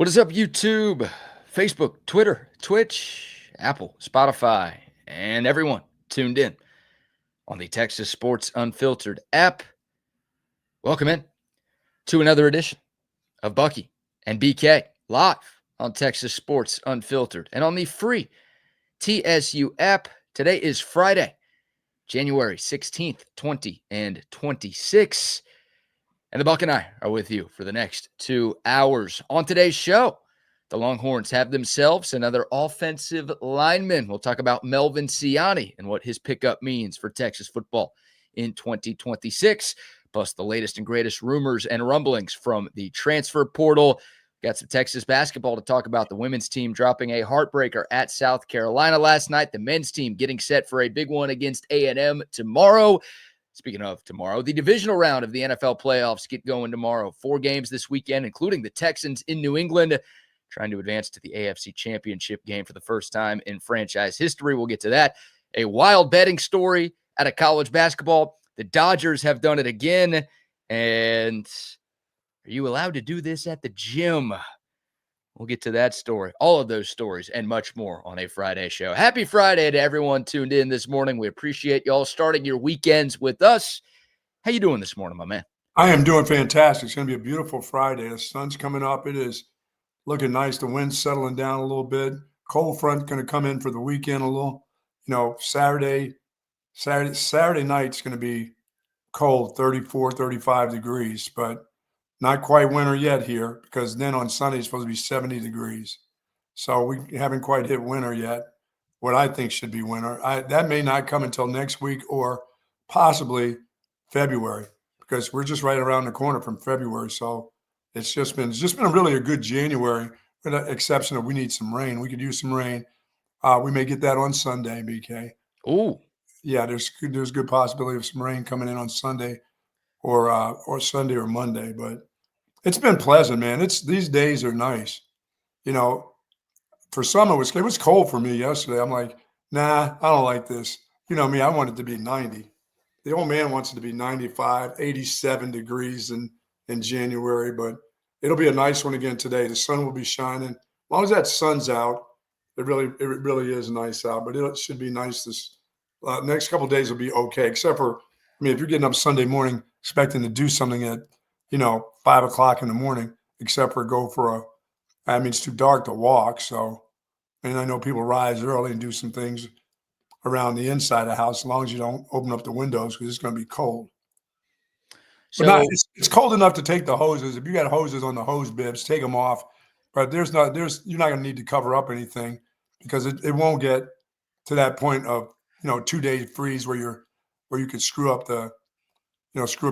What is up, YouTube, Facebook, Twitter, Twitch, Apple, Spotify, and everyone tuned in on the Texas Sports Unfiltered app? Welcome in to another edition of Bucky and BK live on Texas Sports Unfiltered and on the free TSU app. Today is Friday, January 16th, 2026. And the Buck and I are with you for the next 2 hours. On today's show, the Longhorns have themselves another offensive lineman. We'll talk about Melvin Ciani and what his pickup means for Texas football in 2026, plus the latest and greatest rumors and rumblings from the transfer portal. Got some Texas basketball to talk about. The women's team dropping a heartbreaker at South Carolina last night. The men's team getting set for a big one against A&M tomorrow. Speaking of tomorrow, the divisional round of the NFL playoffs get going tomorrow. 4 games this weekend, including the Texans in New England, trying to advance to the AFC Championship game for the first time in franchise history. We'll get to that. A wild betting story out of college basketball. The Dodgers have done it again. And are you allowed to do this at the gym? We'll get to that story, all of those stories, and much more on a Friday show. Happy Friday to everyone tuned in this morning. We appreciate y'all starting your weekends with us. How you doing this morning, my man? I am doing fantastic. It's going to be a beautiful Friday. The sun's coming up. It is looking nice. The wind's settling down a little bit. Cold front going to come in for the weekend a little. Saturday night's going to be cold, 34, 35 degrees, but not quite winter yet here, because then on Sunday it's supposed to be 70 degrees. So we haven't quite hit winter yet, what I think should be winter. That may not come until next week or possibly February, because we're just right around the corner from February. So it's just been really a good January, with the exception of we need some rain. We could use some rain. We may get that on Sunday, BK. Ooh. Yeah, there's good possibility of some rain coming in on Sunday or Sunday or Monday, but it's been pleasant, man. These days are nice. For some it was cold for me yesterday. I'm like, nah, I don't like this. You know me, I want it to be 90. The old man wants it to be 95, 87 degrees in January, but it'll be a nice one again today. The sun will be shining. As long as that sun's out, it really is nice out, but it should be nice this next couple of days will be okay, except for, if you're getting up Sunday morning expecting to do something at, 5 o'clock in the morning, except for go for it's too dark to walk. So, I know people rise early and do some things around the inside of the house, as long as you don't open up the windows, because it's going to be cold. So it's cold enough to take the hoses. If you got hoses on the hose bibs, take them off. But you're not going to need to cover up anything, because it won't get to that point of 2-day freeze where you could screw up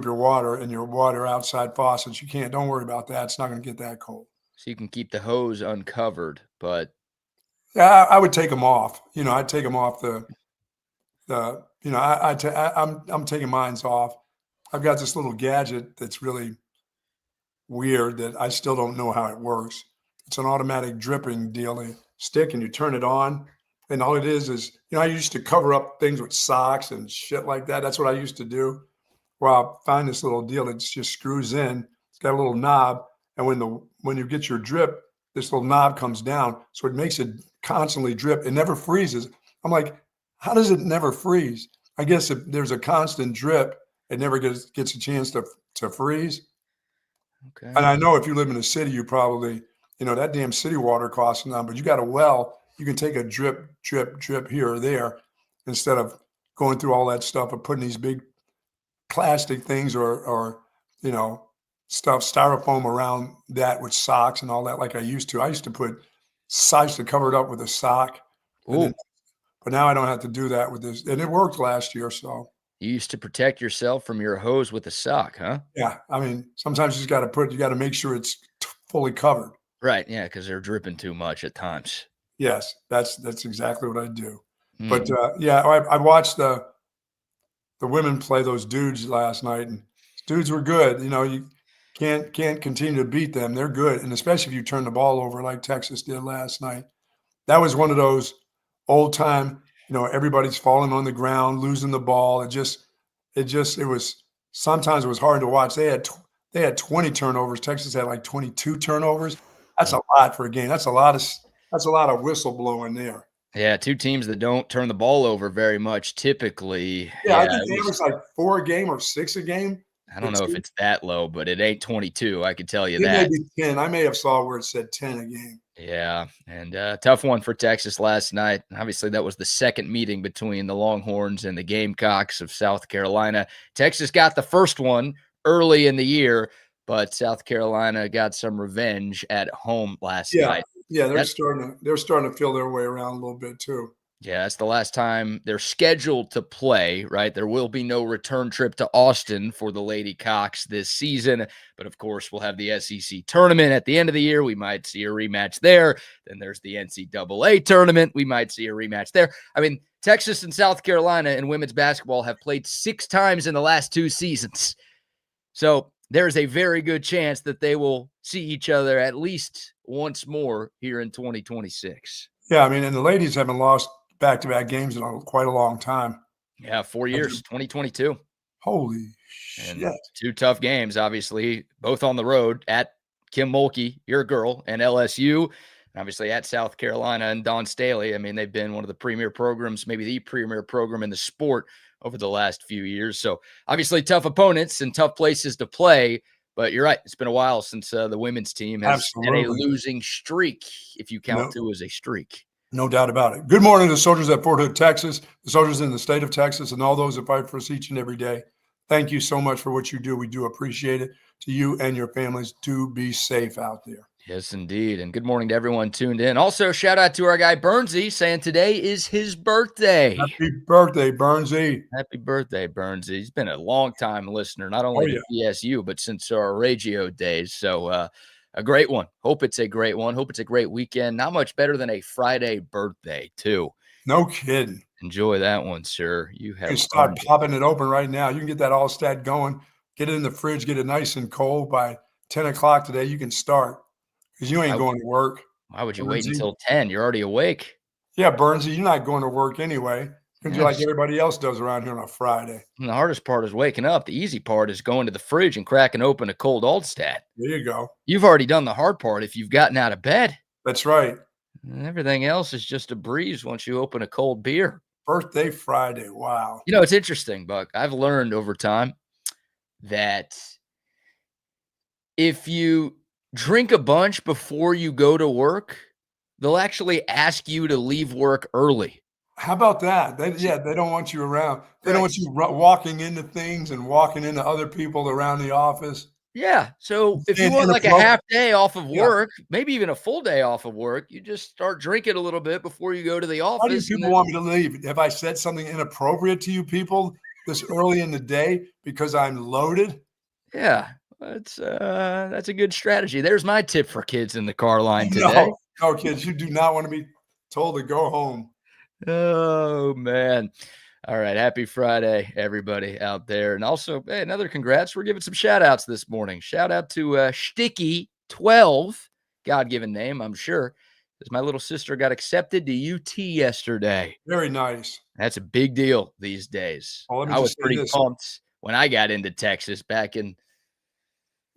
your water and your water outside faucets. You can't. Don't worry about that. It's not going to get that cold. So you can keep the hose uncovered, but yeah, I would take them off. I'd take them off I'm taking mine's off. I've got this little gadget that's really weird that I still don't know how it works. It's an automatic dripping deal. You stick and you turn it on, and all it is I used to cover up things with socks and shit like that. That's what I used to do. Well, I find this little deal that just screws in. It's got a little knob, and when you get your drip, this little knob comes down, so it makes it constantly drip. It never freezes. I'm like, how does it never freeze? I guess if there's a constant drip, it never gets a chance to freeze. Okay. And I know if you live in a city, you probably, that damn city water costs now, but you got a well, you can take a drip here or there, instead of going through all that stuff of putting these big plastic things or stuff, styrofoam around that with socks and all that, like I used to. I used to cover it up with a sock. But now I don't have to do that with this. And it worked last year. So you used to protect yourself from your hose with a sock, huh? Yeah. Sometimes you got to make sure it's fully covered. Right. Yeah. Because they're dripping too much at times. Yes. That's exactly what I do. But I watched the women play those dudes last night, and dudes were good. You can't continue to beat them. They're good. And especially if you turn the ball over like Texas did last night. That was one of those old time, everybody's falling on the ground, losing the ball. Sometimes it was hard to watch. They had 20 turnovers. Texas had like 22 turnovers. That's a lot for a game. That's a lot of whistle blowing there. Yeah, two teams that don't turn the ball over very much typically. Yeah, I think they average like 4 a game or 6 a game. I don't know if it's that low, but it ain't 22. I can tell you It may that. be 10. I may have saw where it said 10 a game. Yeah, and tough one for Texas last night. Obviously, that was the second meeting between the Longhorns and the Gamecocks of South Carolina. Texas got the first one early in the year, but South Carolina got some revenge at home last night. Yeah, they're starting to feel their way around a little bit too. Yeah, that's the last time they're scheduled to play, right? There will be no return trip to Austin for the Lady Cocks this season. But of course, we'll have the SEC tournament at the end of the year. We might see a rematch there. Then there's the NCAA tournament. We might see a rematch there. I mean, Texas and South Carolina in women's basketball have played 6 times in the last 2 seasons. So there's a very good chance that they will see each other at least once more here in 2026. Yeah, I mean, and the ladies haven't lost back-to-back games in quite a long time. Yeah, 4 years, 2022. Holy shit. And 2 tough games, obviously, both on the road at Kim Mulkey, your girl, and LSU, and obviously at South Carolina and Dawn Staley. I mean, they've been one of the premier programs, maybe the premier program in the sport over the last few years. So obviously tough opponents and tough places to play. But you're right. It's been a while since the women's team has had a losing streak, if you count 2 as a streak. No doubt about it. Good morning to the soldiers at Fort Hood, Texas, the soldiers in the state of Texas, and all those that fight for us each and every day. Thank you so much for what you do. We do appreciate it. To you and your families, do be safe out there. Yes, indeed. And good morning to everyone tuned in. Also, shout out to our guy Burnsy saying today is his birthday. Happy birthday, Burnsy. Happy birthday, Burnsy. He's been a long time listener, not only to PSU, but since our radio days. So, a great one. Hope it's a great one. Hope it's a great weekend. Not much better than a Friday birthday, too. No kidding. Enjoy that one, sir. You can start popping it open right now. You can get that Altstadt going. Get it in the fridge. Get it nice and cold. By 10 o'clock today, you can start because you ain't going to work. Why would you wait until 10? You're already awake. Yeah, Burnsy, you're not going to work anyway. You can do like everybody else does around here on a Friday. And the hardest part is waking up. The easy part is going to the fridge and cracking open a cold Altstadt. There you go. You've already done the hard part if you've gotten out of bed. That's right. And everything else is just a breeze once you open a cold beer. Birthday Friday. Wow. You know, it's interesting, Buck. I've learned over time that if you drink a bunch before you go to work, they'll actually ask you to leave work early. How about that? They don't want you around. They don't want you walking into things and walking into other people around the office. Yeah. So if you want like a half day off of work, maybe even a full day off of work, you just start drinking a little bit before you go to the office. Why do people want me to leave? Have I said something inappropriate to you people this early in the day because I'm loaded? Yeah. That's a good strategy. There's my tip for kids in the car line today. No, kids, you do not want to be told to go home. Oh, man. All right. Happy Friday, everybody out there. And also, hey, another congrats. We're giving some shout outs this morning. Shout out to Sticky12, God-given name, I'm sure, because my little sister got accepted to UT yesterday. Very nice. That's a big deal these days. I was pretty pumped when I got into Texas back in.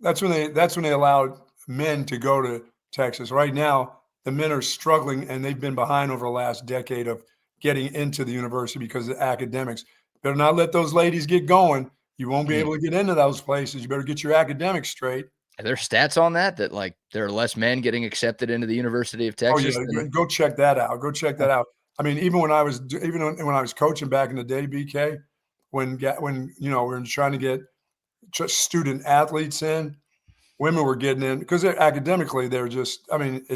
That's when they allowed men to go to Texas. Right now, the men are struggling, and they've been behind over the last decade of getting into the university because of academics. Better not let those ladies get going. You won't be able to get into those places. You better get your academics straight. Are there stats on that like there are less men getting accepted into the University of Texas? Oh, yeah. Go check that out. Go check that out. I mean, even when I was coaching back in the day, BK, when we were trying to get student athletes in, women were getting in because academically they're just. I mean,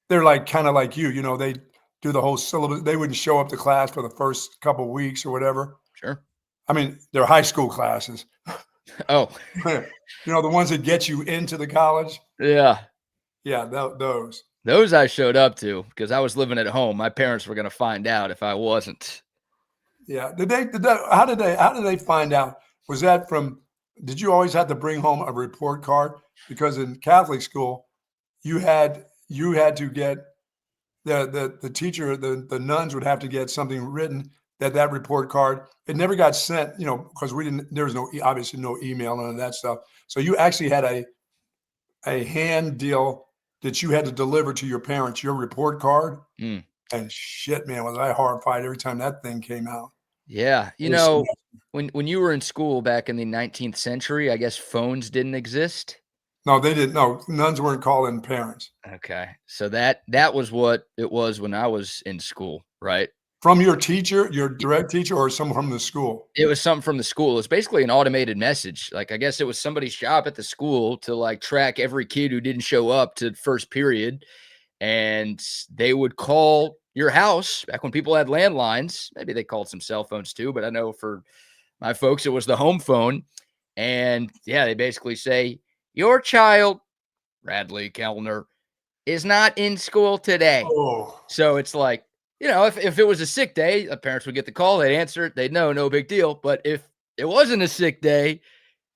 they're like kind of like you. They do the whole syllabus. They wouldn't show up to class for the first couple of weeks or whatever. Sure. I mean, they're high school classes. Oh. The ones that get you into the college. Yeah. Yeah, those. Those I showed up to because I was living at home. My parents were going to find out if I wasn't. Yeah. How did they find out? Was that did you always have to bring home a report card? Because in Catholic school, you had to get the teacher, the nuns would have to get something written that report card. It never got sent, because there was obviously no email, none of that stuff. So you actually had a hand deal that you had to deliver to your parents, your report card. Mm. And shit, man, was I horrified every time that thing came out. Yeah. You know, when you were in school back in the 19th century, I guess phones didn't exist. No, they didn't. No, nuns weren't calling parents. Okay. So that was what it was when I was in school, right? From your teacher, your direct teacher, or someone from the school? It was something from the school. It's basically an automated message. Like, I guess it was somebody's job at the school to like track every kid who didn't show up to first period. And they would call your house back when people had landlines. Maybe they called some cell phones too, but I know for my folks, it was the home phone. And yeah, they basically say, your child, Radley Kellner, is not in school today. Oh. So it's like, you know, if it was a sick day, the parents would get the call, they'd answer it, they'd know, no big deal. But if it wasn't a sick day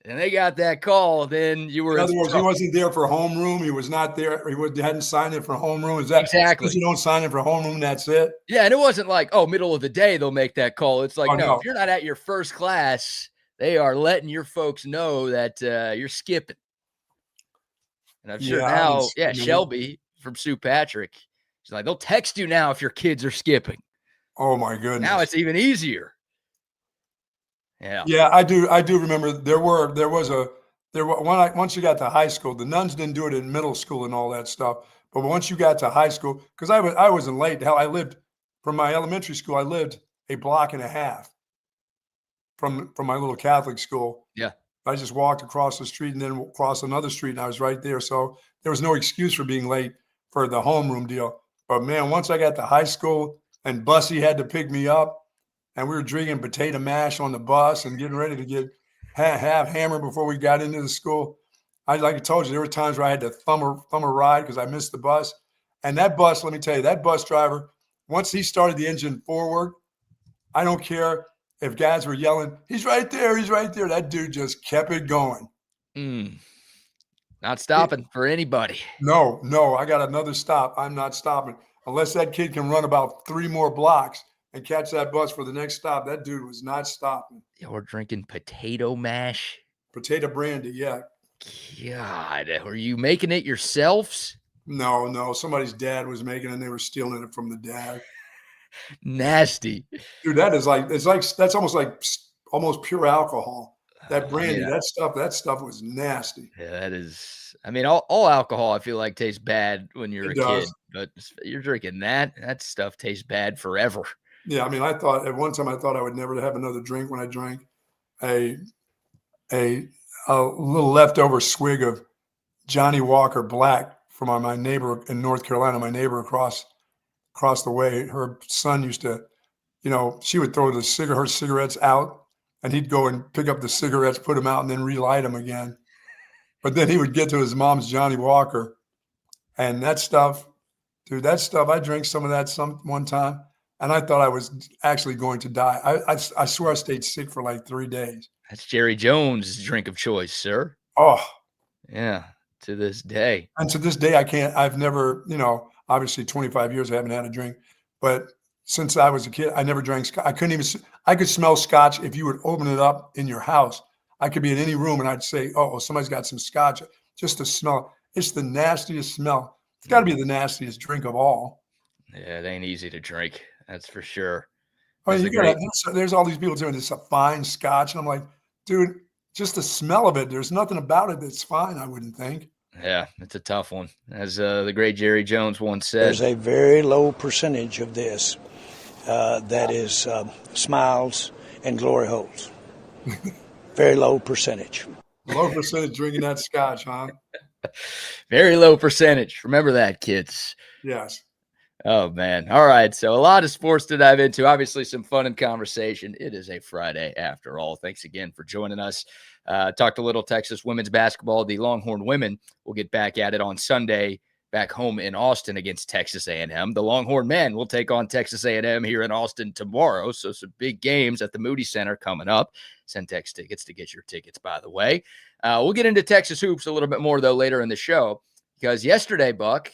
and they got that call, then you were in other words, he wasn't there for homeroom. He was not there. He hadn't signed in for homeroom. Is that exactly? You don't sign in for homeroom. That's it. Yeah, and it wasn't like, oh, middle of the day they'll make that call. It's like, no, if you're not at your first class, they are letting your folks know that you're skipping. And I'm sure now, Shelby from Sue Patrick, she's like, they'll text you now if your kids are skipping. Oh my goodness! Now it's even easier. Yeah. Yeah, I do remember once you got to high school, the nuns didn't do it in middle school and all that stuff. But once you got to high school, because I wasn't late. Hell, I lived from my elementary school. I lived a block and a half from my little Catholic school. Yeah. I just walked across the street and then across another street, and I was right there. So there was no excuse for being late for the homeroom deal. But man, once I got to high school and Bucky had to pick me up, and we were drinking potato mash on the bus and getting ready to get have hammered before we got into the school. Like I told you, there were times where I had to thumb a ride because I missed the bus. And that bus, let me tell you, that bus driver, once he started the engine forward, I don't care if guys were yelling, he's right there, he's right there. That dude just kept it going. Not stopping for anybody. No, I got another stop. I'm not stopping. Unless that kid can run about 3 more blocks and catch that bus for the next stop, that dude was not stopping. Yeah, we're drinking potato mash. Potato brandy, yeah. God, were you making it yourselves? No. Somebody's dad was making it and they were stealing it from the dad. Nasty. Dude, that's almost pure alcohol. That brandy, that stuff was nasty. Yeah, that is. I mean, all alcohol I feel like tastes bad when you're a kid, but you're drinking that stuff tastes bad forever. Yeah, I mean, at one time I thought I would never have another drink when I drank a little leftover swig of Johnny Walker Black from my neighbor in North Carolina. My neighbor across the way, her son used to, she would throw her cigarettes out, and he'd go and pick up the cigarettes, put them out, and then relight them again. But then he would get to his mom's Johnny Walker, and that stuff, I drank some of that one time, and I thought I was actually going to die. I swear I stayed sick for like 3 days. That's Jerry Jones' drink of choice, sir. Oh. Yeah, to this day. And to this day, I've never, obviously 25 years I haven't had a drink, but since I was a kid, I never drank scotch. I could smell scotch if you would open it up in your house. I could be in any room and I'd say, oh, somebody's got some scotch. Just the smell. It's the nastiest smell. It's got to be the nastiest drink of all. Yeah, it ain't easy to drink. That's for sure. I mean, there's all these people doing this fine scotch. And I'm like, dude, just the smell of it. There's nothing about it that's fine, I wouldn't think. Yeah, it's a tough one. As the great Jerry Jones once said. There's a very low percentage of this that is smiles and glory holes. Very low percentage. Low percentage drinking that scotch, huh? Very low percentage. Remember that, kids. Yes. Oh, man. All right. So a lot of sports to dive into. Obviously, some fun and conversation. It is a Friday after all. Thanks again for joining us. Talked a little Texas women's basketball. The Longhorn women will get back at it on Sunday back home in Austin against Texas A&M. The Longhorn men will take on Texas A&M here in Austin tomorrow. So some big games at the Moody Center coming up. Centex tickets to get your tickets, by the way. We'll get into Texas hoops a little bit more, though, later in the show, because yesterday, Buck,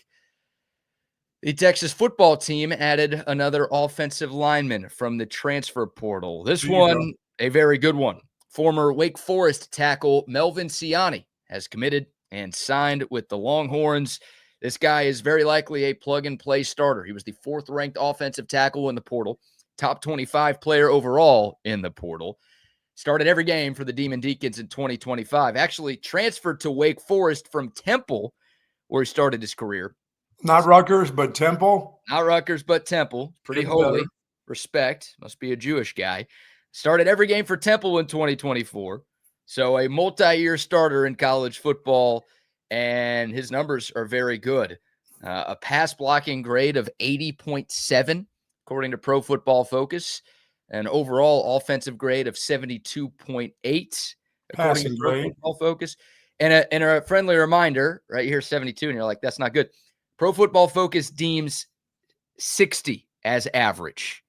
the Texas football team added another offensive lineman from the transfer portal. This one, a very good one. Former Wake Forest tackle Melvin Ciani has committed and signed with the Longhorns. This guy is very likely a plug-and-play starter. He was the 4th-ranked offensive tackle in the portal, top 25 player overall in the portal. Started every game for the Demon Deacons in 2025. Actually transferred to Wake Forest from Temple, where he started his career. Not Rutgers, but Temple. Not Rutgers, but Temple. Pretty Getting holy. better. Respect. Must be a Jewish guy. Started every game for Temple in 2024. So a multi-year starter in college football, and his numbers are very good. A pass blocking grade of 80.7, according to Pro Football Focus. An overall offensive grade of 72.8, according to Pro Football Focus. And a friendly reminder, right here, 72, and you're like, that's not good. Pro Football Focus deems 60 as average.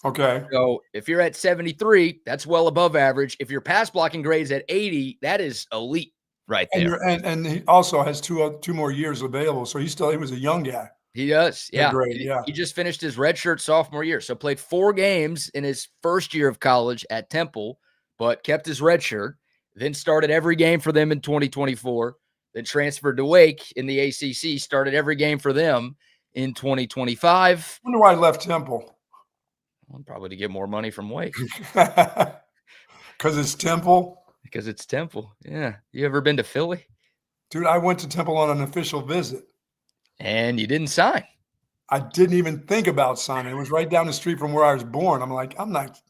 Okay. So if you're at 73, that's well above average. If your pass blocking grade is at 80, that is elite right there. And he also has two more years available. So he was a young guy. He does. Yeah. Great. Yeah. He just finished his redshirt sophomore year. So played 4 games in his first year of college at Temple, but kept his redshirt, then started every game for them in 2024, then transferred to Wake in the ACC, started every game for them in 2025. I wonder why he left Temple. Well, probably to get more money from Wake. Because it's Temple? Because it's Temple. Yeah. You ever been to Philly? Dude, I went to Temple on an official visit. And you didn't sign. I didn't even think about signing. It was right down the street from where I was born. I'm like, I'm not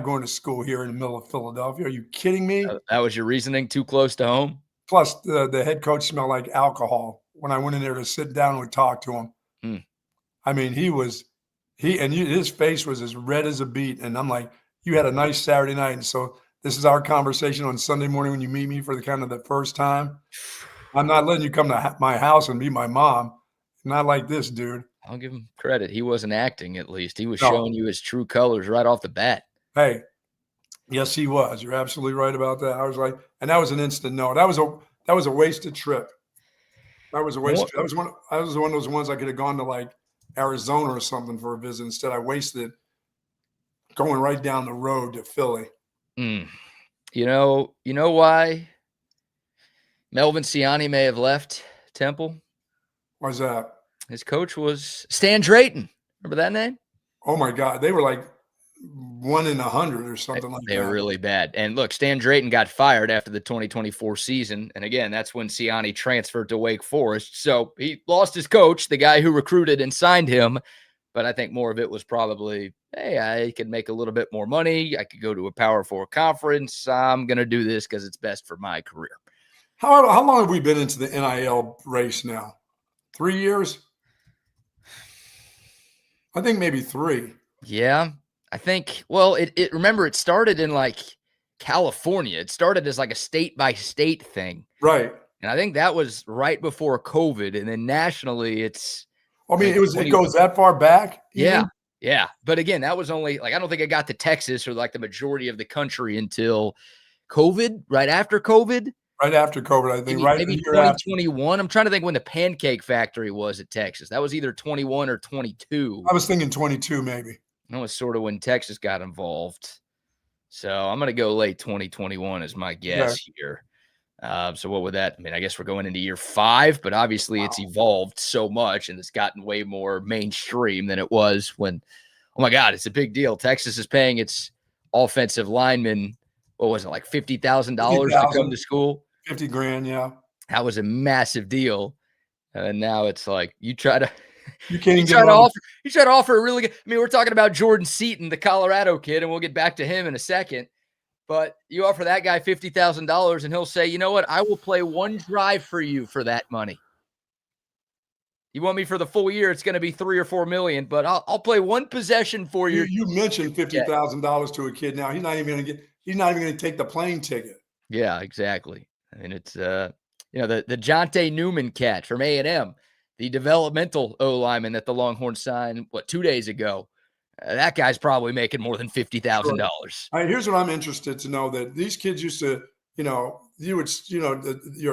going to school here in the middle of Philadelphia. Are you kidding me? That was your reasoning, too close to home? Plus, the head coach smelled like alcohol when I went in there to sit down and talk to him. I mean, his face was as red as a beet. And I'm like, you had a nice Saturday night. And so this is our conversation on Sunday morning when you meet me for the first time. I'm not letting you come to my house and meet my mom. Not like this, dude. I'll give him credit. He wasn't acting, at least. He was showing you his true colors right off the bat. Hey, yes, he was. You're absolutely right about that. I was like, and that was an instant no. That was a wasted trip. That was a waste. That was one of those ones I could have gone to like Arizona or something for a visit. Instead, I wasted going right down the road to Philly. You know why Melvin Ciani may have left Temple? Why's that? His coach was Stan Drayton. Remember that name? Oh my God, they were like 1 in 100 or something like that. They were really bad. And look, Stan Drayton got fired after the 2024 season. And again, that's when Ciani transferred to Wake Forest. So he lost his coach, the guy who recruited and signed him. But I think more of it was probably, hey, I could make a little bit more money. I could go to a Power 4 conference. I'm going to do this because it's best for my career. How long have we been into the NIL race now? 3 years? I think maybe 3. Yeah. I think, well, remember, it started in like California. It started as like a state by state thing. Right. And I think that was right before COVID. And then nationally it goes that far back? Yeah. Yeah. But again, that was only like, I don't think it got to Texas or like the majority of the country until COVID, right after COVID. Right after COVID, I think. Maybe 2021. I'm trying to think when the Pancake Factory was at Texas. That was either 21 or 22. I was thinking 22 maybe. That was sort of when Texas got involved. So I'm going to go late 2021 as my guess here. So what would that mean? I guess we're going into year 5, but obviously it's evolved so much and it's gotten way more mainstream than it was when, oh my God, it's a big deal. Texas is paying its offensive linemen, what was it, like $50,000 to come to school? 50 grand, yeah. That was a massive deal. And now it's like you try to offer a really good, I mean, we're talking about Jordan Seaton, the Colorado kid, and we'll get back to him in a second. But you offer that guy $50,000 and he'll say, you know what? I will play one drive for you for that money. You want me for the full year? It's going to be $3 or $4 million, but I'll play one possession for you. You mentioned $50,000 to a kid. Now he's not even going to take the plane ticket. Yeah, exactly. I mean, it's the Jonte Newman catch from A&M, the developmental O-lineman that the Longhorns signed 2 days ago. That guy's probably making more than $50,000. All right, here's what I'm interested to know: that these kids used to, your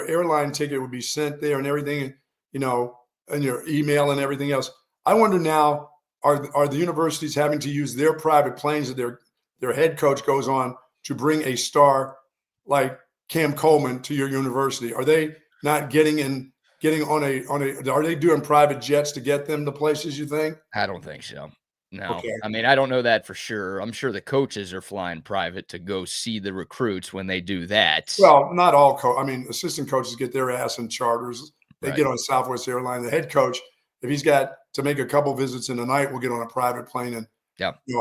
airline ticket would be sent there and everything, and your email and everything else. I wonder now, are the universities having to use their private planes that their head coach goes on to bring a star like Cam Coleman to your university? Are they not getting in getting on a? Are they doing private jets to get them to places? You think? I don't think so. No. Okay. I mean, I don't know that for sure. I'm sure the coaches are flying private to go see the recruits when they do that. Well, not all I mean, assistant coaches get their ass in charters. They Right. get on Southwest Airlines. The head coach, if he's got to make a couple visits in the night, will get on a private plane and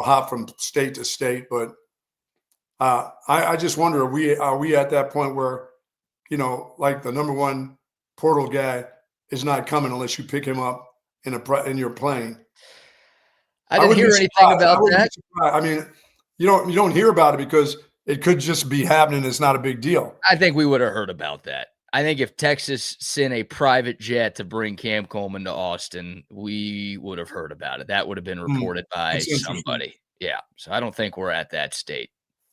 hop from state to state. But I just wonder, are we at that point where, like the number one portal guy is not coming unless you pick him up in your plane? I didn't hear anything about that. I mean, you don't hear about it because it could just be happening. It's not a big deal. I think we would have heard about that. I think if Texas sent a private jet to bring Cam Coleman to Austin, we would have heard about it. That would have been reported by somebody. Yeah. So I don't think we're at that state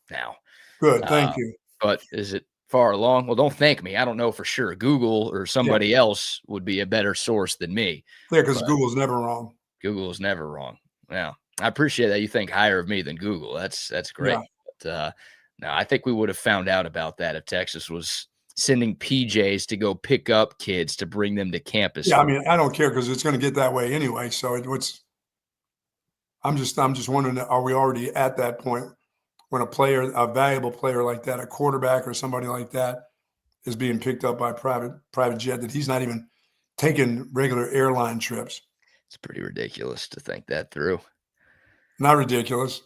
now. Good. Thank you. But is it far along? Well, don't thank me. I don't know for sure. Google or somebody else would be a better source than me. Yeah, because Google's never wrong. Google is never wrong. Yeah. I appreciate that you think higher of me than Google. That's great. Yeah. But no, I think we would have found out about that if Texas was sending PJs to go pick up kids to bring them to campus. Yeah, I mean, I don't care because it's going to get that way anyway. So I'm just wondering, are we already at that point when a valuable player like that, a quarterback or somebody like that, is being picked up by private jet that he's not even taking regular airline trips? It's pretty ridiculous to think that through. Not ridiculous.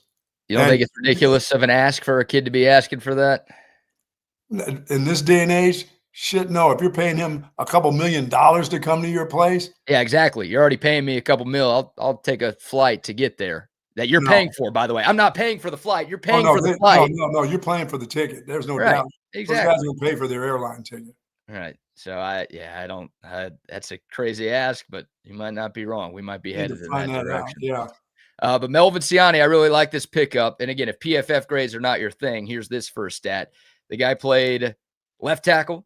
You don't think it's ridiculous of an ask for a kid to be asking for that? In this day and age, shit, no. If you're paying him a couple $1 million to come to your place. Yeah, exactly. You're already paying me a couple mil. I'll take a flight to get there that you're paying for, by the way. I'm not paying for the flight. You're paying for the flight. No, you're paying for the ticket. There's no doubt. Exactly. Those guys will pay for their airline ticket. Right. So that's a crazy ask, but you might not be wrong. We might be headed in that direction. Yeah. But Melvin Siani, I really like this pickup. And again, if PFF grades are not your thing, here's this first stat. The guy played left tackle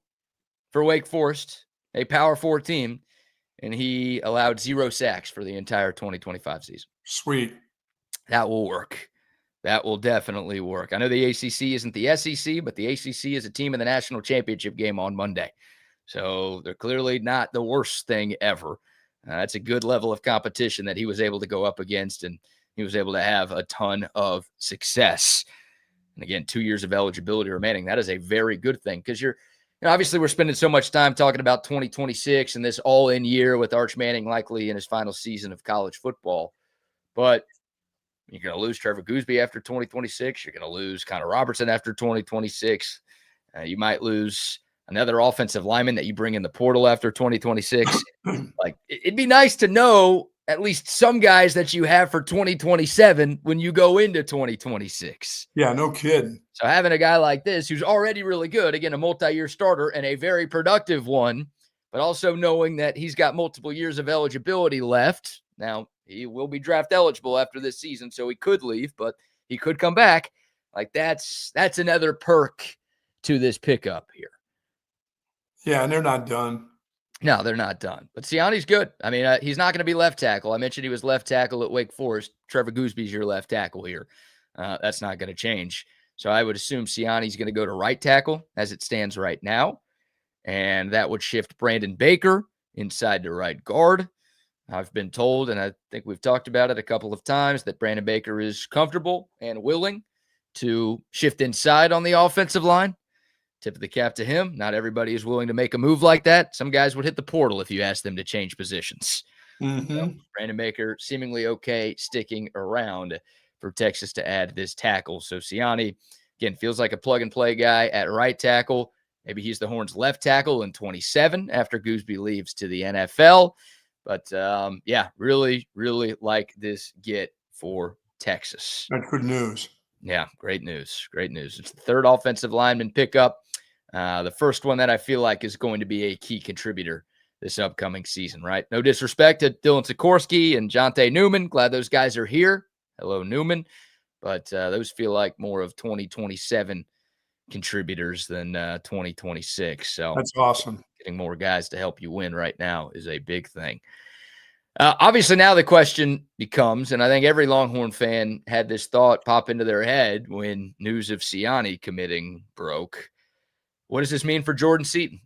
for Wake Forest, a Power 4 team, and he allowed 0 sacks for the entire 2025 season. Sweet. That will work. That will definitely work. I know the ACC isn't the SEC, but the ACC is a team in the national championship game on Monday. So they're clearly not the worst thing ever. That's a good level of competition that he was able to go up against, and he was able to have a ton of success. And again, 2 years of eligibility remaining. That is a very good thing because obviously we're spending so much time talking about 2026 and this all-in year with Arch Manning likely in his final season of college football. But you're going to lose Trevor Goosby after 2026. You're going to lose Connor Robertson after 2026. You might lose another offensive lineman that you bring in the portal after 2026. Like, it'd be nice to know at least some guys that you have for 2027 when you go into 2026. Yeah, no kidding. So having a guy like this who's already really good, again, a multi-year starter and a very productive one, but also knowing that he's got multiple years of eligibility left. Now, he will be draft eligible after this season, so he could leave, but he could come back. Like, that's another perk to this pickup here. Yeah, and they're not done. No, they're not done. But Siani's good. I mean, he's not going to be left tackle. I mentioned he was left tackle at Wake Forest. Trevor Goosby's your left tackle here. That's not going to change. So I would assume Siani's going to go to right tackle as it stands right now. And that would shift Brandon Baker inside to right guard. I've been told, and I think we've talked about it a couple of times, that Brandon Baker is comfortable and willing to shift inside on the offensive line. Tip of the cap to him. Not everybody is willing to make a move like that. Some guys would hit the portal if you ask them to change positions. Mm-hmm. Brandon Baker seemingly okay sticking around for Texas to add this tackle. So Siani, again, feels like a plug-and-play guy at right tackle. Maybe he's the Horns' left tackle in 27 after Goosby leaves to the NFL. But, really, really like this get for Texas. That's good news. Yeah, great news. Great news. It's the third offensive lineman pickup. The first one that I feel like is going to be a key contributor this upcoming season, right? No disrespect to Dylan Sikorsky and Jonte Newman. Glad those guys are here. Hello, Newman. But those feel like more of 2027 contributors than 2026. So that's awesome. Getting more guys to help you win right now is a big thing. Obviously, now the question becomes, and I think every Longhorn fan had this thought pop into their head when news of Siani committing broke. What does this mean for Jordan Seaton?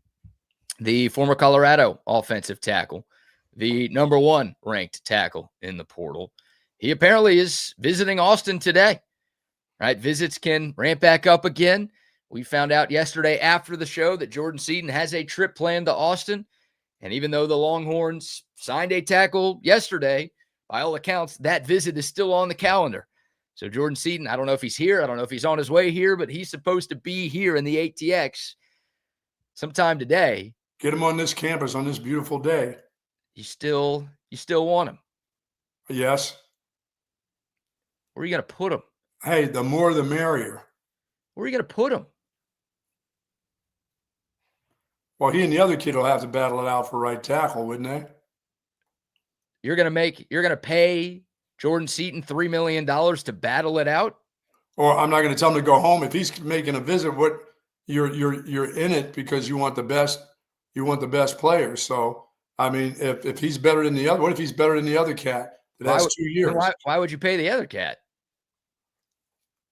the former Colorado offensive tackle, the number 1 ranked tackle in the portal. He apparently is visiting Austin today, right? Visits can ramp back up again. We found out yesterday after the show that Jordan Seaton has a trip planned to Austin. And even though the Longhorns signed a tackle yesterday, by all accounts, that visit is still on the calendar. So Jordan Seaton, I don't know if he's here. I don't know if he's on his way here, but he's supposed to be here in the ATX sometime today. Get him on this campus on this beautiful day. You still want him. Yes. Where are you going to put him? Hey, the more the merrier. Where are you going to put him? Well, he and the other kid will have to battle it out for right tackle, wouldn't they? You're going to pay Jordan Seaton $3 million to battle it out? Or I'm not going to tell him to go home. If he's making a visit, what you're in it because you want the best players. So I mean, if he's better than the other, what if he's better than the other cat that has 2 years? Why would you pay the other cat?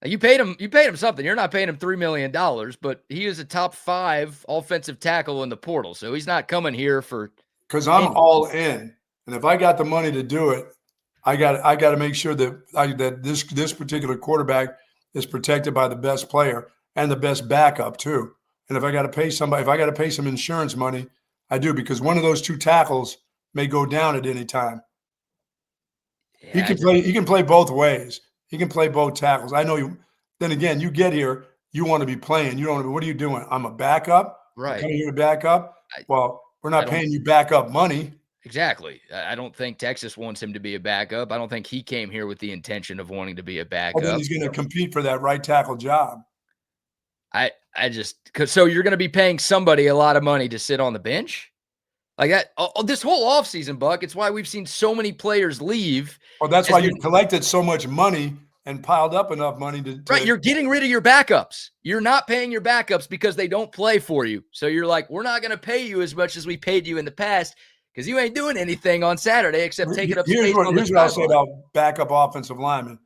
You paid him something. You're not paying him $3 million, but he is a top 5 offensive tackle in the portal. So he's not coming here for. Because I'm all in, and if I got the money to do it, I got to make sure that this particular quarterback is protected by the best player and the best backup too. And if I got to pay somebody, if I got to pay some insurance money, I do, because one of those 2 tackles may go down at any time. Yeah, he can play both ways. He can play both tackles. I know you. Then again, you get here, you want to be playing. You don't want to be, what are you doing? I'm a backup. Right. Coming here to back up. Well, we're not paying you backup money. Exactly. I don't think Texas wants him to be a backup. I don't think he came here with the intention of wanting to be a backup. Well, then he's going to compete for that right tackle job. So you're going to be paying somebody a lot of money to sit on the bench? Like that, this whole offseason, Buck, it's why we've seen so many players leave. Well, that's why you collected so much money and piled up enough money to right, you're getting rid of your backups. You're not paying your backups because they don't play for you. So you're like, we're not going to pay you as much as we paid you in the past because you ain't doing anything on Saturday except taking up space on the Here's what I'll say about backup offensive linemen.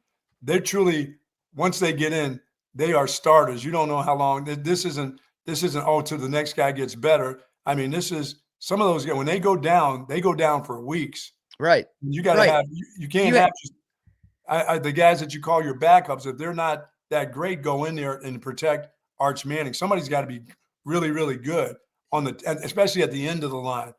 They're truly, once they get in, they are starters. You don't know how long. This isn't, till the next guy gets better. I mean, this is, some of those guys, when they go down for weeks. Right. You got to have, you can't have just, the guys that you call your backups, if they're not that great, go in there and protect Arch Manning. Somebody's got to be really, really good especially at the end of the line.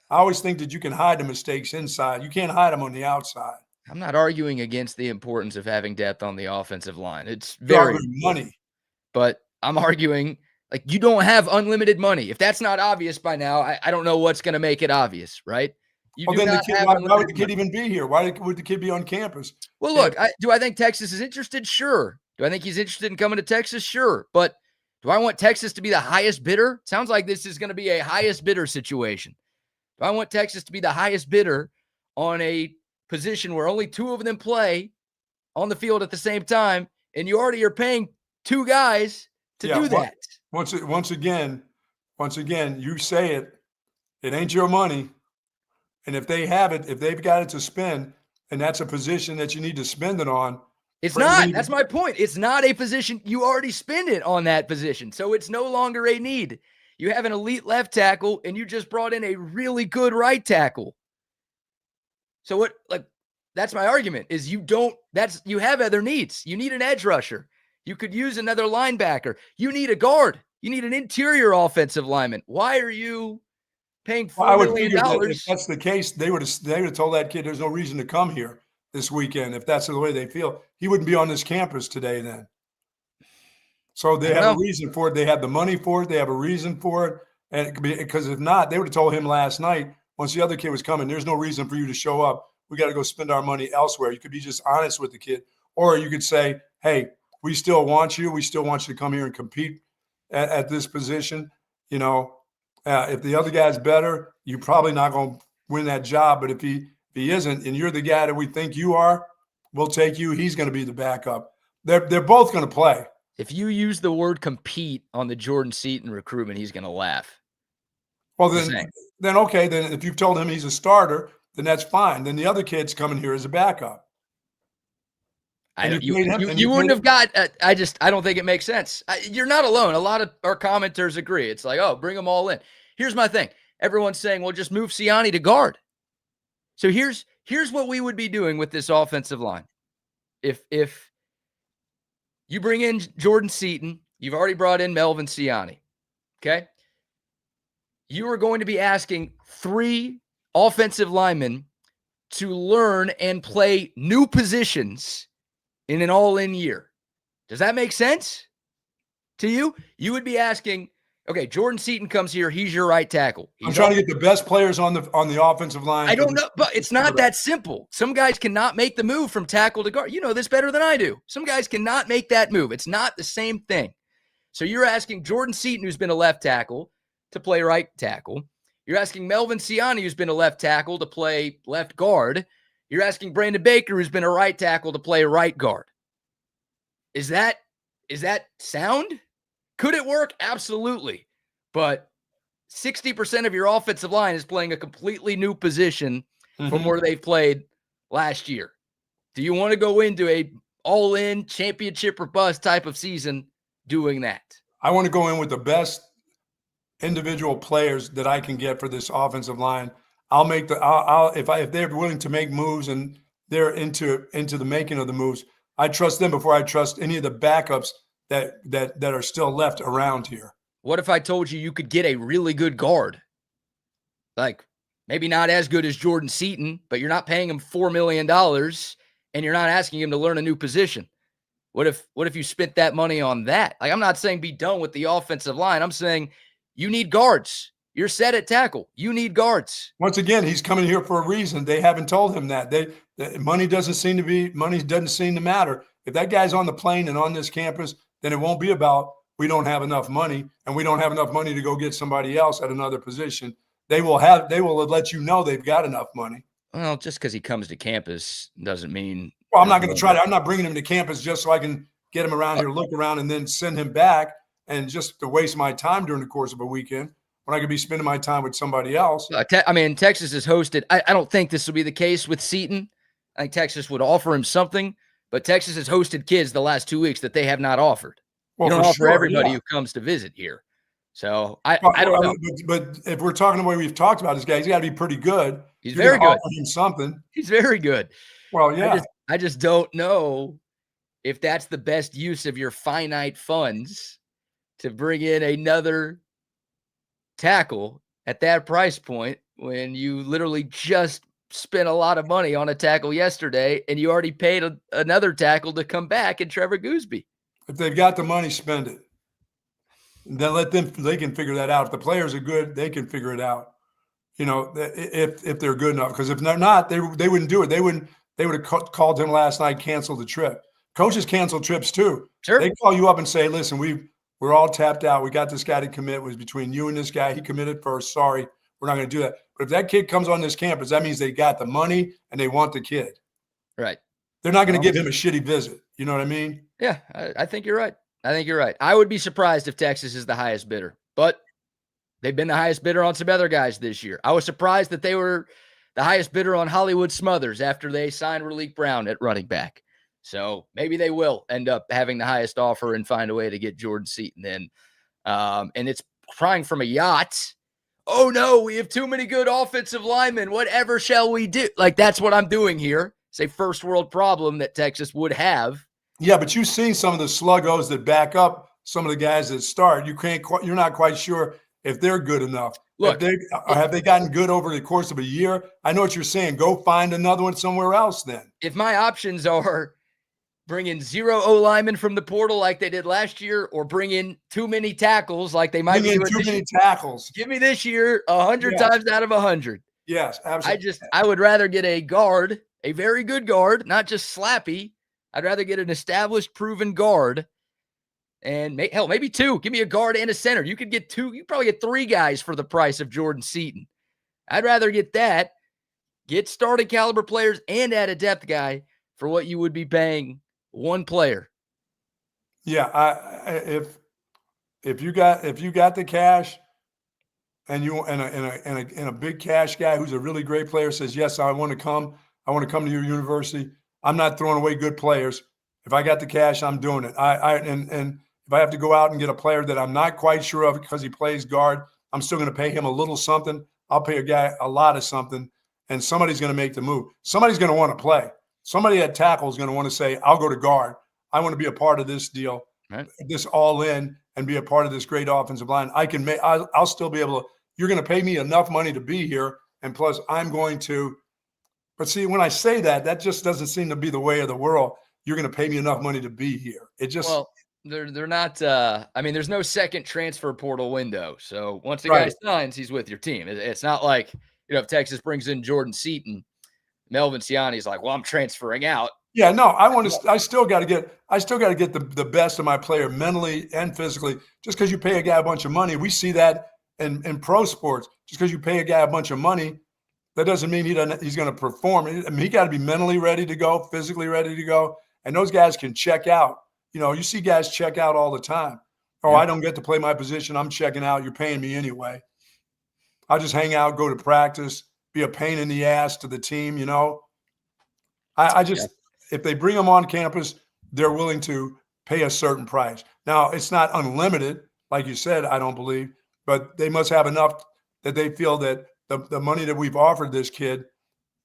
I always think that you can hide the mistakes inside. You can't hide them on the outside. I'm not arguing against the importance of having depth on the offensive line. It's very money. But I'm arguing, like, you don't have unlimited money. If that's not obvious by now, I don't know what's going to make it obvious, right? Why would the kid even be here? Why would the kid be on campus? Well, look, do I think Texas is interested? Sure. Do I think he's interested in coming to Texas? Sure. But do I want Texas to be the highest bidder? Sounds like this is going to be a highest bidder situation. Do I want Texas to be the highest bidder on a position where only 2 of them play on the field at the same time, and you already are paying 2 guys to do that? Once again, you say it ain't your money. And if they have it, if they've got it to spend, and that's a position that you need to spend it on. It's not. That's my point. It's not a position. You already spend it on that position. So it's no longer a need. You have an elite left tackle, and you just brought in a really good right tackle. So that's my argument is you have other needs. You need an edge rusher. You could use another linebacker. You need a guard. You need an interior offensive lineman. Why are you paying $4 million? If that's the case, they would have told that kid there's no reason to come here this weekend. If that's the way they feel, he wouldn't be on this campus today then. So they have a reason for it. They have the money for it. They have a reason for it. And it could be, because if not, they would have told him last night, once the other kid was coming, there's no reason for you to show up. We got to go spend our money elsewhere. You could be just honest with the kid. Or you could say, hey, we still want you. We still want you to come here and compete at this position. You know, if the other guy's better, you're probably not going to win that job. But if he isn't, and you're the guy that we think you are, we'll take you. He's going to be the backup. They're both going to play. If you use the word compete on the Jordan Seaton recruitment, he's going to laugh. Well, then okay. Then if you've told him he's a starter, then that's fine. Then the other kid's coming here as a backup. You wouldn't have got. I don't think it makes sense. You're not alone. A lot of our commenters agree. It's like, oh, bring them all in. here's my thing. Everyone's saying, well, just move Siani to guard. So here's what we would be doing with this offensive line. If you bring in Jordan Seaton, you've already brought in Melvin Siani, okay? You are going to be asking 3 offensive linemen to learn and play new positions in an all-in year. Does that make sense to you? You would be asking, okay, Jordan Seaton comes here. He's your right tackle. I'm trying to get the best players on the offensive line. I don't know, but it's not that simple. Some guys cannot make the move from tackle to guard. You know this better than I do. Some guys cannot make that move. It's not the same thing. So you're asking Jordan Seaton, who's been a left tackle, to play right tackle. You're asking Melvin Siani, who's been a left tackle, to play left guard. You're asking Brandon Baker, who's been a right tackle, to play right guard. Is that sound? Could it work? Absolutely. But 60% of your offensive line is playing a completely new position from where they played last year. Do you want to go into a all-in championship or bust type of season doing that? I want to go in with the best individual players that I can get for this offensive line. If they're willing to make moves and they're into the making of the moves, I trust them before I trust any of the backups that are still left around here. What if I told you could get a really good guard? Like, maybe not as good as Jordan Seaton, but you're not paying him $4 million and you're not asking him to learn a new position. What if you spent that money on that? Like, I'm not saying be done with the offensive line. I'm saying you need guards. You're set at tackle. You need guards. Once again, he's coming here for a reason. They haven't told him that. Money doesn't seem to matter. If that guy's on the plane and on this campus, then it won't be about we don't have enough money and we don't have enough money to go get somebody else at another position. They will let you know they've got enough money. Well, just because he comes to campus doesn't mean. Well, I'm not going to try to. I'm not bringing him to campus just so I can get him around here, look around, and then send him back and just to waste my time during the course of a weekend when I could be spending my time with somebody else. Texas has hosted. I don't think this will be the case with Seaton. I think Texas would offer him something, but Texas has hosted kids the last 2 weeks that they have not offered. Well, you don't offer everybody who comes to visit here. So I don't know. But if we're talking the way we've talked about this guy, he's got to be pretty good. He's very good. Offer him something. He's very good. Well, yeah. I just don't know if that's the best use of your finite funds to bring in another tackle at that price point when you literally just spent a lot of money on a tackle yesterday and you already paid another tackle to come back in Trevor Gooseby. If they've got the money, spend it. Then let them. They can figure that out. If the players are good, they can figure it out. You know, if they're good enough. Because if they're not, they wouldn't do it. They would have called him last night, canceled the trip. Coaches cancel trips too. Sure. They call you up and say, "Listen, we're all tapped out. We got this guy to commit. It was between you and this guy. He committed first. Sorry, we're not going to do that." But if that kid comes on this campus, that means they got the money and they want the kid. Right. They're not going to give him a shitty visit. You know what I mean? Yeah, I think you're right. I would be surprised if Texas is the highest bidder, but they've been the highest bidder on some other guys this year. I was surprised that they were the highest bidder on Hollywood Smothers after they signed Raleek Brown at running back. So maybe they will end up having the highest offer and find a way to get Jordan Seaton in. And it's crying from a yacht. Oh, no, we have too many good offensive linemen. Whatever shall we do? Like, that's what I'm doing here. It's a first world problem that Texas would have. Yeah, but you've seen some of the sluggos that back up some of the guys that start. You're not quite sure if they're good enough. Look, have they gotten good over the course of a year? I know what you're saying. Go find another one somewhere else then. If my options are bring in 0 O-linemen from the portal like they did last year or bring in too many tackles like they might be doing too many tackles. Give me this year 100 times out of 100. Yes, absolutely. I would rather get a guard, a very good guard, not just slappy. I'd rather get an established, proven guard. And maybe 2. Give me a guard and a center. You could get 2. You could probably get 3 guys for the price of Jordan Seaton. I'd rather get that. Get starting caliber players and add a depth guy for what you would be paying one player. Yeah, if you got the cash and you and a big cash guy who's a really great player says, yes, I want to come to your university. I'm not throwing away good players. If I got the cash, I'm doing it. And if I have to go out and get a player that I'm not quite sure of because he plays guard, I'm still going to pay him a little something. I'll pay a guy a lot of something, and somebody's going to make the move. Somebody's going to want to play. Somebody at tackle is going to want to say, I'll go to guard. I want to be a part of this deal, right, this all in, and be a part of this great offensive line. I'll still be able to, you're going to pay me enough money to be here. And plus I'm going to, but see, when I say that, that just doesn't seem to be the way of the world. You're going to pay me enough money to be here. It just, well, they're not. I mean, there's no second transfer portal window. So once the guy signs, he's with your team. It's not like, if Texas brings in Jordan Seaton, Melvin Siani's like, well, I'm transferring out. Yeah, no, I still got to get the best of my player mentally and physically. Just because you pay a guy a bunch of money, we see that in pro sports. Just because you pay a guy a bunch of money, that doesn't mean he's going to perform. I mean, he got to be mentally ready to go, physically ready to go. And those guys can check out. You see guys check out all the time. Oh, yeah. I don't get to play my position. I'm checking out. You're paying me anyway. I'll just hang out, go to practice, be a pain in the ass to the team, I just if they bring them on campus, they're willing to pay a certain price. Now, it's not unlimited, like you said, I don't believe, but they must have enough that they feel that the money that we've offered this kid,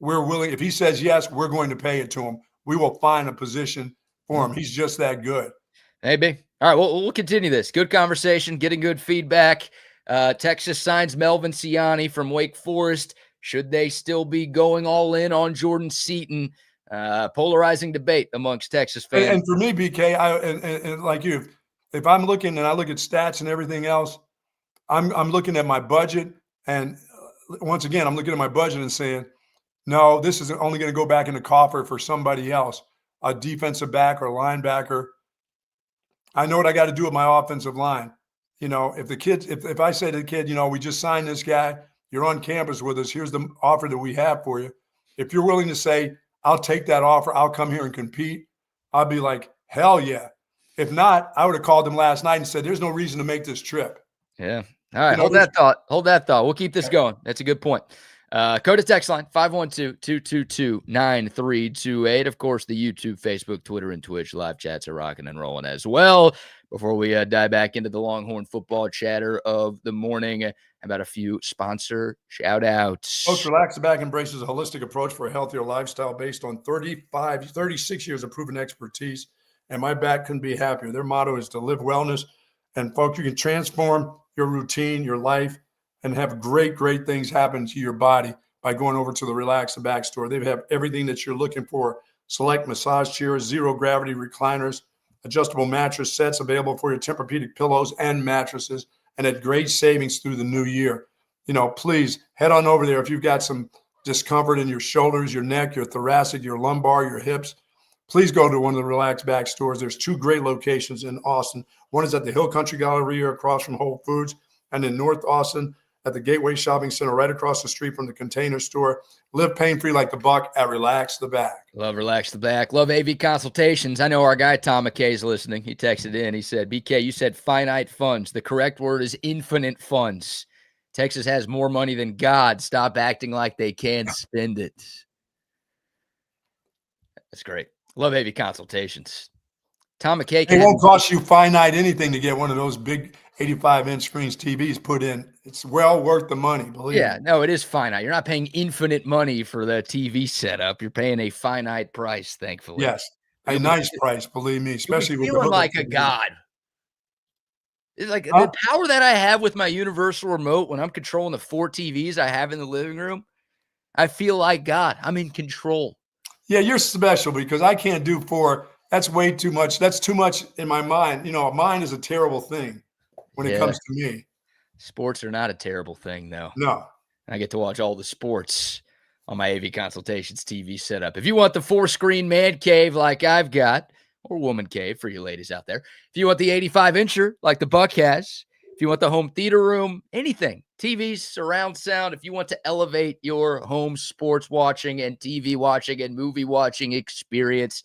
we're willing. If he says yes, we're going to pay it to him. We will find a position for him. He's just that good. Maybe. All right, we'll continue this. Good conversation, getting good feedback. Texas signs Melvin Siani from Wake Forest. Should they still be going all in on Jordan Seaton? Polarizing debate amongst Texas fans. And for me, BK, and like you, if I'm looking and I look at stats and everything else, I'm looking at my budget, and once again, I'm looking at my budget and saying, no, this is only going to go back in the coffer for somebody else, a defensive back or linebacker. I know what I got to do with my offensive line. If the kids, if I say to the kid, we just signed this guy, you're on campus with us, here's the offer that we have for you. If you're willing to say, I'll take that offer, I'll come here and compete, I'll be like, hell yeah. If not, I would have called them last night and said, there's no reason to make this trip. Yeah. All right. Hold that thought. We'll keep this going. That's a good point. Code to text line 512-222-9328. Of course, the YouTube, Facebook, Twitter, and Twitch live chats are rocking and rolling as well. Before we dive back into the Longhorn football chatter of the morning, how about a few sponsor shout outs? Coach Relax Back embraces a holistic approach for a healthier lifestyle based on 36 years of proven expertise, and my back couldn't be happier. Their motto is to live wellness. And folks, you can transform your routine, your life, and have great things happen to your body by going over to the Relax the Back store. They have everything that you're looking for. Select massage chairs, zero gravity recliners, adjustable mattress sets available for your Tempur-Pedic pillows and mattresses, and at great savings through the new year. Please head on over there if you've got some discomfort in your shoulders, your neck, your thoracic, your lumbar, your hips. Please go to one of the Relax Back stores. There's two great locations in Austin. One is at the Hill Country Galleria across from Whole Foods, and in North Austin at the Gateway Shopping Center right across the street from the Container Store. Live pain-free like the Buck at Relax the Back. Love Relax the Back. Love AV Consultations. I know our guy Tom McKay is listening. He texted in. He said, BK, you said finite funds. The correct word is infinite funds. Texas has more money than God. Stop acting like they can't spend it. That's great. Love AV Consultations. Tom McKay. It won't cost you finite anything to get one of those big 85-inch screens TVs put in. It's well worth the money, believe me. Yeah, no, it is finite. You're not paying infinite money for the TV setup. You're paying a finite price, thankfully. Yes, a nice price, believe me, especially with feeling like a god. It's like the power that I have with my universal remote when I'm controlling the 4 TVs I have in the living room. I feel like God. I'm in control. Yeah, you're special because I can't do 4. That's way too much. That's too much in my mind. Mind is a terrible thing when it comes to me. Sports are not a terrible thing, though. No. I get to watch all the sports on my AV Consultations TV setup. If you want the 4-screen man cave like I've got, or woman cave for you ladies out there, if you want the 85-incher like the Buck has, if you want the home theater room, anything, TVs, surround sound, if you want to elevate your home sports watching and TV watching and movie watching experience,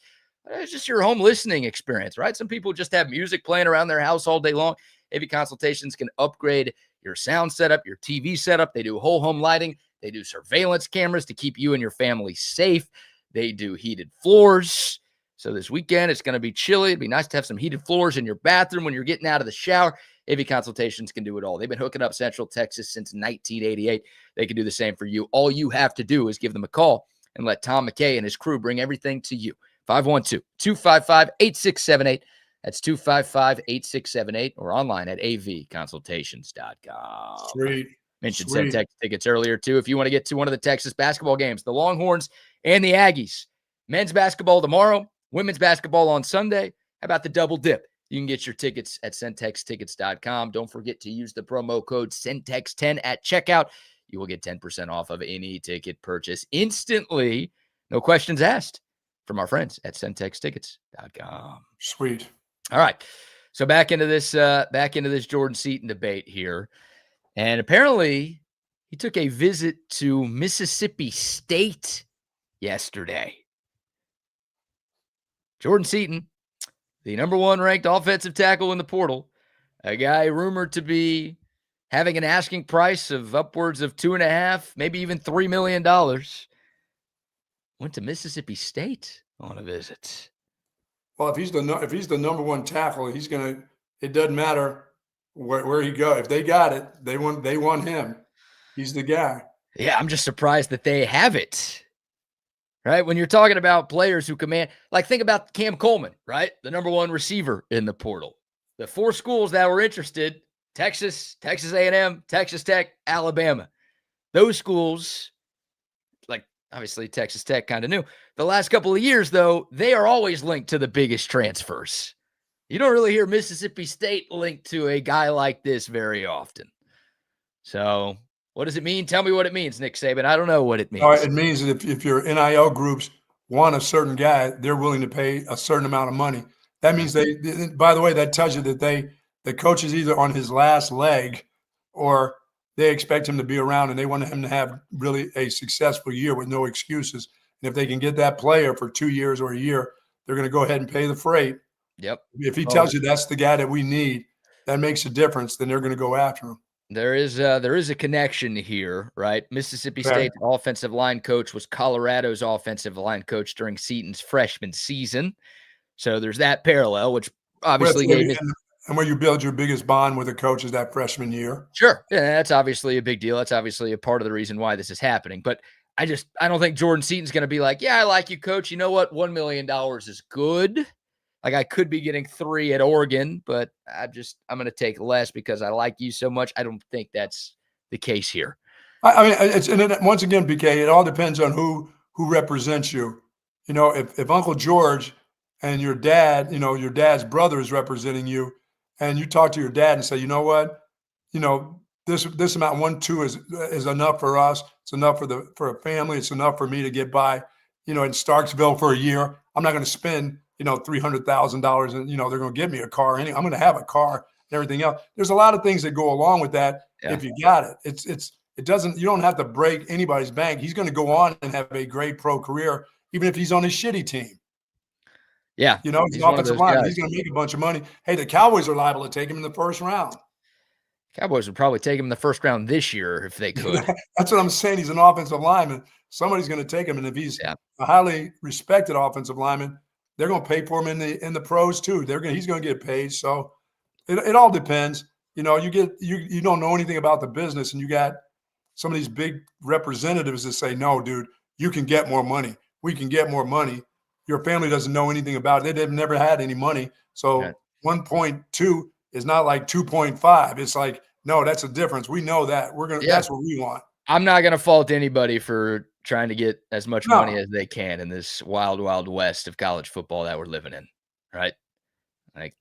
it's just your home listening experience, right? Some people just have music playing around their house all day long. AV Consultations can upgrade your sound setup, your TV setup. They do whole home lighting. They do surveillance cameras to keep you and your family safe. They do heated floors. So this weekend, it's going to be chilly. It'd be nice to have some heated floors in your bathroom when you're getting out of the shower. AV Consultations can do it all. They've been hooking up Central Texas since 1988. They can do the same for you. All you have to do is give them a call and let Tom McKay and his crew bring everything to you. 512-255-8678. That's 255-8678 or online at avconsultations.com. Sweet. Mentioned Centex tickets earlier, too. If you want to get to one of the Texas basketball games, the Longhorns and the Aggies. Men's basketball tomorrow, women's basketball on Sunday. How about the double dip? You can get your tickets at centextickets.com. Don't forget to use the promo code CENTEX10 at checkout. You will get 10% off of any ticket purchase instantly. No questions asked from our friends at centextickets.com. Sweet. All right. So back into this Jordan Seaton debate here. And apparently he took a visit to Mississippi State yesterday. Jordan Seaton, the number one ranked offensive tackle in the portal, a guy rumored to be having an asking price of upwards of $2.5, maybe even $3 million, went to Mississippi State on a visit. Well, if he's the number one tackle, he's gonna. It doesn't matter where he go. If they got it, they want him. He's the guy. Yeah, I'm just surprised that they have it. Right? When you're talking about players who command, like think about Cam Coleman, right? The number one receiver in the portal. The 4 schools that were interested, Texas, Texas A&M, Texas Tech, Alabama. Those schools, like obviously Texas Tech kind of knew. The last couple of years, though, they are always linked to the biggest transfers. You don't really hear Mississippi State linked to a guy like this very often. So what does it mean? Tell me what it means, Nick Saban. I don't know what it means. It means that if your NIL groups want a certain guy, they're willing to pay a certain amount of money. That means by the way, that tells you that the coach is either on his last leg or they expect him to be around and they want him to have really a successful year with no excuses. And if they can get that player for 2 years or a year, they're going to go ahead and pay the freight. Yep. If he tells you that's the guy that we need, that makes a difference, then they're going to go after him. There is a connection here, right? Mississippi State's offensive line coach was Colorado's offensive line coach during Seaton's freshman season. So there's that parallel, which obviously and where you build your biggest bond with a coach is that freshman year. Sure. Yeah, that's obviously a big deal. That's obviously a part of the reason why this is happening. But I don't think Jordan Seaton's going to be like, yeah, I like you, coach. You know what? $1 million is good. Like I could be getting 3 at Oregon, but I'm going to take less because I like you so much. I don't think that's the case here. I mean, once again, BK, it all depends on who represents you. You know, if Uncle George and your dad, you know, your dad's brother is representing you, and you talk to your dad and say, you know what, you know, this amount 1-2 is enough for us. It's enough for a family. It's enough for me to get by, you know, in Starksville for a year. I'm not going to spend, you know, $300,000 and, you know, they're going to give me a car. I'm going to have a car and everything else. There's a lot of things that go along with that. Yeah. If you got it, you don't have to break anybody's bank. He's going to go on and have a great pro career, even if he's on his shitty team. Yeah. You know, he's offensive line. He's going to make a bunch of money. Hey, the Cowboys are liable to take him in the first round. Cowboys would probably take him in the first round this year if they could. That's what I'm saying. He's an offensive lineman. Somebody's going to take him. And if he's a highly respected offensive lineman, they're going to pay for him in the pros too. He's going to get paid. So it all depends. You know, you don't know anything about the business, and you got some of these big representatives that say, no, dude, you can get more money. We can get more money. Your family doesn't know anything about it. They've never had any money. So 1.2 is not like 2.5. It's like, no, that's a difference. We know that. That's what we want. I'm not going to fault anybody for trying to get as much money as they can in this wild, wild west of college football that we're living in. Right. Like,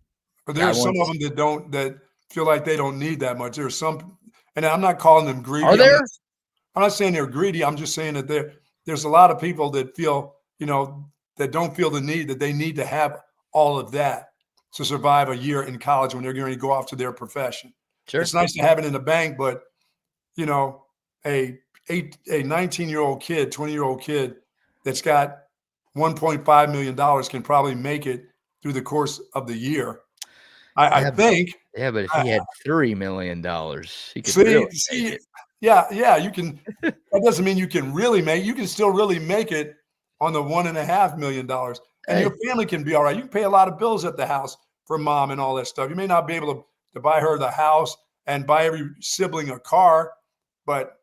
but there's some of them that feel like they don't need that much. There's some, and I'm not calling them greedy. Are there? I'm not saying they're greedy. I'm just saying that there's a lot of people that feel, you know, that don't feel the need that they need to have all of that to survive a year in college when they're going to go off to their profession. Sure. It's nice to have it in the bank, but, you know, a 19-year-old kid, 20-year-old kid that's got $1.5 million can probably make it through the course of the year. I think. Yeah, but if he had $3 million, he could really make it. Yeah, you can. That doesn't mean you can really make. You can still really make it on the $1.5 million, and your family can be all right. You can pay a lot of bills at the house for mom and all that stuff. You may not be able to buy her the house and buy every sibling a car, but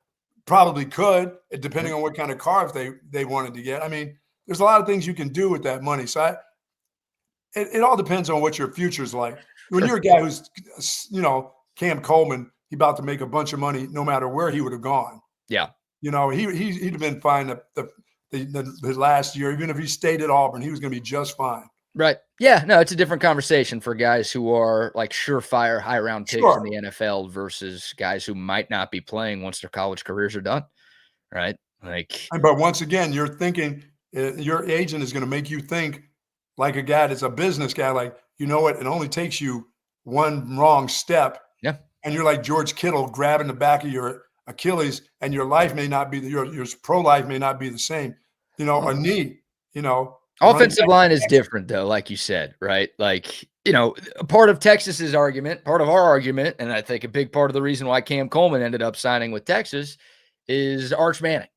probably could, depending on what kind of car if they wanted to get. I mean, there's a lot of things you can do with that money. So it all depends on what your future's like. When you're a guy who's, Cam Coleman, he about to make a bunch of money no matter where he would have gone. Yeah. He'd have been fine the last year. Even if he stayed at Auburn, he was going to be just fine. Right. Yeah. No, it's a different conversation for guys who are like surefire high round picks in the NFL versus guys who might not be playing once their college careers are done. Right. But once again, you're thinking your agent is going to make you think like a guy that's a business guy. Like, you know what? It only takes you one wrong step. Yeah. And you're like George Kittle grabbing the back of your Achilles, and your life may not be your pro life may not be the same. A knee, Offensive line is different, though, like you said, right? Like, part of Texas's argument, part of our argument, and I think a big part of the reason why Cam Coleman ended up signing with Texas is Arch Manning,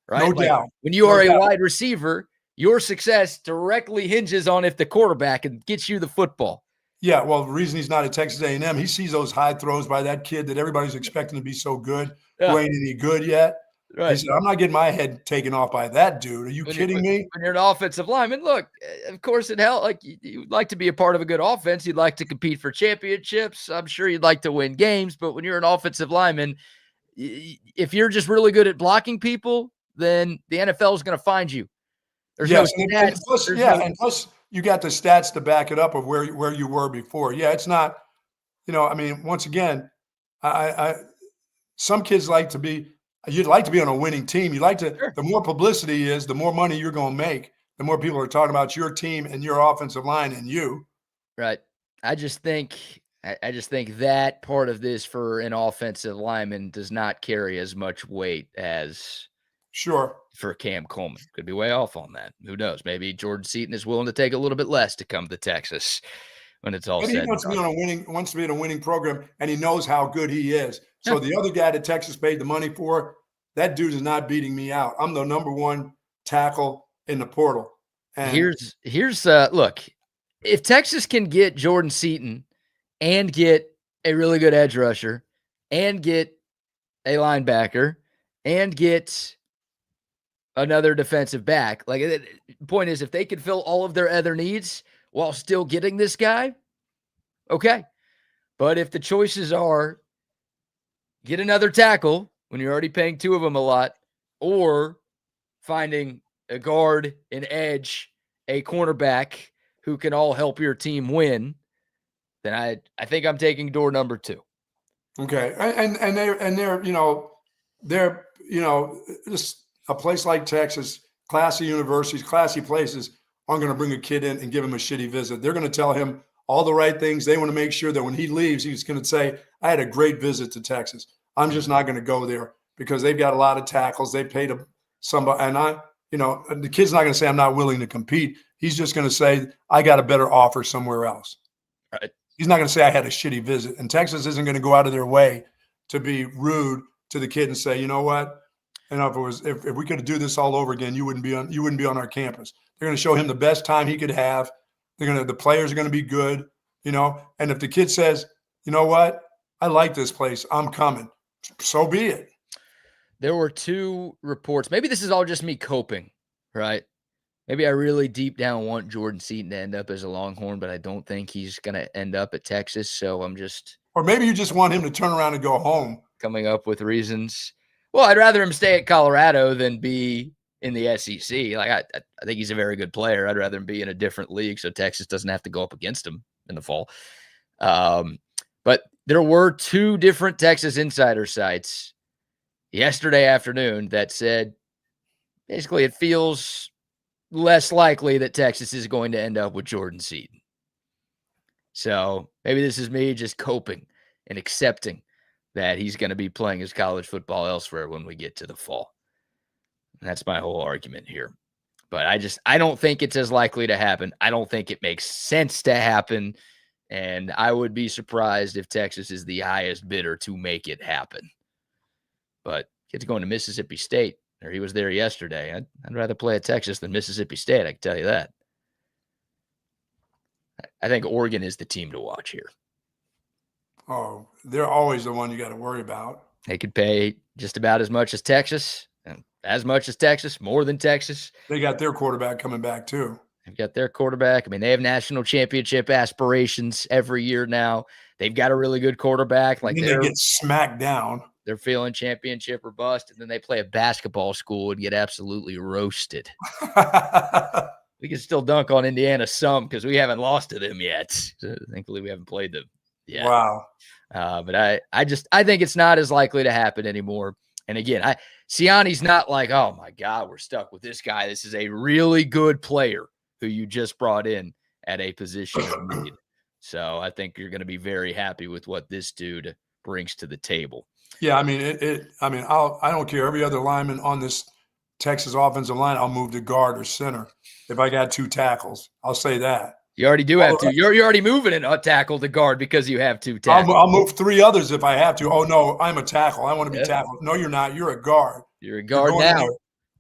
right? No doubt. When you are a wide receiver, your success directly hinges on if the quarterback can get you the football. Yeah, well, the reason he's not at Texas A&M, he sees those high throws by that kid that everybody's expecting to be so good, who ain't any good yet. Right. He said, I'm not getting my head taken off by that dude. Are you kidding me? When you're an offensive lineman, look, of course it helps. Like, you'd like to be a part of a good offense. You'd like to compete for championships. I'm sure you'd like to win games. But when you're an offensive lineman, if you're just really good at blocking people, then the NFL is going to find you. There's no stats. And plus you got the stats to back it up of where you were before. Yeah, it's not, once again, some kids you'd like to be on a winning team. You like to, the more publicity is, the more money you're going to make, the more people are talking about your team and your offensive line and you. Right. I just think that part of this for an offensive lineman does not carry as much weight as for Cam Coleman. Could be way off on that. Who knows? Maybe Jordan Seaton is willing to take a little bit less to come to Texas when it's all said. He wants to be in a winning program, and he knows how good he is. So the other guy that Texas paid the money for, that dude is not beating me out. I'm the number one tackle in the portal. And here's look, if Texas can get Jordan Seaton and get a really good edge rusher and get a linebacker and get another defensive back, like, the point is, if they could fill all of their other needs while still getting this guy, okay. But if the choices are get another tackle when you're already paying two of them a lot, or finding a guard, an edge, a cornerback who can all help your team win, then I think I'm taking door number two. Okay. And they're just a place like Texas, classy universities, classy places aren't going to bring a kid in and give him a shitty visit. They're going to tell him all the right things. They want to make sure that when he leaves, he's going to say, I had a great visit to Texas. I'm just not going to go there because they've got a lot of tackles. They paid somebody, and the kid's not going to say I'm not willing to compete. He's just going to say I got a better offer somewhere else. Right. He's not going to say I had a shitty visit. And Texas isn't going to go out of their way to be rude to the kid and say, you know what? If we could do this all over again, you wouldn't be on our campus. They're going to show him the best time he could have. The players are going to be good, and if the kid says, you know what? I like this place. I'm coming. So be it. There were two reports. Maybe this is all just me coping, right? Maybe I really deep down want Jordan Seaton to end up as a Longhorn, but I don't think he's going to end up at Texas. So I'm just. Or maybe you just want him to turn around and go home. Coming up with reasons. Well, I'd rather him stay at Colorado than be in the SEC. Like, I think he's a very good player. I'd rather him be in a different league so Texas doesn't have to go up against him in the fall. But there were two different Texas insider sites yesterday afternoon that said basically it feels less likely that Texas is going to end up with Jordan Seaton. So maybe this is me just coping and accepting that he's going to be playing his college football elsewhere when we get to the fall. And that's my whole argument here. But I don't think it's as likely to happen. I don't think it makes sense to happen. And I would be surprised if Texas is the highest bidder to make it happen. But kid's going to Mississippi State, or he was there yesterday. I'd rather play at Texas than Mississippi State, I can tell you that. I think Oregon is the team to watch here. Oh, they're always the one you got to worry about. They could pay just about as much as Texas, and as much as Texas, more than Texas. They got their quarterback coming back too. They've got their quarterback. I mean, they have national championship aspirations every year now. They've got a really good quarterback. Like they get smacked down. They're feeling championship or bust, and then they play a basketball school and get absolutely roasted. We can still dunk on Indiana some because we haven't lost to them yet. So thankfully, we haven't played them yet. Wow. But I think it's not as likely to happen anymore. And again, Siani's not like, oh my God, we're stuck with this guy. This is a really good player who you just brought in at a position of need. So I think you're going to be very happy with what this dude brings to the table. Yeah, I mean, I don't care. Every other lineman on this Texas offensive line, I'll move to guard or center if I got 2 tackles. I'll say that. You already do have 2. You're already moving in a tackle to guard because you have 2 tackles. I'll move 3 others if I have to. Oh no, I'm a tackle. I want to be tackled. No, you're not. You're a guard. You're a guard now.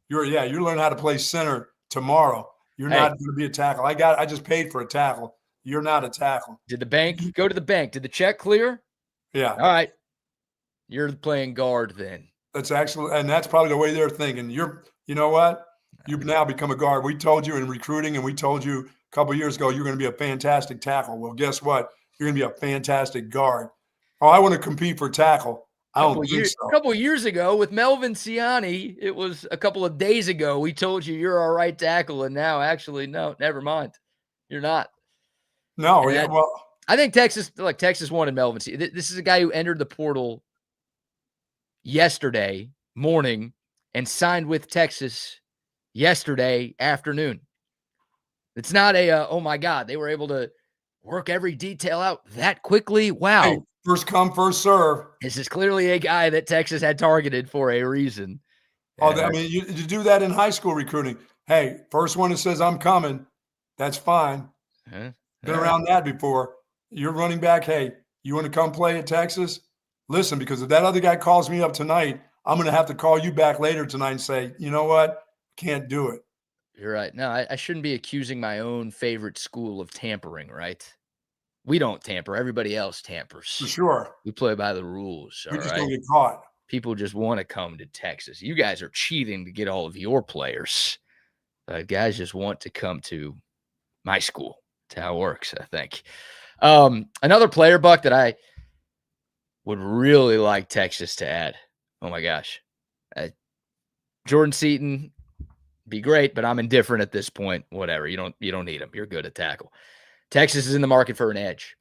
You're learning how to play center tomorrow. You're not going to be a tackle. I just paid for a tackle. You're not a tackle. Did the bank go to the bank? Did the check clear? Yeah. All right. You're playing guard then. That's actually, and that's probably the way they're thinking. You know what? You've now become a guard. We told you in recruiting, and we told you a couple of years ago you're going to be a fantastic tackle. Well, guess what? You're going to be a fantastic guard. Oh, I want to compete for tackle. I don't think so. A couple of years ago with Melvin Siani, it was a couple of days ago, we told you you're our right tackle, and now actually, no, never mind. You're not. No, yeah, well. I think Texas wanted Melvin Siani. This is a guy who entered the portal yesterday morning and signed with Texas yesterday afternoon. It's not oh my God, they were able to work every detail out that quickly. Wow. Hey, first come, first serve. This is clearly a guy that Texas had targeted for a reason. I mean, you do that in high school recruiting. Hey, first one that says I'm coming, that's fine. Been around that before. You're running back. Hey, you want to come play at Texas? Listen, because if that other guy calls me up tonight, I'm going to have to call you back later tonight and say, you know what? Can't do it. You're right. No, I shouldn't be accusing my own favorite school of tampering, right? We don't tamper. Everybody else tampers. For sure. We play by the rules. We just don't get caught. People just want to come to Texas. You guys are cheating to get all of your players. Guys just want to come to my school. That's how it works, I think. Another player, Buck, that I would really like Texas to add. Oh my gosh. Jordan Seaton, be great, but I'm indifferent at this point. Whatever. You don't need him. You're good at tackle. Texas is in the market for an edge.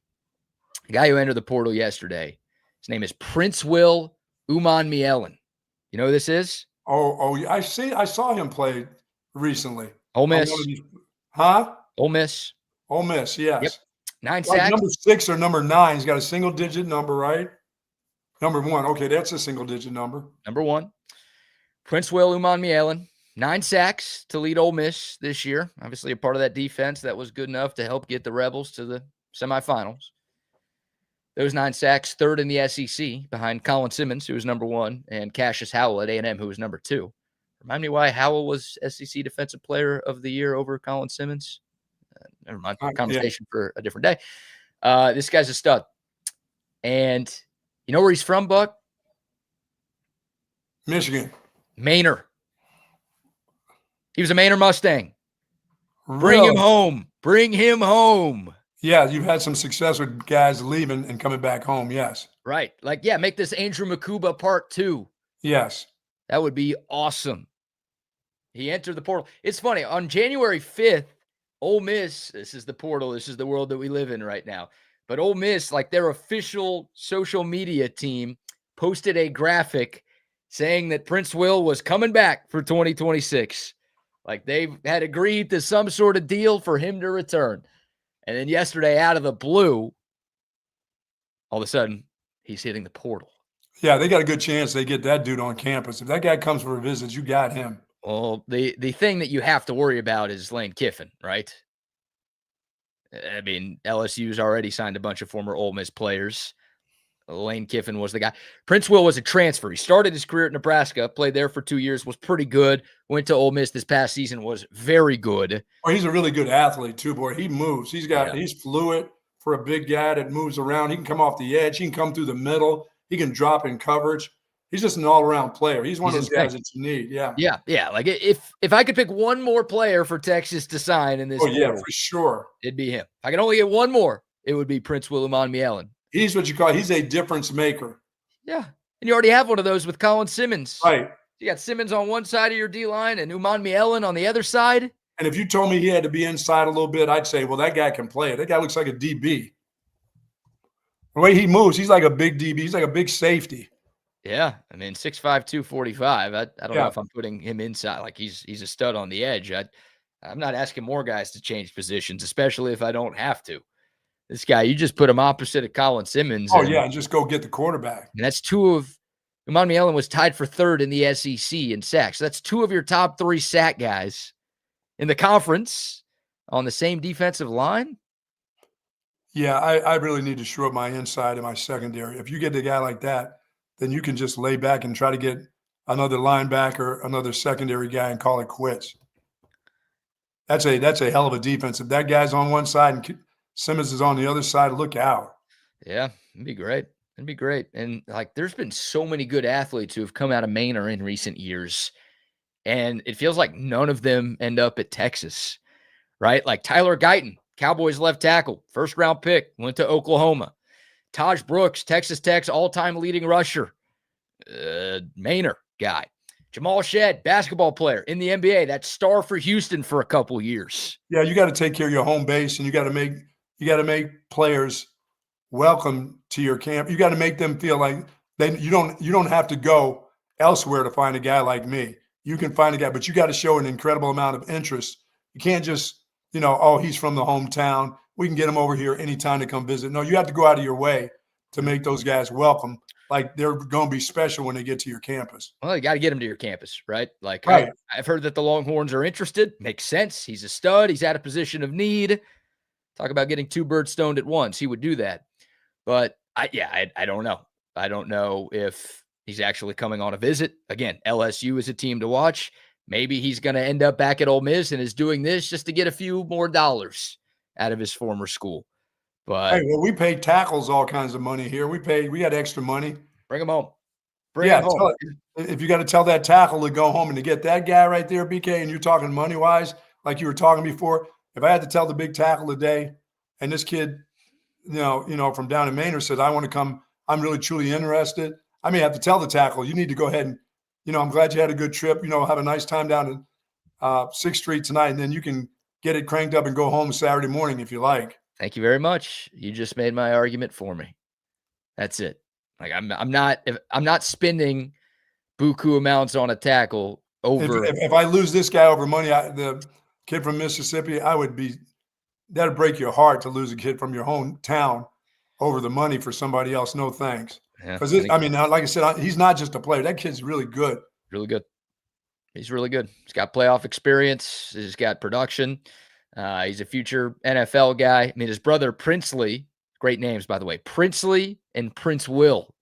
A guy who entered the portal yesterday. His name is Prince Will Umanmielen. You know who this is? Oh, I saw him play recently. Ole Miss. Huh? Ole Miss. Ole Miss, yes. Yep. 9 sacks. Number 6 or number 9. He's got a single-digit number, right? Number 1. Okay, that's a single-digit number. Number 1. Prince Will Umanmielen. 9 sacks to lead Ole Miss this year. Obviously a part of that defense that was good enough to help get the Rebels to the semifinals. Those 9 sacks, third in the SEC behind Colin Simmons, who was number 1, and Cassius Howell at A&M, who was number 2. Remind me why Howell was SEC Defensive Player of the Year over Colin Simmons? Never mind. Conversation for a different day. This guy's a stud. And you know where he's from, Buck? Michigan. Manor. He was a Manor Mustang. Really? Bring him home. Bring him home. Yeah, you've had some success with guys leaving and coming back home, yes. Right. Make this Andrew Makuba part 2. Yes. That would be awesome. He entered the portal. It's funny. On January 5th, Ole Miss, this is the portal. This is the world that we live in right now. But Ole Miss, their official social media team, posted a graphic saying that Prince Will was coming back for 2026. They had agreed to some sort of deal for him to return. And then yesterday, out of the blue, all of a sudden, he's hitting the portal. Yeah, they got a good chance they get that dude on campus. If that guy comes for a visit, you got him. Well, the thing that you have to worry about is Lane Kiffin, right? I mean, LSU's already signed a bunch of former Ole Miss players. Lane Kiffin was the guy. Prince Will was a transfer. He started his career at Nebraska, played there for 2 years, was pretty good. Went to Ole Miss this past season, was very good. Oh, he's a really good athlete too, boy. He moves. He's fluid, for a big guy that moves around. He can come off the edge. He can come through the middle. He can drop in coverage. He's just an all-around player. He's one of those guys that you need. Yeah. Yeah. Like if I could pick one more player for Texas to sign in this portal, for sure. It'd be him. If I could only get one more, it would be Prince Humann. He's what you call, he's a difference maker. Yeah. And you already have one of those with Colin Simmons. Right. You got Simmons on one side of your D-line and Humann on the other side. And if you told me he had to be inside a little bit, I'd say, well, that guy can play it. That guy looks like a DB. The way he moves, he's like a big DB. He's like a big safety. Yeah. I mean, 6'5", 245. I don't know if I'm putting him inside. Like he's a stud on the edge. I'm not asking more guys to change positions, especially if I don't have to. This guy, you just put him opposite of Colin Simmons. And just go get the quarterback. And that's Humann was tied for third in the SEC in sacks. So that's two of your top 3 sack guys in the conference on the same defensive line. Yeah, I really need to shore up my inside and my secondary. If you get a guy like that, then you can just lay back and try to get another linebacker, another secondary guy, and call it quits. That's a hell of a defense. If that guy's on one side and Simmons is on the other side, look out. Yeah, it'd be great. It'd be great. And like, there's been so many good athletes who have come out of Manor in recent years, and it feels like none of them end up at Texas, right? Like Tyler Guyton, Cowboys left tackle, first-round pick, went to Oklahoma. Taj Brooks, Texas Tech's all-time leading rusher, Manor guy. Jamal Shedd, basketball player in the NBA, that star for Houston for a couple years. Yeah, you got to take care of your home base, and you got to make players welcome to your camp. You got to make them feel like you don't have to go elsewhere to find a guy like me. You can find a guy, but you got to show an incredible amount of interest. You can't just, he's from the hometown. We can get him over here anytime to come visit. No, you have to go out of your way to make those guys welcome. Like they're going to be special when they get to your campus. Well, you got to get them to your campus, right? Like right. I've heard that the Longhorns are interested. Makes sense. He's a stud. He's at a position of need. Talk about getting 2 birds stoned at once. He would do that. But I don't know. I don't know if he's actually coming on a visit. Again, LSU is a team to watch. Maybe he's going to end up back at Ole Miss and is doing this just to get a few more dollars out of his former school. But hey, well, we pay tackles all kinds of money here. We got extra money. Bring him home. Bring him home. If you got to tell that tackle to go home and to get that guy right there, BK, and you're talking money-wise, like you were talking before, if I had to tell the big tackle today, and this kid, from down in Manor said, I want to come, I'm really truly interested, I may have to tell the tackle, you need to go ahead and, I'm glad you had a good trip, have a nice time down in 6th Street tonight, and then you can get it cranked up and go home Saturday morning if you like. Thank you very much. You just made my argument for me. That's it. Like I'm not spending buku amounts on a tackle over. If I lose this guy over money, the kid from Mississippi, that'd break your heart to lose a kid from your hometown over the money for somebody else. No thanks. Because like I said, he's not just a player. That kid's really good. Really good. He's really good. He's got playoff experience. He's got production. He's a future NFL guy. I mean, his brother Princely, great names, by the way, Princely and Prince Will.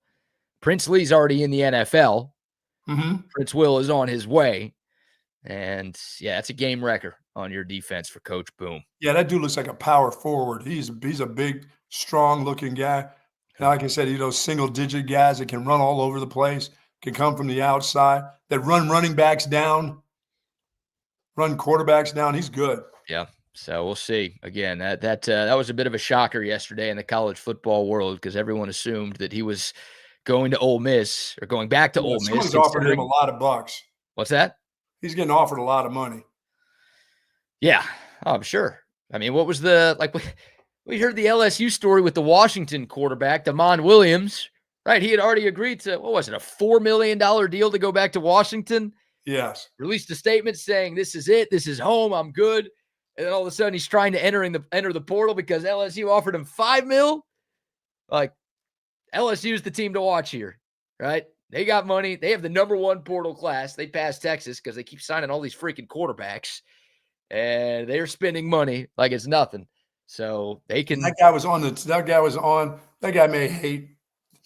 Princely's already in the NFL. Mm-hmm. Prince Will is on his way. And yeah, it's a game wrecker on your defense for Coach Boom. Yeah, that dude looks like a power forward. He's a big, strong-looking guy. And like I said, those single-digit guys that can run all over the place, can come from the outside, that run running backs down, run quarterbacks down. He's good. Yeah. So we'll see. Again, that was a bit of a shocker yesterday in the college football world because everyone assumed that he was going to Ole Miss or going back to Ole Miss. Someone's offered him a lot of bucks. What's that? He's getting offered a lot of money. Yeah, I'm sure. I mean, what was we heard the LSU story with the Washington quarterback, Damon Williams, right? He had already agreed to, what was it, a $4 million deal to go back to Washington? Yes. Released a statement saying, this is it. This is home. I'm good. And then all of a sudden he's trying to enter the portal because LSU offered him $5 million. Like, LSU is the team to watch here, right? They got money. They have the #1 portal class. They passed Texas because they keep signing all these freaking quarterbacks. And they're spending money like it's nothing. So they can. That guy may hate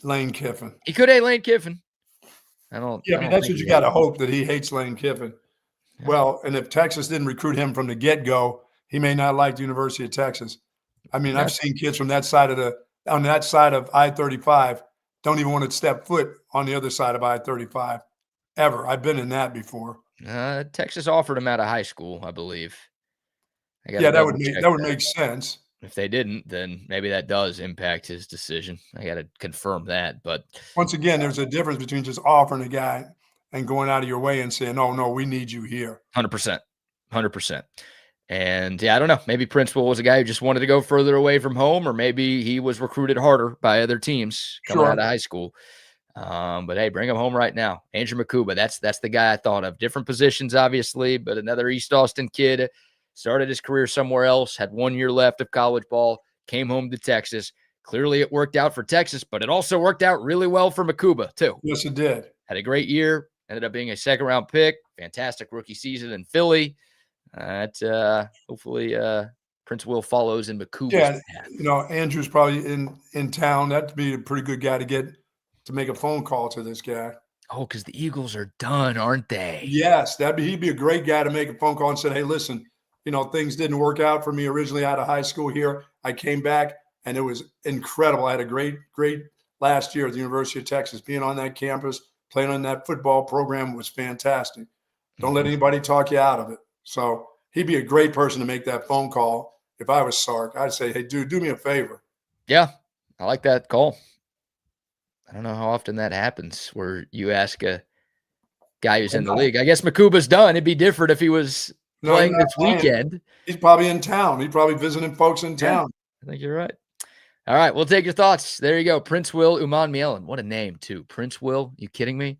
Lane Kiffin. He could hate Lane Kiffin. That's what you got to hope, that he hates Lane Kiffin. Yeah. Well, and if Texas didn't recruit him from the get-go, he may not like the University of Texas. I mean, I've seen kids from that side of I-35 don't even want to step foot on the other side of I-35 ever. I've been in that before. Texas offered him out of high school, I believe. Yeah, that would make sense. If they didn't, then maybe that does impact his decision. I got to confirm that. But once again, there's a difference between just offering a guy and going out of your way and saying, "Oh no, we need you here." 100%, 100%. And yeah, I don't know. Maybe Prince Will was a guy who just wanted to go further away from home, or maybe he was recruited harder by other teams coming out of high school. But hey, bring him home right now. Andrew Makuba, that's the guy I thought of. Different positions, obviously, but another East Austin kid. Started his career somewhere else, had 1 year left of college ball, came home to Texas. Clearly it worked out for Texas, but it also worked out really well for Makuba, too. Yes, it did. Had a great year, ended up being a second-round pick, fantastic rookie season in Philly. Hopefully Prince Will follows in Makuba's path. You know, Andrew's probably in town. That'd be a pretty good guy to make a phone call to this guy. Oh, because the Eagles are done, aren't they? Yes, he'd be a great guy to make a phone call and say, "Hey, listen, you know, things didn't work out for me originally out of high school here. I came back, and it was incredible. I had a great last year at the University of Texas. Being on that campus, playing on that football program was fantastic. Don't let anybody talk you out of it." So he'd be a great person to make that phone call. If I was Sark, I'd say, "Hey, dude, do me a favor." Yeah, I like that call. I don't know how often that happens where you ask a guy who's in the league. I guess Makuba's done. It'd be different if he was playing this weekend. He's probably in town. He's probably visiting folks in town. I think you're right. All right, we'll take your thoughts. There you go. Prince Will Humann Mielen. What a name, too. Prince Will. You kidding me?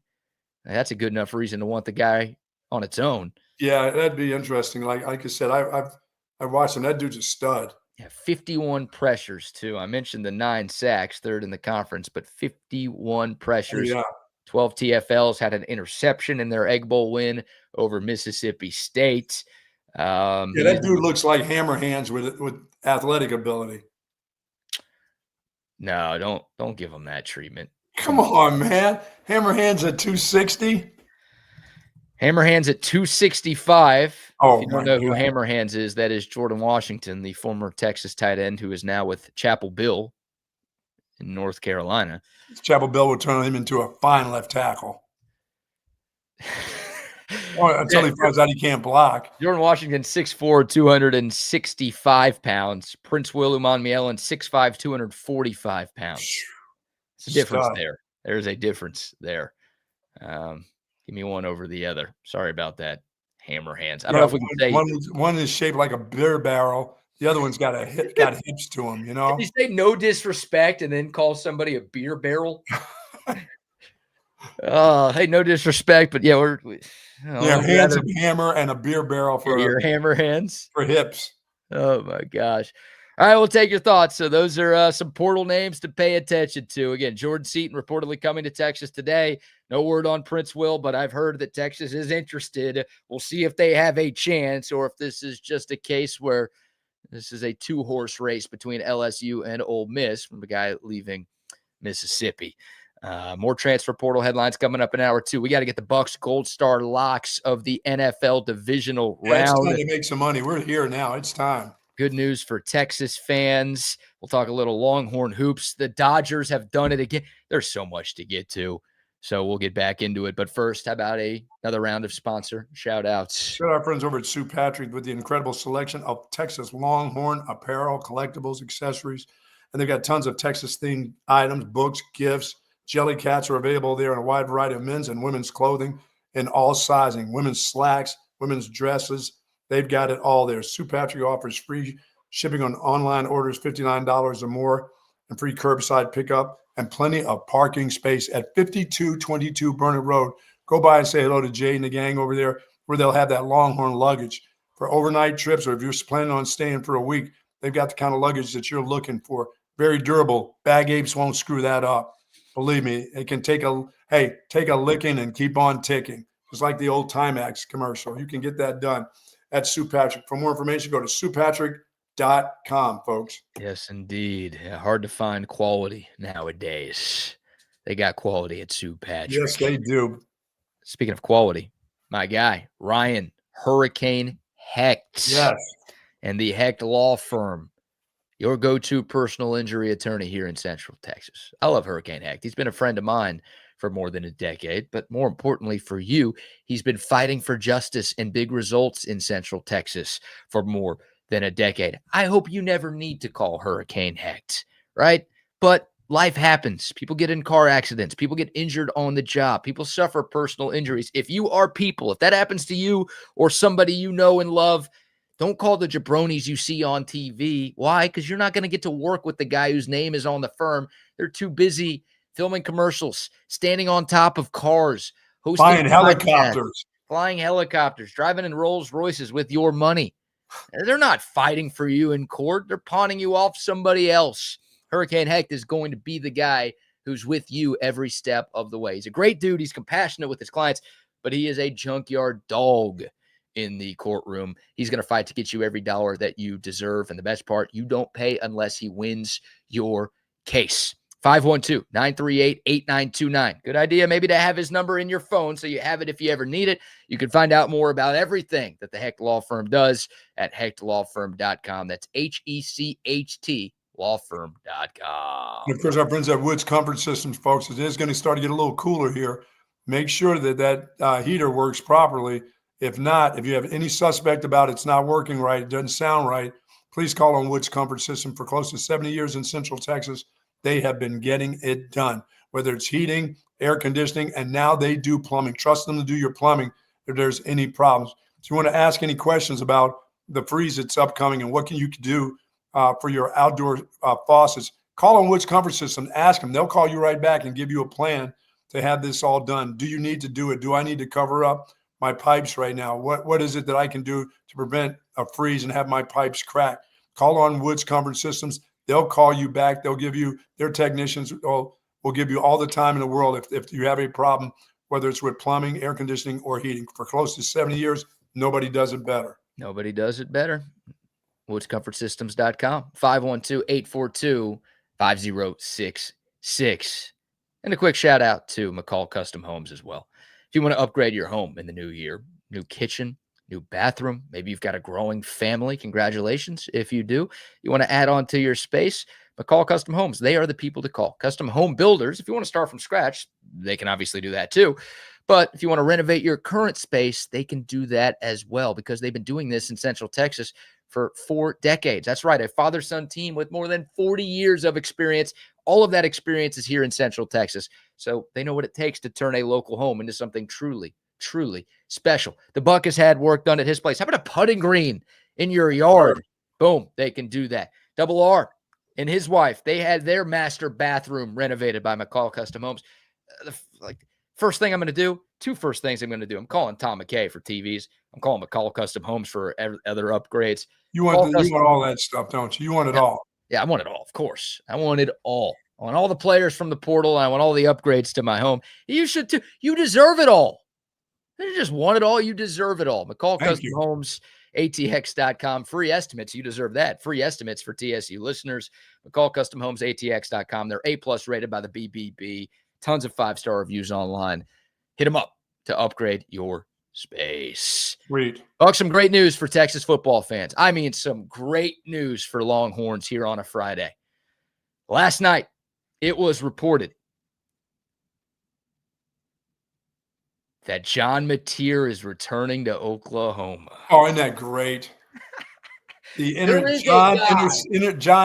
That's a good enough reason to want the guy on its own. Yeah, that'd be interesting. Like I said, I've watched him. That dude's a stud. Yeah, 51 pressures, too. I mentioned the 9 sacks, third in the conference, but 51 pressures. Yeah. 12 TFLs, had an interception in their Egg Bowl win over Mississippi State. That dude looks like hammer hands with athletic ability. No, don't give him that treatment. Come on, man. Hammer hands at 260. Hammer hands at 265. Oh, if you don't know who Hammer Hands is, that is Jordan Washington, the former Texas tight end who is now with Chapel Bill in North Carolina. Chapel Bill will turn him into a fine left tackle. Until he finds out he can't block. Jordan Washington, 6'4", 265 pounds. Prince Will Humann Mielen, 6'5", 245 pounds. It's a difference there. There's a difference there. Give me one over the other. Sorry about that. Hammer hands. I don't know if we can say one is shaped like a beer barrel. The other one's got hips to him. You know. Did you say no disrespect and then call somebody a beer barrel? Hey, no disrespect, but yeah, hands of hammer and a beer barrel for your hammer hands for hips. Oh my gosh. All right, we'll take your thoughts. So those are some portal names to pay attention to. Again, Jordan Seaton reportedly coming to Texas today. No word on Prince Will, but I've heard that Texas is interested. We'll see if they have a chance or if this is just a case where this is a 2-horse race between LSU and Ole Miss from the guy leaving Mississippi. More transfer portal headlines coming up in hour 2. We got to get the Bucks Gold Star locks of the NFL divisional round. It's time to make some money. We're here now. It's time. Good news for Texas fans. We'll talk a little Longhorn hoops. The Dodgers have done it again. There's so much to get to, so we'll get back into it. But first, how about another round of sponsor shout-outs? Shout out our friends over at Sue Patrick with the incredible selection of Texas Longhorn apparel, collectibles, accessories. And they've got tons of Texas-themed items, books, gifts. Jelly cats are available there in a wide variety of men's and women's clothing in all sizing, women's slacks, women's dresses. They've got it all there. Sue Patrick offers free shipping on online orders, $59 or more, and free curbside pickup, and plenty of parking space at 5222 Burnett Road. Go by and say hello to Jay and the gang over there, where they'll have that Longhorn luggage for overnight trips, or if you're planning on staying for a week, they've got the kind of luggage that you're looking for. Very durable. Bag apes won't screw that up. Believe me, it can take a licking and keep on ticking. Just like the old Timex commercial. You can get that done at Sue Patrick. For more information, go to SuePatrick.com, folks. Yes, indeed. Hard to find quality nowadays. They got quality at Sue Patrick. Yes, they do. Speaking of quality, my guy, Ryan Hurricane Hecht. Yes. And the Hecht Law Firm. your go-to personal injury attorney here in Central Texas. I love Hurricane Hecht. He's been a friend of mine for more than a decade, but more importantly for you, he's been fighting for justice and big results in Central Texas for more than a decade. I hope you never need to call Hurricane Hecht, right? But life happens. People get in car accidents. People get injured on the job. People suffer personal injuries. If you are people, if that happens to you or somebody you know and love, don't call the jabronis you see on TV. Why? Because you're not going to get to work with the guy whose name is on the firm. They're too busy filming commercials, standing on top of cars, hosting flying helicopters, driving in Rolls Royces with your money. They're not fighting for you in court. They're pawning you off somebody else. Hurricane Hecht is going to be the guy who's with you every step of the way. He's a great dude. He's compassionate with his clients, but he is a junkyard dog in the courtroom. He's going to fight to get you every dollar that you deserve. And the best part, you don't pay unless he wins your case. 512-938-8929. Good idea maybe to have his number in your phone so you have it if you ever need it. You can find out more about everything that the Hecht Law Firm does at hechtlawfirm.com. That's HECHT lawfirm.com. And of course, our friends at Woods Comfort Systems, folks, it is going to start to get a little cooler here. Make sure that heater works properly. If not, if you have any suspect about it's not working right, it doesn't sound right, please call on Woods Comfort System. For close to 70 years in Central Texas, they have been getting it done, whether it's heating, air conditioning, and now they do plumbing. Trust them to do your plumbing if there's any problems. If you want to ask any questions about the freeze that's upcoming and what you can do for your outdoor faucets, call on Woods Comfort System. Ask them. They'll call you right back and give you a plan to have this all done. Do you need to do it? Do I need to cover up my pipes right now? What is it that I can do to prevent a freeze and have my pipes crack? Call on Woods Comfort Systems. They'll call you back. They'll give you, their technicians will give you all the time in the world if you have a problem, whether it's with plumbing, air conditioning, or heating. For close to 70 years, nobody does it better. Nobody does it better. WoodsComfortSystems.com, 512-842-5066. And a quick shout out to McCall Custom Homes as well. If you want to upgrade your home in the new year, new kitchen, new bathroom, maybe you've got a growing family. Congratulations. If you do, you want to add on to your space, McCall Custom Homes. They are the people to call. Custom home builders, if you want to start from scratch, they can obviously do that too. But if you want to renovate your current space, they can do that as well because they've been doing this in Central Texas for 4 decades. That's right. A father-son team with more than 40 years of experience. All of that experience is here in Central Texas. So they know what it takes to turn a local home into something truly special. The Buck has had work done at his place. How about a putting green in your yard? Boom, they can do that. Double R and his wife, they had their master bathroom renovated by McCall Custom Homes. First thing I'm going to do, two first things I'm going to do. I'm calling Tom McKay for TVs. I'm calling McCall Custom Homes for other upgrades. You want all that stuff, don't you? You want it all. Yeah, I want it all, of course. I want it all. I want all the players from the portal. And I want all the upgrades to my home. You should too. You deserve it all. You just want it all. You deserve it all. McCall Custom Homes, ATX.com. Free estimates. You deserve that. Free estimates for TSU listeners. McCall Custom Homes, ATX.com. They're A+ rated by the BBB. Tons of 5-star reviews online. Hit them up to upgrade your space. Sweet. Buck, some great news for Texas football fans. I mean, some great news for Longhorns here on a Friday. Last night, it was reported that John Mateer is returning to Oklahoma. Oh, isn't that great? John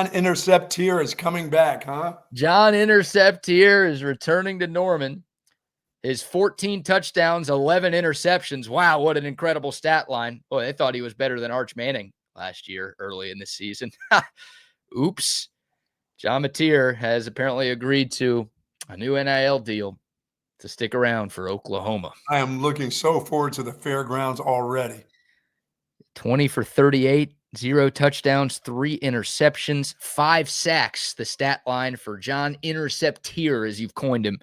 Interceptier is coming back, huh? John Interceptier is returning to Norman. His 14 touchdowns, 11 interceptions. Wow, what an incredible stat line. Boy, they thought he was better than Arch Manning last year early in the season. Oops. John Mateer has apparently agreed to a new NIL deal to stick around for Oklahoma. I am looking so forward to the fairgrounds already. 20 for 38, 0 touchdowns, 3 interceptions, 5 sacks. The stat line for John Interceptier, as you've coined him,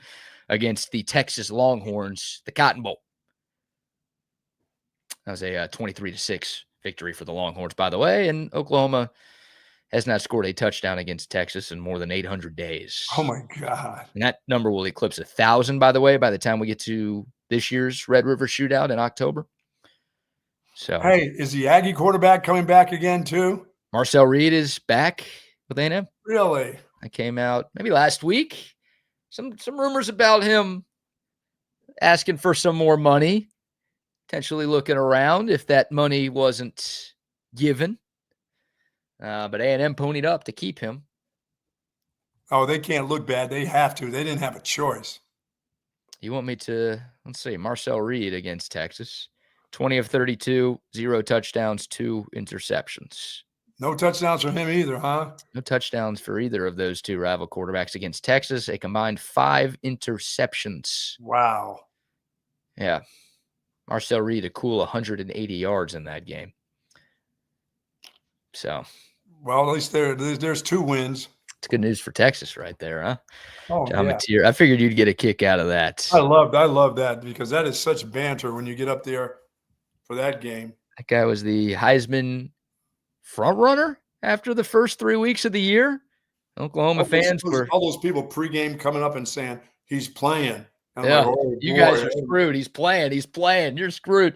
against the Texas Longhorns, the Cotton Bowl. That was a 23-6 victory for the Longhorns, by the way, and Oklahoma has not scored a touchdown against Texas in more than 800 days. Oh, my God. And that number will eclipse 1,000, by the way, by the time we get to this year's Red River Shootout in October. So, hey, is the Aggie quarterback coming back again, too? Marcel Reed is back. with A&M. Really? I came out maybe last week. Some rumors about him asking for some more money, potentially looking around if that money wasn't given. But A&M ponied up to keep him. Oh, they can't look bad. They have to. They didn't have a choice. You want me to, let's see, Marcel Reed against Texas. 20 of 32, 0 touchdowns, 2 interceptions. No touchdowns for him either, huh? No touchdowns for either of those two rival quarterbacks against Texas. A combined 5 interceptions. Wow. Yeah. Marcel Reed, a cool 180 yards in that game. So. Well, at least there's 2 wins. It's good news for Texas right there, huh? Oh, John yeah. Mateer. I figured you'd get a kick out of that. I love that because that is such banter when you get up there for that game. That guy was the Heisman front runner after the first 3 weeks of the year. Oklahoma fans were all those people pregame coming up and saying he's playing. And yeah, like, oh, you boy. guys are screwed. He's playing. You're screwed.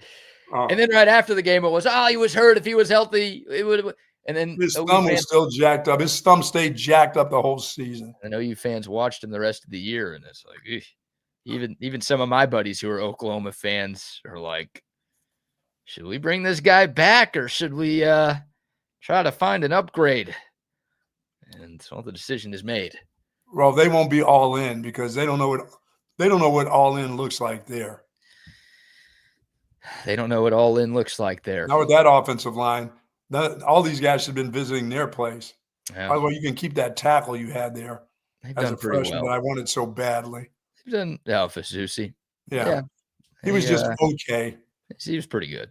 And then right after the game, it was, he was hurt. If he was healthy, it would. And then his thumb was still jacked up. His thumb stayed jacked up the whole season. I know you fans watched him the rest of the year, and it's like, even some of my buddies who are Oklahoma fans are like, should we bring this guy back or should we try to find an upgrade? And so the decision is made. Well, they won't be all in because they don't know what all in looks like there. They don't know what all in looks like there. Not with that offensive line. All these guys should have been visiting their place. Yeah. By the way, you can keep that tackle you had there They've as done a pretty freshman well. that I wanted so badly. They've done Fasusi. Yeah. He was just okay. He was pretty good.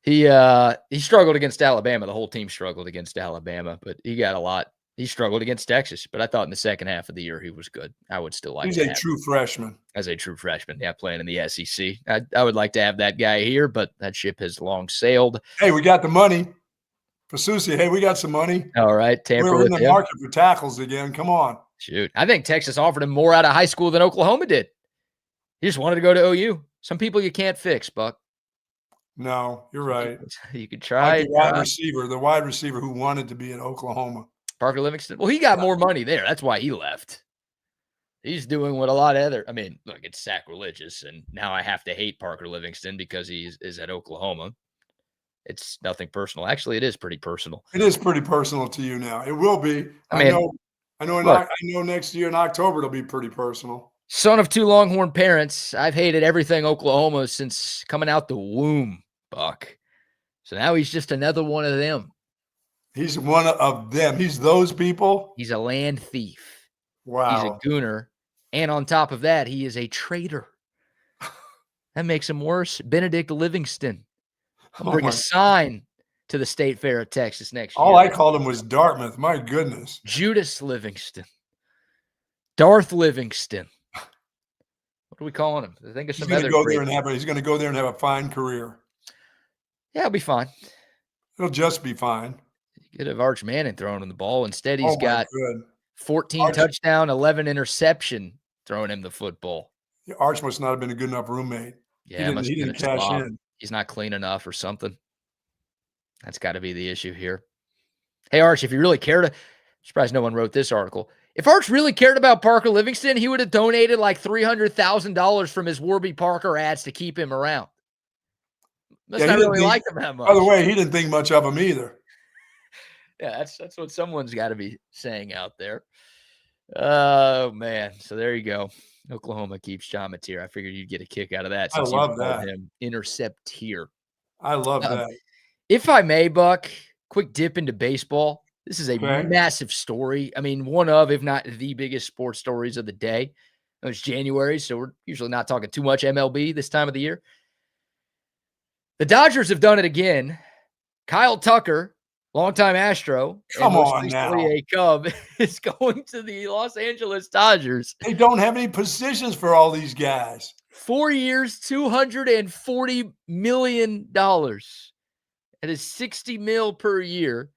He struggled against Alabama. The whole team struggled against Alabama, but he got a lot. He struggled against Texas, but I thought in the second half of the year he was good. I would still like He's to a have true freshman. as a true freshman. Yeah, playing in the SEC. I would like to have that guy here, but that ship has long sailed. Hey, we got the money. For Susie, hey, we got some money. All right, tamper We're in with the him. market for tackles again. Come on. Shoot, I think Texas offered him more out of high school than Oklahoma did. He just wanted to go to OU. Some people you can't fix, Buck. No, you're right. You could try. Like the wide receiver who wanted to be at Oklahoma. Parker Livingston. Well, he got more money there. That's why he left. He's doing what a lot of other. I mean, look, it's sacrilegious, and now I have to hate Parker Livingston because he is at Oklahoma. It's nothing personal. Actually, it is pretty personal. It is pretty personal to you now. It will be. I know. Next year in October it'll be pretty personal. Son of 2 Longhorn parents, I've hated everything Oklahoma since coming out the womb, Buck. So now he's just another one of them. He's one of them. He's those people. He's a land thief. Wow. He's a gooner. And on top of that, he is a traitor. That makes him worse. Benedict Livingston. I'll bring a sign to the State Fair of Texas next year. All I called him was Dartmouth. My goodness. Judas Livingston. Darth Livingston. What are we calling him? I think it's he's going to go there and have a fine career. Yeah, it'll be fine. It'll just be fine. You could have Arch Manning throwing him the ball. Instead, he's got good. 14 touchdown, 11 interception throwing him the football. Arch must not have been a good enough roommate. Yeah, he didn't cash in. He's not clean enough or something. That's got to be the issue here. Hey, Arch, if you really cared, I'm surprised no one wrote this article. If Arch really cared about Parker Livingston, he would have donated like $300,000 from his Warby Parker ads to keep him around. Must not really like him that much. By the way, he didn't think much of him either. Yeah, that's what someone's got to be saying out there. Oh, man. So there you go. Oklahoma keeps John Mateer. I figured you'd get a kick out of that. I love that. Him Intercepteer. I love that. If I may, Buck, quick dip into baseball. This is a massive story. I mean, one of, if not the biggest sports stories of the day. It's January, so we're usually not talking too much MLB this time of the year. The Dodgers have done it again. Kyle Tucker, longtime Astro, come on now, a Cub, is going to the Los Angeles Dodgers. They don't have any positions for all these guys. 4 years, $240 million. That is $60 million per year.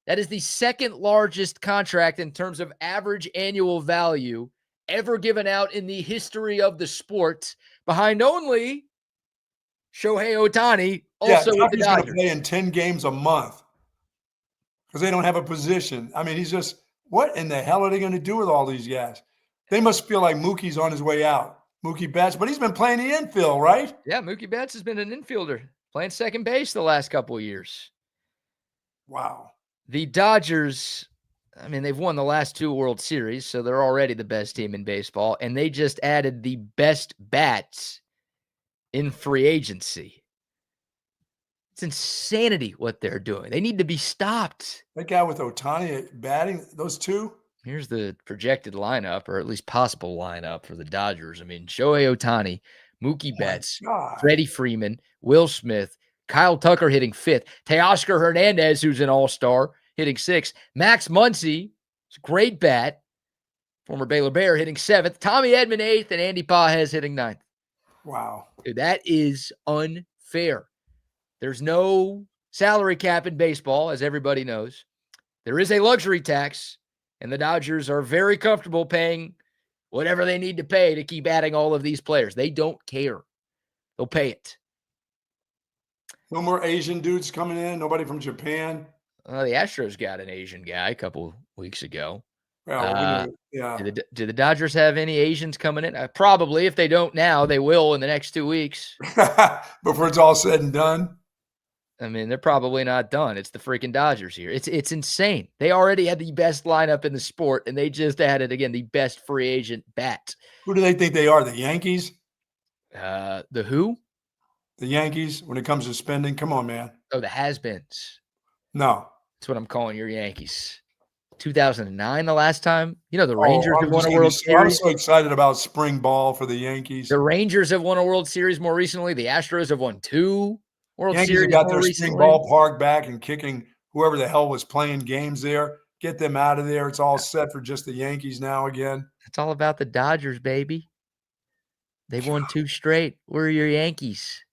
That is the second largest contract in terms of average annual value ever given out in the history of the sport, behind only Shohei Ohtani, also with the Dodgers. Play in 10 games a month. because they don't have a position. I mean, he's just, what in the hell are they going to do with all these guys? They must feel like Mookie's on his way out. Mookie Betts, but he's been playing the infield, right? Yeah, Mookie Betts has been an infielder, playing second base the last couple of years. Wow. The Dodgers, I mean, they've won the last 2 World Series, so they're already the best team in baseball, and they just added the best bats in free agency. It's insanity what they're doing. They need to be stopped. That guy with Ohtani batting, those two? Here's the projected lineup, or at least possible lineup for the Dodgers. I mean, Shohei Ohtani, Mookie Betts, Freddie Freeman, Will Smith, Kyle Tucker hitting 5th, Teoscar Hernandez, who's an all-star, hitting 6th, Max Muncy, great bat, former Baylor Bear, hitting 7th, Tommy Edman 8th, and Andy Pages hitting 9th. Wow. Dude, that is unfair. There's no salary cap in baseball, as everybody knows. There is a luxury tax, and the Dodgers are very comfortable paying whatever they need to pay to keep adding all of these players. They don't care. They'll pay it. No more Asian dudes coming in. Nobody from Japan. The Astros got an Asian guy a couple weeks ago. Well, yeah. Do the Dodgers have any Asians coming in? Probably. If they don't now, they will in the next 2 weeks. Before it's all said and done. I mean, they're probably not done. It's the freaking Dodgers here. It's insane. They already had the best lineup in the sport, and they just added, again, the best free agent bat. Who do they think they are? The Yankees? The who? The Yankees, when it comes to spending. Come on, man. Oh, the has-beens. No. That's what I'm calling your Yankees. 2009, the last time. You know, the Rangers have won a World Series. I'm so excited about spring ball for the Yankees. The Rangers have won a World Series more recently. The Astros have won 2 World Yankees Series got more their recently. spring ballpark back and kicking whoever the hell was playing games there. Get them out of there. It's all set for just the Yankees now again. It's all about the Dodgers, baby. They've won 2 straight. Where are your Yankees?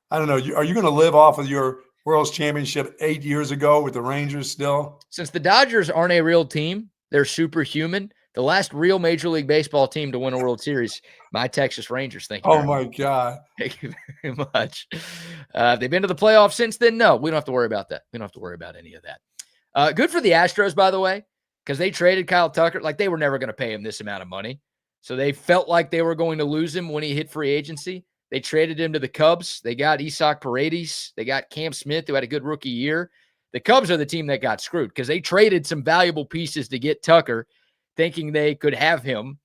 I don't know. Are you going to live off of your World's Championship 8 years ago with the Rangers still? Since the Dodgers aren't a real team, they're superhuman. The last real Major League Baseball team to win a World Series, my Texas Rangers. Thank you. Oh, my God. Thank you very much. They've been to the playoffs since then? No, we don't have to worry about that. We don't have to worry about any of that. Good for the Astros, by the way, because they traded Kyle Tucker. Like, they were never going to pay him this amount of money. So they felt like they were going to lose him when he hit free agency. They traded him to the Cubs. They got Isaac Paredes. They got Cam Smith, who had a good rookie year. The Cubs are the team that got screwed because they traded some valuable pieces to get Tucker, thinking they could have him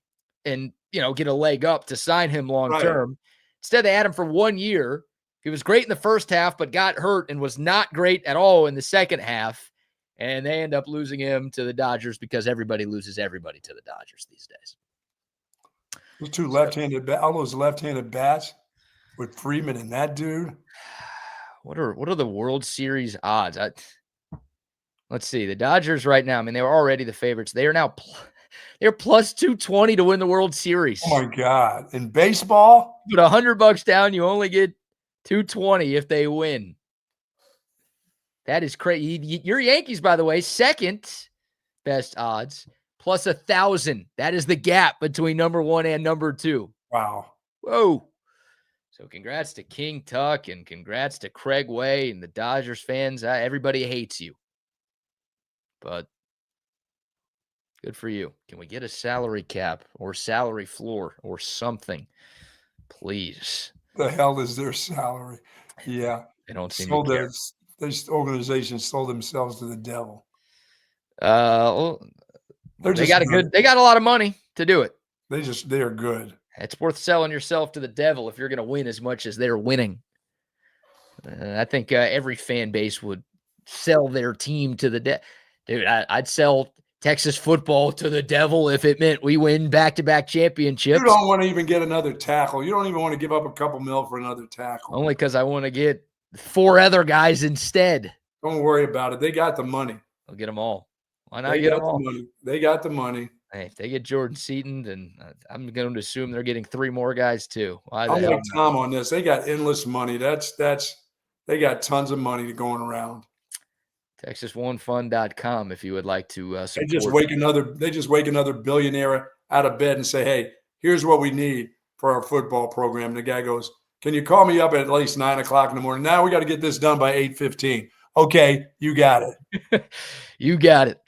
and, get a leg up to sign him long-term. Right. Instead, they had him for 1 year. He was great in the first half, but got hurt and was not great at all in the second half. And they end up losing him to the Dodgers because everybody loses everybody to the Dodgers these days. Those 2 left-handed, all those left-handed bats with Freeman and that dude. What are the World Series odds? Let's see. The Dodgers right now, I mean, they were already the favorites. They are now they're plus 220 to win the World Series. Oh, my God. In baseball? Put $100 down, you only get 220 if they win. That is crazy. Your Yankees, by the way, second best odds, plus 1,000. That is the gap between number 1 and number 2. Wow. Whoa. So congrats to King Tuck and congrats to Craig Way and the Dodgers fans. Everybody hates you. But good for you. Can we get a salary cap or salary floor or something, please? The hell is their salary? Yeah. They don't seem to care. This organization sold themselves to the devil. They got a lot of money to do it. They are good. It's worth selling yourself to the devil if you're going to win as much as they're winning. I think every fan base would sell their team to the devil. Dude, I'd sell Texas football to the devil if it meant we win back-to-back championships. You don't want to even get another tackle. You don't even want to give up a couple mil for another tackle. Only because I want to get 4 other guys instead. Don't worry about it. They got the money. I'll get them all. Why not get them all? They got the money. Hey, if they get Jordan Seaton, then I'm going to assume they're getting 3 more guys too. I'm like Tom on this. They got endless money. They got tons of money going around. TexasOneFund.com if you would like to support. They just wake another billionaire out of bed and say, "Hey, here's what we need for our football program." And the guy goes, "Can you call me up at least 9 o'clock in the morning? Now we got to get this done by 8:15. Okay, you got it. You got it.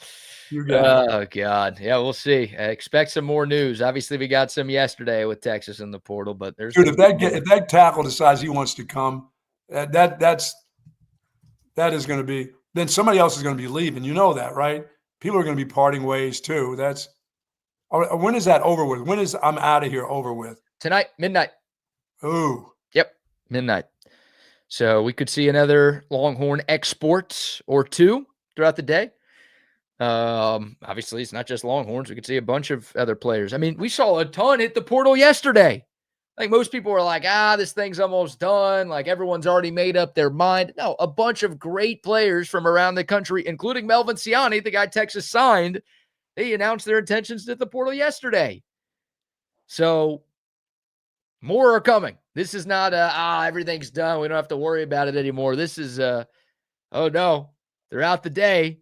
You got it. Oh, God. Yeah, we'll see. Expect some more news. Obviously, we got some yesterday with Texas in the portal, but there's Dude, gonna be more. if that tackle decides he wants to come, that is going to be – then somebody else is going to be leaving. You know that, right? People are going to be parting ways too. When is that over with? When is I'm out of here over with? Tonight, midnight. Ooh. Yep, midnight. So we could see another Longhorn export or two throughout the day. Obviously, it's not just Longhorns. We could see a bunch of other players. I mean, we saw a ton hit the portal yesterday. Like most people were like, this thing's almost done. Like everyone's already made up their mind. No, a bunch of great players from around the country, including Melvin Siani, the guy Texas signed. They announced their intentions to hit the portal yesterday. So more are coming. This is not everything's done. We don't have to worry about it anymore. This is oh no, throughout the day,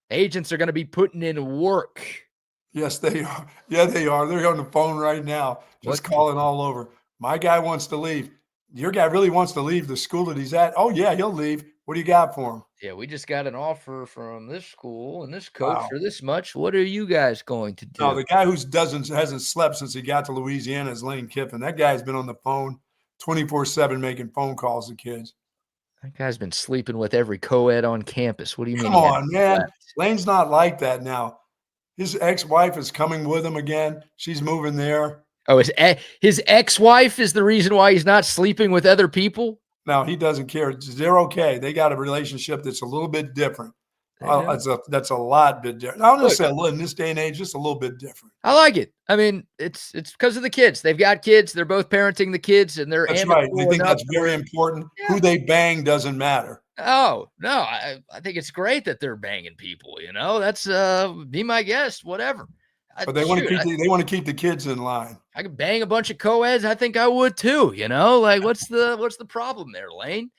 agents are going to be putting in work. Yes, they are. Yeah, they are. They're on the phone right now, just calling all over. My guy wants to leave. Your guy really wants to leave the school that he's at. Oh, yeah, he'll leave. What do you got for him? Yeah, we just got an offer from this school and this coach for this much. What are you guys going to do? No, the guy who hasn't slept since he got to Louisiana is Lane Kiffin. That guy's been on the phone 24/7 making phone calls to kids. That guy's been sleeping with every co-ed on campus. What do you mean? Come on, man. Lane's not like that now. His ex-wife is coming with him again. She's moving there. Oh, his ex-wife is the reason why he's not sleeping with other people? No, he doesn't care. They're okay. They got a relationship that's a little bit different. That's a lot bit different. I don't say in this day and age, just a little bit different. I like it. I mean, it's because of the kids. They've got kids. They're both parenting the kids, and they're that's right. They think that's very important. Yeah. Who they bang doesn't matter. Oh no, I think it's great that they're banging people. You know, that's be my guest, whatever. But they want to keep the kids in line. I could bang a bunch of co-eds. I think I would too. You know, like what's the problem there, Lane?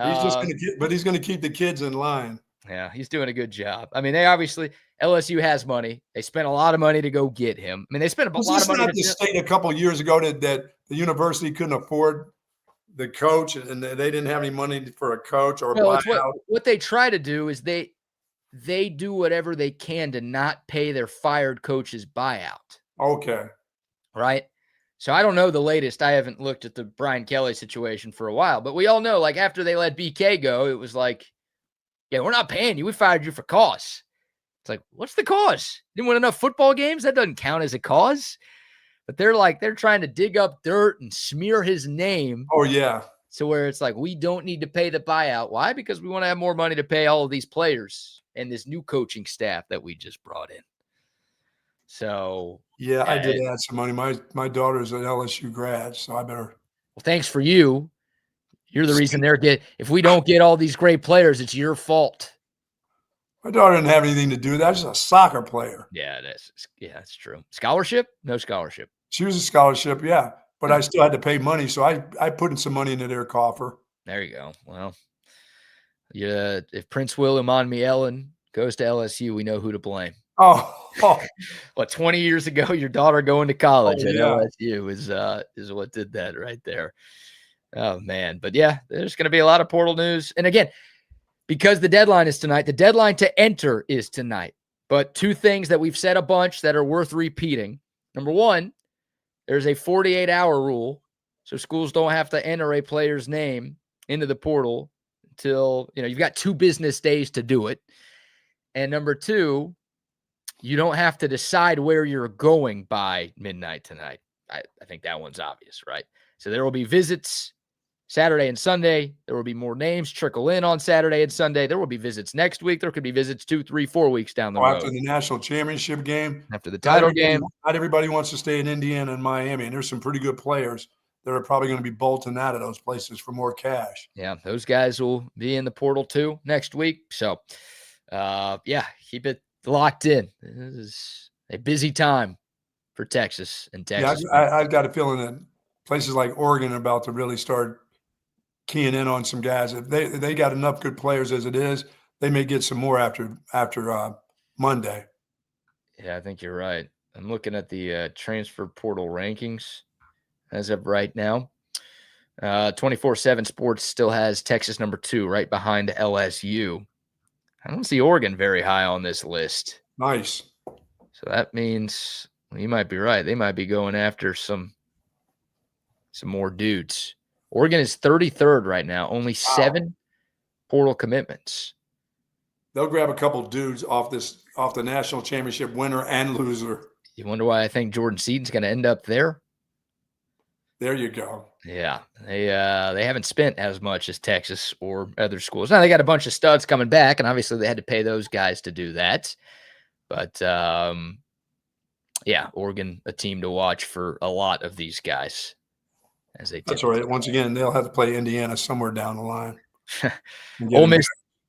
He's going to keep the kids in line. Yeah, he's doing a good job. I mean, they obviously LSU has money. They spent a lot of money to go get him. I mean, they spent a lot of money. Was this not the state a couple of years ago that the university couldn't afford the coach and they didn't have any money for a coach or a buyout? What they try to do is they do whatever they can to not pay their fired coach's buyout. Okay. Right? So I don't know the latest. I haven't looked at the Brian Kelly situation for a while, but we all know, like, after they let BK go, it was like, yeah, we're not paying you. We fired you for cause. It's like, what's the cause? Didn't win enough football games? That doesn't count as a cause. But they're trying to dig up dirt and smear his name. Oh, yeah. So where it's like, we don't need to pay the buyout. Why? Because we want to have more money to pay all of these players and this new coaching staff that we just brought in. So yeah, I did add some money. My daughter's an LSU grad, so I better. Well, thanks for you. You're the reason if we don't get all these great players, it's your fault. My daughter didn't have anything to do with that. She's a soccer player. Yeah, that's true. Scholarship? No scholarship. She was a scholarship, yeah. But I still had to pay money, so I put in some money into their coffer. There you go. Well, yeah, if Prince William Ellen goes to LSU, we know who to blame. Oh. What, 20 years ago, your daughter going to college at LSU is what did that right there. Oh, man. But, yeah, there's going to be a lot of portal news. And, again, because the deadline is tonight, the deadline to enter is tonight. But two things that we've said a bunch that are worth repeating. Number one, there's a 48-hour rule, so schools don't have to enter a player's name into the portal until, you've got 2 business days to do it. And number two, you don't have to decide where you're going by midnight tonight. I think that one's obvious, right? So there will be visits Saturday and Sunday. There will be more names trickle in on Saturday and Sunday. There will be visits next week. There could be visits 2, 3, 4 weeks down the road. After the national championship game. After the title game. Not everybody wants to stay in Indiana and Miami, and there's some pretty good players that are probably going to be bolting out of those places for more cash. Yeah, those guys will be in the portal too next week. So, keep it locked in. This is a busy time for Texas and Texas. Yeah, I've got a feeling that places like Oregon are about to really start keying in on some guys. If they got enough good players as it is, they may get some more after Monday. Yeah, I think you're right. I'm looking at the transfer portal rankings as of right now. 24/7 Sports still has Texas number 2 right behind LSU. I don't see Oregon very high on this list. Nice. So that means you might be right. They might be going after some more dudes. Oregon is 33rd right now. Only 7 portal commitments. They'll grab a couple dudes off the national championship winner and loser. You wonder why I think Jordan Seaton's going to end up there? There you go. Yeah, they haven't spent as much as Texas or other schools. Now they got a bunch of studs coming back, and obviously they had to pay those guys to do that. But yeah, Oregon a team to watch for a lot of these guys. That's right. Once again, they'll have to play Indiana somewhere down the line.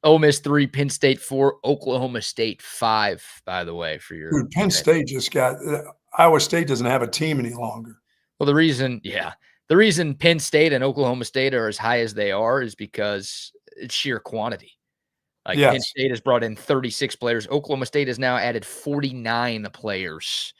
Ole Miss 3, Penn State 4, Oklahoma State 5. By the way, for your dude, Penn State just got Iowa State doesn't have a team any longer. Well, the reason Penn State and Oklahoma State are as high as they are is because it's sheer quantity. Like Penn State has brought in 36 players. Oklahoma State has now added 49 players.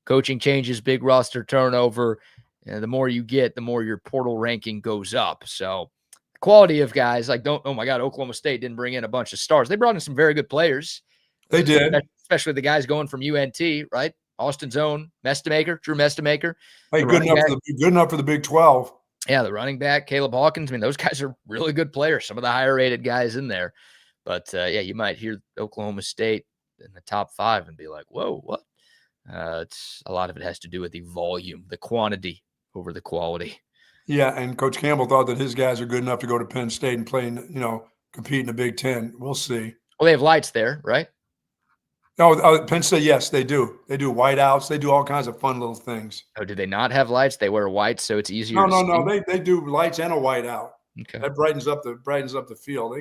Coaching changes, big roster turnover. The more you get, the more your portal ranking goes up. So the quality of guys oh my God, Oklahoma State didn't bring in a bunch of stars. They brought in some very good players. They did. Especially the guys going from UNT, right? Austin's own Drew Mestamaker. Hey, good enough for the Big 12. Yeah, the running back, Caleb Hawkins. I mean, those guys are really good players. Some of the higher rated guys in there. But yeah, you might hear Oklahoma State in the top 5 and be like, whoa, what? It's a lot of it has to do with the volume, the quantity over the quality. Yeah, and Coach Campbell thought that his guys are good enough to go to Penn State and play, compete in the Big Ten. We'll see. Well, they have lights there, right? Oh, Penn State, yes, they do. They do whiteouts. They do all kinds of fun little things. Oh, do they not have lights? They wear whites, so it's easier. No. They do lights and a whiteout. Okay, that brightens up the field.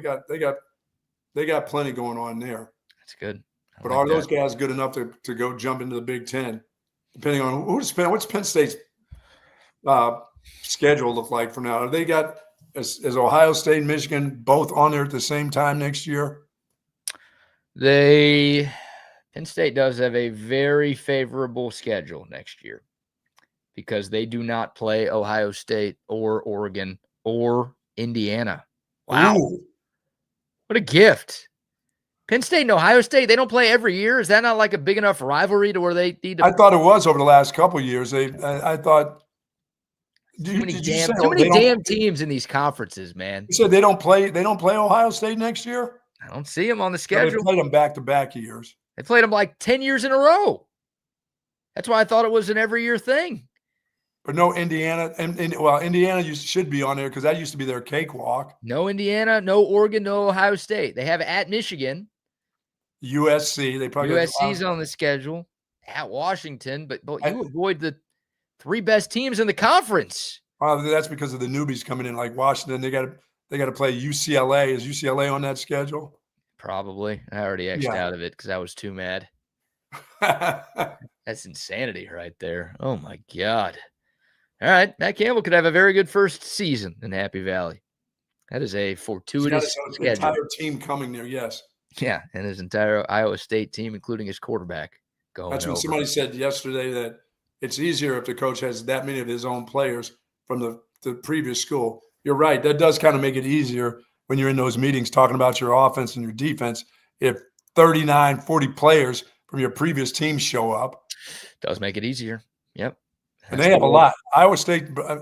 They got plenty going on there. That's good. But are those guys good enough to go jump into the Big Ten? Depending on what's Penn State's schedule look like from now? Have they got is Ohio State and Michigan both on there at the same time next year? Penn State does have a very favorable schedule next year because they do not play Ohio State or Oregon or Indiana. Wow. Ooh. What a gift. Penn State and Ohio State, they don't play every year. Is that not like a big enough rivalry to where they need to? I thought it was over the last couple of years. I thought. Too many damn teams in these conferences, man. You said they don't play Ohio State next year? I don't see them on the schedule. They played them back-to-back years. They played them like 10 years in a row. That's why I thought it was an every year thing. But no Indiana. Indiana should be on there because that used to be their cakewalk. No Indiana, no Oregon, no Ohio State. They have at Michigan. USC. They probably USC's on the schedule. At Washington, but you avoid the 3 best teams in the conference. That's because of the newbies coming in like Washington. They got to play UCLA. Is UCLA on that schedule? Probably. I already X'd out of it because I was too mad. That's insanity right there. Oh, my God. All right. Matt Campbell could have a very good first season in Happy Valley. That is a fortuitous schedule. Entire team coming there, yes. Yeah, and his entire Iowa State team, including his quarterback, going That's what somebody said yesterday, that it's easier if the coach has that many of his own players from the previous school. You're right. That does kind of make it easier when you're in those meetings talking about your offense and your defense. If 39, 40 players from your previous team show up. Does make it easier. Yep. And they have a lot. Iowa State, a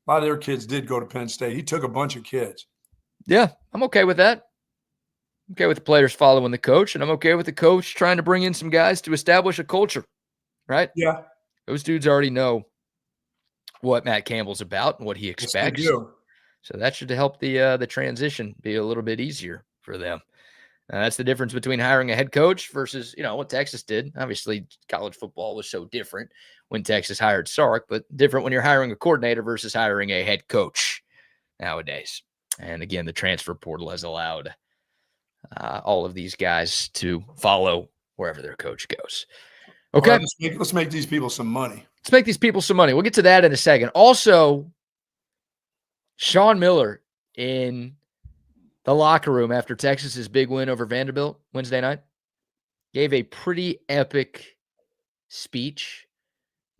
lot of their kids did go to Penn State. He took a bunch of kids. Yeah, I'm okay with that. I'm okay with the players following the coach, and I'm okay with the coach trying to bring in some guys to establish a culture, right? Yeah. Those dudes already know what Matt Campbell's about and what he expects. Yes, they do. So that should help the transition be a little bit easier for them. That's the difference between hiring a head coach versus, what Texas did. Obviously, college football was so different when Texas hired Sark, but different when you're hiring a coordinator versus hiring a head coach nowadays. And again, the transfer portal has allowed all of these guys to follow wherever their coach goes. Okay. Right, let's make these people some money. Let's make these people some money. We'll get to that in a second. Also, Sean Miller in the locker room after Texas's big win over Vanderbilt Wednesday night gave a pretty epic speech,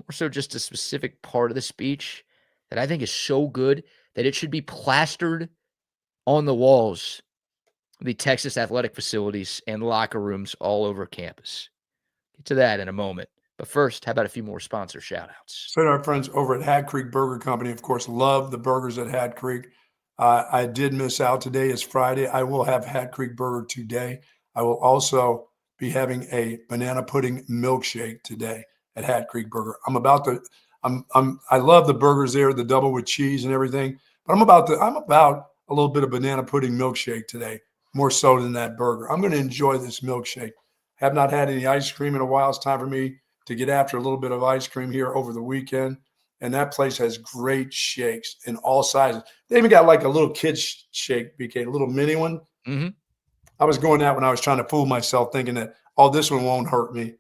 more so just a specific part of the speech that I think is so good that it should be plastered on the walls of the Texas athletic facilities and locker rooms all over campus. Get to that in a moment. But first, how about a few more sponsor shout-outs? So to our friends over at Hat Creek Burger Company, of course, love the burgers at Hat Creek. I did miss out. Today is Friday. I will have Hat Creek Burger today. I will also be having a banana pudding milkshake today at Hat Creek Burger. I love the burgers there, the double with cheese and everything, but I'm about a little bit of banana pudding milkshake today, more so than that burger. I'm going to enjoy this milkshake. Have not had any ice cream in a while. It's time for me to get after a little bit of ice cream here over the weekend. And that place has great shakes in all sizes. They even got like a little kid's shake, BK, a little mini one. Mm-hmm. I was going that when I was trying to fool myself, thinking that, oh, this one won't hurt me.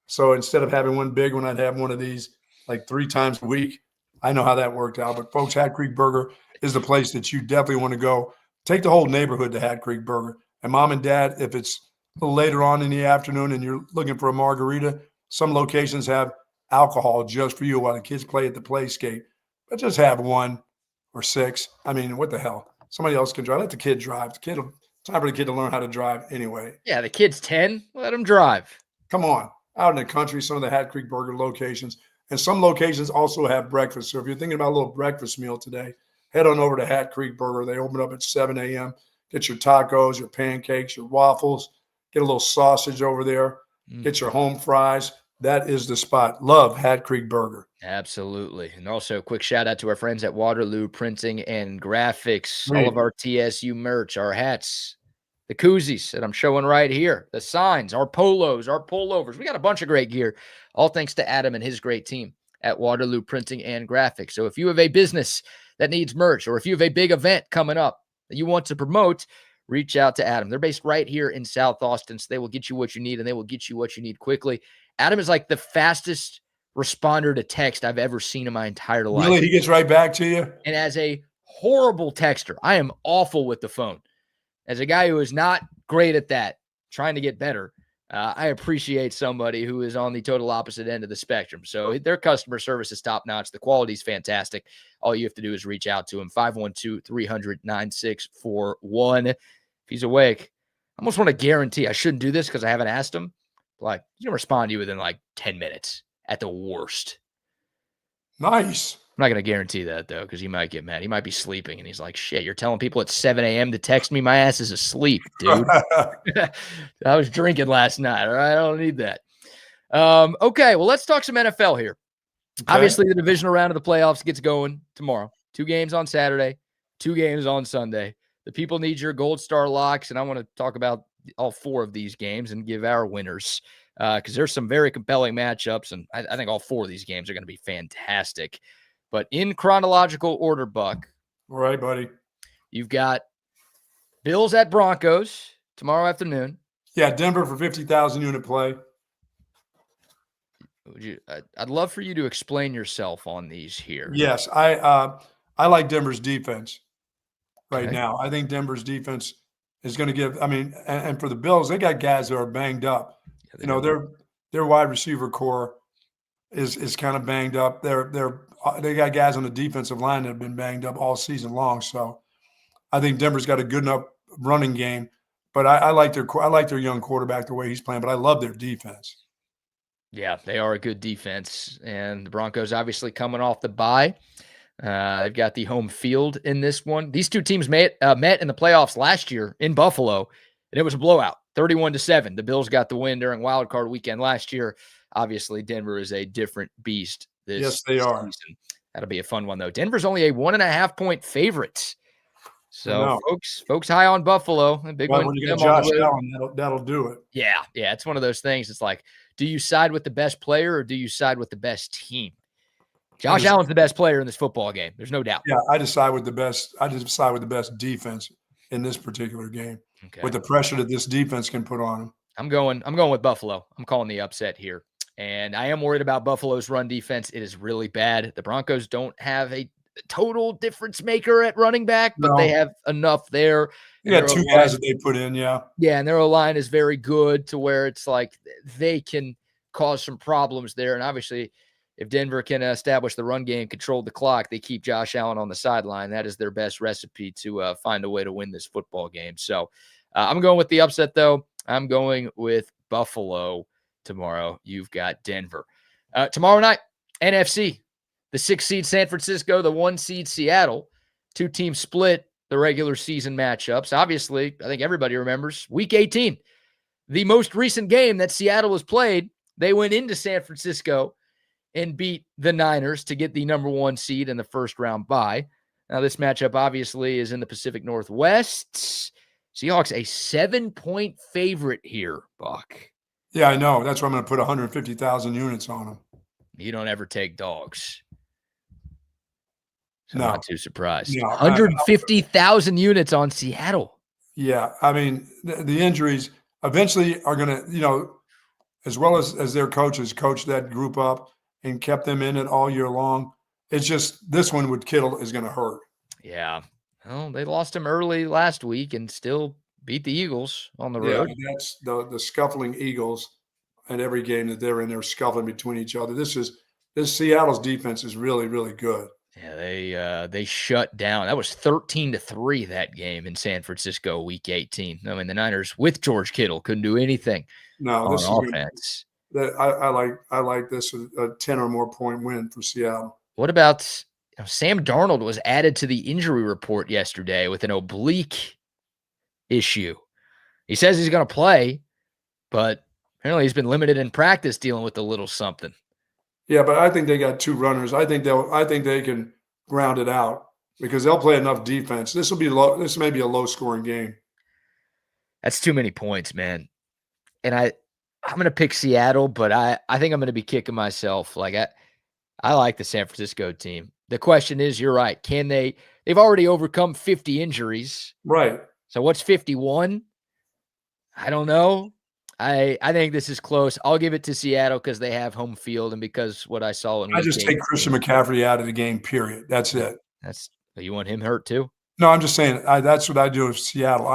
So instead of having one big one, I'd have one of these like 3 times a week. I know how that worked out. But folks, Hat Creek Burger is the place that you definitely want to go. Take the whole neighborhood to Hat Creek Burger. And mom and dad, if it's a little later on in the afternoon and you're looking for a margarita, some locations have alcohol just for you while the kids play at the playscape. But just have 1 or 6. I mean, what the hell? Somebody else can drive. Let the kid drive. It's time for the kid to learn how to drive anyway. Yeah, the kid's 10. Let him drive. Come on. Out in the country, some of the Hat Creek Burger locations. And some locations also have breakfast. So if you're thinking about a little breakfast meal today, head on over to Hat Creek Burger. They open up at 7 a.m. Get your tacos, your pancakes, your waffles. Get a little sausage over there. Get your home fries. That is the spot. Love Hat Creek Burger. Absolutely. And also a quick shout out to our friends at Waterloo Printing and Graphics. All of our TSU merch, our hats, the koozies that I'm showing right here, the signs, our polos, our pullovers. We got a bunch of great gear, all thanks to Adam and his great team at Waterloo Printing and Graphics. So if you have a business that needs merch, or if you have a big event coming up that you want to promote, reach out to Adam. They're based right here in South Austin, so they will get you what you need, and they will get you what you need quickly. Adam is like the fastest responder to text I've ever seen in my entire life. Really? He gets right back to you? And as a horrible texter, I am awful with the phone. As a guy who is not great at that, trying to get better, I appreciate somebody who is on the total opposite end of the spectrum. So their customer service is top-notch. The quality is fantastic. All you have to do is reach out to him, 512-300-9641. If he's awake, I almost want to guarantee, I shouldn't do this because I haven't asked him, like, he's going to respond to you within like 10 minutes at the worst. Nice. I'm not going to guarantee that, though, because he might get mad. He might be sleeping, and he's like, shit, you're telling people at 7 a.m. to text me? My ass is asleep, dude. I was drinking last night, all right? I don't need that. Okay, well, let's talk some NFL here. Okay. Obviously, the divisional round of the playoffs gets going tomorrow. 2 games on Saturday, 2 games on Sunday. The people need your gold star locks, and I want to talk about all 4 of these games and give our winners because there's some very compelling matchups, and I think all 4 of these games are going to be fantastic. But in chronological order, Buck. All right, buddy. You've got Bills at Broncos tomorrow afternoon. Yeah, Denver for 50,000 unit play. I'd love for you to explain yourself on these here. Yes, I like Denver's defense right now. I think Denver's defense is going to give. I mean, and for the Bills, they got guys that are banged up. Yeah, their wide receiver core is kind of banged up. They got guys on the defensive line that have been banged up all season long. So I think Denver's got a good enough running game. But I like their young quarterback, the way he's playing. But I love their defense. Yeah, they are a good defense. And the Broncos obviously coming off the bye. They've got the home field in this one. These 2 teams met in the playoffs last year in Buffalo, and it was a blowout, 31-7. The Bills got the win during Wild Card weekend last year. Obviously, Denver is a different beast this they are. season. That'll be a fun one, though. Denver's only a 1.5-point favorite. So, folks high on Buffalo. A big win. When you get Josh Allen, that'll do it. Yeah, it's one of those things. It's like, do you side with the best player or do you side with the best team? Josh Allen's the best player in this football game. There's no doubt. Yeah, I just side with the best defense in this particular game with the pressure that this defense can put on them. I'm going with Buffalo. I'm calling the upset here. And I am worried about Buffalo's run defense. It is really bad. The Broncos don't have a total difference maker at running back, but they have enough there. You got 2 guys that they put in, yeah. Yeah, and their O-line is very good to where it's like they can cause some problems there. And obviously, if Denver can establish the run game, control the clock, they keep Josh Allen on the sideline. That is their best recipe to find a way to win this football game. So I'm going with the upset, though. I'm going with Buffalo tomorrow. You've got Denver. Tomorrow night, NFC, the 6 seed San Francisco, the 1 seed Seattle. 2 teams split the regular season matchups. Obviously, I think everybody remembers Week 18, the most recent game that Seattle has played. They went into San Francisco and beat the Niners to get the number 1 seed in the first round bye. Now, this matchup obviously is in the Pacific Northwest. Seahawks a 7-point favorite here, Buck. Yeah, I know. That's why I'm going to put 150,000 units on them. You don't ever take dogs. So No. I'm not too surprised. No, 150,000 units on Seattle. Yeah, I mean, the injuries eventually are going to, as well as their coaches coached that group up and kept them in it all year long. It's just this one with Kittle is going to hurt. Yeah. Well, they lost him early last week and still beat the Eagles on the road. Yeah, that's the scuffling Eagles at every game that they're in. They're scuffling between each other. This Seattle's defense is really, really good. Yeah, they shut down. That was 13-3 that game in San Francisco, Week 18. I mean, the Niners with George Kittle couldn't do anything on offense. I like this a 10 or more point win for Seattle. What about Sam Darnold was added to the injury report yesterday with an oblique issue. He says he's going to play, but apparently he's been limited in practice dealing with a little something. Yeah, but I think they got 2 runners. I think they can ground it out because they'll play enough defense. This may be a low-scoring game. That's too many points, man. And I'm going to pick Seattle, but I think I'm going to be kicking myself. Like I like the San Francisco team. The question is, you're right. Can they've already overcome 50 injuries. Right. So what's 51? I don't know. I think this is close. I'll give it to Seattle because they have home field and because what I saw in I just take Christian McCaffrey out of the game, period. That's it. You want him hurt too? No, I'm just saying that's what I do with Seattle.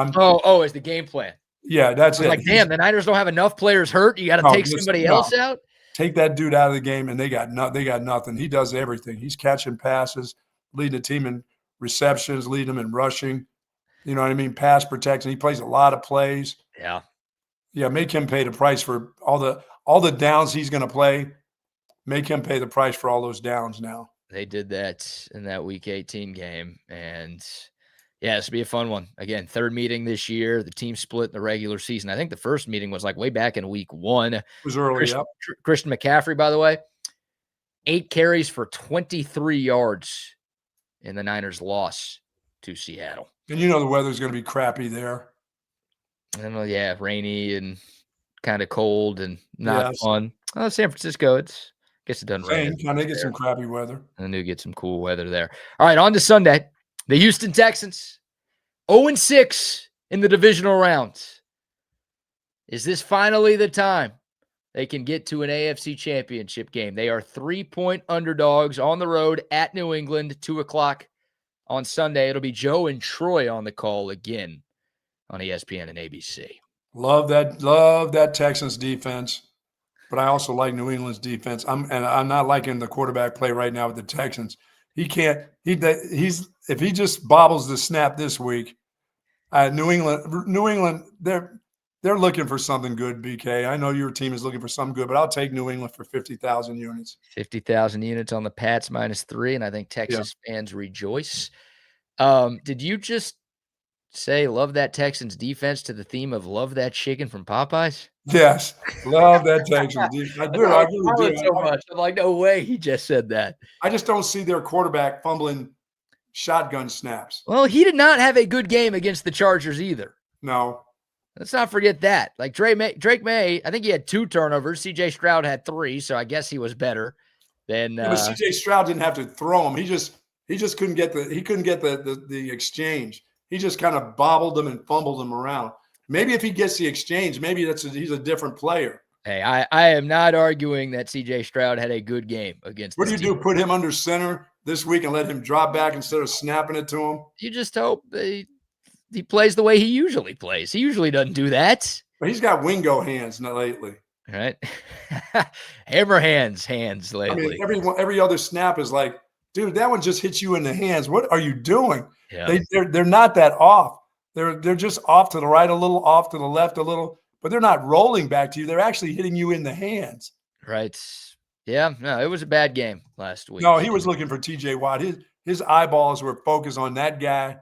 Is the game plan. Yeah, that's it. Like, damn, the Niners don't have enough players hurt. You got to take somebody else out. Take that dude out of the game, and they got nothing. He does everything. He's catching passes, leading the team in receptions, leading them in rushing. You know what I mean? Pass protection. He plays a lot of plays. Yeah. Yeah, make him pay the price for all the downs he's going to play. Make him pay the price for all those downs now. They did that in that Week 18 game, and yeah, this will be a fun one. Again, 3rd meeting this year. The team split in the regular season. I think the first meeting was like way back in Week 1. It was early. Christian McCaffrey, by the way, 8 carries for 23 yards in the Niners' loss to Seattle. And the weather's going to be crappy there. Yeah, rainy and kind of cold and not fun. San Francisco, I guess it doesn't rain. Kind of get some crappy weather. And they get some cool weather there. All right, on to Sunday. The Houston Texans, 0-6 in the divisional rounds. Is this finally the time they can get to an AFC championship game? They are 3-point underdogs on the road at New England, 2:00 on Sunday. It'll be Joe and Troy on the call again on ESPN and ABC. Love that Texans defense, but I also like New England's defense. I'm not liking the quarterback play right now with the Texans. If he just bobbles the snap this week, New England, they're looking for something good, BK. I know your team is looking for something good, but I'll take New England for 50,000 units. 50,000 units on the Pats -3, and I think Texas fans rejoice. Did you just say love that Texans defense to the theme of love that chicken from Popeyes? Yes, love that Texans defense. I do. I really do. So much. I'm like, no way he just said that. I just don't see their quarterback fumbling shotgun snaps. Well, he did not have a good game against the Chargers either. No. Let's not forget that. Like Drake May, I think he had 2 turnovers. CJ Stroud had 3, so I guess he was better than. But CJ Stroud didn't have to throw him. He just couldn't get the exchange. He just kind of bobbled them and fumbled them around. Maybe if he gets the exchange, maybe he's a different player. Hey, I am not arguing that CJ Stroud had a good game against. What do you do? Put him under center this week and let him drop back instead of snapping it to him? You just hope he plays the way he usually plays. He usually doesn't do that. But he's got wingo hands lately. All right. Hammer hands I lately. mean, every other snap is like, dude, that one just hit you in the hands. What are you doing? Yeah. They're not that off. They're just off to the right a little, off to the left a little, but they're not rolling back to you. They're actually hitting you in the hands. Right. Yeah. No, it was a bad game last week. No, he was looking for TJ Watt. His eyeballs were focused on that guy,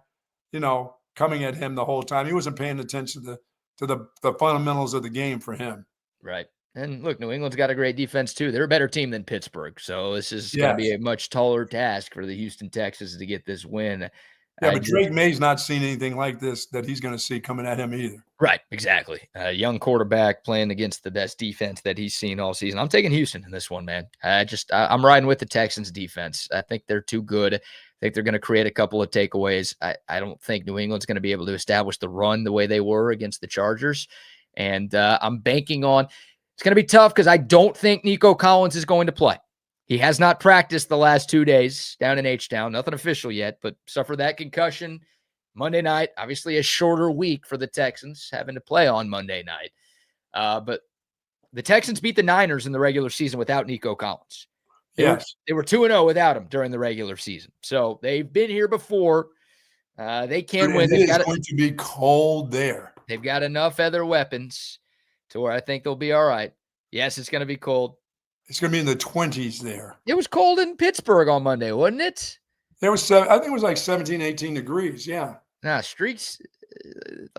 coming at him the whole time. He wasn't paying attention to the fundamentals of the game for him. Right. And look, New England's got a great defense too. They're a better team than Pittsburgh. So this is going to be Yes. a much taller task for the Houston Texans to get this win. Yeah, but Drake May's not seen anything like this that he's going to see coming at him either. Right, exactly. A young quarterback playing against the best defense that he's seen all season. I'm taking Houston in this one, man. I'm riding with the Texans defense. I think they're too good. I think they're going to create a couple of takeaways. I don't think New England's going to be able to establish the run the way they were against the Chargers. And I'm banking on it's going to be tough because I don't think Nico Collins is going to play. He has not practiced the last 2 days down in H-Town. Nothing official yet, but suffered that concussion Monday night. Obviously a shorter week for the Texans having to play on Monday night. But the Texans beat the Niners in the regular season without Nico Collins. They were 2-0 without him during the regular season. So they've been here before. They can win. It's going to be cold there. They've got enough other weapons to where I think they'll be all right. Yes, it's going to be cold. It's going to be in the 20s there. It was cold in Pittsburgh on Monday, wasn't it? There was I think it was like 17, 18 degrees. Yeah. Nah, streets.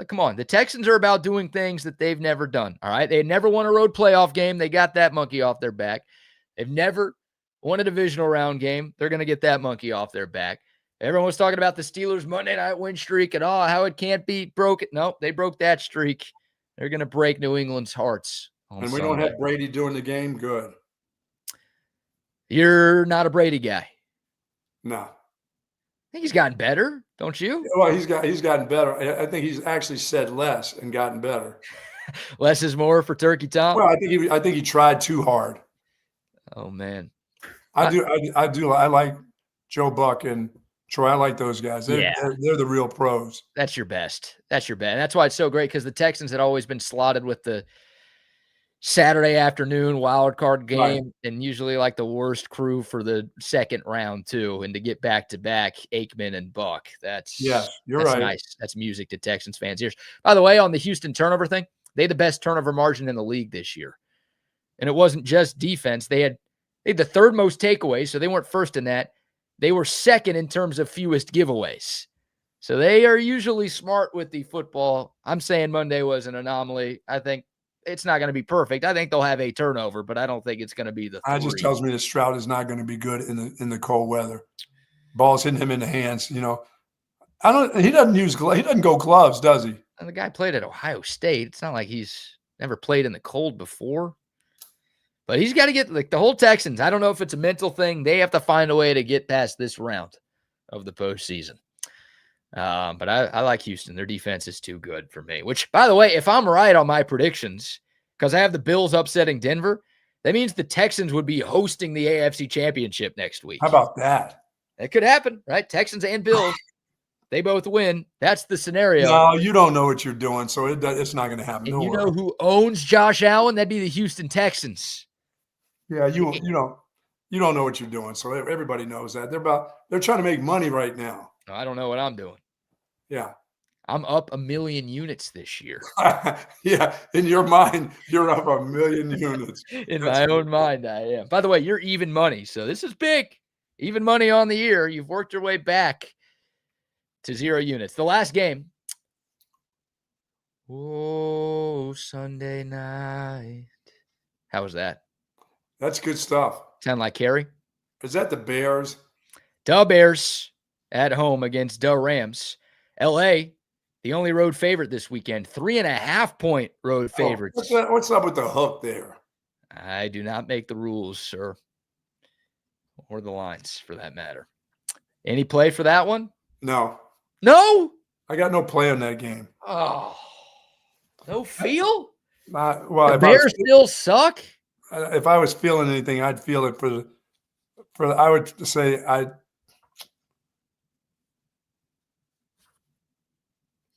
Come on. The Texans are about doing things that they've never done. All right. They had never won a road playoff game. They got that monkey off their back. They've never won a divisional round game. They're going to get that monkey off their back. Everyone was talking about the Steelers' Monday night win streak and how it can't be broken. No, they broke that streak. They're going to break New England's hearts. And we don't have Brady doing the game. Good. You're not a Brady guy. No. I think he's gotten better, don't you? Well, he's gotten better. I think he's actually said less and gotten better. Less is more for Turkey Tom. Well, I think he tried too hard. Oh man, I do. I like Joe Buck and Troy. I like those guys. They're the real pros. That's your best. That's your best. That's why it's so great because the Texans had always been slotted with the Saturday afternoon wild card game, right, and usually like the worst crew for the second round too. And to get back to back Aikman and Buck, that's right. Nice. That's music to Texans fans' ears. By the way, on the Houston turnover thing, they had the best turnover margin in the league this year, and it wasn't just defense. They had the third most takeaways, so they weren't first in that. They were second in terms of fewest giveaways. So they are usually smart with the football. I'm saying Monday was an anomaly. I think it's not going to be perfect. I think they'll have a turnover, but I don't think it's going to be the 3. That just tells me that Stroud is not going to be good in the cold weather. Ball's hitting him in the hands. He doesn't go gloves, does he? And the guy played at Ohio State. It's not like he's never played in the cold before. But he's got to get, like, the whole Texans. I don't know if it's a mental thing. They have to find a way to get past this round of the postseason. But I like Houston. Their defense is too good for me. Which, by the way, if I'm right on my predictions, because I have the Bills upsetting Denver, that means the Texans would be hosting the AFC Championship next week. How about that? That could happen, right? Texans and Bills, they both win. That's the scenario. No, you don't know what you're doing, so it's not going to happen. And you know who owns Josh Allen? That'd be the Houston Texans. Yeah, you don't know what you're doing, so everybody knows that. They're trying to make money right now. I don't know what I'm doing. Yeah. I'm up 1 million units this year. Yeah, in your mind, you're up 1 million units. In my own mind, I am. By the way, you're even money, so this is big. Even money on the year. You've worked your way back to 0 units. The last game. Oh, Sunday night. How was that? That's good stuff. Sound like Carrie? Is that the Bears? Da Bears at home against Da Rams. LA, the only road favorite this weekend. 3.5-point road favorites. What's up with the hook there? I do not make the rules, sir. Or the lines, for that matter. Any play for that one? No. No? I got no play on that game. Oh. No feel? The Bears still suck? If I was feeling anything, I'd feel it I would say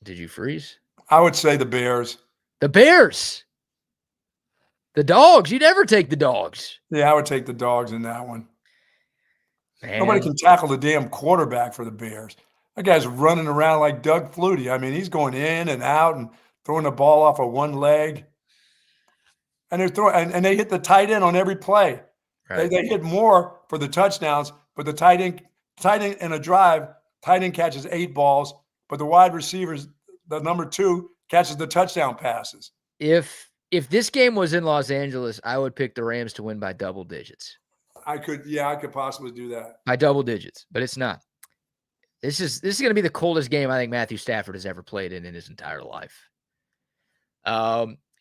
Did you freeze? I would say the Bears. The Bears. The Dogs. You never take the Dogs. Yeah, I would take the Dogs in that one. Man. Nobody can tackle the damn quarterback for the Bears. That guy's running around like Doug Flutie. I mean, he's going in and out and throwing the ball off of one leg. And they're throwing, and they hit the tight end on every play. Right. They hit more for the touchdowns, but the tight end in a drive, tight end catches 8 balls, but the wide receivers, the number 2, catches the touchdown passes. If this game was in Los Angeles, I would pick the Rams to win by double digits. I could possibly do that. By double digits, but it's not. This is going to be the coldest game I think Matthew Stafford has ever played in his entire life.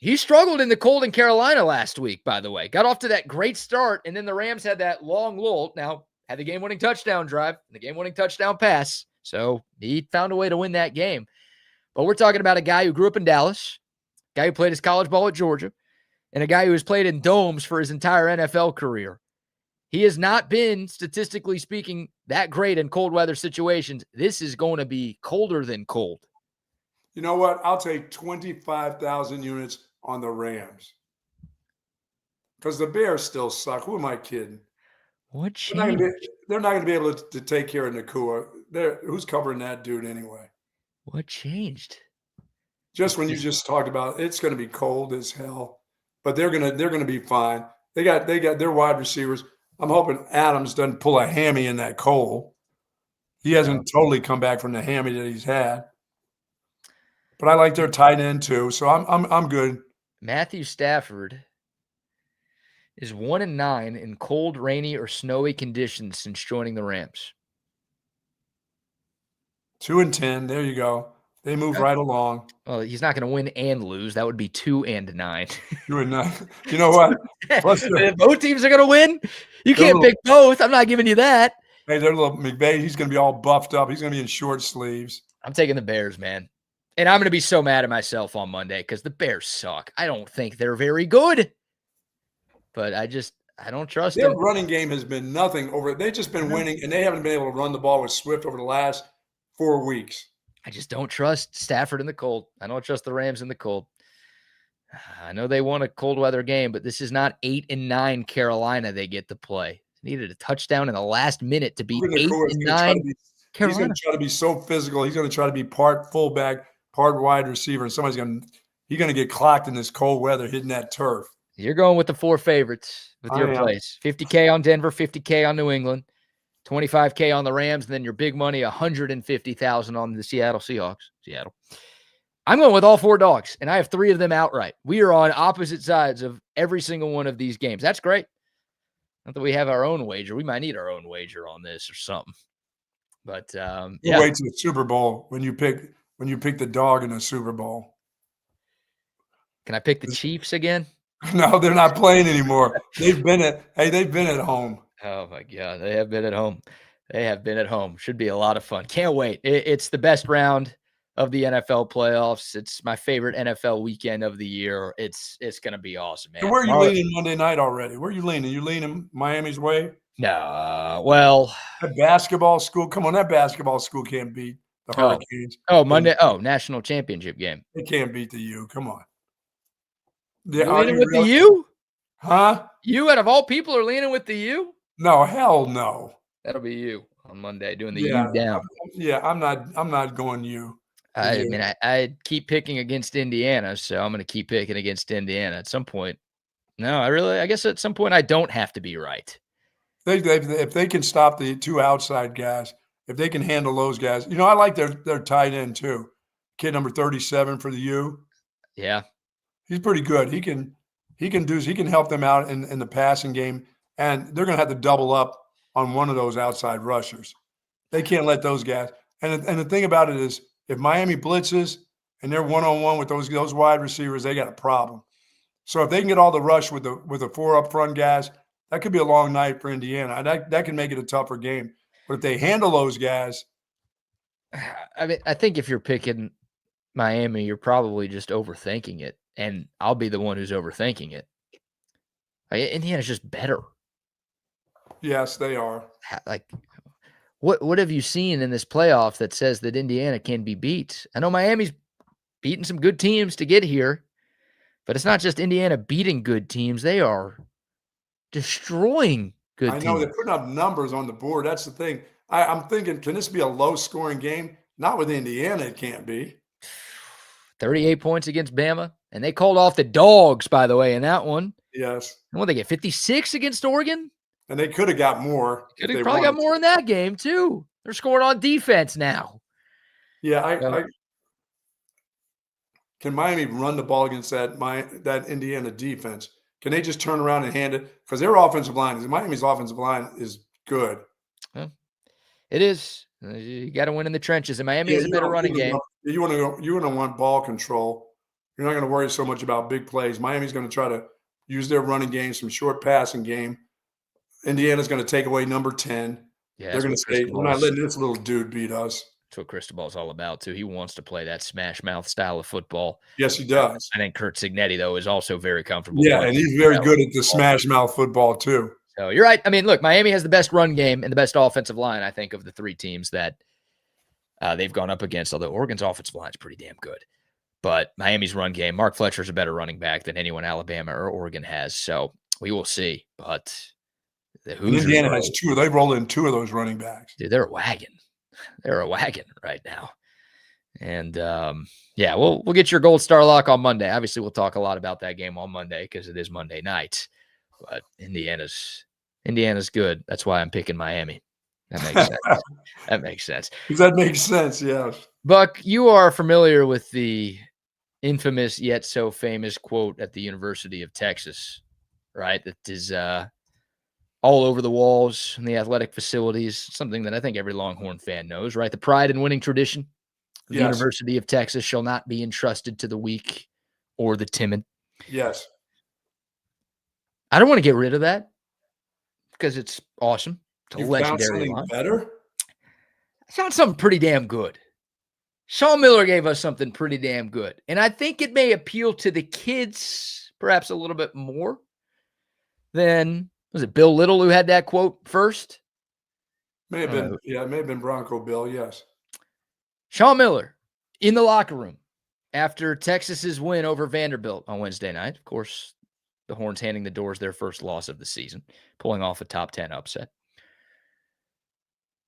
He struggled in the cold in Carolina last week, by the way. Got off to that great start, and then the Rams had that long lull. Now, had the game-winning touchdown drive and the game-winning touchdown pass, so he found a way to win that game. But we're talking about a guy who grew up in Dallas, a guy who played his college ball at Georgia, and a guy who has played in domes for his entire NFL career. He has not been, statistically speaking, that great in cold weather situations. This is going to be colder than cold. You know what? I'll take 25,000 units on the Rams. Because the Bears still suck. Who am I kidding? What changed? They're not going to be able to take care of Nakua. Who's covering that dude anyway? What changed? Just when you just talked about it's going to be cold as hell, but they're going to be fine. They got their wide receivers. I'm hoping Adams doesn't pull a hammy in that cold. He hasn't totally come back from the hammy that he's had. But I like their tight end too, so I'm good. Matthew Stafford is 1-9 in cold, rainy, or snowy conditions since joining the Rams. 2-10. There you go. They move right along. Well, he's not going to win and lose. That would be 2-9. 2-9. You know what? Plus both teams are going to win. You can't pick both. I'm not giving you that. Hey, their little McVay, he's going to be all buffed up. He's going to be in short sleeves. I'm taking the Bears, man. And I'm going to be so mad at myself on Monday because the Bears suck. I don't think they're very good. But I don't trust them. Their running game has been nothing over. They've just been winning, and they haven't been able to run the ball with Swift over the last 4 weeks. I just don't trust Stafford in the cold. I don't trust the Rams in the cold. I know they won a cold weather game, but this is not 8-9 Carolina they get to play. They needed a touchdown in the last minute to be 8-9 Carolina. He's going to try to be so physical. He's going to try to be part fullback, part wide receiver, and he's going to get clocked in this cold weather hitting that turf. You're going with the 4 favorites with your plays. 50K on Denver, 50K on New England, 25K on the Rams, and then your big money, 150,000 on the Seattle Seahawks. Seattle. I'm going with all 4 dogs, and I have 3 of them outright. We are on opposite sides of every single one of these games. That's great. Not that we have our own wager. We might need our own wager on this or something. But you wait to the Super Bowl when you pick the dog in the Super Bowl. Can I pick the Chiefs again? No, they're not playing anymore. They've been at home. Oh my God, they have been at home. They have been at home. Should be a lot of fun. Can't wait. It's the best round of the NFL playoffs. It's my favorite NFL weekend of the year. It's going to be awesome, man. So where are you leaning Monday night already? Where are you leaning? You leaning Miami's way? No, well, that basketball school. Come on, that basketball school can't beat the Hurricanes. Oh, Monday. Oh, national championship game. They can't beat the U. Come on. You're leaning with the U? Huh? You, out of all people, are leaning with the U? No, hell no. That'll be you on Monday doing the U down. I'm not going U. I mean, I keep picking against Indiana, so I'm going to keep picking against Indiana at some point. No, I guess at some point I don't have to be right. If they can stop the 2 outside guys, if they can handle those guys, I like their tight end too. Kid number 37 for the U. Yeah. He's pretty good. He can help them out in the passing game, and they're going to have to double up on one of those outside rushers. They can't let those guys. And the thing about it is, if Miami blitzes and they're one-on-one with those wide receivers, they got a problem. So if they can get all the rush with the 4 up front guys, that could be a long night for Indiana. That can make it a tougher game. But if they handle those guys, I mean, I think if you're picking Miami, you're probably just overthinking it. And I'll be the one who's overthinking it. Indiana's just better. Yes, they are. Like, what have you seen in this playoff that says that Indiana can be beat? I know Miami's beaten some good teams to get here, But it's not just Indiana beating good teams. They are destroying good teams. I know they're putting up numbers on the board. That's the thing. I'm thinking, can this be a low-scoring game? Not with Indiana, it can't be. 38 points against Bama. And they called off the dogs, by the way, in that one. Yes. And what, they get 56 against Oregon? And they could have got more. Could have probably got more in that game, too. They're scoring on defense now. Yeah, can Miami run the ball against that Indiana defense? Can they just turn around and hand it? Because their offensive line, Miami's offensive line is good. Well, it is. You got to win in the trenches. And Miami has a better running game. You want to want ball control. You're not going to worry so much about big plays. Miami's going to try to use their running game, some short passing game. Indiana's going to take away number 10. Yeah, they're going to say, we're not letting this little dude beat us. That's what Cristobal's all about, too. He wants to play that smash mouth style of football. Yes, he does. I think Kurt Cignetti, though, is also very comfortable. Yeah, and he's very good at the smash mouth football, too. So you're right. I mean, look, Miami has the best run game and the best offensive line, I think, of the three teams that they've gone up against, although Oregon's offensive line is pretty damn good. But Miami's run game, Mark Fletcher's a better running back than anyone Alabama or Oregon has. So we will see. But Indiana has two. They roll in two of those running backs. Dude, they're a wagon. They're a wagon right now. And, yeah, we'll get your gold star lock on Monday. Obviously, we'll talk a lot about that game on Monday because it is Monday night. But Indiana's good. That's why I'm picking Miami. That makes sense. That makes sense. That makes sense, yeah. Buck, you are familiar with the infamous yet so famous quote at the University of Texas, right? That is all over the walls in the athletic facilities, something that I think every Longhorn fan knows, right? The pride and winning tradition of the University of Texas shall not be entrusted to the weak or the timid. Yes. I don't want to get rid of that because it's awesome. It's a legendary line. Line. Better? I found something pretty damn good. Sean Miller gave us something pretty damn good. And I think it may appeal to the kids perhaps a little bit more than, was it Bill Little who had that quote first? May have been, it may have been Bronco Bill, yes. Sean Miller in the locker room after Texas's win over Vanderbilt on Wednesday night. Of course, the Horns handing the Doors their first loss of the season, pulling off a top 10 upset.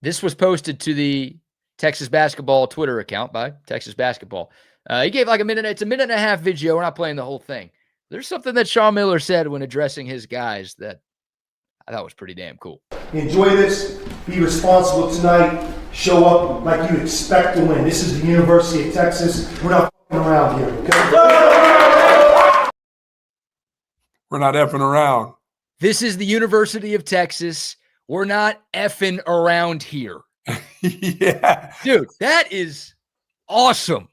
This was posted to the Texas basketball Twitter account by Texas basketball. He gave like a minute. It's a minute and a half video. We're not playing the whole thing. There's something that Sean Miller said when addressing his guys that I thought was pretty damn cool. Enjoy this. Be responsible tonight. Show up like you expect to win. This is the University of Texas. We're not f***ing around here, okay? We're not effing around. This is the University of Texas. We're not effing around here. Yeah. Dude, that is awesome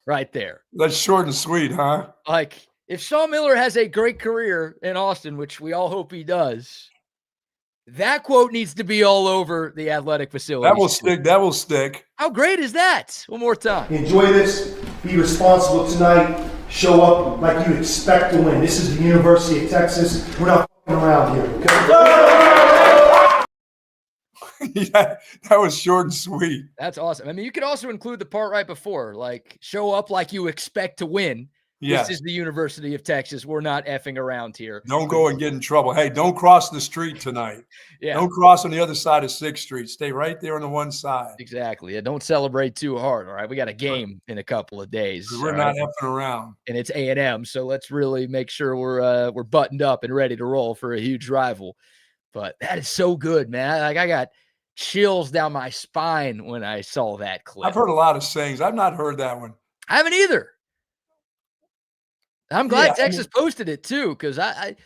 right there. That's short and sweet, huh? Like, if Sean Miller has a great career in Austin, which we all hope he does, that quote needs to be all over the athletic facility. That will stick. That will stick. How great is that? One more time. Enjoy this. Be responsible tonight. Show up like you expect to win. This is the University of Texas. We're not f***ing around here, okay? Yeah, that was short and sweet. That's awesome. I mean, you could also include the part right before, like, show up like you expect to win. Yes. This is the University of Texas. We're not effing around here. Don't go and get in trouble. Hey, don't cross the street tonight. Yeah. Don't cross on the other side of 6th Street. Stay right there on the one side. Exactly. Yeah, don't celebrate too hard, all right? We got a game in a couple of days. We're not effing around. And it's A&M, so let's really make sure we're buttoned up and ready to roll for a huge rival. But that is so good, man. Like, I got chills down my spine when I saw that clip. I've heard a lot of sayings. I've not heard that one. I haven't either. I'm glad Texas posted it too, because I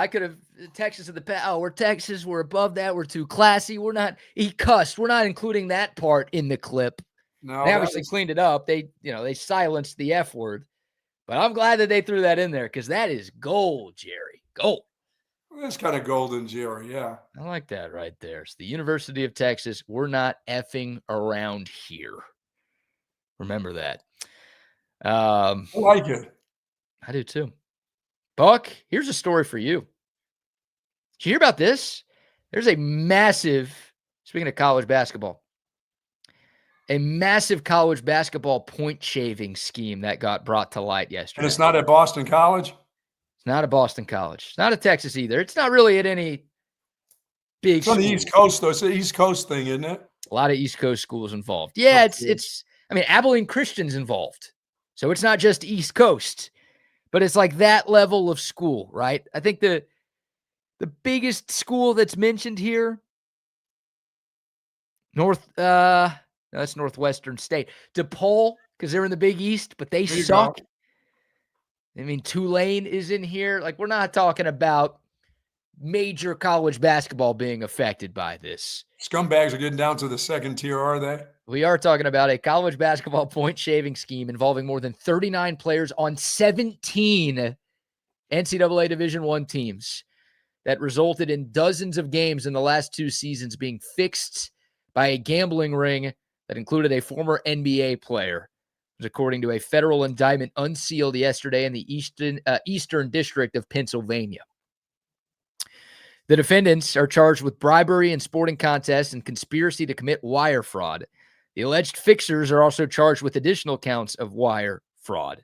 could have Texas in the past. Oh, we're Texas. We're above that. We're too classy. We're not. He cussed. We're not including that part in the clip. No, they obviously cleaned it up. They silenced the F word, but I'm glad that they threw that in there because that is gold, Jerry. Gold. That's kind of golden, Jerry. Yeah, I like that right there. It's the University of Texas. We're not effing around here. Remember that. I like it. I do too. Buck, here's a story for you. Did you hear about this? There's a massive, speaking of college basketball, a massive college basketball point shaving scheme that got brought to light yesterday. And it's not at Boston College? It's not at Boston College. It's not at Texas either. It's not really at any big It's on the school. East Coast, though. It's an East Coast thing, isn't it? A lot of East Coast schools involved. Yeah, Okay. I mean, Abilene Christian's involved. So it's not just East Coast, but it's like that level of school, right? I think the biggest school that's mentioned here, that's Northwestern State. DePaul, because they're in the Big East, but they suck. I mean, Tulane is in here. Like, we're not talking about major college basketball being affected by this. Scumbags are getting down to the second tier, are they? We are talking about a college basketball point shaving scheme involving more than 39 players on 17 NCAA Division I teams that resulted in dozens of games in the last 2 seasons being fixed by a gambling ring that included a former NBA player. It was according to a federal indictment unsealed yesterday in the Eastern District of Pennsylvania. The defendants are charged with bribery in sporting contests and conspiracy to commit wire fraud. The alleged fixers are also charged with additional counts of wire fraud.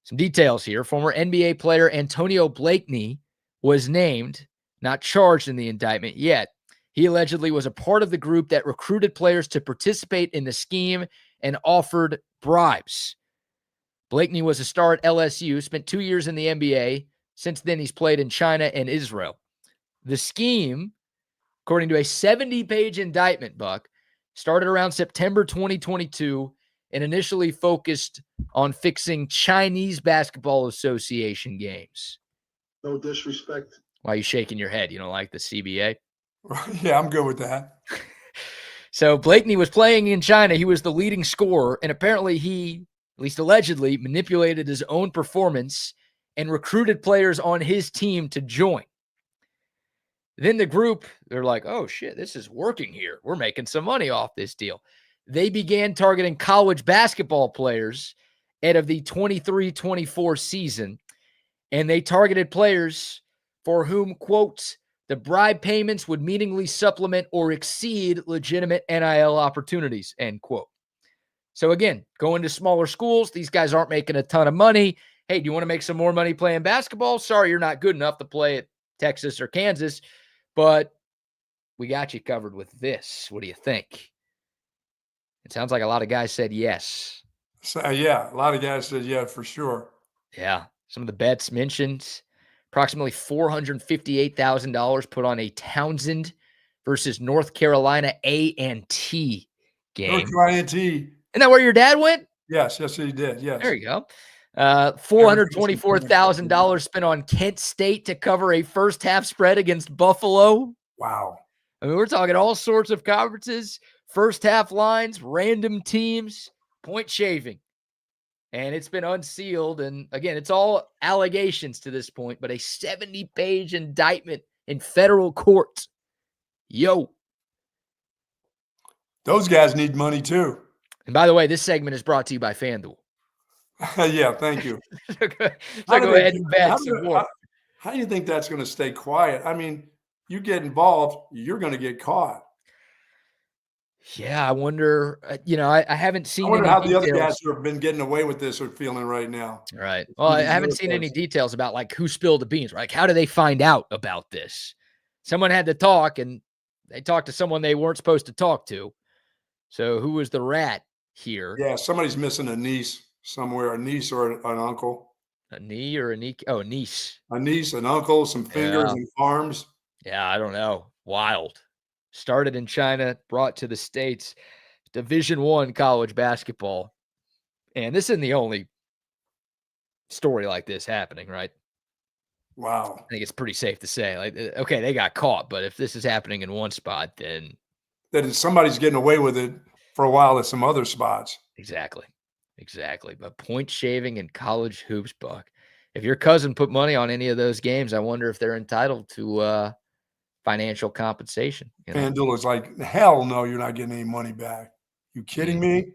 Some details here. Former NBA player Antonio Blakeney was named, not charged in the indictment yet. He allegedly was a part of the group that recruited players to participate in the scheme and offered bribes. Blakeney was a star at LSU, spent 2 years in the NBA. Since then, he's played in China and Israel. The scheme, according to a 70-page indictment, Buck, started around September 2022 and initially focused on fixing Chinese Basketball Association games. No disrespect. Why are you shaking your head? You don't like the CBA? Yeah, I'm good with that. So Blakeney was playing in China. He was the leading scorer, and apparently he, at least allegedly, manipulated his own performance and recruited players on his team to join. Then the group, they're like, oh, shit, this is working here. We're making some money off this deal. They began targeting college basketball players out of the 23-24 season, and they targeted players for whom, quote, the bribe payments would meaningfully supplement or exceed legitimate NIL opportunities, end quote. So again, going to smaller schools, these guys aren't making a ton of money. Hey, do you want to make some more money playing basketball? Sorry, you're not good enough to play at Texas or Kansas, but we got you covered with this. What do you think? It sounds like a lot of guys said yes. So, yeah, a lot of guys said yeah, for sure. Yeah. Some of the bets mentioned, approximately $458,000 put on a Townsend versus North Carolina A&T game. North Carolina A&T. Isn't that where your dad went? Yes, he did. Yes. There you go. $424,000 spent on Kent State to cover a first half spread against Buffalo. Wow. I mean, we're talking all sorts of conferences, first half lines, random teams, point shaving. And it's been unsealed. And again, it's all allegations to this point, but a 70-page indictment in federal court. Yo. Those guys need money too. And by the way, this segment is brought to you by FanDuel. Yeah, thank you. So go ahead and bet some more. How do you think that's going to stay quiet? I mean, you get involved, you're going to get caught. Yeah, I wonder, I haven't seen I wonder any how details. the other guys who have been getting away with this are feeling right now. Right. Well, I haven't seen any details about like who spilled the beans. Like, how do they find out about this? Someone had to talk, and they talked to someone they weren't supposed to talk to. So who was the rat here? Yeah, somebody's missing a niece somewhere, a niece or an uncle. A knee or a knee? Oh, a niece. A niece, an uncle, some fingers and arms. Yeah, I don't know. Wild. Started in China, brought to the States. Division I college basketball. And this isn't the only story like this happening, right? Wow. I think it's pretty safe to say. Like, okay, they got caught, but if this is happening in one spot, then that somebody's getting away with it for a while at some other spots. Exactly. But point shaving in college hoops, Buck. If your cousin put money on any of those games, I wonder if they're entitled to financial compensation. FanDuel is like, hell no, you're not getting any money back. You kidding me?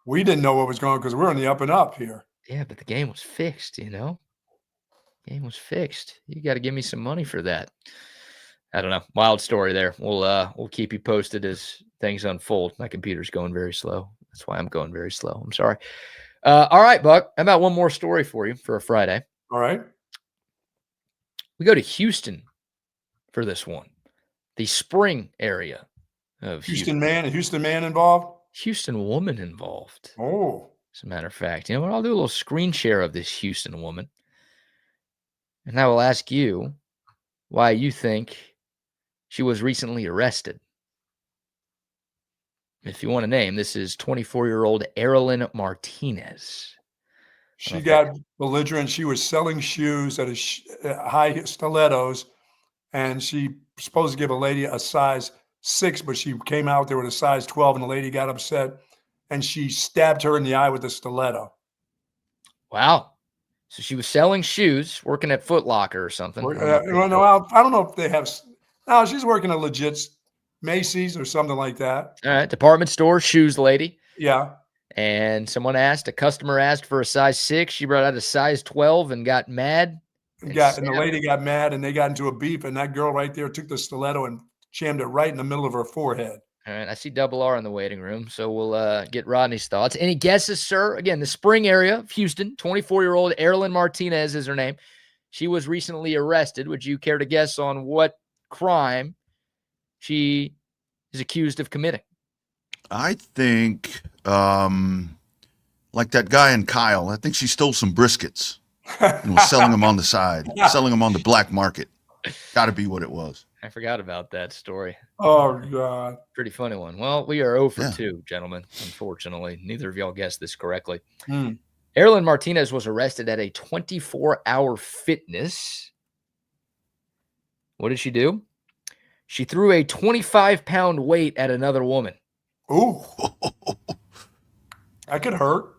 We didn't know what was going on because we're on the up and up here. Yeah, but the game was fixed, Game was fixed. You got to give me some money for that. I don't know. Wild story there. We'll keep you posted as things unfold. My computer's going very slow. That's why I'm going very slow. I'm sorry. All right, Buck. How about one more story for you for a Friday? All right. We go to Houston for this one. The spring area of Houston man, a Houston man involved? Houston woman involved. Oh. As a matter of fact, you know what? I'll do a little screen share of this Houston woman. And I will ask you why you think she was recently arrested. If you want to name, this is 24-year-old Erilyn Martinez. She got belligerent. She was selling shoes at high stilettos, and she was supposed to give a lady a size 6, but she came out there with a size 12, and the lady got upset, and she stabbed her in the eye with a stiletto. Wow. So she was selling shoes, working at Foot Locker or something. I don't know if they have. No, she's working at legit Macy's or something like that. All right. Department store, shoes lady. Yeah. And a customer asked for a size 6. She brought out a size 12 and got mad. And the lady got mad, and they got into a beef, and that girl right there took the stiletto and jammed it right in the middle of her forehead. All right. I see Double R in the waiting room, so we'll get Rodney's thoughts. Any guesses, sir? Again, the spring area of Houston, 24-year-old Erilyn Martinez is her name. She was recently arrested. Would you care to guess on what crime she is accused of committing? I think, like that guy in Kyle, I think she stole some briskets and was selling them on the side, selling them on the black market. Got to be what it was. I forgot about that story. Oh, God. Pretty funny one. Well, we are 0 for 2, gentlemen. Unfortunately, neither of y'all guessed this correctly. Erilyn Martinez was arrested at a 24-hour fitness. What did she do? She threw a 25-pound weight at another woman. Ooh. That could hurt.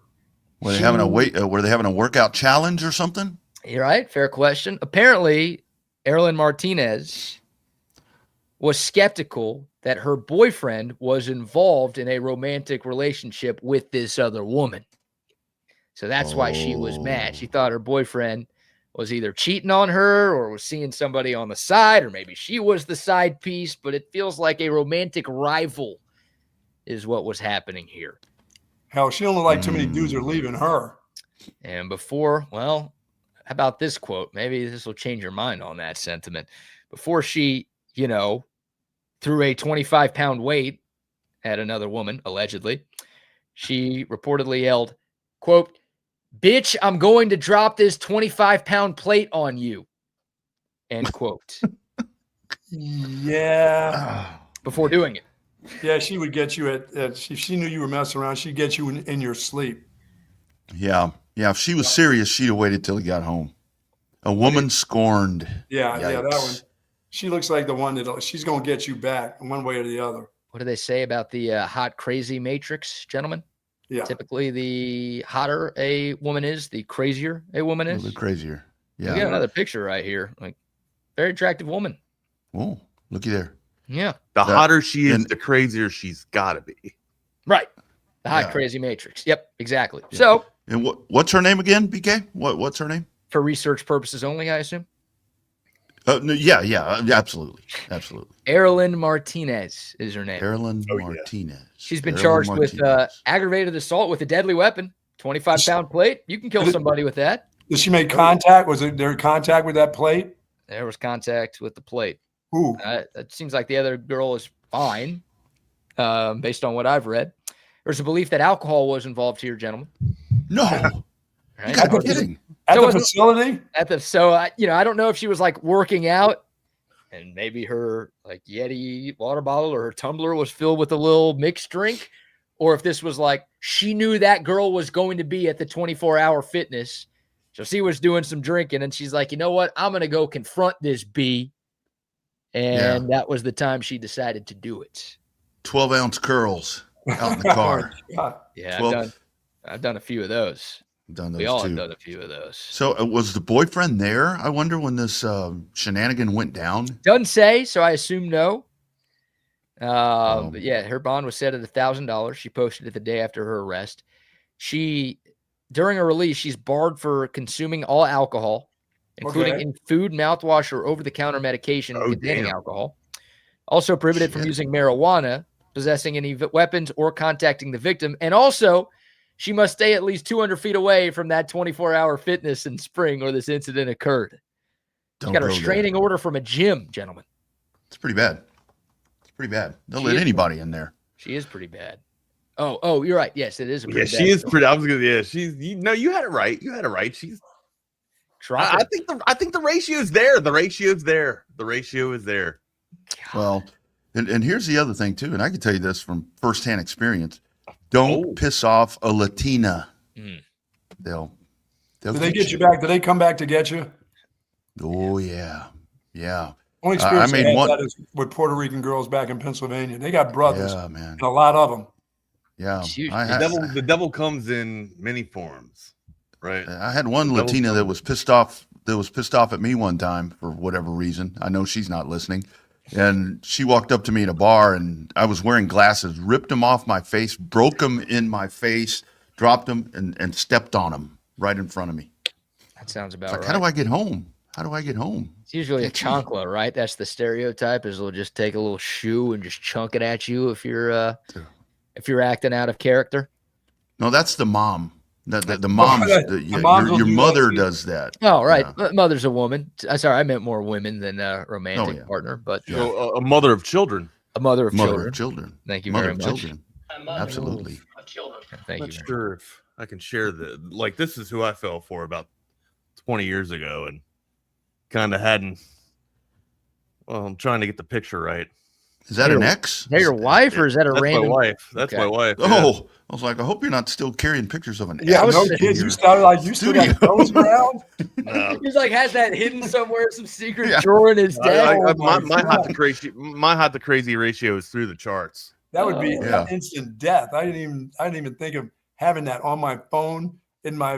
Were they having a workout challenge or something? You're right. Fair question. Apparently, Erilyn Martinez was skeptical that her boyfriend was involved in a romantic relationship with this other woman. So that's why she was mad. She thought her boyfriend was either cheating on her or was seeing somebody on the side, or maybe she was the side piece, but it feels like a romantic rival is what was happening here. Hell, she don't look like too many dudes are leaving her. And before, well, how about this quote? Maybe this will change your mind on that sentiment. Before she, threw a 25-pound weight at another woman, allegedly, she reportedly yelled, quote, "Bitch, I'm going to drop this 25-pound plate on you." End quote. Yeah. Before doing it. Yeah, she would get you if she knew you were messing around, she'd get you in your sleep. Yeah. Yeah. If she was serious, she'd have waited till he got home. A woman scorned. Yeah. Yikes. Yeah, that one. She looks like the one that she's going to get you back one way or the other. What do they say about the hot, crazy matrix, gentlemen? Yeah. Typically, the hotter a woman is, the crazier a woman A is. little bit crazier. Yeah. We got another picture right here. Like, very attractive woman. Oh, looky there. Yeah. The hotter she is, the crazier she's got to be. Right. The hot, crazy matrix. Yep, exactly. Yeah. So. And what's her name again, BK? What's her name? For research purposes only, I assume? Yeah, absolutely. Absolutely. Erilyn Martinez is her name. Erilyn Martinez. She's been charged with aggravated assault with a deadly weapon, 25-pound plate. You can kill somebody with that. Did she make contact? Was there contact with that plate? There was contact with the plate. Ooh. It seems like the other girl is fine, based on what I've read. There's a belief that alcohol was involved here, gentlemen. No. Right? You gotta be kidding. At the facility? I don't know if she was like working out and maybe her like Yeti water bottle or her tumbler was filled with a little mixed drink, or if this was like she knew that girl was going to be at the 24-hour fitness. So she was doing some drinking and she's like, you know what? I'm going to go confront this B. And that was the time she decided to do it. 12-ounce curls out in the car. Yeah, I've done a few of those. We all have done a few of those. So was the boyfriend there, I wonder, when this shenanigan went down? Doesn't say, so I assume no. But yeah, her bond was set at $1,000. She posted it the day after her arrest. During her release, she's barred for consuming all alcohol, including in food, mouthwash, or over-the-counter medication containing alcohol. Also prohibited from using marijuana possessing any weapons or contacting the victim. And also, she must stay at least 200 feet away from that 24-hour fitness in spring where this incident occurred. She's got a restraining order from a gym, gentlemen. It's pretty bad. It's pretty bad. They'll She let is anybody in there. She is pretty bad. Oh, you're right. Yes, it is a pretty Yeah, bad she is story. pretty. I was gonna. Yeah, she's. You had it right. You had it right. She's. Drop I it. think the ratio is there. The ratio is there. The ratio is there. Well, and here's the other thing too, and I can tell you this from firsthand experience. Don't piss off a Latina. They'll Do they get you back? Do they come back to get you? Oh yeah. Only experience I made had one that is with Puerto Rican girls back in Pennsylvania. They got brothers, Yeah, man. and a lot of them. Yeah. It's huge. The devil comes in many forms, right? I had one The devil's Latina that coming. was pissed off. That was pissed off at me one time for whatever reason. I know she's not listening. And she walked up to me in a bar, and I was wearing glasses, ripped them off my face, broke them in my face, dropped them, and stepped on them right in front of me. That sounds about It's like, right. how do I get home? How do I get home? It's usually a chancla, right? That's the stereotype. Is they'll just take a little shoe and just chunk it at you if you're acting out of character. No, that's the mom. The mom's The moms will your do mother that. does that. Oh, right. Yeah. Mother's a woman. Sorry, I meant more women than a romantic yeah. partner, but Yeah. So, a mother of children. a mother of Mother children. of children. Thank you Mother very of much. children. Absolutely. Thank I'm you. not sure if I can share the like. This is who I fell for about 20 years ago, and kind of hadn't. Well, I'm trying to get the picture right. Is that an ex? Is that your wife or is that a That's random? my wife. That's Okay. my wife. yeah. Oh, I was like, I hope you're not still carrying pictures of an Yeah, ex. no in kids. your You started like you still got studio. those around. No. He's like has that hidden somewhere, some secret Yeah. drawer in his desk. My hot to crazy ratio is through the charts. That would be Yeah. instant death. I didn't even think of having that on my phone in my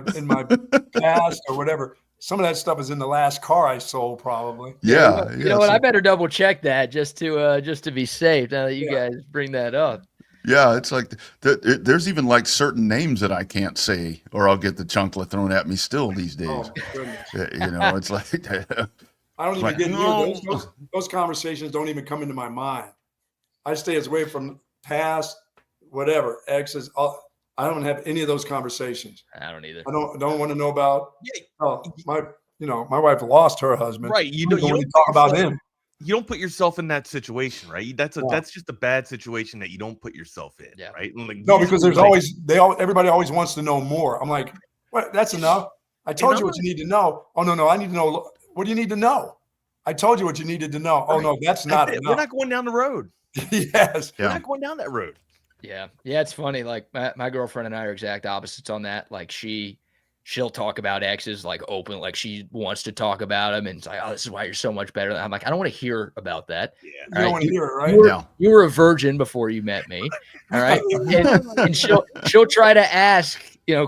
past or whatever. Some of that stuff is in the last car I sold, probably. Yeah. You know what? I better double check that just to be safe. Now that you guys bring that up. Yeah, it's like there's even like certain names that I can't say, or I'll get the chunkla thrown at me still these days. Oh, my goodness. You know, it's like I don't even Like, get no. near those conversations. Don't even come into my mind. I stay as away from past, whatever exes. I don't have any of those conversations. I don't either. I don't want to know about. Yeah. Oh, my wife lost her husband. Right. You don't don't want to talk about him. You don't put yourself in that situation, right? That's No. just a bad situation that you don't put yourself in, Yeah. right? Like, No, because usually, there's like, everybody always wants to know more. I'm like, what? That's enough. I told you what you need to know. Oh no, I need to know. What do you need to know? I told you what you needed to know. Oh no, that's not We're enough. not going down the road. Yes. We're yeah. not going down that road. Yeah. It's funny. Like my girlfriend and I are exact opposites on that. Like she'll talk about exes like open, like she wants to talk about them, and it's like, oh, this is why you're so much better. I'm like, I don't want to hear about that. Yeah. You All right, don't want to hear it, right? Yeah. You were a virgin before you met me. All right. And she'll try to ask,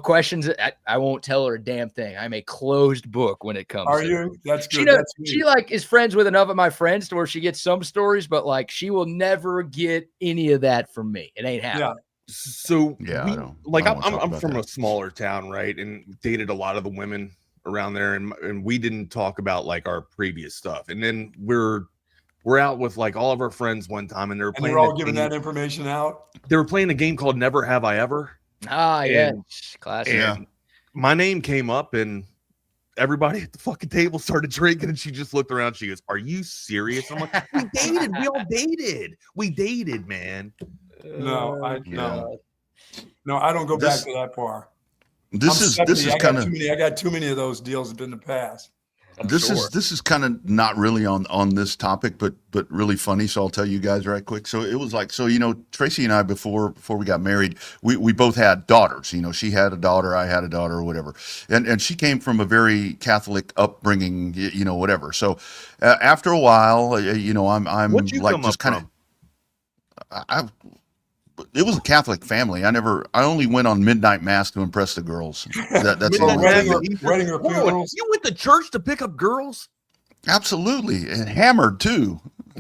questions. I won't tell her a damn thing. I'm a closed book when it comes Are to you? That's She good. does, That's me. she like is friends with enough of my friends to where she gets some stories, but like she will never get any of that from me. It ain't happening. So Yeah, we- I don't like wanna I'm talk about from that. a smaller town, right? And dated a lot of the women around there, and we didn't talk about like our previous stuff. And then we're out with like all of our friends one time, and they were And playing. they're all a giving game- that information out. They were playing a game called Never Have I Ever. Ah, yeah. And- Classic. Yeah. And my name came up, and everybody at the fucking table started drinking, and she just looked around. She goes, "Are you serious?" I'm like, "We dated. We all dated. We dated, man." No, Yeah. no, I don't go back This- to that far. This I'm is 70. kind of I got too many of those deals in the past. this is kind of not really on this topic, but really funny. So I'll tell you guys right quick. So it was like, Tracy and I before we got married, we both had daughters. She had a daughter, I had a daughter, or whatever, and she came from a very Catholic upbringing, whatever. So after a while, I'm What'd you like come just up kind of. It was a Catholic family. I only went on midnight mass to impress the girls. That's the only thing. Wedding or funerals. You went to church to pick up girls? Absolutely. And hammered too,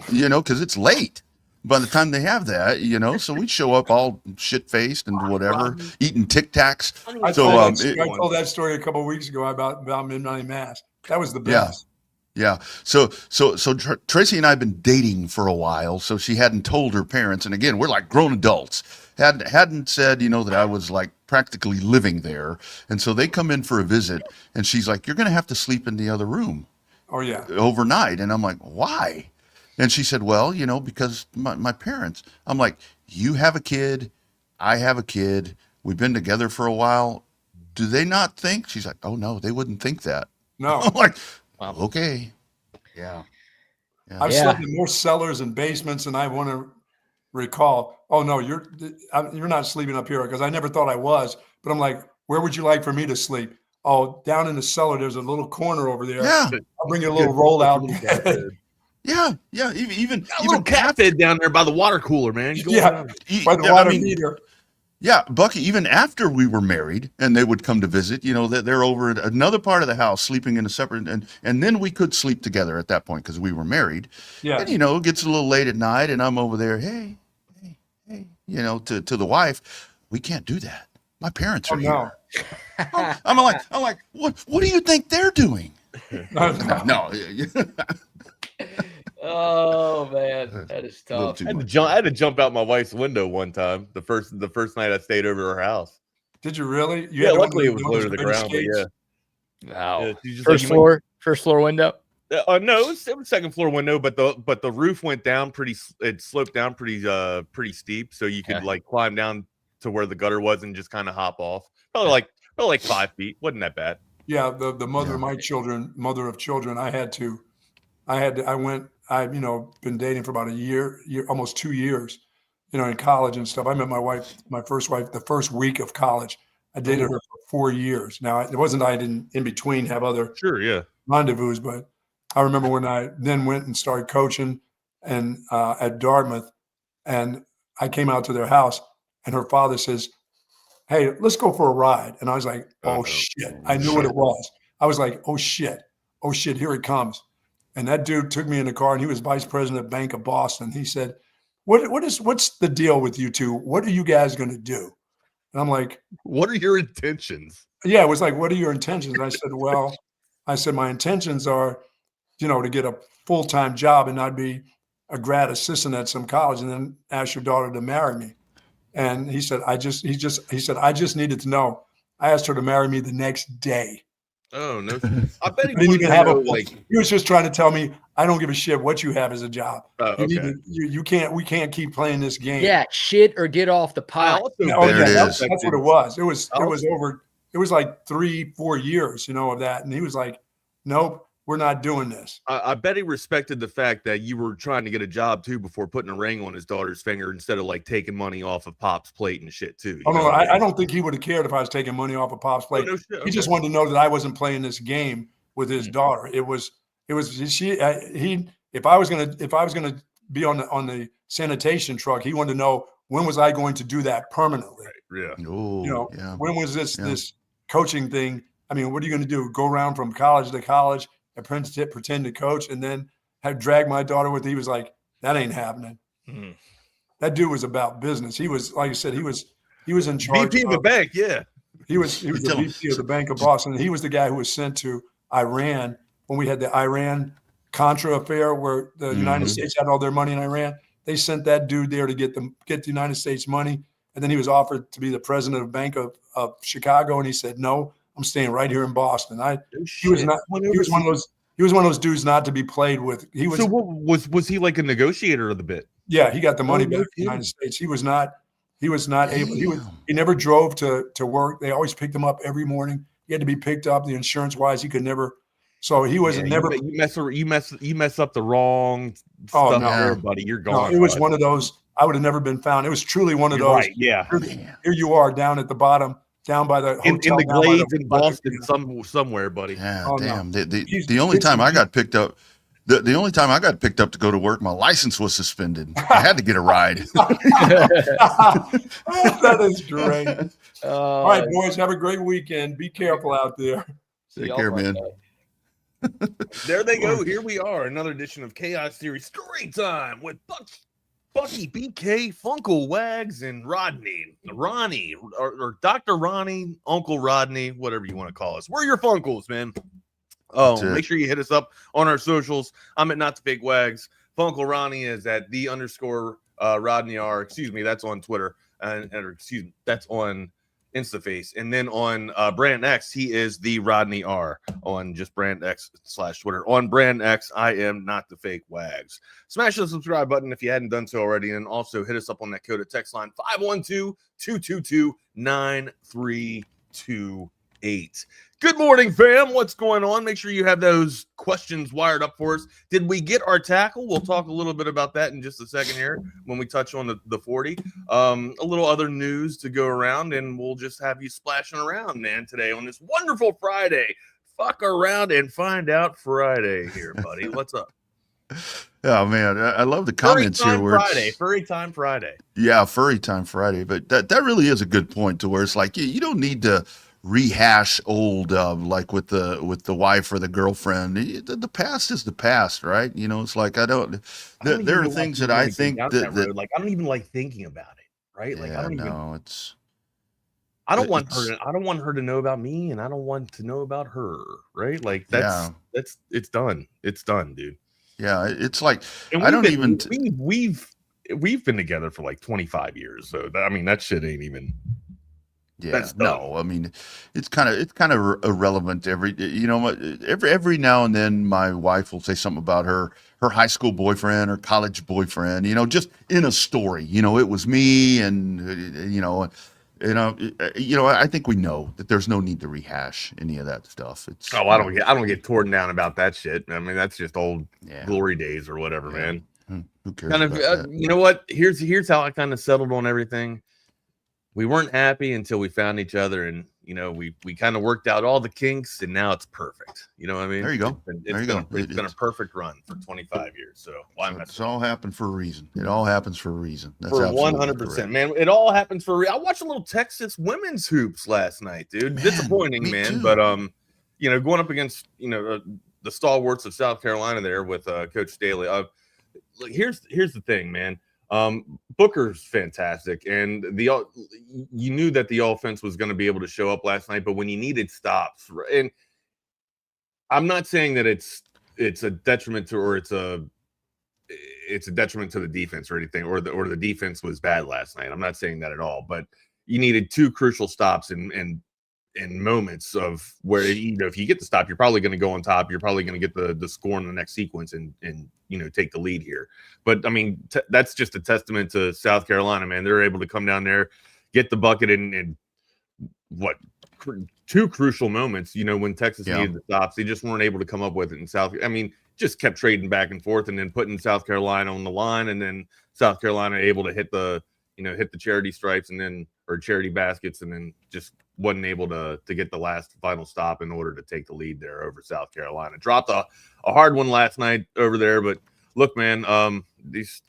because it's late by the time they have that, so we'd show up all shit faced and whatever, eating Tic Tacs. I So, told that story a couple of weeks ago about midnight mass. That was the best. Yeah. So Tracy and I have been dating for a while, so she hadn't told her parents. And again, we're like grown adults. Hadn't said, that I was like practically living there. And so they come in for a visit, and she's like, "You're going to have to sleep in the other room Oh yeah. overnight." And I'm like, "Why?" And she said, "Well, because my parents." I'm like, "You have a kid, I have a kid. We've been together for a while. Do they not think?" She's like, "Oh no, they wouldn't think that." No. I'm like, "Okay." Yeah. I've Yeah. slept in more cellars and basements than I want to recall. Oh no, you're not sleeping up here, because I never thought I was. But I'm like, where would you like for me to sleep? Oh, down in the cellar. There's a little corner over there. Yeah. I'll bring you a little roll out. Yeah. Yeah. Even Got a little cat bed down there by the water cooler, man. Go Yeah. around. By the water heater. Yeah, Bucky, even after we were married and they would come to visit, they're over at another part of the house sleeping in a separate, and then we could sleep together at that point because we were married. Yeah. And, it gets a little late at night and I'm over there, hey, to the wife, we can't do that. My parents are no. here. I'm like, what do you think they're doing? No. Oh man, that is Little tough. too I much. had to jump out my wife's window one time. The first night I stayed over her house. Did you really? You Yeah, had to luckily it open was those low to the big ground, but skates? yeah. Wow. Yeah, she's just First like, floor window. No, it was second floor window, but the roof went down it sloped down pretty steep, so you could like climb down to where the gutter was and just kind of hop off. Probably like 5 feet. Wasn't that bad. Yeah, the mother of my children, mother of children, I've been dating for about a year, almost 2 years, in college and stuff. I met my first wife, the first week of college. I dated her for 4 years. Now, it wasn't I didn't in between have other rendezvous, but I remember when I then went and started coaching and at Dartmouth, and I came out to their house, and her father says, "Hey, let's go for a ride." And I was like, "Oh shit!" I knew what it was. I was like, "Oh shit! Oh shit! Here it comes!" And that dude took me in the car, and he was vice president of Bank of Boston. He said, "What's the deal with you two? What are you guys going to do?" And I'm like, "What are your intentions?" Yeah, it was like, "What are your intentions?" And I said, "Well, my intentions are, to get a full-time job and not be a grad assistant at some college, and then ask your daughter to marry me." And he said, he said, "I just needed to know." I asked her to marry me the next day. Oh no! I bet he Didn't wanted even to have know, he was just trying to tell me, "I don't give a shit what you have as a job. Oh, okay. We can't keep playing this game." Yeah, shit or get off the I pot. also Oh, There yeah, it that's is. what it was. It was over. It was like 3-4 years, of that. And he was like, "Nope, we're not doing this." I bet he respected the fact that you were trying to get a job too before putting a ring on his daughter's finger instead of like taking money off of Pop's plate and shit too. Oh no, I don't think he would have cared if I was taking money off of Pop's plate. no shit. He just wanted to know that I wasn't playing this game with his daughter. If I was gonna be on the sanitation truck, he wanted to know, when was I going to do that permanently? Yeah. Oh, When was this coaching thing? I mean, what are you going to do? Go around from college to college and pretend to coach, and then drag my daughter with? He was like, "That ain't happening." Mhm. That dude was about business. He was, like I said, he was in charge. VP of the bank, yeah. He was the VP of the Bank of Boston. He was the guy who was sent to Iran when we had the Iran Contra affair, where the United States had all their money in Iran. They sent that dude there to get the United States money, and then he was offered to be the president of Bank of Chicago, and he said, "No, I'm staying right here in Boston." He was one of those dudes not to be played with. He was. So what was he like a negotiator of the bit? Yeah, he got the money back in the United States. He was not able. He never drove to work. They always picked him up every morning. He had to be picked up. The insurance wise, he could never. So he was never. You mess up the wrong stuff there, buddy. You're gone. No, it was one of those. I would have never been found. It was truly one of those. Right, yeah. Here you are down at the bottom, down by the hotel, in the Glades in Boston, somewhere, buddy. Yeah, Oh, damn. no. The only time I got picked up, the only time I got picked up to go to work, my license was suspended. I had to get a ride. That is great. All right, boys, have a great weekend. Be careful out there. Take care, man. There they go. Here we are. Another edition of Chaos Theory Story Time with Bucky, BK, Funkle, Wags, and Ronnie, or Dr. Ronnie, Uncle Rodney, whatever you want to call us. We're your Funkles, man. Oh, make sure you hit us up on our socials. I'm at Not the Fake Wags. Uncle Ronnie is at _Rodney R. Excuse me, that's on Twitter. That's on Instaface. And then on Brand X, he is the Rodney R on just Brand X /Twitter. On Brand X, I am Not the Fake Wags. Smash the subscribe button if you hadn't done so already. And also hit us up on that code at text line 512-222-9328. Good morning, fam. What's going on? Make sure you have those questions wired up for us. Did we get our tackle? We'll talk a little bit about that in just a second here when we touch on the 40. A little other news to go around, and we'll just have you splashing around, man, today on this wonderful Friday. Fuck around and find out Friday here, buddy. What's up? Oh, man, I love the comments here. Furry Time Friday. Yeah, Furry Time Friday. But that really is a good point to where it's like you don't need to rehash old like with the wife or the girlfriend. The past is the past, right? You know, it's like there are things that I think that like I don't even like thinking about it, right? Like yeah, I don't want her to know about me, and I don't want to know about her, right? Like it's done. It's done, dude. Yeah, it's like we've been together for like 25 years, so I mean that shit ain't even. Yeah, no, I mean, it's kind of irrelevant. Every now and then, my wife will say something about her high school boyfriend or college boyfriend. You know, just in a story. You know, it was me, and I think we know that there's no need to rehash any of that stuff. I don't get torn down about that shit. I mean, that's just old glory days or whatever, man. Who cares? You know what? Here's how I kind of settled on everything. We weren't happy until we found each other, and we kind of worked out all the kinks, and now it's perfect. You know what I mean? There you go. It's been a perfect run for 25 years. So why mess? It's all happened for a reason. It all happens for a reason. That's for 100%, man. It all happens for a reason. I watched a little Texas women's hoops last night, dude. Disappointing, man. Too. But going up against the stalwarts of South Carolina there with Coach Staley. Here's the thing, man. Booker's fantastic, and you knew that the offense was going to be able to show up last night, but when you needed stops, and I'm not saying that it's a detriment to, or it's a detriment to the defense or anything, or the defense was bad last night. I'm not saying that at all, but you needed two crucial stops in moments of where if you get the stop, you're probably going to go on top. You're probably going to get the score in the next sequence and take the lead here. But I mean, that's just a testament to South Carolina, man. They're able to come down there, get the bucket in two crucial moments. When Texas needed the stops, they just weren't able to come up with it. Just kept trading back and forth, and then putting South Carolina on the line, and then South Carolina able to hit the charity stripes or charity baskets, and then just wasn't able to get the last final stop in order to take the lead there over South Carolina. Dropped a hard one last night over there, but look, man, these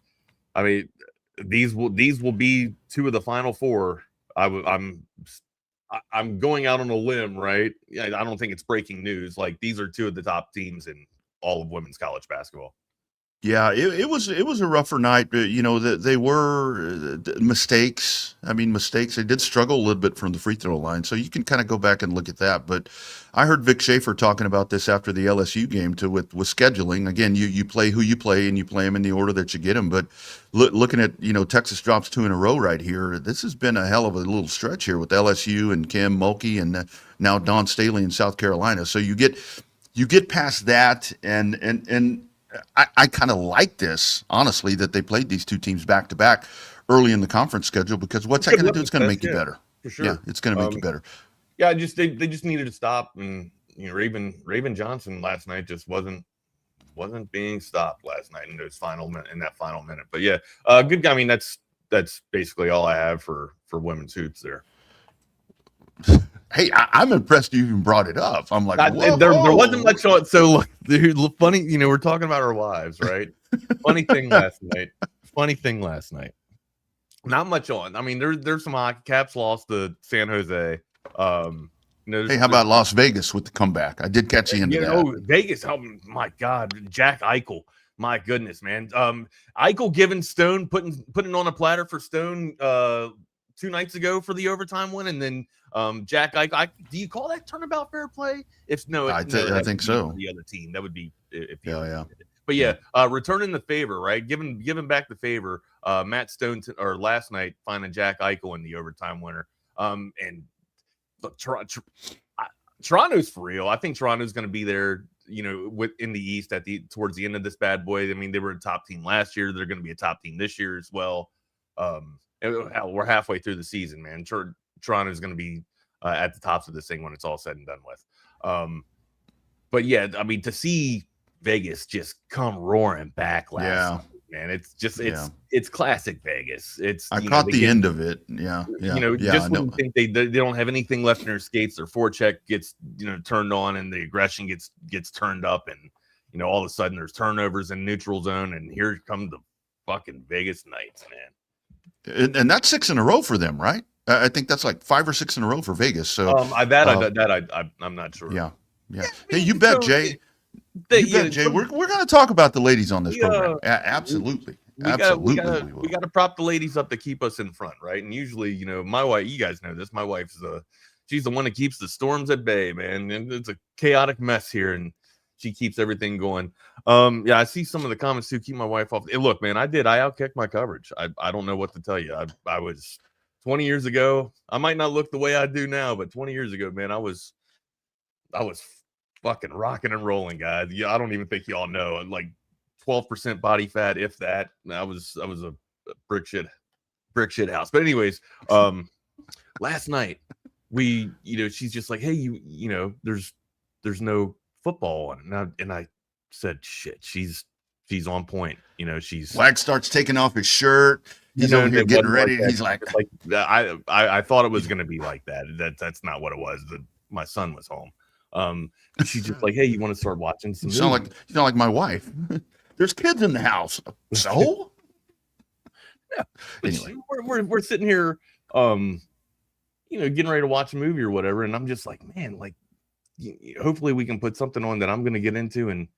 will be two of the final four. I'm going out on a limb, right? I don't think it's breaking news. Like, these are two of the top teams in all of women's college basketball. Yeah, it was a rougher night. They were mistakes. I mean, mistakes. They did struggle a little bit from the free throw line, so you can kind of go back and look at that. But I heard Vic Schaefer talking about this after the LSU game with scheduling. Again, you play who you play, and you play them in the order that you get them. But looking at Texas drops 2 in a row right here. This has been a hell of a little stretch here with LSU and Kim Mulkey and now Dawn Staley in South Carolina. So you get past that and I kind of like this, honestly, that they played these two teams back to back early in the conference schedule, because what's that going to do? It's going to make you better. For sure. Yeah, it's going to make you better. Yeah, they just needed to stop, and Raven Johnson last night just wasn't being stopped last night in that final minute. But yeah, good guy. I mean, that's basically all I have for women's hoops there. Hey, I'm impressed you even brought it up. I'm like, there wasn't much on. So look, dude, funny, we're talking about our wives, right? Funny thing last night. Not much on. I mean, there's some hockey. Caps lost to San Jose. Hey, how about Las Vegas with the comeback? I did catch the end of that. Vegas. Oh my God, Jack Eichel. My goodness, man. Eichel giving Stone, putting on a platter for Stone. 2 nights ago for the overtime win, and then Jack Ike. Do you call that turnabout fair play? If no, I think so. The other team, that would be if Yeah. But yeah, returning the favor, right? Giving back the favor. Matt Stone or last night finding Jack Eichel in the overtime winner. And look, Toronto's for real. I think Toronto's going to be there, in the East towards the end of this bad boy. I mean, they were a top team last year. They're going to be a top team this year as well. We're halfway through the season, man. Toronto's going to be at the tops of this thing when it's all said and done with. But yeah, I mean, to see Vegas just come roaring back last night, man, it's classic Vegas. I caught the end of it. Yeah. Just when you think they don't have anything left in their skates, their forecheck gets turned on and the aggression gets turned up, and all of a sudden there's turnovers in neutral zone, and here come the fucking Vegas Knights, man. And that's 6 in a row for them, right? I think that's like 5 or 6 in a row for Vegas. So I'm not sure. Yeah. Hey, you bet, Jay. Jay. We're going to talk about the ladies on this program. Absolutely. We got to prop the ladies up to keep us in front, right? And usually, my wife, you guys know this, my wife's she's the one that keeps the storms at bay, man. And it's a chaotic mess here, and she keeps everything going. I see some of the comments too. Keep my wife off. Hey, look, man, I outkicked my coverage. I don't know what to tell you. I was 20 years ago. I might not look the way I do now, but 20 years ago, man, I was fucking rocking and rolling, guys. Yeah, I don't even think y'all know. Like 12% body fat, if that. I was a brick shit house. But anyways, last night she's just like, hey, there's no football on, and I said, shit, she's on point. She's Flag starts taking off his shirt. He's over here getting ready. Like he's like I thought it was going to be like that. That's not what it was. My son was home. She's just like, hey, you want to start watching some? You sound like my wife. There's kids in the house. So anyway, we're sitting here, getting ready to watch a movie or whatever, and I'm just like, man, like, hopefully we can put something on that I'm going to get into, and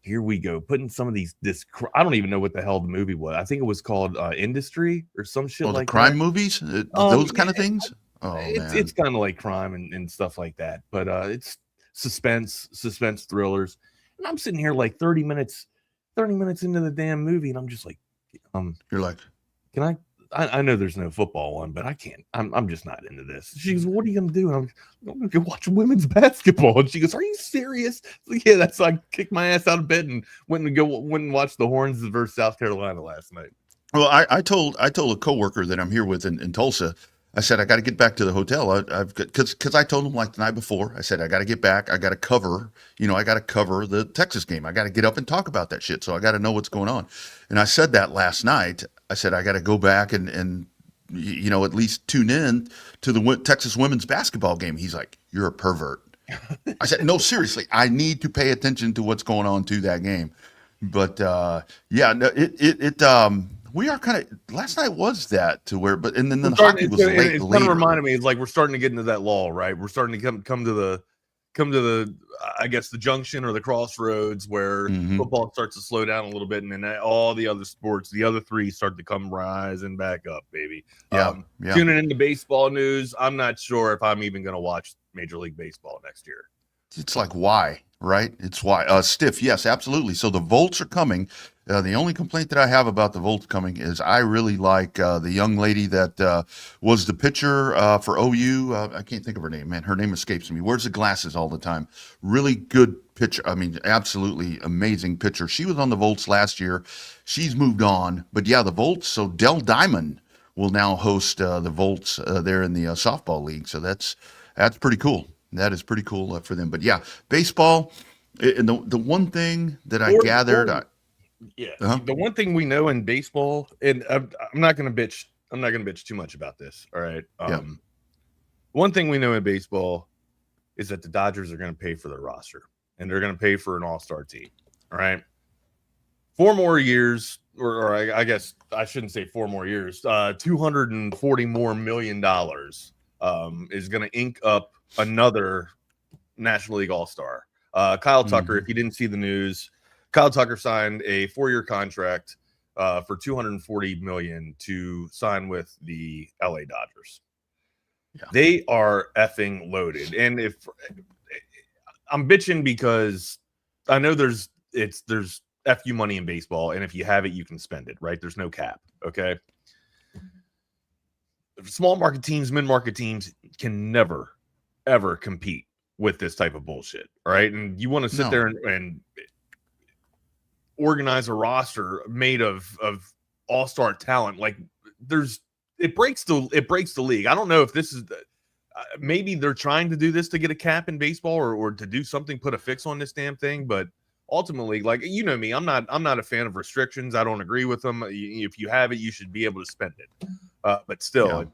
here we go, putting some of I don't even know what the hell the movie was. I think it was called Industry or some shit like crime that. Movies, those kind of things. It's kind of like crime and stuff like that, but it's suspense thrillers. And I'm sitting here like 30 minutes into the damn movie, and I'm just like, you're like, can I know there's no football on, but I can't. I'm just not into this. She goes, what are you gonna do? And I'm gonna go watch women's basketball. And she goes, are you serious? Like, yeah, that's I kicked my ass out of bed and went and watched the Horns versus South Carolina last night. Well, I told a coworker that I'm here with in Tulsa. I said, I got to get back to the hotel. Because I told him like the night before, I said, I got to get back. I got to cover, the Texas game. I got to get up and talk about that shit. So I got to know what's going on. And I said that last night. I said, I got to go back and at least tune in to the Texas women's basketball game. He's like, you're a pervert. I said, no, seriously, I need to pay attention to what's going on to that game. But we are kind of, last night was that to where, but and then the hockey was late. It's kind of reminded me, it's like we're starting to get into that lull, right? We're starting to come to the I guess the junction or the crossroads where football starts to slow down a little bit, and then all the other sports, the other three, start to come rising back up, baby. Tuning into baseball news, I'm not sure if I'm even going to watch Major League Baseball next year. It's like, why, right? It's why. Stiff, yes, absolutely. So the Volts are coming. The only complaint that I have about the Volts coming is I really like the young lady that was the pitcher for OU. I can't think of her name, man. Her name escapes me. Wears the glasses all the time. Really good pitcher. I mean, absolutely amazing pitcher. She was on the Volts last year. She's moved on. But yeah, the Volts. So Dell Diamond will now host the Volts there in the softball league. So that's pretty cool. That is pretty cool for them. But yeah, baseball. And the one thing that I gathered. The one thing we know in baseball, and I'm not going to bitch. I'm not going to bitch too much about this. All right. One thing we know in baseball is that the Dodgers are going to pay for their roster, and they're going to pay for an all-star team. All right. 4 more years, or I guess I shouldn't say 4 more years. $240 more million is going to ink up another National League All-Star. Kyle Tucker, if you didn't see the news, Kyle Tucker signed a 4-year contract for $240 million to sign with the LA Dodgers. Yeah. They are effing loaded. And if I'm bitching because I know there's FU money in baseball, and if you have it, you can spend it, right? There's no cap. Okay. Small market teams, mid-market teams can never, ever compete with this type of bullshit. All right. And you want to sit there and organize a roster made of all-star talent. Like it breaks the league. I don't know if this is maybe they're trying to do this to get a cap in baseball or to do something, put a fix on this damn thing. But ultimately, like, you know me, I'm not a fan of restrictions. I don't agree with them. If you have it, you should be able to spend it. But still,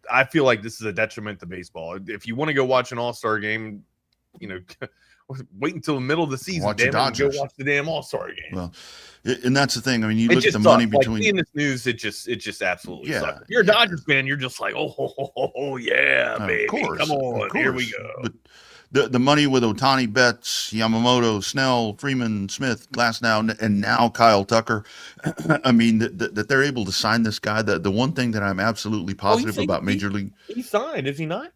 I feel like this is a detriment to baseball. If you want to go watch an all-star game, you know, wait until the middle of the season. Watch the Dodgers. Go watch the damn all-star game. Well, and that's the thing. I mean, you look at the money between. Like, seeing this news, it just absolutely sucks. If you're a Dodgers fan, you're just like, oh yeah, baby, of course, come on, here we go. But the money with Ohtani, Betts, Yamamoto, Snell, Freeman, Smith, Glasnow, and now Kyle Tucker. I mean, that they're able to sign this guy. The one thing that I'm absolutely positive about Major League. He signed, is he not?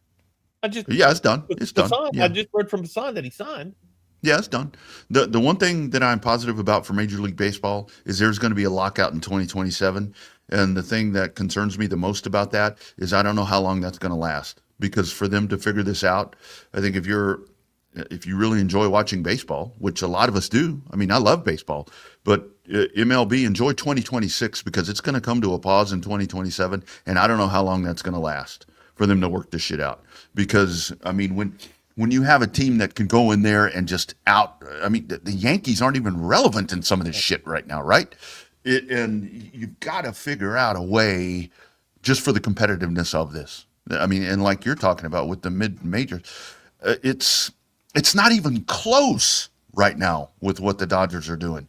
It's done. It's done. Yeah. I just heard from Hassan that he signed. Yeah, it's done. The one thing that I'm positive about for Major League Baseball is there's going to be a lockout in 2027. And the thing that concerns me the most about that is I don't know how long that's going to last. Because for them to figure this out, I think if you really enjoy watching baseball, which a lot of us do, I mean, I love baseball, but MLB, enjoy 2026 because it's going to come to a pause in 2027, and I don't know how long that's going to last for them to work this shit out. Because, I mean, when you have a team that can go in there and just I mean, the Yankees aren't even relevant in some of this shit right now, right? And you've got to figure out a way just for the competitiveness of this. I mean, and like you're talking about with the mid-majors, it's not even close right now with what the Dodgers are doing.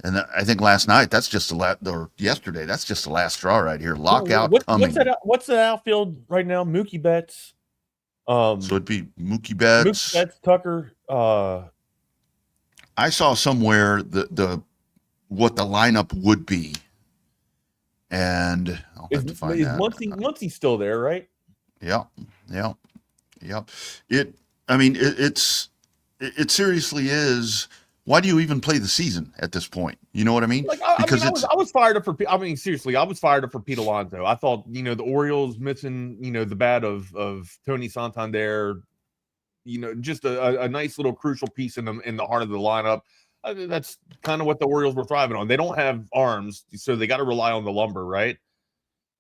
And I think last night, that's just or yesterday, that's just the last straw right here. Lockout coming. What's the outfield right now? Mookie Betts. So it'd be Mookie Betts, Tucker. I saw somewhere what the lineup would be, and I'll have to find that. Once he's still there, right? Yeah. It seriously is. Why do you even play the season at this point? You know what I mean? I was fired up for. I mean, seriously, I was fired up for Pete Alonso. I thought, the Orioles missing, the bat of Tony Santander. Just a nice little crucial piece in the heart of the lineup. That's kind of what the Orioles were thriving on. They don't have arms, so they got to rely on the lumber, right?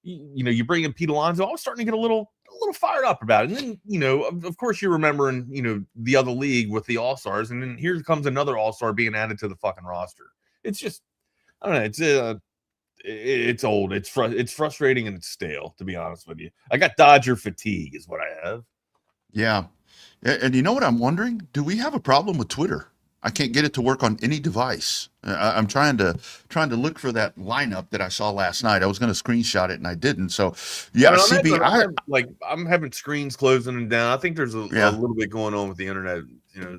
You bring in Pete Alonso. I was starting to get a little fired up about it. And then, of course, you're remembering, the other league with the All-Stars. And then here comes another All-Star being added to the fucking roster. It's just, I don't know. It's old. It's frustrating and it's stale, to be honest with you. I got Dodger fatigue is what I have. Yeah. And you know what I'm wondering? Do we have a problem with Twitter? I can't get it to work on any device. I'm trying to look for that lineup that I saw last night. I was going to screenshot it and I didn't. So yeah, I'm having screens closing and down. I think there's a little bit going on with the internet.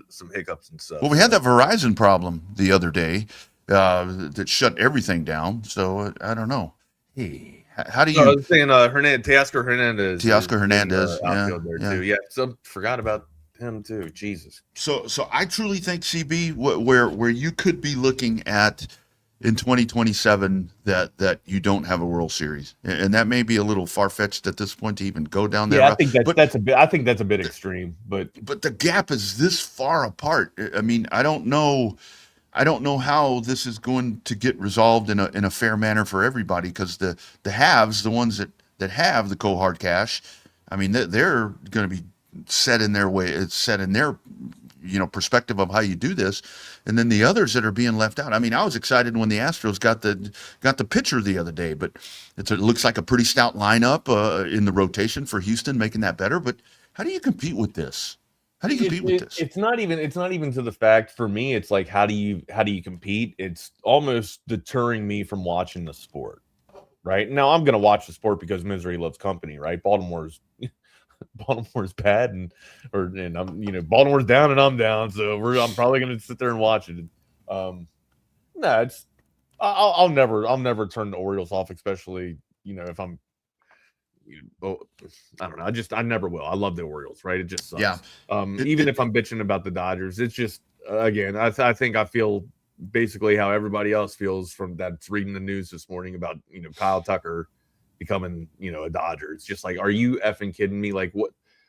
Some hiccups and stuff. Well, we had that Verizon problem the other day that shut everything down. So I don't know. Hey, how do you? I was saying Teoscar Hernandez. Teoscar Hernandez. Outfield there too. Yeah. So forgot about him too. Jesus. So I truly think, CB, where you could be looking at in 2027 that you don't have a World Series, and that may be a little far fetched at this point to even go down there. Yeah, I think that's a bit extreme, but the gap is this far apart. I mean, I don't know how this is going to get resolved in a fair manner for everybody, because the haves, the ones that have the cold hard cash, I mean, they're going to be set in their way. It's set in their perspective of how you do this, and then the others that are being left out. I mean, I was excited when the Astros got the pitcher the other day, but it looks like a pretty stout lineup in the rotation for Houston, making that better. But how do you compete with this? How do you compete with this? It's not even to the fact, for me, it's like, how do you compete? It's almost deterring me from watching the sport. Right now, I'm going to watch the sport because misery loves company. Right, Baltimore's bad, and I'm Baltimore's down and I'm down, so I'm probably going to sit there and watch it. I'll never turn the Orioles off, especially if I'm. I don't know. I never will. I love the Orioles, right? It just sucks. Yeah. Even if I'm bitching about the Dodgers, it's just again, I think I feel basically how everybody else feels from that's reading the news this morning about Kyle Tucker becoming a Dodger. It's just like, are you effing kidding me? Like,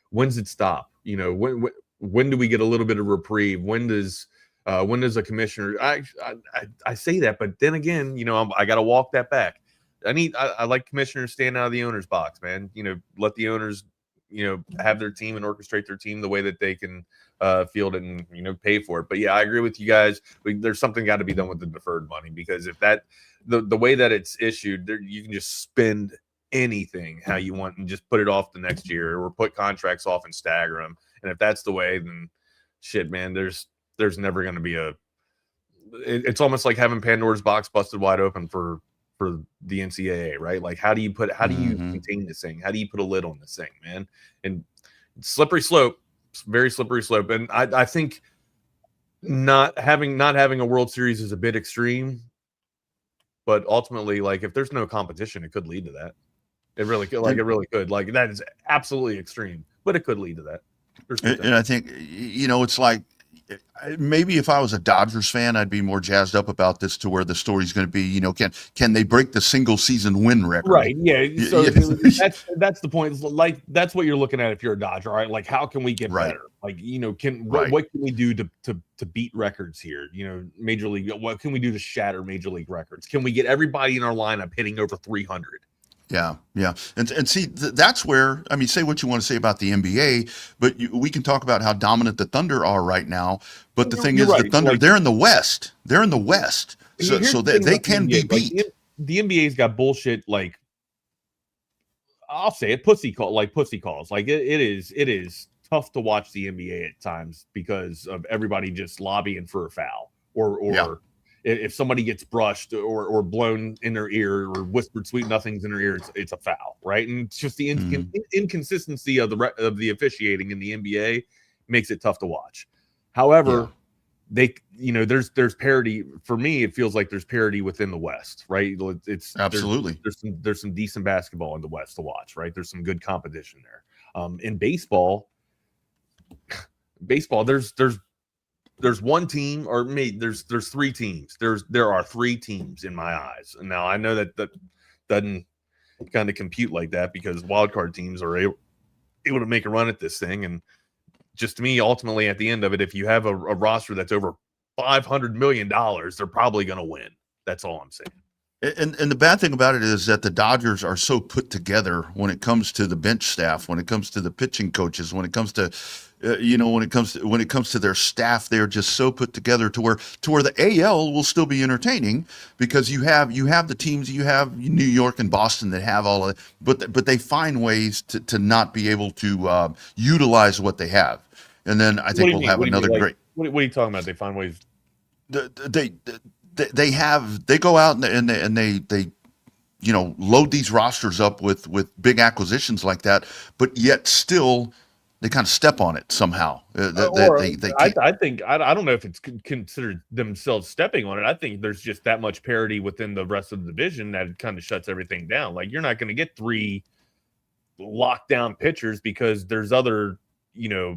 when's it stop? When do we get a little bit of reprieve? When does a commissioner? I say that, but then again, I got to walk that back. I like commissioners staying out of the owner's box, man. Let the owners, have their team and orchestrate their team the way that they can field it and, pay for it. But yeah, I agree with you guys. There's something got to be done with the deferred money, because if the way that it's issued, you can just spend anything how you want and just put it off the next year, or put contracts off and stagger them. And if that's the way, then shit, man, there's never going to be it's almost like having Pandora's box busted wide open for the NCAA, right? Like, how do you contain this thing? How do you put a lid on this thing, man? And slippery slope, very slippery slope. And I think not having a World Series is a bit extreme, but ultimately, like, if there's no competition, it could lead to that. It really could. Like, it really could. Like, that is absolutely extreme, but it could lead to that. And I think, it's like, maybe if I was a Dodgers fan, I'd be more jazzed up about this, to where the story's going to be, can they break the single season win record? Right. Yeah. So that's the point. Like, that's what you're looking at if you're a Dodger, right? Like, how can we get better? Like, what can we do to beat records here? Major League, what can we do to shatter Major League records? Can we get everybody in our lineup hitting over 300? Yeah. And see, that's where, say what you want to say about the NBA, but we can talk about how dominant the Thunder are right now. But the thing is, the Thunder, they're in the West. So they can be beat. Like, the NBA's got bullshit, like, I'll say it, pussy calls. Like, it is tough to watch the NBA at times because of everybody just lobbying for a foul, or if somebody gets brushed or blown in their ear or whispered sweet nothings in their ear, it's a foul, right? And it's just the inconsistency of the officiating in the NBA makes it tough to watch. However, there's parity. For me, it feels like there's parity within the West, right? It's absolutely there's some decent basketball in the West to watch, right? There's some good competition there. In baseball, there's one team, or maybe there's three teams. There are three teams in my eyes. And now I know that doesn't kind of compute like that, because wild card teams are able to make a run at this thing. And just to me, ultimately, at the end of it, if you have a roster that's over $500 million, they're probably going to win. That's all I'm saying. And the bad thing about it is that the Dodgers are so put together when it comes to the bench staff, when it comes to the pitching coaches, when it comes to when it comes to their staff, they're just so put together to where the AL will still be entertaining, because you have the teams, you have New York and Boston that have all of it, but they find ways to not be able to utilize what they have. And then I think we'll have another great. What are you talking about? They find ways. They go out and they load these rosters up with big acquisitions like that, but yet still they kind of step on it somehow. I think I don't know if it's considered themselves stepping on it. I think there's just that much parity within the rest of the division that it kind of shuts everything down. Like, you're not going to get three lockdown pitchers, because there's other.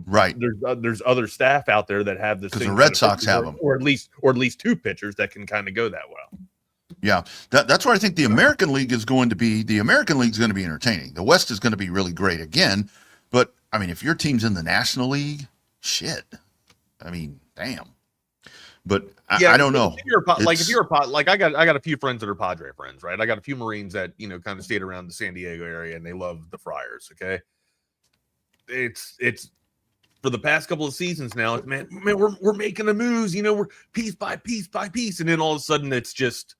Right. There's other staff out there that have this, because the Red Sox have them, or at least two pitchers that can kind of go that well. Yeah, that's where I think the American League is going to be. The American League is going to be entertaining. The West is going to be really great again. But if your team's in the National League, shit. Damn. But I don't know. If you're I got a few friends that are Padre friends, right? I got a few Marines that kind of stayed around the San Diego area, and they love the Friars. Okay. It's for the past couple of seasons now, man, we're making the moves, we're piece by piece by piece, and then all of a sudden it's just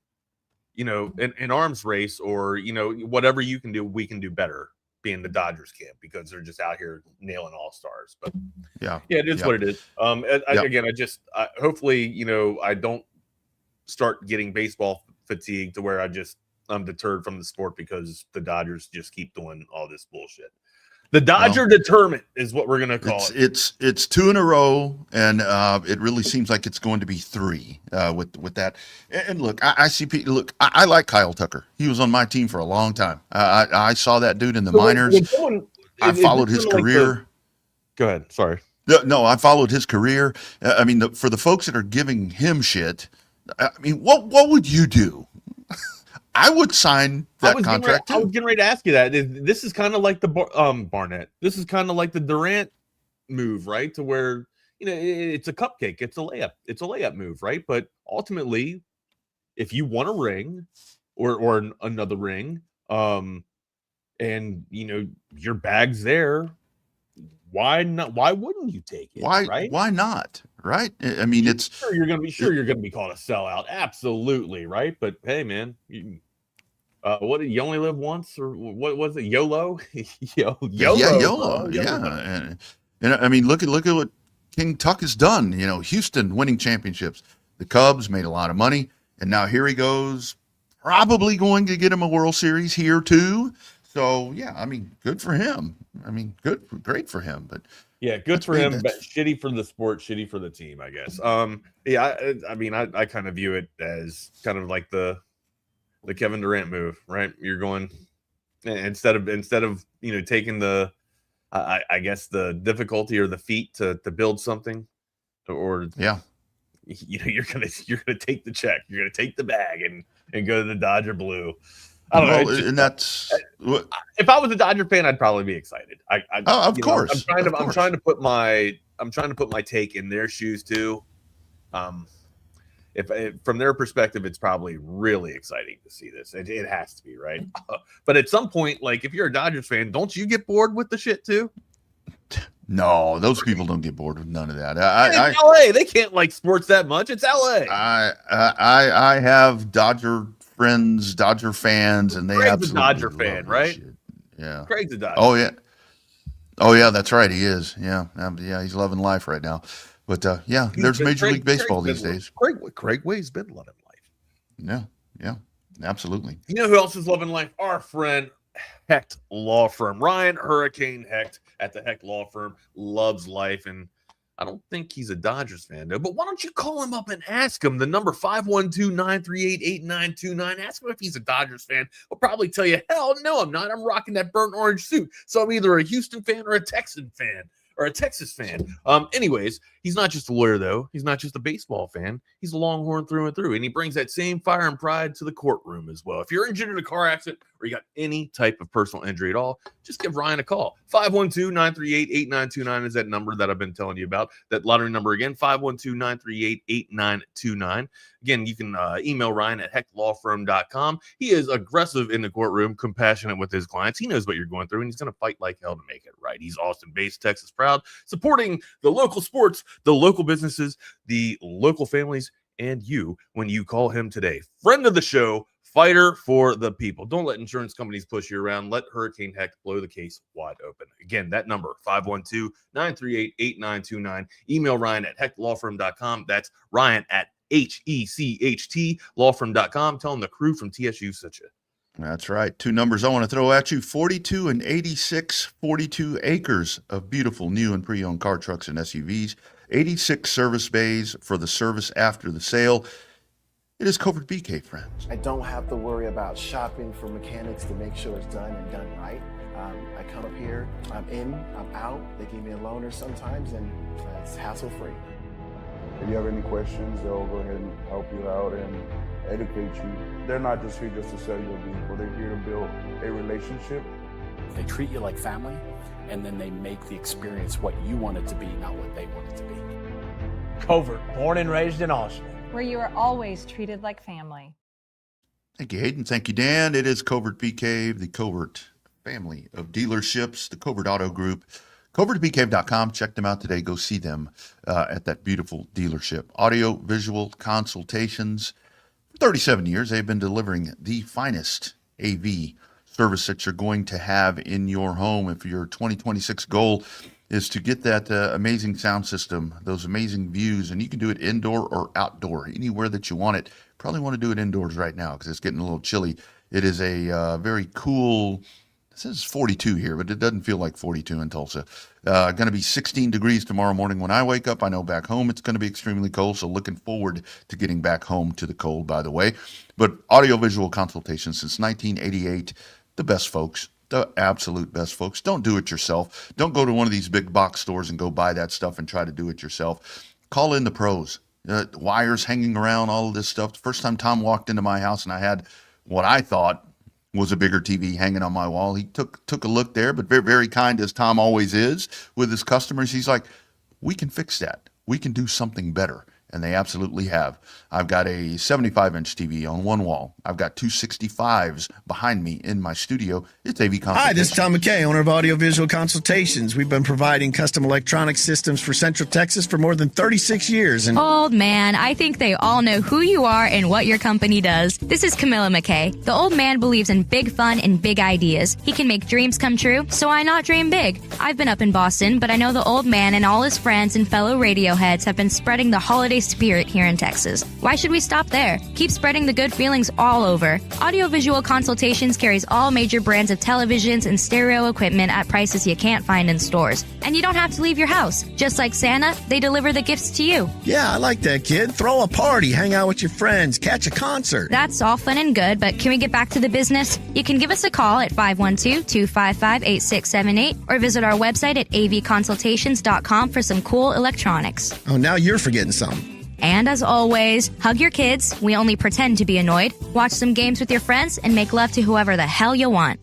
an arms race, or whatever you can do, we can do better, being the Dodgers camp, because they're just out here nailing all stars. But it is what it is. Again, hopefully I don't start getting baseball fatigue to where I'm deterred from the sport because the Dodgers just keep doing all this bullshit. The Dodger determinant is what we're gonna call it. It's 2 in a row, and it really seems like it's going to be 3 with that. And look, I like Kyle Tucker. He was on my team for a long time. I saw that dude in the minors. I followed his career. Go ahead. Sorry. No, I followed his career. I mean, for the folks that are giving him shit, I mean, what would you do? I would sign that contract. I was getting ready to ask you that. This is kind of like the Barnett. This is kind of like the Durant move, right? To where, it's a cupcake. It's a layup. It's a layup move, right? But ultimately, if you want a ring or another ring, and your bag's there, why not? Why wouldn't you take it? Why not? Right? I mean, you're gonna be called a sellout, absolutely, right? But hey, man, what did you only live once, or what was it? YOLO? YOLO. Yeah. And I mean, look at what King Tuck has done. Houston winning championships. The Cubs made a lot of money, and now here he goes, probably going to get him a World Series here too. So yeah, I mean, good for him. I mean, great for him. But yeah, good for him, but shitty for the sport, shitty for the team, I guess. Yeah, I mean, I kind of view it as kind of like the Kevin Durant move, right? You're going instead of taking the I guess the difficulty or the feat to build something, or you're gonna take the check, you're gonna take the bag and go to the Dodger blue. I don't know. And that's if I was a Dodger fan, I'd probably be excited. Of course. I'm trying to put my take in their shoes too. If from their perspective, it's probably really exciting to see this. It has to be, right? But at some point, like if you're a Dodgers fan, don't you get bored with the shit too? No, those people don't get bored with none of that. It's LA. They can't like sports that much. It's LA. I have Dodger friends, Dodger fans, and they Craig's a Dodger fan, right? Shit. Yeah. Craig's a Dodger. Oh yeah, that's right. He is. Yeah. He's loving life right now. But there's Major League Baseball these days. Craig Way's been loving life. Yeah, absolutely. You know who else is loving life? Our friend Hecht Law Firm. Ryan Hurricane Hecht at the Hecht Law Firm loves life, and I don't think he's a Dodgers fan, though. But why don't you call him up and ask him? The number 512-938-8929. Ask him if he's a Dodgers fan. He'll probably tell you, hell no, I'm not. I'm rocking that burnt orange suit. So I'm either a Houston fan or a Texan fan. Or a Texas fan. Anyways, he's not just a lawyer, though. He's not just a baseball fan. He's a Longhorn through and through. And he brings that same fire and pride to the courtroom as well. If you're injured in a car accident or you got any type of personal injury at all, just give Ryan a call. 512-938-8929 is that number that I've been telling you about. That lottery number again, 512-938-8929. Again, you can email Ryan at hechtlawfirm.com. He is aggressive in the courtroom, compassionate with his clients. He knows what you're going through, and he's going to fight like hell to make it right. He's Austin-based, Texas proud, supporting the local sports, the local businesses, the local families, and you when you call him today. Friend of the show, fighter for the people. Don't let insurance companies push you around. Let Hurricane Hecht blow the case wide open. Again, that number, 512-938-8929. Email Ryan at hechtlawfirm.com. That's Ryan at HECHT lawfirm.com. Tell them the crew from TSU sent you. That's right. 2 numbers I want to throw at you: 42 and 86, 42 acres of beautiful new and pre-owned car, trucks, and SUVs, 86 service bays for the service after the sale. It is Covert BK, friends. I don't have to worry about shopping for mechanics to make sure it's done and done right. I come up here, I'm in, I'm out. They give me a loaner sometimes, and it's hassle-free. If you have any questions, they'll go ahead and help you out and educate you. They're not just here just to sell you a vehicle. They're here to build a relationship. They treat you like family, and then they make the experience what you want it to be, not what they want it to be. Covert, born and raised in Austin, where you are always treated like family. Thank you, Hayden. Thank you, Dan. It is Covert BK, the Covert family of dealerships, the Covert Auto Group. CovertBK.com. Check them out today. Go see them at that beautiful dealership. Audio, visual consultations. For 37 years, they've been delivering the finest AV service that you're going to have in your home. If your 2026 goal is to get that amazing sound system, those amazing views, and you can do it indoor or outdoor, anywhere that you want it. Probably want to do it indoors right now because it's getting a little chilly. It is a very cool says 42 here, but it doesn't feel like 42 in Tulsa. Going to be 16 degrees tomorrow morning when I wake up. I know back home it's going to be extremely cold, so looking forward to getting back home to the cold, by the way. But audiovisual consultation since 1988, the best folks, the absolute best folks. Don't do it yourself. Don't go to one of these big box stores and go buy that stuff and try to do it yourself. Call in the pros. Wires hanging around, all of this stuff. The first time Tom walked into my house and I had what I thought was a bigger TV hanging on my wall, he took a look there, but very, very kind as Tom always is with his customers. He's like, we can fix that. We can do something better. And they absolutely have. I've got a 75-inch TV on one wall. I've got two 65s behind me in my studio. It's AV Consultations. Hi, this is Tom McKay, owner of Audiovisual Consultations. We've been providing custom electronic systems for Central Texas for more than 36 years. And Old man, I think they all know who you are and what your company does. This is Camilla McKay. The old man believes in big fun and big ideas. He can make dreams come true, so why not dream big? I've been up in Boston, but I know the old man and all his friends and fellow radio heads have been spreading the holiday spirit here in Texas. Why should we stop there? Keep spreading the good feelings all over. Audiovisual Consultations carries all major brands of televisions and stereo equipment at prices you can't find in stores. And you don't have to leave your house. Just like Santa, they deliver the gifts to you. yeah, I like that, kid. Throw a party, hang out with your friends, catch a concert. That's all fun and good, but can we get back to the business? You can give us a call at 512-255-8678 or visit our website at avconsultations.com for some cool electronics. Oh, now you're forgetting something. And as always, hug your kids. We only pretend to be annoyed. Watch some games with your friends and make love to whoever the hell you want.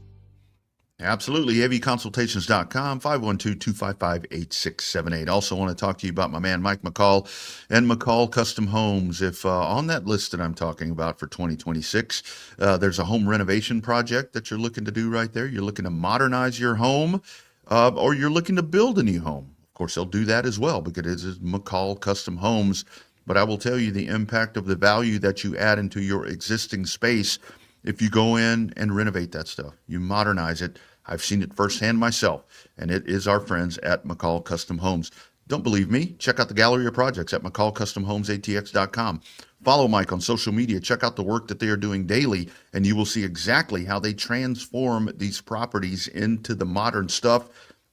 Absolutely. avconsultations.com, 512-255-8678. Also want to talk to you about my man Mike McCall and McCall Custom Homes. If on that list that I'm talking about for 2026, there's a home renovation project that you're looking to do right there. You're looking to modernize your home, or you're looking to build a new home. Of course, they'll do that as well because it is McCall Custom Homes. But I will tell you the impact of the value that you add into your existing space if you go in and renovate that stuff. You modernize it. I've seen it firsthand myself, and it is our friends at McCall Custom Homes. Don't believe me? Check out the gallery of projects at McCallCustomHomesATX.com. Follow Mike on social media. Check out the work that they are doing daily, and you will see exactly how they transform these properties into the modern stuff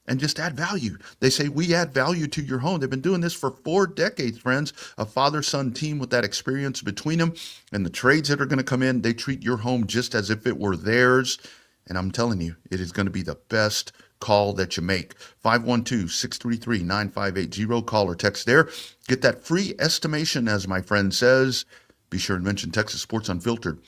and just add value. They say, we add value to your home. They've been doing this for 4 decades, friends. A father-son team with that experience between them and the trades that are going to come in. They treat your home just as if it were theirs. And I'm telling you, it is going to be the best call that you make. 512-633-9580. Call or text there. Get that free estimation, as my friend says. Be sure and mention Texas Sports Unfiltered.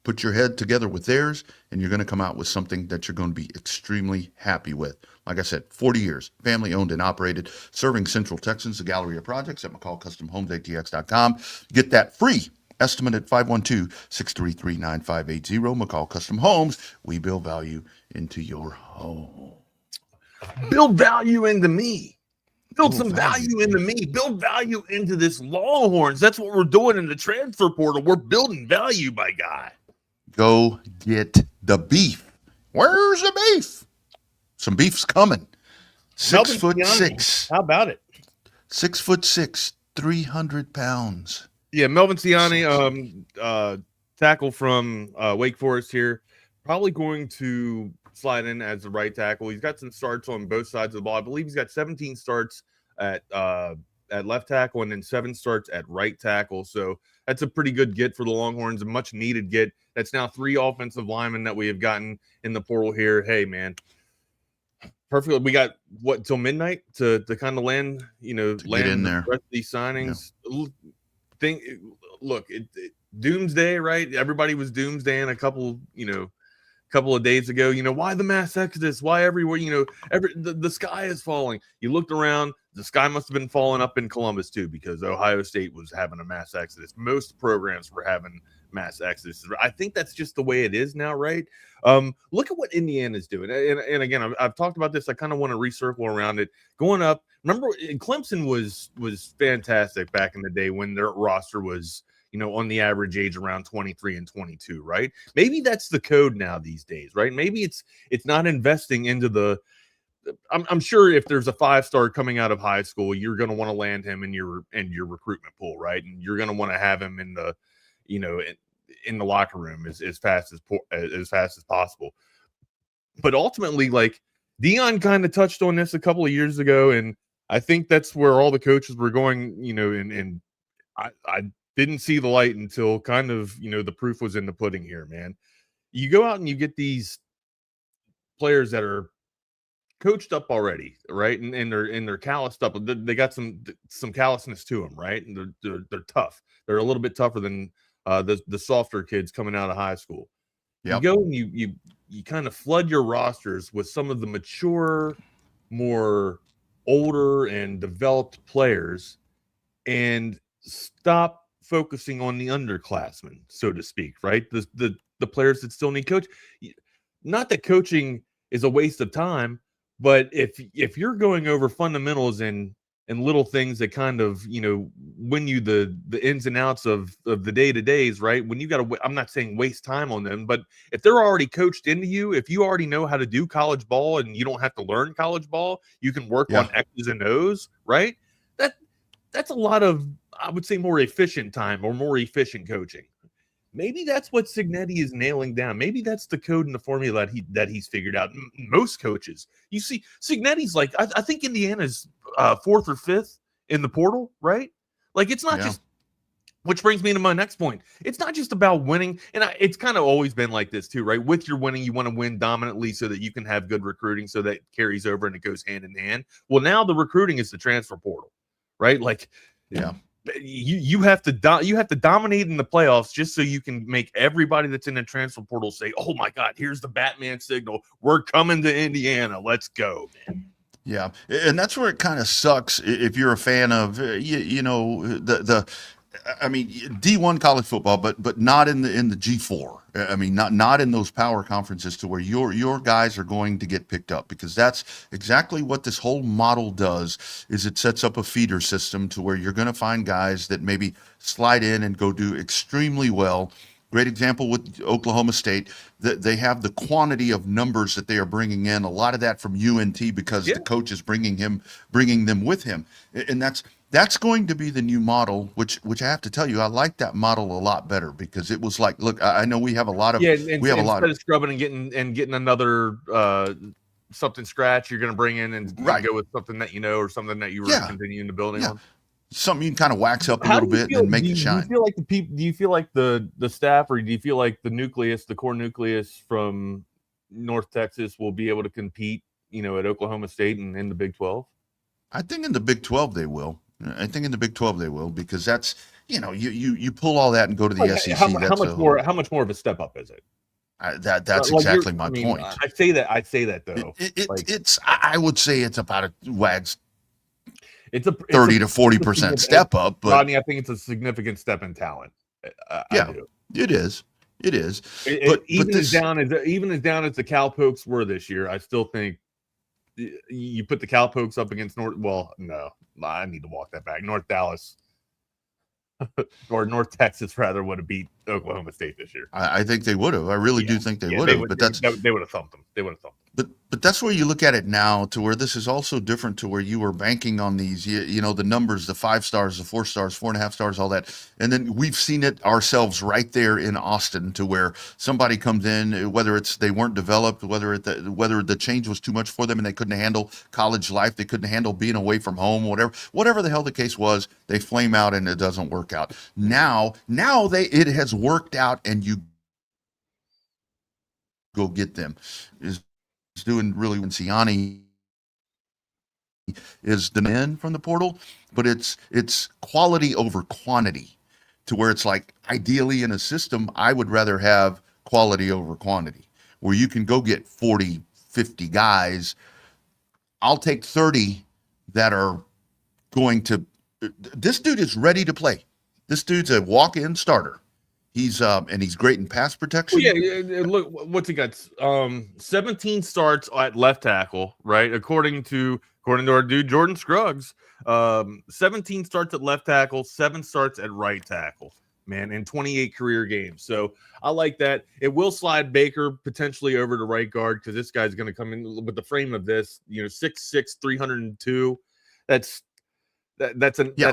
Put your head together with theirs, and you're going to come out with something that you're going to be extremely happy with. Like I said, 40 years, family owned and operated, serving Central Texans, the gallery of projects at McCallCustomHomesATX.com. Get that free estimate at 512-633-9580. McCall Custom Homes. We build value into your home. Build value into me. Build some value into me. Build value into this Longhorns. That's what we're doing in the transfer portal. We're building value, my guy. Go get the beef. Where's the beef? Some beef's coming. 6'6". How about it? 6'6", 300 pounds. Yeah, Melvin Ciani, tackle from Wake Forest here, probably going to slide in as the right tackle. He's got some starts on both sides of the ball. I believe he's got 17 starts at left tackle and then 7 starts at right tackle. So that's a pretty good get for the Longhorns, a much needed get. That's now 3 offensive linemen that we have gotten in the portal here. Hey, man. Perfect. We got what till midnight to kind of land, land in there. The rest of these signings. Yeah. Look, doomsday, right? Everybody was doomsdaying a couple of days ago. Why the mass exodus? Why everywhere? The sky is falling. You looked around, the sky must have been falling up in Columbus too, because Ohio State was having a mass exodus. Most programs were having mass exodus. I think that's just the way it is now, right? Look at what Indiana's doing. And again, I've talked about this. I kind of want to recircle around it. Going up, remember Clemson was fantastic back in the day when their roster was, on the average age around 23 and 22, right? Maybe that's the code now these days, right? Maybe it's not investing into the I'm sure if there's a 5-star coming out of high school, you're going to want to land him in your recruitment pool, right? And you're going to want to have him in the, in the locker room as fast as possible. but ultimately, like Dion kind of touched on this a couple of years ago, and I think that's where all the coaches were going, and I didn't see the light until kind of, the proof was in the pudding here, man. You go out and you get these players that are coached up already, right? And they're calloused up. They got some callousness to them, right? And they're tough. They're a little bit tougher than the softer kids coming out of high school. Yep. You go and you kind of flood your rosters with some of the mature, more older and developed players, and stop focusing on the underclassmen, so to speak, right? The players that still need coach. Not that coaching is a waste of time, but if you're going over fundamentals and little things that kind of, win you the ins and outs of the day-to-days, right? When you got to, I'm not saying waste time on them, but if they're already coached into you, if you already know how to do college ball and you don't have to learn college ball, you can work on X's and O's, right? That's a lot of, I would say, more efficient time or more efficient coaching. Maybe that's what Cignetti is nailing down. Maybe that's the code and the formula that he's figured out. Most coaches, you see, Cignetti's like, I think Indiana's 4th or 5th in the portal, right? Like, it's not just, which brings me to my next point. It's not just about winning. And it's kind of always been like this too, right? With your winning, you want to win dominantly so that you can have good recruiting, so that it carries over and it goes hand in hand. Well, now the recruiting is the transfer portal, right? Like, you have to dominate in the playoffs just so you can make everybody that's in the transfer portal say, "Oh my God, here's the Batman signal. We're coming to Indiana. Let's go, man." Yeah, and that's where it kind of sucks if you're a fan of I mean, D1 college football, but not in the G4. I mean, not in those power conferences to where your guys are going to get picked up, because that's exactly what this whole model does. Is it sets up a feeder system to where you're going to find guys that maybe slide in and go do extremely well. Great example with Oklahoma State. That they have the quantity of numbers that they are bringing in. A lot of that from UNT because the coach is bringing them with him, and that's going to be the new model, which I have to tell you, I like that model a lot better, because it was like, look, I know we have a lot of instead of scrubbing and getting another something scratch, you're going to bring in and go with something that or something that you were continuing to building on. Something you can kind of wax up a little bit and make it shine. Do you feel like the staff, or do you feel like the core nucleus from North Texas will be able to compete, at Oklahoma State and in the Big 12? I think in the Big 12 they will. Because that's, you pull all that and go to the SEC. How much more of a step up is it? That's exactly my point. I say that though. I would say it's about a wags. It's a 30 to 40% step up, but Rodney, I think it's a significant step in talent. It is. Even as down as the Cowpokes were this year, I still think you put the Cowpokes up against North. Well, no, I need to walk that back. North Dallas or North Texas rather would have beat Oklahoma State this year. I think they would have. I really do think they would have. But they would have thumped them. But that's where you look at it now, to where this is also different, to where you were banking on these, the numbers, the 5 stars, the 4 stars, 4.5 stars, all that. And then we've seen it ourselves right there in Austin, to where somebody comes in, whether it's they weren't developed, whether the change was too much for them and they couldn't handle college life, they couldn't handle being away from home, whatever the hell the case was, they flame out and it doesn't work out. Now it has worked out, and you go get them. Is doing really when Ciani is the man from the portal, but it's quality over quantity, to where it's like, ideally in a system, I would rather have quality over quantity, where you can go get 40, 50 guys. I'll take 30 that are going to, this dude is ready to play. This dude's a walk-in starter. He's great in pass protection. Well, yeah, look, what's he got? 17 starts at left tackle, right? According to our dude Jordan Scruggs, 17 starts at left tackle, 7 starts at right tackle, man, in 28 career games. So I like that. It will slide Baker potentially over to right guard, because this guy's going to come in with the frame of this, 6'6", 302. That's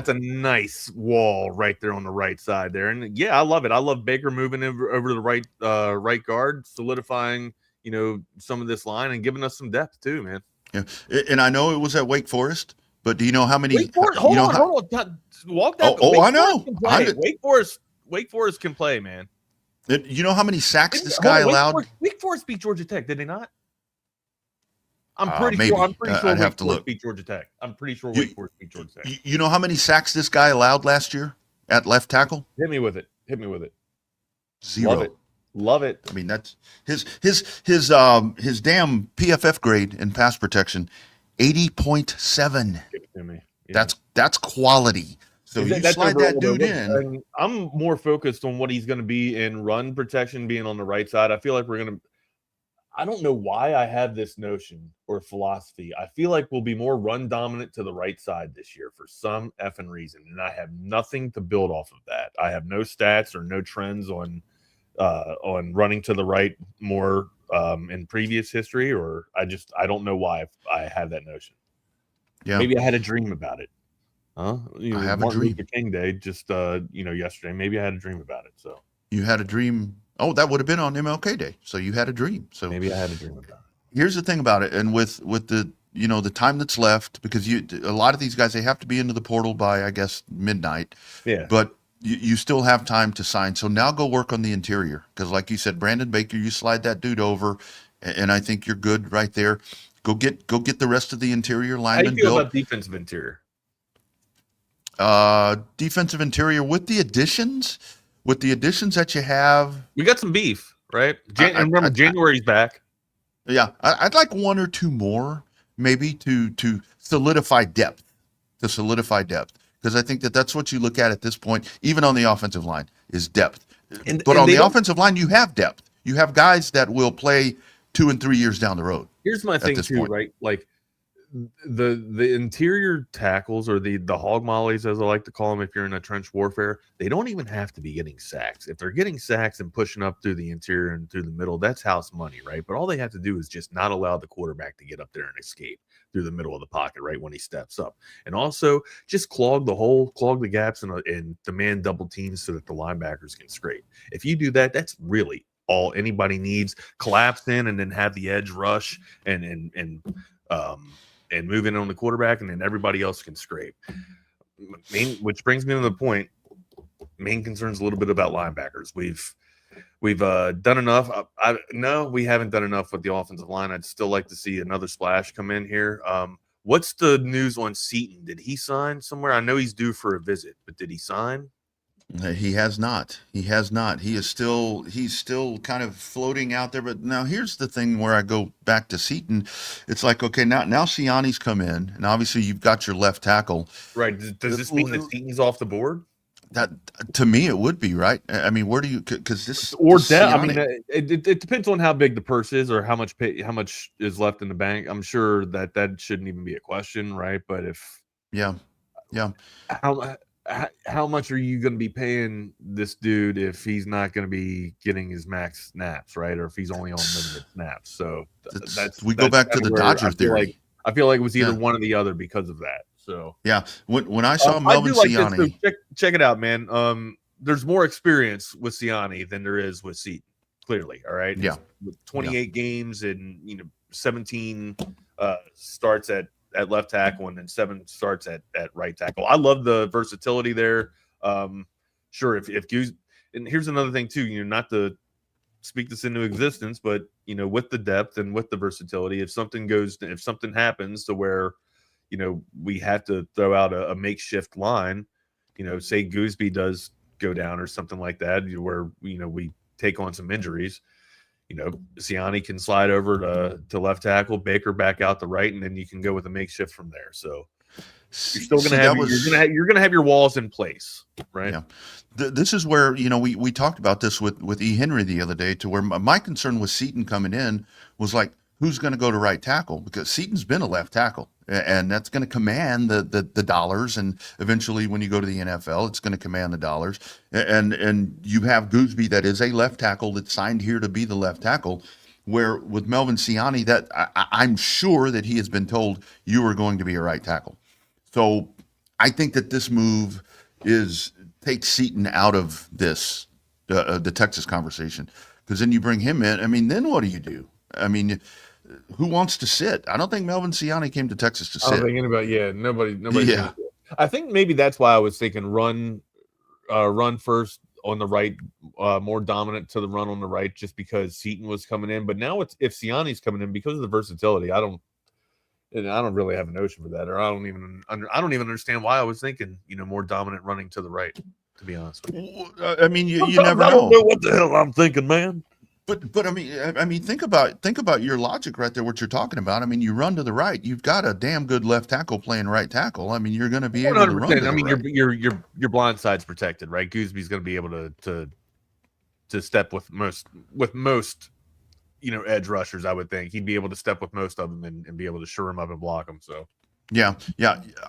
a nice wall right there on the right side there. And I love it. I love Baker moving over to the right guard, solidifying, some of this line and giving us some depth too, man. Yeah, and I know it was at Wake Forest, but do you know how many? Wake Forest, hold on. Walk that. I know. Wake Forest can play, man. You know how many sacks this guy allowed? Wake Forest beat Georgia Tech, did they not? I'm pretty maybe. sure. I'm pretty sure I'd have Wake to Forest look. beat Georgia Tech. I'm pretty sure Wake Forest beat Georgia Tech. You know how many sacks this guy allowed last year at left tackle? Hit me with it. 0. Love it. I mean, that's his damn PFF grade in pass protection, 80.7. Yeah. That's quality. So you slide that dude in. I'm more focused on what he's going to be in run protection, being on the right side. I feel like I don't know why I have this notion or philosophy. I feel like we'll be more run dominant to the right side this year for some effing reason, and I have nothing to build off of that. I have no stats or no trends on running to the right more in previous history, or I don't know why I have that notion. Yeah, maybe I had a dream about it. I have Martin a dream. Luther King Day just yesterday. Maybe I had a dream about it. So you had a dream. Oh, that would have been on MLK Day. So you had a dream. So maybe I had a dream about it. Here's the thing about it, and with the the time that's left, because a lot of these guys, they have to be into the portal by, I guess, midnight. Yeah. But you still have time to sign. So now go work on the interior, because like you said, Brandon Baker, you slide that dude over, and I think you're good right there. Go get the rest of the interior linemen. How do you feel about defensive interior? Defensive interior with the additions that you have. We got some beef, right? Remember, January's back. Yeah, I'd like one or two more, maybe to solidify depth. Because I think that's what you look at this point, even on the offensive line, is depth. But on the offensive line, you have depth. You have guys that will play 2 and 3 years down the road. Here's my thing too, right? Like the interior tackles, or the hog mollies, as I like to call them, if you're in a trench warfare, they don't even have to be getting sacks. If they're getting sacks and pushing up through the interior and through the middle, that's house money, right? But all they have to do is just not allow the quarterback to get up there and escape through the middle of the pocket, right, when he steps up. And also just clog the gaps and demand double teams so that the linebackers can scrape. If you do that, that's really all anybody needs. Collapse in and then have the edge rush and move in on the quarterback, and then everybody else can scrape. Which brings me to the point. Main concern's a little bit about linebackers. We've done enough. No, we haven't done enough with the offensive line. I'd still like to see another splash come in here. What's the news on Seaton? Did he sign somewhere? I know he's due for a visit, but did he sign? He has not. He's still kind of floating out there. But now here's the thing where I go back to Seaton. It's like, okay, now Siani's come in, and obviously you've got your left tackle. Right. Does this mean that Seaton's off the board? That, to me, it would be, right. I mean, where do you, because this or debt? I mean, it depends on how big the purse is or how much is left in the bank. I'm sure that shouldn't even be a question, right? But if how much are you going to be paying this dude if he's not going to be getting his max snaps, right? Or if he's only on limited snaps? So we go back to the Dodger theory. I feel like it was either one or the other because of that. So yeah, when I saw Melvin Siani, check it out, man. There's more experience with Siani than there is with Seaton. Clearly, all right. Yeah, with 28 games and 17 starts at left tackle and then 7 starts at right tackle. I love the versatility there. Sure, if Goose, and here's another thing too. Not to speak this into existence, but with the depth and with the versatility, if something happens to where we have to throw out a makeshift line, say Gooseby does go down or something like that, where we take on some injuries, Siani can slide over to left tackle, Baker back out the right, and then you can go with a makeshift from there. So you're still you're gonna have your walls in place, right? Yeah. This is where we talked about this with E. Henry the other day, to where my concern with Seaton coming in was like, who's going to go to right tackle? Because Seaton's been a left tackle, and that's going to command the dollars. And eventually, when you go to the NFL, it's going to command the dollars. And you have Gooseby, that is a left tackle that's signed here to be the left tackle. Where with Melvin Siani, that I'm sure that he has been told, you are going to be a right tackle. So I think that this move takes Seaton out of this the Texas conversation, because then you bring him in. I mean, then what do you do? I mean, who wants to sit? I don't think Melvin Ciani came to Texas to I don't sit. think anybody. Nobody. Yeah. I think maybe that's why I was thinking run first on the right, more dominant to the run on the right, just because Seton was coming in. But now if Ciani's coming in, because of the versatility, I don't really have a notion for that, or I don't even understand why I was thinking, more dominant running to the right. To be honest with you. I mean, you never know. I don't know what the hell I'm thinking, man. But I mean, think about your logic right there. What you're talking about. I mean, you run to the right. You've got a damn good left tackle playing right tackle. I mean, you're going to be able to run. To the right. Your blind side's protected, right? Goosby's going to be able to step with most, edge rushers. I would think he'd be able to step with most of them and be able to shore them up and block them. So. Yeah.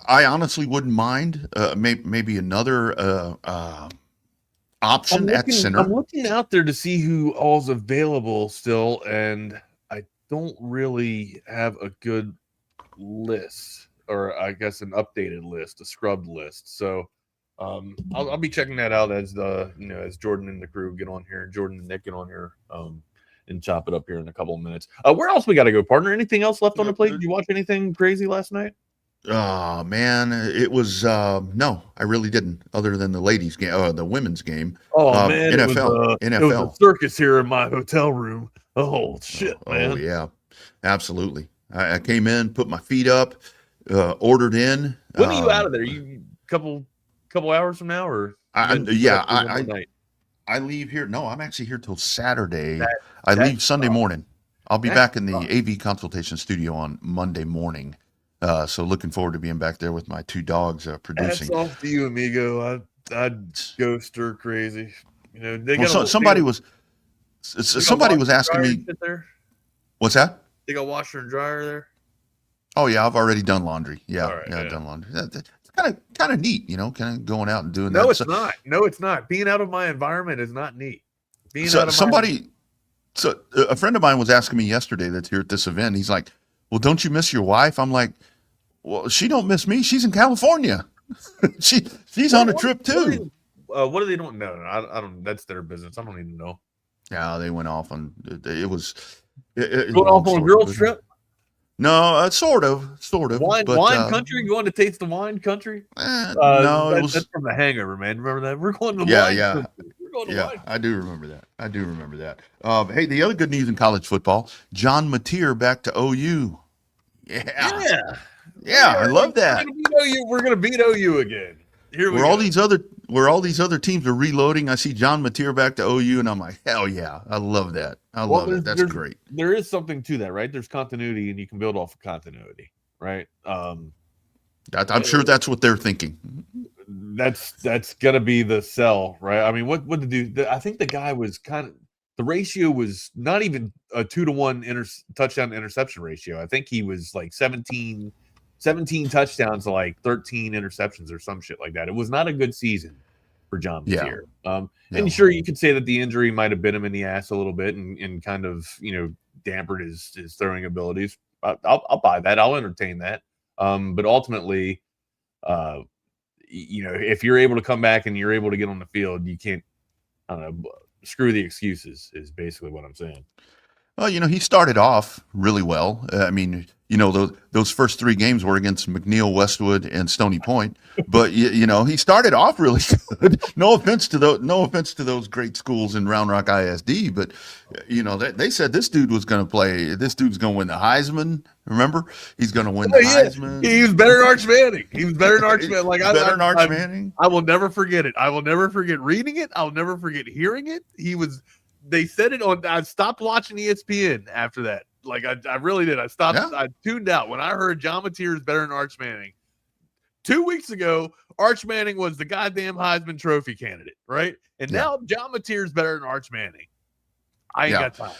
I honestly wouldn't mind maybe another option at center. I'm looking out there to see who all's available still, and I don't really have a good list, or I guess an updated list, a scrubbed list. So I'll be checking that out as as Jordan and the crew get on here, Jordan and Nick get on here, and chop it up here in a couple of minutes. Where else we got to go, partner? Anything else left on the plate? Did you watch anything crazy last night? Oh man, it was no, I really didn't. Other than the ladies' game, the women's game. Oh man, NFL. It was a circus here in my hotel room. Oh shit, man. Oh yeah, absolutely. I came in, put my feet up, ordered in. When are you out of there? You couple hours from now, or I leave here. No, I'm actually here till Saturday. I leave Sunday morning. I'll be back in the AV consultation studio on Monday morning. So looking forward to being back there with my two dogs producing. That's off to you, amigo. I'd go stir crazy. Somebody was asking me. What's that? They got washer and dryer there. Oh yeah, I've already done laundry. Yeah, right, I've done laundry. It's kind of neat, kind of going out and doing that. No, it's not. No, it's not. Being out of my environment is not neat. So a friend of mine was asking me yesterday that's here at this event. He's like, "Well, don't you miss your wife?" I'm like, "Well, she don't miss me. She's in California. she's on a trip too." What are they doing? No, I don't. That's their business. I don't even know. Yeah, they went off on. It was going off on a girls' trip. No, sort of. Wine country. Going to taste the wine country. No, that's from The Hangover, man. Remember that? We're going to wine country. We're going to wine. I do remember that. Hey, the other good news in college football: John Mateer back to OU. Yeah, I love that. We're going to beat OU again. Here we go. All these other teams are reloading. I see John Mateer back to OU, and I'm like, hell yeah, I love that. I love it. That's great. There is something to that, right? There's continuity, and you can build off of continuity, right? I'm sure that's what they're thinking. That's gonna be the sell, right? I mean, what to do? I think the guy was the ratio was not even a 2-to-1 touchdown to interception ratio. I think he was like 17 touchdowns to like 13 interceptions or some shit like that. It was not a good season for John Mateer. And sure, you could say that the injury might have bit him in the ass a little bit and kind of, dampered his throwing abilities. I'll buy that. I'll entertain that. But ultimately, if you're able to come back and you're able to get on the field, you can't, screw the excuses is basically what I'm saying. Well, he started off really well. I mean, those first 3 games were against McNeil, Westwood, and Stony Point. But he started off really good. No offense to those great schools in Round Rock ISD, but they said this dude was going to play. This dude's going to win the Heisman. Remember, he's going to win the Heisman. He was better than Arch Manning. He was better than Arch Manning. Better than Arch Manning. I will never forget it. I will never forget reading it. I'll never forget hearing it. They said it on. I stopped watching ESPN after that. Like I really did. I stopped. Yeah. I tuned out when I heard John Mateer is better than Arch Manning. 2 weeks ago, Arch Manning was the goddamn Heisman Trophy candidate, right? And now John Mateer is better than Arch Manning. I ain't got time.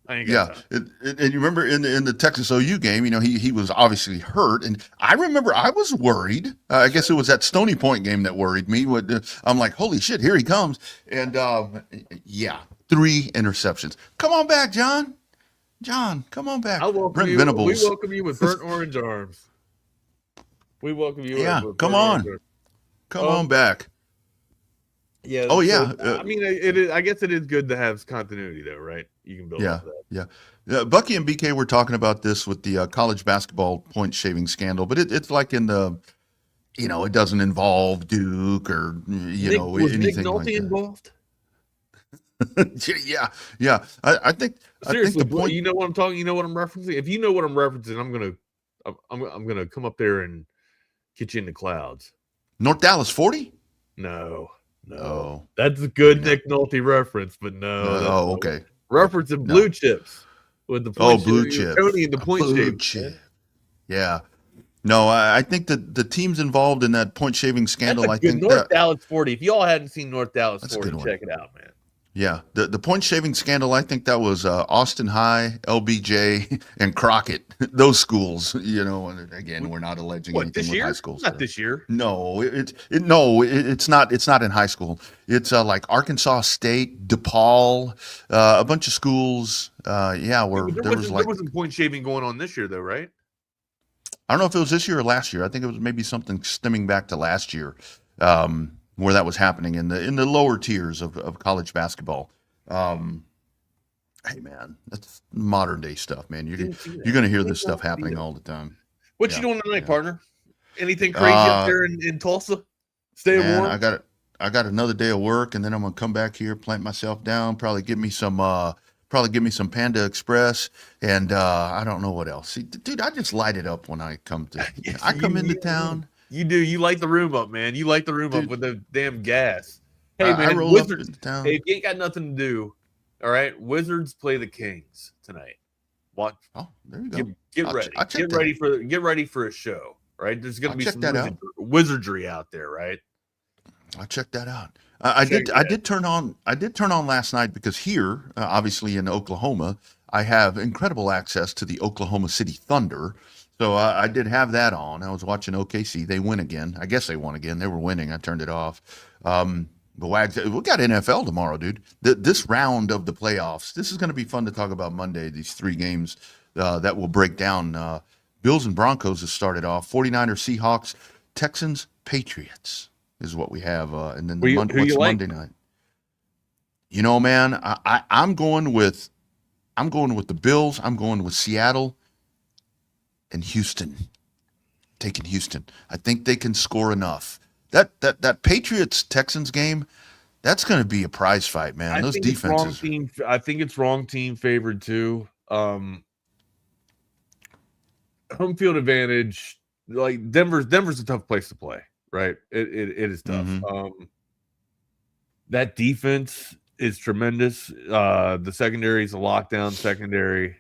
And you remember in the Texas OU game, he was obviously hurt, and I remember I was worried. I guess it was that Stony Point game that worried me. I'm like, holy shit, here he comes, and 3 interceptions. Come on back, John. John, come on back. Brent Venables. We welcome you with burnt orange arms. We welcome you. Yeah, come on. Come on back. Yeah. Oh, so, yeah. I mean, it is. I guess it is good to have continuity, though, right? You can build Yeah, off that. yeah. Bucky and BK were talking about this with the college basketball point shaving scandal, but it's like in the, it doesn't involve Duke or Was anything Nick like Nolte that. involved? yeah. I think Seriously, the point. you know what I'm talking. You know what I'm referencing. If you know what I'm referencing, I'm gonna come up there and get you in the clouds. North Dallas 40? No. Oh, That's a good Nick Nolte reference, but no. Oh, okay. Referencing blue chips with the point blue chip. Tony and the point Blue chip. Yeah. No, I think that the teams involved in that point shaving scandal. That's a good North Dallas 40. If y'all hadn't seen North Dallas 40, check it out, man. Yeah, the point shaving scandal. I think that was Austin High, LBJ, and Crockett. Those schools, And again, we're not alleging anything with high schools. Not this year. No, it's not. It's not in high school. It's like Arkansas State, DePaul, a bunch of schools. Where there wasn't point shaving going on this year, though, right? I don't know if it was this year or last year. I think it was maybe something stemming back to last year. Where that was happening in the lower tiers of college basketball. Hey man, that's modern day stuff, man. You're going to hear this stuff happening all the time. What you doing tonight, partner? Anything crazy up there in Tulsa? Stay warm. I got another day of work, and then I'm gonna come back here, plant myself down, probably give me some Panda Express, and I don't know what else. See, dude, I just light it up when I come to. I come into town. You do. You light the room up, man. You light the room up with the damn gas. Hey, man, I roll Wizards. up into town. Hey, if you ain't got nothing to do, all right, Wizards play the Kings tonight. Watch. Oh, there you go. Get ready. Get ready for a show. Right? There's going to be some wizardry out there, right? I'll check that out. I did turn on last night because here, obviously in Oklahoma, I have incredible access to the Oklahoma City Thunder. So I did have that on. I was watching OKC. They win again. I guess they won again. They were winning. I turned it off. But Wags, we got NFL tomorrow, dude. This round of the playoffs, this is going to be fun to talk about Monday, these 3 games that will break down. Bills and Broncos has started off. 49ers, Seahawks, Texans, Patriots is what we have. And then Monday night? You know, man, I'm going with the Bills. I'm going with Seattle. And Houston, taking Houston. I think they can score enough. That Patriots Texans game, that's going to be a prize fight, man. Those defenses. I think it's wrong team favored too. Home field advantage. Like Denver's a tough place to play, right? It is tough. Mm-hmm. That defense is tremendous. The secondary is a lockdown secondary.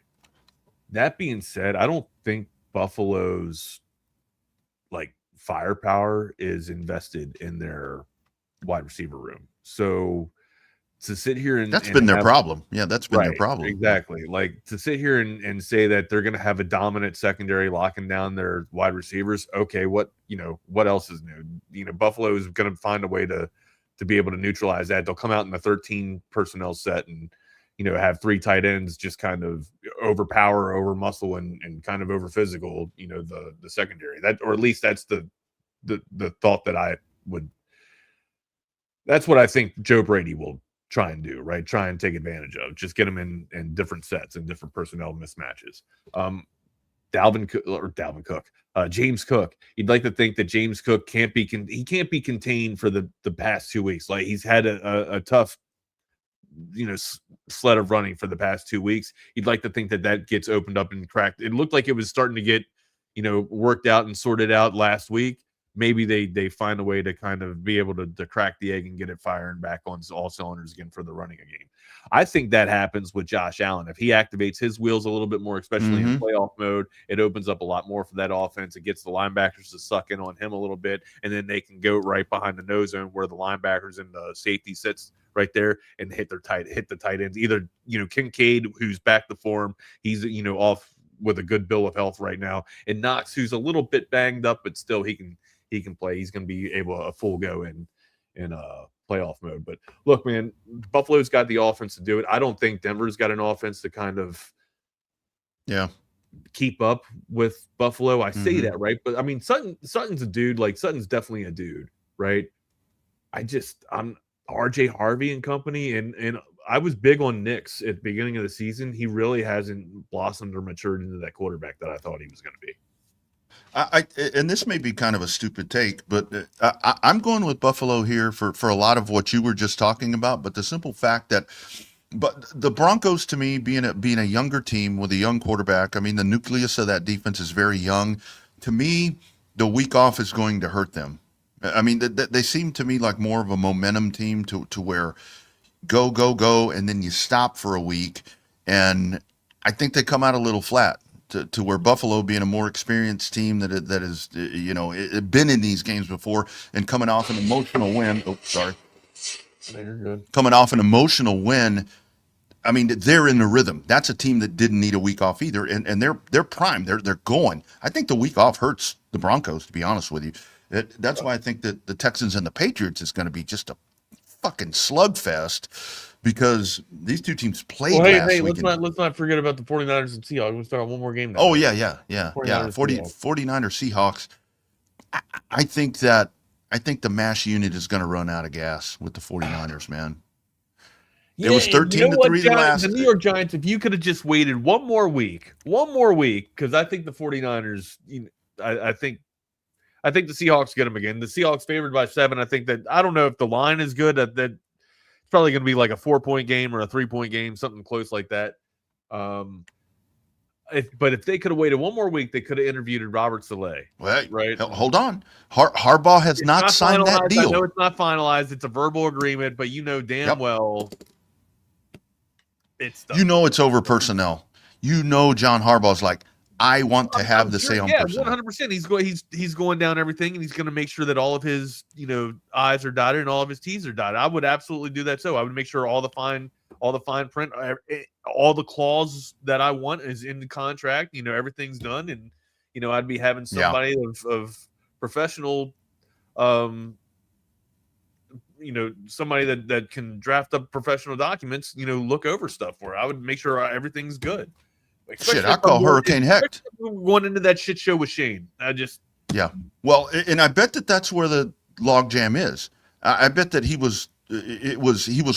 That being said, I don't think Buffalo's firepower is invested in their wide receiver room. So to sit here and that's been their problem. Yeah, that's been their problem. Exactly. Like to sit here and say that they're going to have a dominant secondary locking down their wide receivers. Okay, what else is new? Buffalo is going to find a way to be able to neutralize that. They'll come out in the 13 personnel set and have 3 tight ends just kind of overpower, over muscle, and kind of over physical, the secondary. That, or at least that's the thought that I would. That's what I think Joe Brady will try and do, right? Try and take advantage of. Just get them in different sets and different personnel mismatches. James Cook. You'd like to think that James Cook can't be contained for the past 2 weeks. Like he's had a tough sled of running for the past 2 weeks. You'd like to think that gets opened up and cracked. It looked like it was starting to get worked out and sorted out last week. Maybe they find a way to kind of be able to crack the egg and get it firing back on all cylinders again for the running game. I think that happens with Josh Allen. If he activates his wheels a little bit more, especially in playoff mode, it opens up a lot more for that offense. It gets the linebackers to suck in on him a little bit, and then they can go right behind the nose zone where the linebackers and the safety sits right there and hit the tight ends. Either Kincaid, who's back to form, he's off with a good bill of health right now, and Knox, who's a little bit banged up, but still he can play. He's going to be able a full go in playoff mode. But look, man, Buffalo's got the offense to do it. I don't think Denver's got an offense to kind of keep up with Buffalo. I say that, right? But I mean, Sutton's a dude. Like Sutton's definitely a dude, right? RJ Harvey and company, and I was big on Nix at the beginning of the season. He really hasn't blossomed or matured into that quarterback that I thought he was going to be. And this may be kind of a stupid take, but I'm going with Buffalo here for a lot of what you were just talking about. But the simple fact that, but the Broncos, to me, being a younger team with a young quarterback, I mean, the nucleus of that defense is very young. To me, the week off is going to hurt them. I mean, they seem to me like more of a momentum team to where go, and then you stop for a week. And I think they come out a little flat. To where Buffalo, being a more experienced team that is, been in these games before and coming off an emotional win. Oh, sorry. You're good. Coming off an emotional win. I mean, they're in the rhythm. That's a team that didn't need a week off either, and they're prime. They're going. I think the week off hurts the Broncos, to be honest with you. That's why I think that the Texans and the Patriots is going to be just a fucking slugfest. Because these two teams played last week. Let's not forget about the 49ers and Seahawks. We'll start on one more game now. Oh, yeah. 49ers Seahawks. I think the MASH unit is going to run out of gas with the 49ers, man. Yeah, it was 13-3 the last. The New York Giants, if you could have just waited one more week, because I think the 49ers, I think the Seahawks get them again. The Seahawks favored by 7. I think that, I don't know if the line is good, that it's probably going to be like a 4-point game or a 3-point game, something close like that. If they could have waited one more week, they could have interviewed Robert Saleh. Well, right? Hold on. Harbaugh has not signed that deal. I know it's not finalized. It's a verbal agreement, but damn well it's done. It's over personnel. John Harbaugh's like, I want to have the say on personnel. 100%. He's going down everything, and he's going to make sure that all of his I's are dotted and all of his T's are dotted. I would absolutely do that. So I would make sure all the fine print, all the clause that I want is in the contract. Everything's done, and I'd be having somebody of professional, somebody that can draft up professional documents. Look over stuff for. I would make sure everything's good. Shit, I call Hurricane Hecht. Going into that shit show with Shane. Yeah. Well, and I bet that's where the logjam is. I bet that he was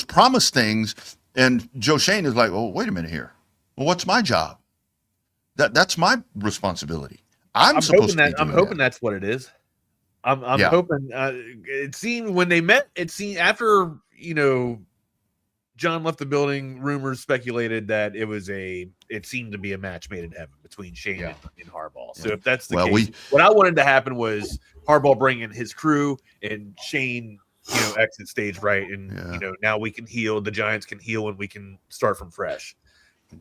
promised things, and Joe Shane is like, oh, wait a minute here. Well, what's my job? That's my responsibility. I'm supposed to be doing hoping that's what it is. I'm hoping. It seemed when they met. It seemed after John left the building, rumors speculated that it seemed to be a match made in heaven between Shane and Harbaugh. So if that's the case, what I wanted to happen was Harbaugh bring in his crew and Shane, exit stage right. And, now we can heal. The Giants can heal and we can start from fresh.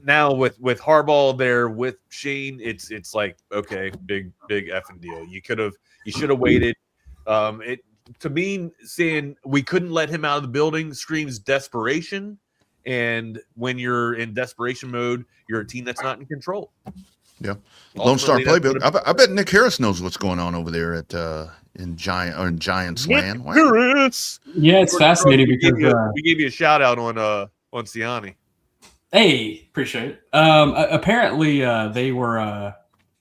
Now with Harbaugh there with Shane, it's like, okay, big effing deal. You should have waited. To me, saying we couldn't let him out of the building screams desperation. And when you're in desperation mode, you're a team that's not in control. Yeah. Lone Star Playbook. I bet Nick Harris knows what's going on over there in Giants land. Harris. Yeah, it's fascinating because we gave you a shout out on Siani. Hey, appreciate it. Apparently, they were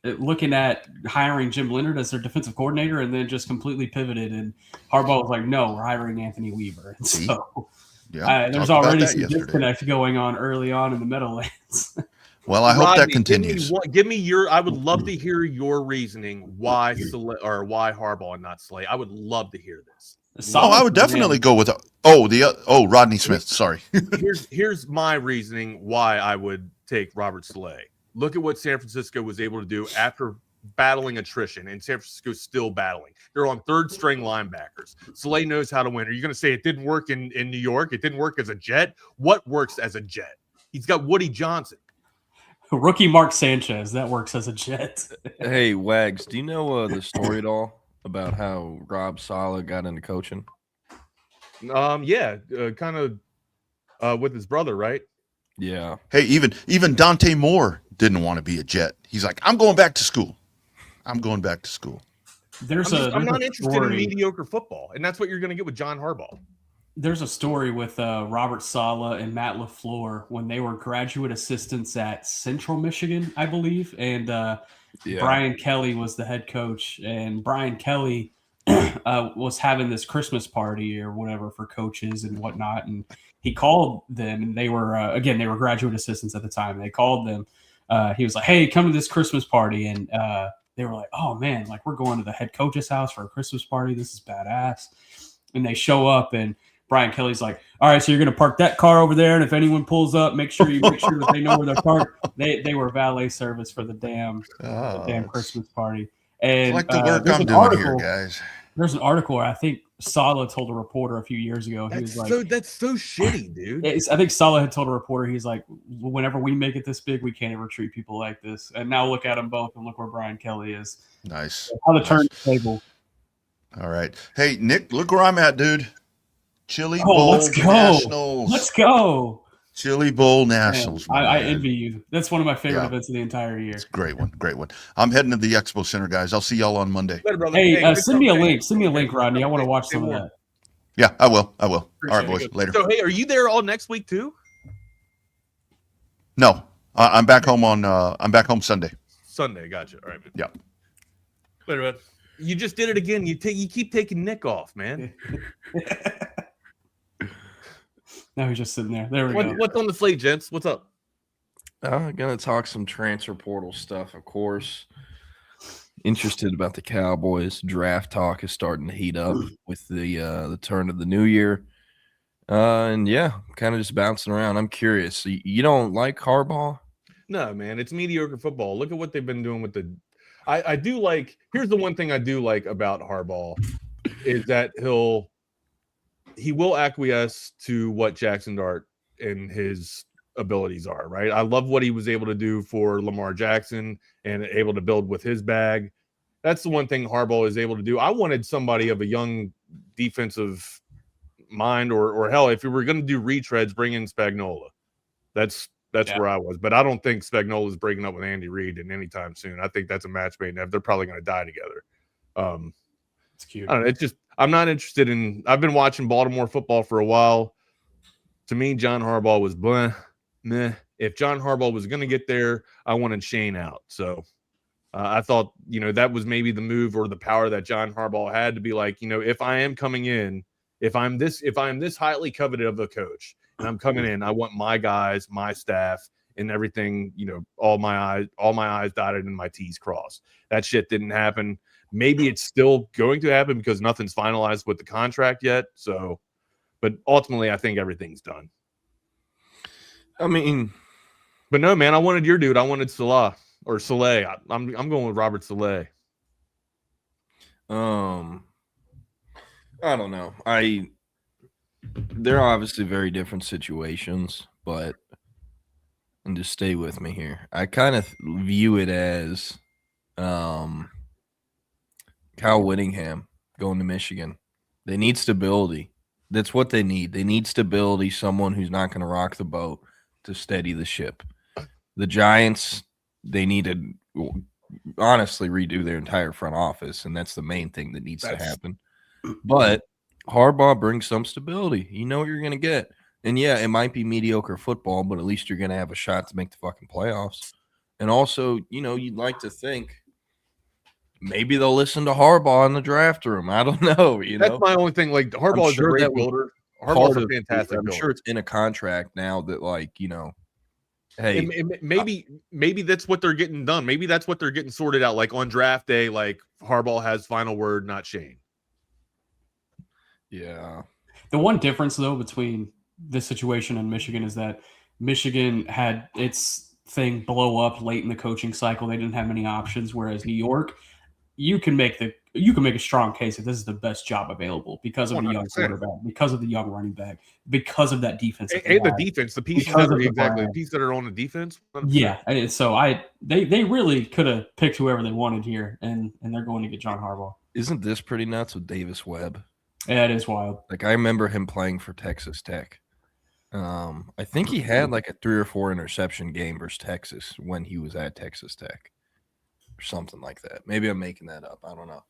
looking at hiring Jim Leonard as their defensive coordinator, and then just completely pivoted. And Harbaugh was like, "No, we're hiring Anthony Weaver." And so there's already some disconnect going on early on in the Meadowlands. Well, I hope that continues. Give me your. I would love to hear your reasoning why Harbaugh and not Slay. I would love to hear this. I would definitely go with Rodney Smith. Sorry. here's my reasoning why I would take Robert Saleh. Look at what San Francisco was able to do after battling attrition, and San Francisco's still battling. They're on third string linebackers. Saleh knows how to win. Are you going to say it didn't work in New York? It didn't work as a Jet? What works as a Jet? He's got Woody Johnson. Rookie Mark Sanchez. That works as a Jet. Hey, Wags, do you know the story at all about how Rob Saleh got into coaching? Kind of with his brother, right? Yeah. Hey, even Dante Moore didn't want to be a Jet. He's like, I'm going back to school. I'm not interested in mediocre football, and that's what you're going to get with John Harbaugh. There's a story with Robert Saleh and Matt LaFleur when they were graduate assistants at Central Michigan, I believe, and Brian Kelly was the head coach, and Brian Kelly was having this Christmas party or whatever for coaches and whatnot, and he called them, and they were again, they were graduate assistants at the time. They called them. He was like, "Hey, come to this Christmas party," and they were like, "Oh man, like we're going to the head coach's house for a Christmas party. This is badass." And they show up, and Brian Kelly's like, "All right, so you're going to park that car over there, and if anyone pulls up, make sure that they know where they're parked." They were valet service for the damn Christmas party. And it's like the work I'm doing here, guys. There's an article where I think Saleh told a reporter a few years ago. He was like, "That's so shitty, dude." I think Saleh had told a reporter, he's like, "Whenever we make it this big, we can't ever treat people like this." And now look at them both, and look where Brian Kelly is. Nice. How the turntable. All right. Hey, Nick, look where I'm at, dude. Chili Bowl let's go. Nationals. Let's go. Chili Bowl Nationals. Man, I envy you. That's one of my favorite events of the entire year. It's a great one. Great one. I'm heading to the Expo Center, guys. I'll see y'all on Monday. Hey, send me a link. Send me a link, Rodney. I want to watch some of that. Yeah, I will. All right, boys. Later. So, hey, are you there all next week too? No, I'm back home on. I'm back home Sunday. Sunday, gotcha. All right, man. Yeah. Later, man. You just did it again. You keep taking Nick off, man. Now he's just sitting there. There we go. What's on the slate, gents? What's up? Gonna talk some transfer portal stuff, of course. Interested about the Cowboys. Draft talk is starting to heat up with the turn of the new year. And yeah, kind of just bouncing around. I'm curious. You don't like Harbaugh? No, man. It's mediocre football. Look at what they've been doing with the. I do like. Here's the one thing I do like about Harbaugh is that he will acquiesce to what Jackson Dart and his abilities are, right? I love what he was able to do for Lamar Jackson and able to build with his bag. That's the one thing Harbaugh is able to do. I wanted somebody of a young defensive mind, or hell, if you were going to do retreads, bring in Spagnuolo. That's where I was. But I don't think Spagnuolo is breaking up with Andy Reid in any time soon. I think that's a match made in heaven. They're probably going to die together. It's cute. I don't know, it's just I'm not interested in. I've been watching Baltimore football for a while. To me, John Harbaugh was meh. If John Harbaugh was going to get there, I wanted Shane out. So I thought, that was maybe the move or the power that John Harbaugh had to be like, if I am coming in, if I'm this highly coveted of a coach and I'm coming in, I want my guys, my staff, and everything, all my I's dotted and my T's crossed. That shit didn't happen. Maybe it's still going to happen because nothing's finalized with the contract yet. So, but ultimately, I think everything's done. I mean, but no, man, I wanted your dude. I wanted Saleh. I'm going with Robert Saleh. I don't know. They're obviously very different situations, but and just stay with me here. I kind of view it as Kyle Whittingham going to Michigan. They need stability. That's what they need. They need stability, someone who's not going to rock the boat to steady the ship. The Giants, they need to honestly redo their entire front office, and that's the main thing that needs to happen. But Harbaugh brings some stability. You know what you're going to get. And, yeah, it might be mediocre football, but at least you're going to have a shot to make the fucking playoffs. And also, you'd like to think maybe they'll listen to Harbaugh in the draft room. I don't know. That's my only thing. Like, Harbaugh is a great builder. Harbaugh's a fantastic builder. I'm sure it's in a contract now that, hey, maybe that's what they're getting done. Maybe that's what they're getting sorted out. Like on draft day, like Harbaugh has final word, not Shane. Yeah. The one difference though between this situation and Michigan is that Michigan had its thing blow up late in the coaching cycle. They didn't have many options, whereas New York, you can make a strong case that this is the best job available because of 100%. The young quarterback, because of the young running back, because of that defense. And the defense, the pieces that are on the defense. 100%. Yeah. So they really could have picked whoever they wanted here, and they're going to get John Harbaugh. Isn't this pretty nuts with Davis Webb? Yeah, it is wild. Like, I remember him playing for Texas Tech. I think he had like a 3 or 4 interception game versus Texas when he was at Texas Tech or something like that. Maybe I'm making that up. I don't know.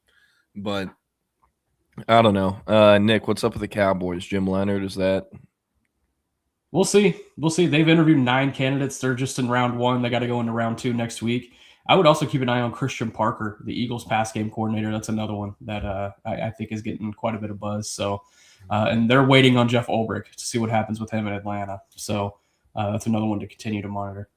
But I don't know. Nick, what's up with the Cowboys? Jim Leonard, is that? We'll see. They've interviewed 9 candidates. They're just in round 1. They got to go into round 2 next week. I would also keep an eye on Christian Parker, the Eagles pass game coordinator. That's another one that I think is getting quite a bit of buzz. So, and they're waiting on Jeff Ulbrich to see what happens with him in Atlanta. So that's another one to continue to monitor.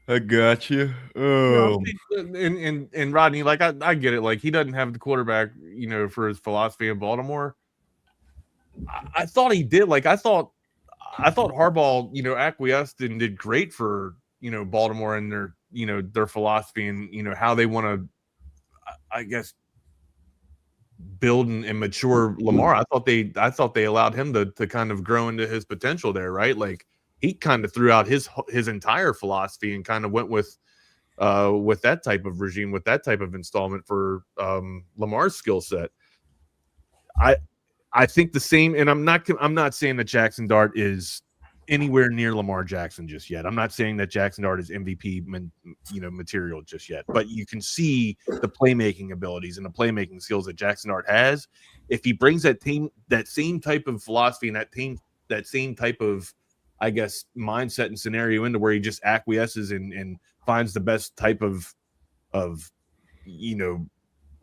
I got you. And Rodney, like I get it. Like he doesn't have the quarterback, for his philosophy in Baltimore. I thought he did. Like I thought Harbaugh, acquiesced and did great for Baltimore and their philosophy and how they want to, I guess, build and mature Lamar. I thought they allowed him to kind of grow into his potential there, right? Like he kind of threw out his entire philosophy and kind of went with that type of regime, with that type of installment for Lamar's skill set. I think the same, and I'm not saying that Jackson Dart is anywhere near Lamar Jackson just yet. I'm not saying that Jackson Dart is MVP material just yet, but you can see the playmaking abilities and the playmaking skills that Jackson Dart has. If he brings that same type of philosophy and that same type of, I guess, mindset and scenario into where he just acquiesces and finds the best type of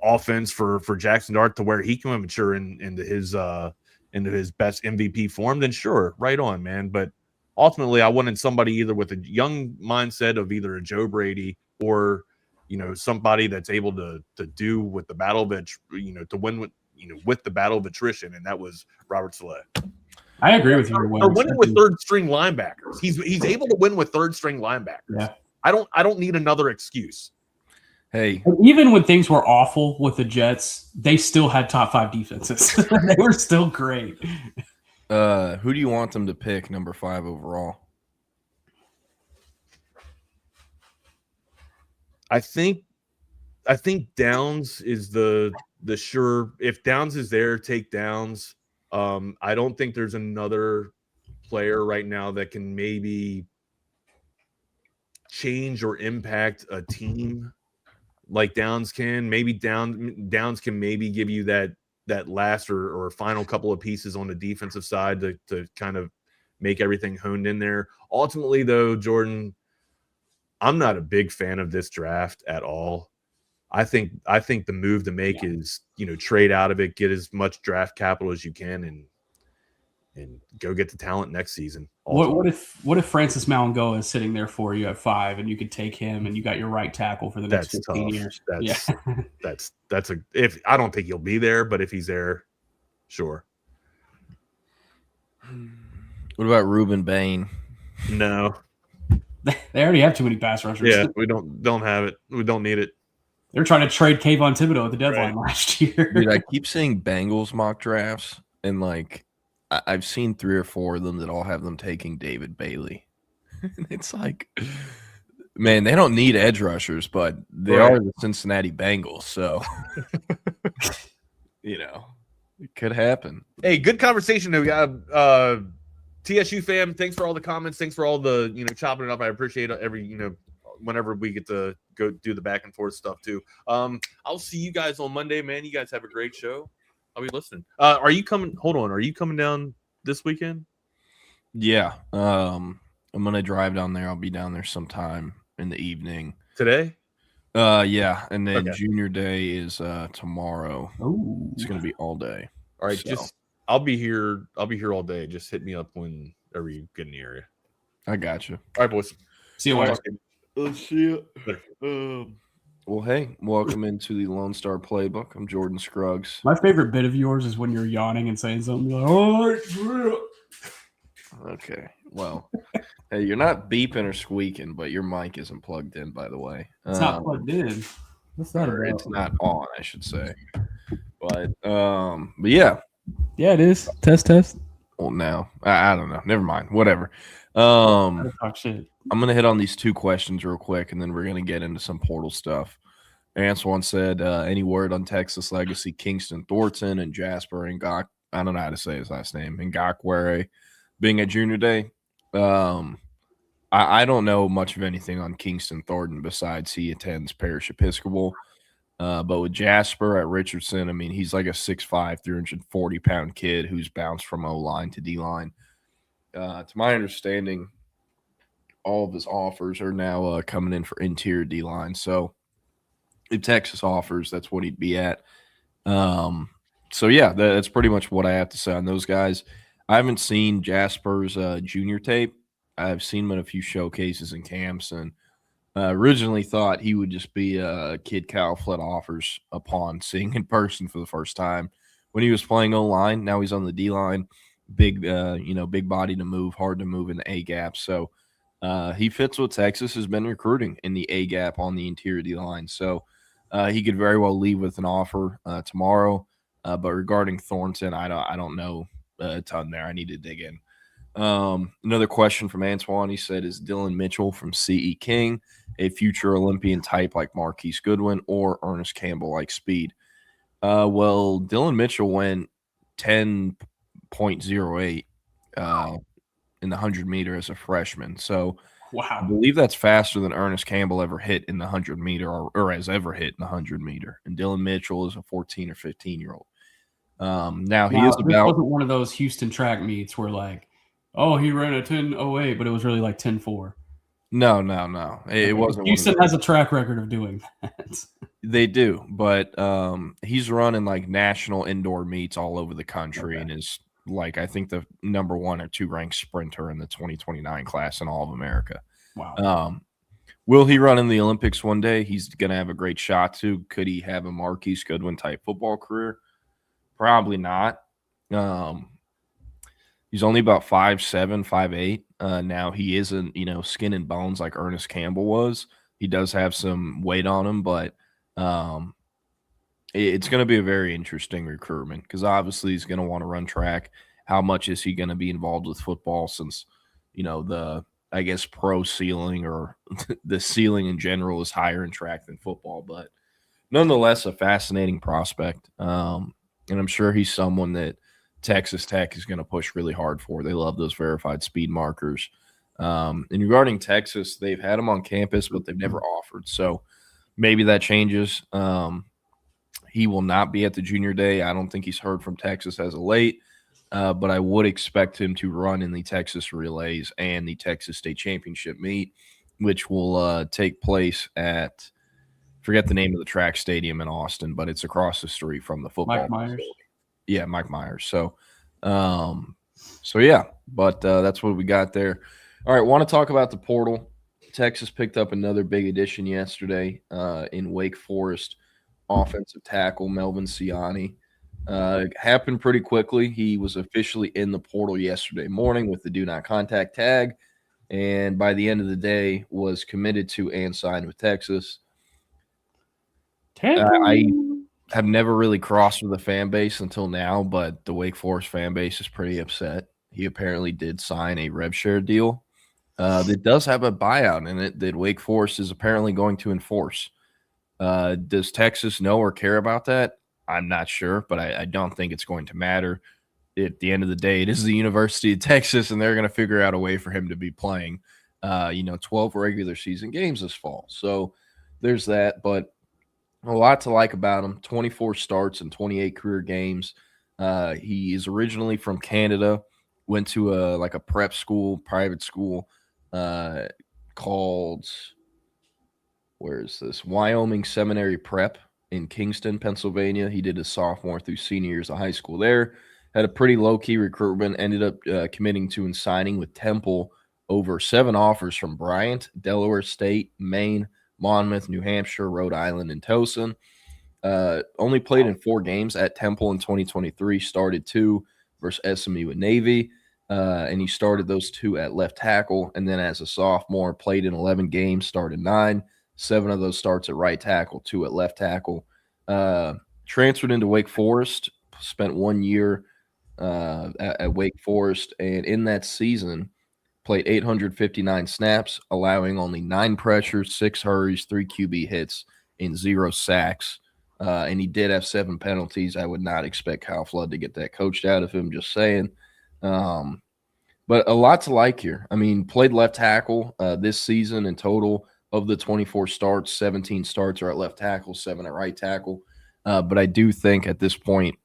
offense for Jackson Dart to where he can mature into his best MVP form, then sure, right on, man. But ultimately, I wanted somebody either with a young mindset of either a Joe Brady or somebody that's able to do with the battle of to win with the battle of attrition, and that was Robert Saleh. I agree with you. Or winning with third string linebackers. He's able to win with third string linebackers. Yeah. I don't need another excuse. Hey, and even when things were awful with the Jets, they still had top 5 defenses. They were still great. Who do you want them to pick number 5 overall? I think Downs is the sure. If Downs is there, take Downs. I don't think there's another player right now that can maybe change or impact a team like Downs can. Maybe Downs can maybe give you that last or final couple of pieces on the defensive side to kind of make everything honed in there. Ultimately, though, Jordan, I'm not a big fan of this draft at all. I think the move to make is, trade out of it, get as much draft capital as you can, and go get the talent next season. What if Francis Mauangoa is sitting there for you at 5 and you could take him and you got your right tackle for the next 15 years? That's if I don't think he'll be there, but if he's there, sure. What about Ruben Bain? No. They already have too many pass rushers. Yeah, we don't have it. We don't need it. They're trying to trade Kayvon Thibodeau at the deadline last year. Dude, I keep seeing Bengals mock drafts, and I've seen 3 or 4 of them that all have them taking David Bailey. It's like, man, they don't need edge rushers, but they are the Cincinnati Bengals, so it could happen. Hey, good conversation. We got TSU fam. Thanks for all the comments. Thanks for all the chopping it up. I appreciate every whenever we get to go do the back and forth stuff too. I'll see you guys on Monday, man. You guys have a great show. I'll be listening. Are you coming? Hold on. Are you coming down this weekend? Yeah. I'm gonna drive down there. I'll be down there sometime in the evening. Today? Yeah. And then Junior Day is tomorrow. Oh, it's gonna be all day. All right. So. I'll be here all day. Just hit me up whenever you get in the area. I got you. All right, boys. See you later. See you. Well, hey, welcome into the Lone Star Playbook. I'm Jordan Scruggs. My favorite bit of yours is when you're yawning and saying something. You're like, all right. Okay. Well, hey, you're not beeping or squeaking, but your mic isn't plugged in, by the way. It's not plugged in. What's that about? It's not on, I should say. But yeah. Yeah, it is. Test. Well, now I don't know. Never mind. Whatever. Shit. I'm going to hit on these 2 questions real quick, and then we're going to get into some portal stuff. Antoine said, any word on Texas legacy Kingston Thornton and Jasper and Gok? I don't know how to say his last name. And Ngakoue being at Junior Day. I don't know much of anything on Kingston Thornton besides he attends Parish Episcopal. But with Jasper at Richardson, I mean, he's like a 6'5", 340-pound kid who's bounced from O-line to D-line. To my understanding, all of his offers are now coming in for interior D-line. So if Texas offers, that's what he'd be at. So, yeah, that's pretty much what I have to say on those guys. I haven't seen Jasper's junior tape. I've seen him in a few showcases and camps, and originally thought he would just be a kid Kyle Flood offers upon seeing in person for the first time. When he was playing O-line, now he's on the D-line. Big, big body to move, hard to move in the A-gap. So he fits what Texas has been recruiting in the A-gap on the interior D-line. So he could very well leave with an offer tomorrow. But regarding Thornton, I don't know a ton there. I need to dig in. Another question from Antoine. He said, is Dylan Mitchell from C.E. King a future Olympian type like Marquise Goodwin or Ernest Campbell like speed? Well, Dylan Mitchell went 10.08 in the 100-meter as a freshman. So wow, I believe that's faster than Ernest Campbell ever hit in the 100-meter or has ever hit in the 100-meter. And Dylan Mitchell is a 14 or 15-year-old. Now he is this about – wasn't one of those Houston track meets where like, oh, he ran a 10.08, but it was really like 10.4. No. It wasn't. Houston has a track record of doing that. They do, but he's running like national indoor meets all over the country and is like, I think, the number 1 or 2 ranked sprinter in the 2029 class in all of America. Wow. Will he run in the Olympics one day? He's going to have a great shot to. Could he have a Marquise Goodwin type football career? Probably not. He's only about 5'7", 5'8". Now he isn't, skin and bones like Ernest Campbell was. He does have some weight on him, but it's going to be a very interesting recruitment because obviously he's going to want to run track. How much is he going to be involved with football since, the, I guess, pro ceiling or the ceiling in general is higher in track than football, but nonetheless, a fascinating prospect. And I'm sure he's someone that Texas Tech is going to push really hard for. They love those verified speed markers. And regarding Texas, they've had him on campus, but they've never offered. So maybe that changes. He will not be at the junior day. I don't think he's heard from Texas as of late, but I would expect him to run in the Texas relays and the Texas State Championship meet, which will take place at, forget the name of the track stadium in Austin, but it's across the street from the football. Mike Myers. Facility. Yeah, Mike Myers. So yeah, but that's what we got there. All right, want to talk about the portal. Texas picked up another big addition yesterday in Wake Forest, offensive tackle Melvin Ciani. Happened pretty quickly. He was officially in the portal yesterday morning with the do not contact tag, and by the end of the day was committed to and signed with Texas. I have never really crossed with the fan base until now, but the Wake Forest fan base is pretty upset. He apparently did sign a rev share deal that does have a buyout in it that Wake Forest is apparently going to enforce. Does Texas know or care about that? I'm not sure, but I don't think it's going to matter. At the end of the day, it is the University of Texas, and they're going to figure out a way for him to be playing, 12 regular season games this fall. So there's that, but a lot to like about him. 24 starts and 28 career games. He is originally from Canada, went to a prep school, private school called, where is this? Wyoming Seminary Prep in Kingston, Pennsylvania. He did his sophomore through senior years of high school there. Had a pretty low-key recruitment, ended up committing to and signing with Temple over 7 offers from Bryant, Delaware State, Maine, Monmouth, New Hampshire, Rhode Island, and Towson. Only played in 4 games at Temple in 2023, started 2 versus SMU and Navy, and he started those 2 at left tackle, and then as a sophomore, played in 11 games, started 9, 7 of those starts at right tackle, 2 at left tackle. Transferred into Wake Forest, spent 1 year at Wake Forest, and in that season, played 859 snaps, allowing only 9 pressures, 6 hurries, 3 QB hits, and 0 sacks. And he did have 7 penalties. I would not expect Kyle Flood to get that coached out of him, just saying. But a lot to like here. I mean, played left tackle this season in total. Of the 24 starts, 17 starts are at left tackle, 7 at right tackle. But I do think at this point,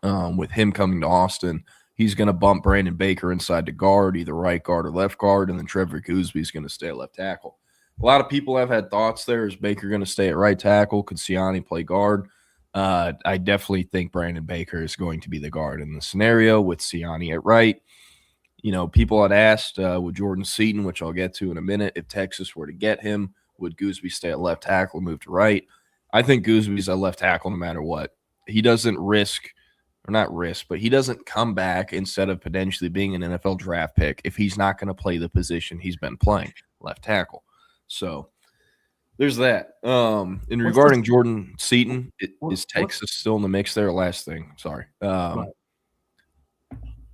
with him coming to Austin, he's going to bump Brandon Baker inside to guard, either right guard or left guard, and then Trevor Goosby is going to stay at left tackle. A lot of people have had thoughts there. Is Baker going to stay at right tackle? Could Siani play guard? I definitely think Brandon Baker is going to be the guard in the scenario with Siani at right. You know, people had asked with Jordan Seaton, which I'll get to in a minute, if Texas were to get him, would Goosby stay at left tackle and move to right? I think Goosby's at left tackle no matter what. He doesn't but he doesn't come back instead of potentially being an NFL draft pick if he's not going to play the position he's been playing, left tackle. So there's that. Regarding Jordan Seaton, is Texas still in the mix there? Last thing, sorry.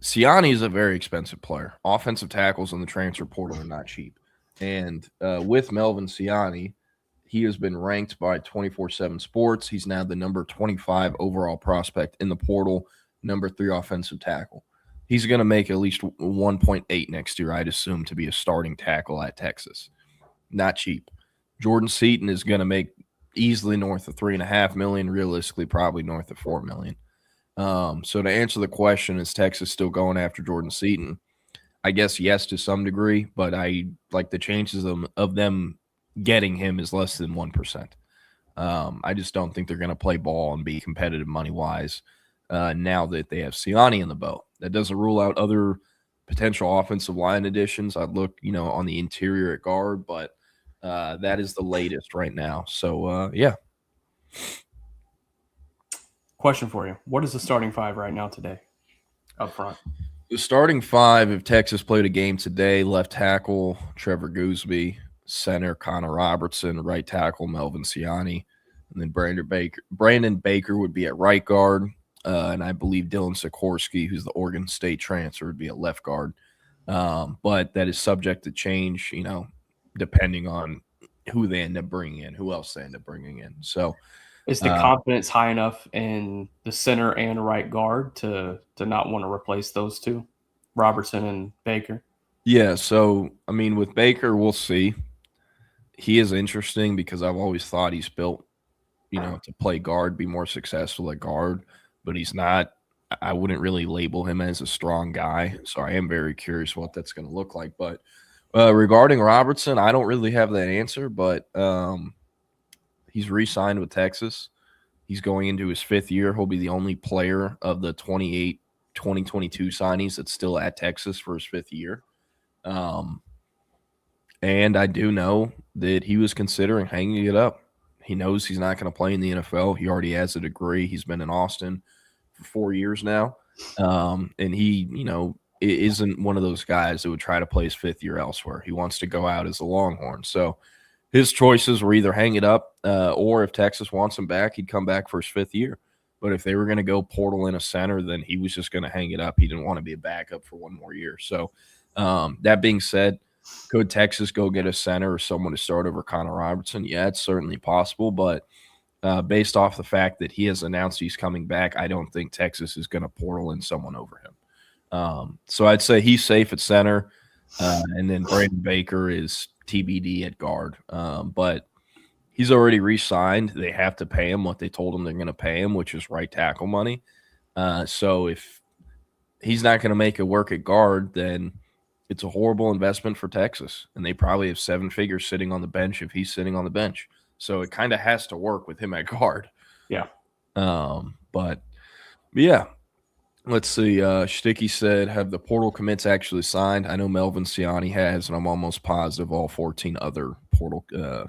Siani is a very expensive player. Offensive tackles in the transfer portal are not cheap. And with Melvin Siani, he has been ranked by 24/7 Sports. He's now the number 25 overall prospect in the portal, number 3 offensive tackle. He's going to make at least 1.8 next year, I'd assume, to be a starting tackle at Texas. Not cheap. Jordan Seaton is going to make easily north of $3.5 million, realistically probably north of $4 million. So to answer the question, is Texas still going after Jordan Seaton? I guess yes to some degree, but I like the chances of them getting him is less than 1%. I just don't think they're going to play ball and be competitive money-wise now that they have Siani in the boat. That doesn't rule out other potential offensive line additions. I'd look, on the interior at guard, but that is the latest right now. So, yeah. Question for you. What is the starting 5 right now today up front? The starting 5, if Texas played a game today, left tackle, Trevor Goosby, center, Connor Robertson, right tackle, Melvin Siani, and then Brandon Baker would be at right guard, and I believe Dylan Sikorsky, who's the Oregon State transfer, would be at left guard. But that is subject to change, depending on who they end up bringing in, who else they end up bringing in. So is the confidence high enough in the center and right guard to not want to replace those two, Robertson and Baker? Yeah, so, with Baker, we'll see. He is interesting because I've always thought he's built, to play guard, be more successful at guard, but he's not. I wouldn't really label him as a strong guy, so I am very curious what that's going to look like. But regarding Robertson, I don't really have that answer, but he's re-signed with Texas. He's going into his 5th year. He'll be the only player of the 2022 signees that's still at Texas for his 5th year. And I do know that he was considering hanging it up. He knows he's not going to play in the NFL. He already has a degree. He's been in Austin for 4 years now. And he, isn't one of those guys that would try to play his 5th year elsewhere. He wants to go out as a Longhorn. So his choices were either hang it up or if Texas wants him back, he'd come back for his 5th year. But if they were going to go portal in a center, then he was just going to hang it up. He didn't want to be a backup for 1 more year. So that being said, could Texas go get a center or someone to start over Connor Robertson? Yeah, it's certainly possible. But based off the fact that he has announced he's coming back, I don't think Texas is going to portal in someone over him. So I'd say he's safe at center. And then Brandon Baker is TBD at guard. But he's already re-signed. They have to pay him what they told him they're going to pay him, which is right tackle money. So if he's not going to make it work at guard, then it's a horrible investment for Texas. And they probably have 7 figures sitting on the bench if he's sitting on the bench. So it kind of has to work with him at guard. Yeah. But yeah. Let's see. Sticky said, have the portal commits actually signed? I know Melvin Siani has, and I'm almost positive all 14 other portal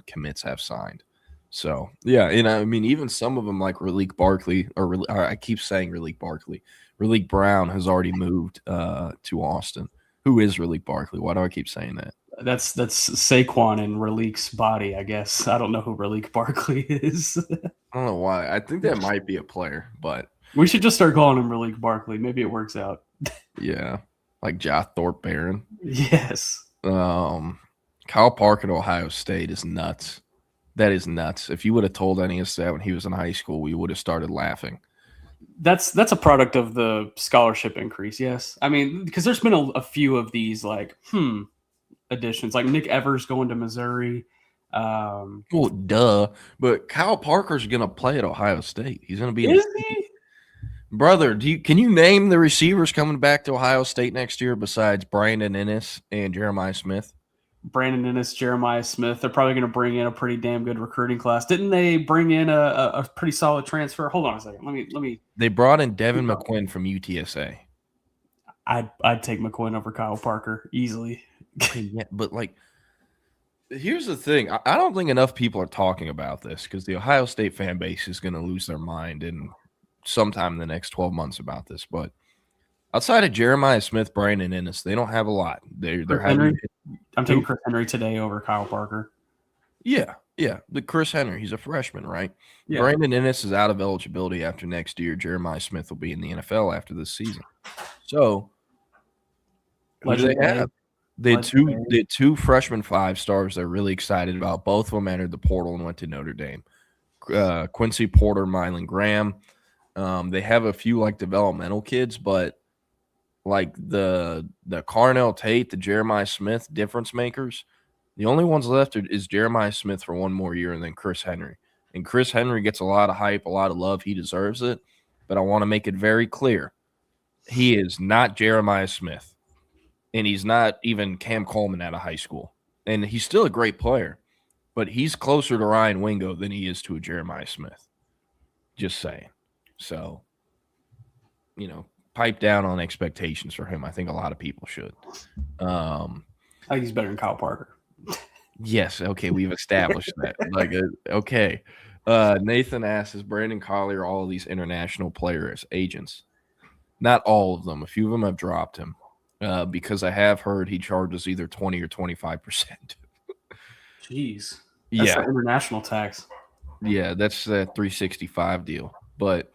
commits have signed. So, yeah, and even some of them like Raleek Barkley, or I keep saying Raleek Barkley. Raleek Brown has already moved to Austin. Who is Raleek Barkley? Why do I keep saying that? That's Saquon and Raleek's body, I guess. I don't know who Raleek Barkley is. I don't know why. I think that might be a player, but we should just start calling him Raleek Barkley. Maybe it works out. Yeah, like Joth Thorpe Barron. Yes. Kyle Park at Ohio State is nuts. That is nuts. If you would have told any of us that when he was in high school, we would have started laughing. That's a product of the scholarship increase, yes. Because there's been a few of these additions, like Nick Evers going to Missouri. Well, duh. But Kyle Parker's going to play at Ohio State. He's going to be. Is he? Brother, can you name the receivers coming back to Ohio State next year besides Brandon Ennis and Jeremiah Smith? Brandon Ennis, Jeremiah Smith. They're probably going to bring in a pretty damn good recruiting class. Didn't they bring in a pretty solid transfer? Hold on a second. Let me. They brought in Devin McQuinn from UTSA. I'd take McQuinn over Kyle Parker easily. Yeah, but like, here's the thing. I don't think enough people are talking about this because the Ohio State fan base is going to lose their mind in sometime in the next 12 months about this. But outside of Jeremiah Smith, Brandon Ennis, they don't have a lot. They're having. I'm taking Chris Henry today over Kyle Parker. Yeah. The Chris Henry, he's a freshman, right? Yeah. Brandon Ennis is out of eligibility after next year. Jeremiah Smith will be in the NFL after this season. So, what do they have? They had two freshman 5-stars they're really excited about. Both of them entered the portal and went to Notre Dame. Quincy Porter, Mylan Graham. They have a few like developmental kids, but like the Carnell Tate, the Jeremiah Smith difference makers, the only ones left is Jeremiah Smith for one more year and then Chris Henry. And Chris Henry gets a lot of hype, a lot of love. He deserves it. But I want to make it very clear. He is not Jeremiah Smith. And he's not even Cam Coleman out of high school. And he's still a great player. But he's closer to Ryan Wingo than he is to a Jeremiah Smith. Just saying. So, pipe down on expectations for him. I think a lot of people should. I think he's better than Kyle Parker. Yes. Okay. We've established that. Okay. Nathan asks, is Brandon Collier all of these international players agents? Not all of them. A few of them have dropped him because I have heard he charges either 20 or 25%. Jeez. That's the international tax. Yeah. That's that 365 deal. But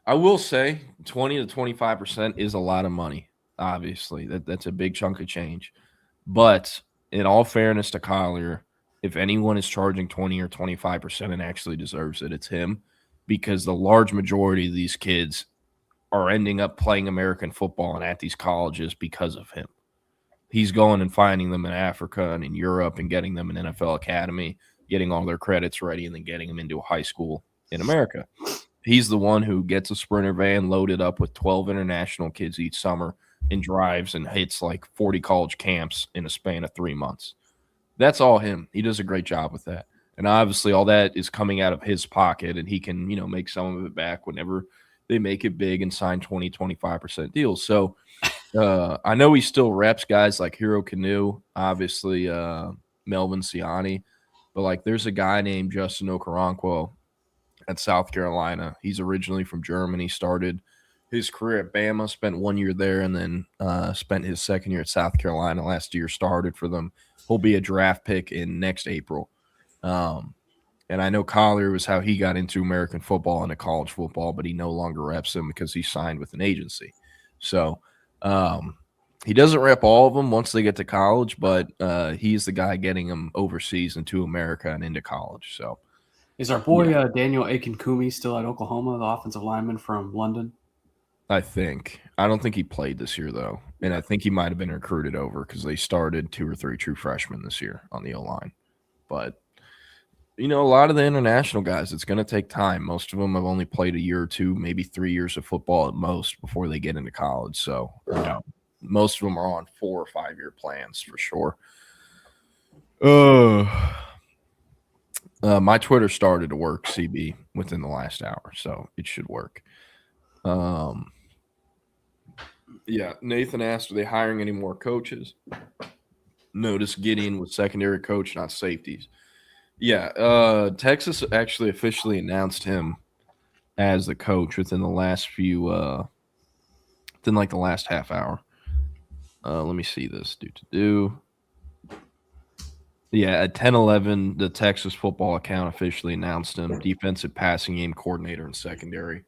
I will say 20 to 25% is a lot of money. Obviously, that's a big chunk of change. But in all fairness to Collier, if anyone is charging 20 or 25% and actually deserves it, it's him, because the large majority of these kids are ending up playing American football and at these colleges because of him. He's going and finding them in Africa and in Europe and getting them an NFL academy, getting all their credits ready, and then getting them into a high school in America. He's the one who gets a Sprinter van loaded up with 12 international kids each summer and drives and hits like 40 college camps in a span of 3 months. That's all him. He does a great job with that. And obviously all that is coming out of his pocket, and he can, make some of it back whenever they make it big and sign 20, 25% deals. So I know he still reps guys like Hero Canoe, obviously Melvin Ciani, but like there's a guy named Justin Okoronkwo at South Carolina. He's originally from Germany, started his career at Bama, spent 1 year there, and then spent his second year at South Carolina. Last year started for them. He'll be a draft pick in next April. And I know Collier was how he got into American football and college football, but he no longer reps them because he signed with an agency. So he doesn't rep all of them once they get to college, but he's the guy getting them overseas into America and into college. So is our boy Daniel Akinkumi still at Oklahoma, the offensive lineman from London? I think. I don't think he played this year, though. And I think he might have been recruited over because they started 2 or 3 true freshmen this year on the O-line. But, a lot of the international guys, it's going to take time. Most of them have only played a year or 2, maybe 3 years of football at most before they get into college. So, most of them are on 4 or 5 year plans for sure. My Twitter started to work, CB, within the last hour, so it should work. Nathan asked, are they hiring any more coaches? Notice Gideon was secondary coach, not safeties. Texas actually officially announced him as the coach within the last the last half hour. Let me see this. At 10:11, the Texas football account officially announced him defensive passing game coordinator and secondary.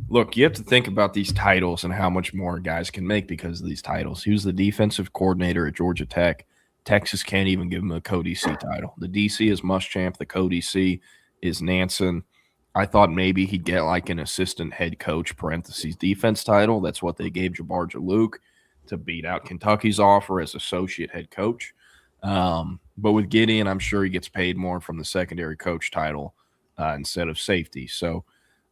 Look, you have to think about these titles and how much more guys can make because of these titles. He was the defensive coordinator at Georgia Tech. Texas can't even give him a co-DC title. The DC is Muschamp. The co-DC is Nansen. I thought maybe he'd get like an assistant head coach parentheses defense title. That's what they gave Jabbar Jalouk to beat out Kentucky's offer as associate head coach. But with Gideon, I'm sure he gets paid more from the secondary coach title instead of safety. So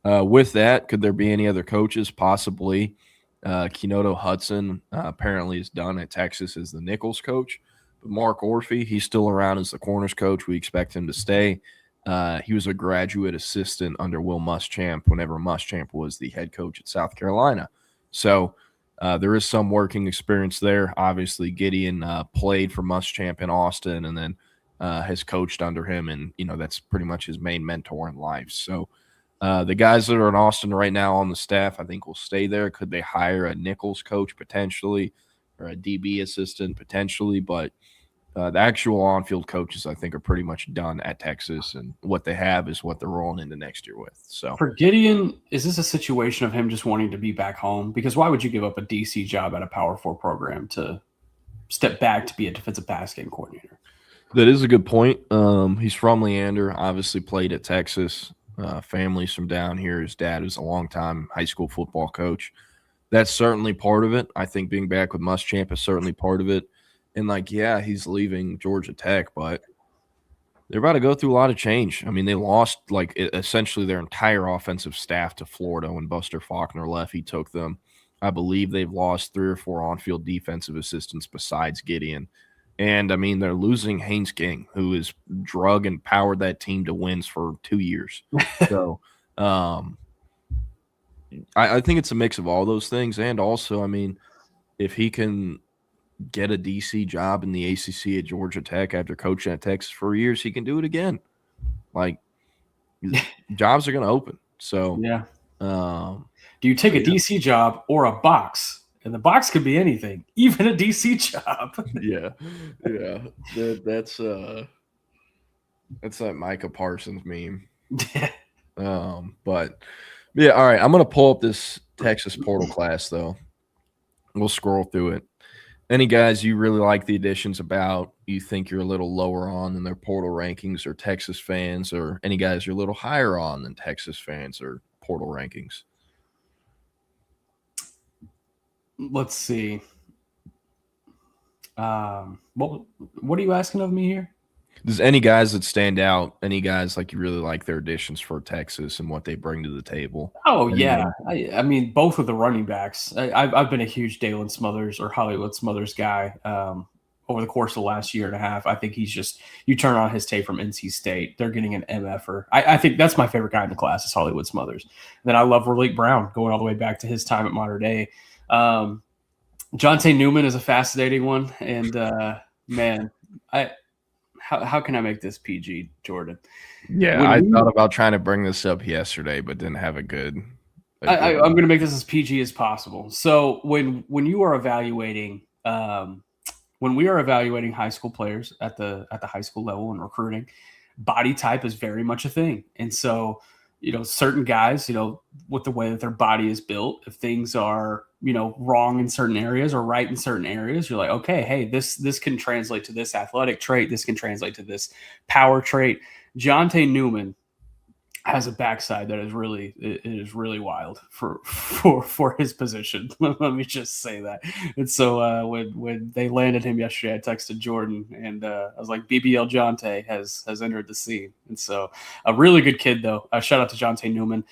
With that, could there be any other coaches? Possibly. Kenoto Hudson apparently is done at Texas as the Nichols coach. But Mark Orphy, he's still around as the corners coach. We expect him to stay. He was a graduate assistant under Will Muschamp whenever Muschamp was the head coach at South Carolina. So there is some working experience there. Obviously, Gideon played for Muschamp in Austin and then has coached under him, and that's pretty much his main mentor in life. So the guys that are in Austin right now on the staff, I think, will stay there. Could they hire a Nichols coach potentially or a DB assistant potentially? But the actual on-field coaches, I think, are pretty much done at Texas, and what they have is what they're rolling into next year with. So for Gideon, is this a situation of him just wanting to be back home? Because why would you give up a DC job at a Power 4 program to step back to be a defensive pass game coordinator? That is a good point. He's from Leander, obviously played at Texas. Family's from down here. His dad is a longtime high school football coach. That's certainly part of it. I think being back with Muschamp is certainly part of it. And, he's leaving Georgia Tech, but they're about to go through a lot of change. I mean, they lost, essentially their entire offensive staff to Florida when Buster Faulkner left. He took them. I believe they've lost 3 or 4 on-field defensive assistants besides Gideon. And, I mean, they're losing Haynes King, who has drug and powered that team to wins for 2 years. So I think it's a mix of all those things. And also, I mean, if he can get a DC job in the ACC at Georgia Tech after coaching at Texas for years, he can do it again. Jobs are going to open. So, yeah. Do you take a DC job or a box? And the box could be anything, even a DC job. Yeah. That's that Micah Parsons meme. But yeah, all right. I'm gonna pull up this Texas portal class though. We'll scroll through it. Any guys you really like the additions about, you think you're a little lower on than their portal rankings, or Texas fans, or any guys you're a little higher on than Texas fans or portal rankings? Let's see. What are you asking of me here? Does any guys that stand out, any guys you really like their additions for Texas and what they bring to the table? Oh, yeah. I mean, both of the running backs. I've been a huge Dalen Smothers or Hollywood Smothers guy over the course of the last year and a half. I think he's just – you turn on his tape from NC State, they're getting an MFer. I think that's my favorite guy in the class is Hollywood Smothers. And then I love Raleek Brown going all the way back to his time at Mater Dei. Jonte Newman is a fascinating one, and man, how can I make this PG, Jordan? Yeah, I thought about trying to bring this up yesterday, but didn't have a good. I'm going to make this as PG as possible. So when you are evaluating, when we are evaluating high school players at the high school level and recruiting, body type is very much a thing, and so. Certain guys, with the way that their body is built, if things are, wrong in certain areas or right in certain areas, you're like, okay, hey, this can translate to this athletic trait. This can translate to this power trait. Jonte Newman has a backside that is really wild for his position. Let me just say that. And so when they landed him yesterday, I texted Jordan and I was like, BBL Jonte has entered the scene. And so a really good kid though. Shout out to Jonte Newman.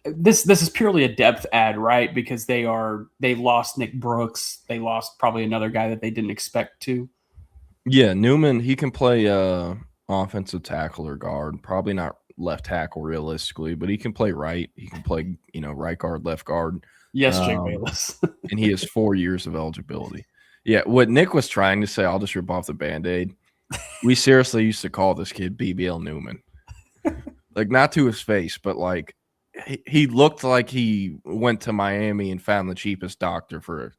This is purely a depth add, right? Because they lost Nick Brooks. They lost probably another guy that they didn't expect to. Yeah, Newman, he can play offensive tackle or guard, probably not left tackle realistically, but he can play right. He can play, right guard, left guard. Yes, Jake Bayless. And he has 4 years of eligibility. Yeah, what Nick was trying to say, I'll just rip off the Band-Aid. We seriously used to call this kid BBL Newman. Not to his face, but he looked like he went to Miami and found the cheapest doctor for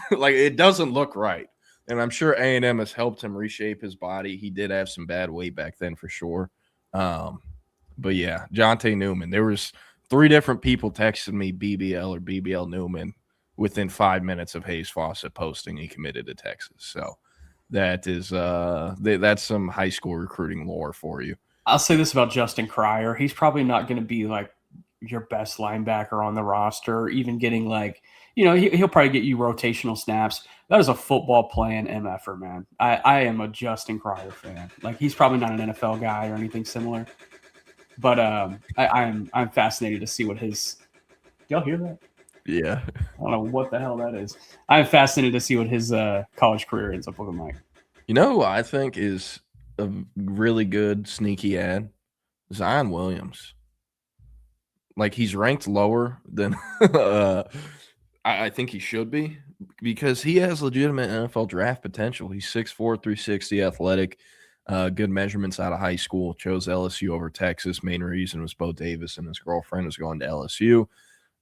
it doesn't look right. And I'm sure A&M has helped him reshape his body. He did have some bad weight back then for sure. But yeah, Jonte Newman. There was 3 different people texting me BBL or BBL Newman within 5 minutes of Hayes Fawcett posting he committed to Texas. So that is that's some high school recruiting lore for you. I'll say this about Justin Cryer. He's probably not going to be your best linebacker on the roster, or even getting he'll probably get you rotational snaps. That is a football playing MFer, man. I am a Justin Cryer fan. He's probably not an NFL guy or anything similar. But I'm fascinated to see what his. Y'all hear that? Yeah. I don't know what the hell that is. I'm fascinated to see what his college career ends up looking like. You know who I think is a really good sneaky ad? Zion Williams. Like, he's ranked lower than I think he should be, because he has legitimate NFL draft potential. He's 6'4", 360, athletic, good measurements out of high school, chose LSU over Texas. Main reason was Bo Davis and his girlfriend was going to LSU.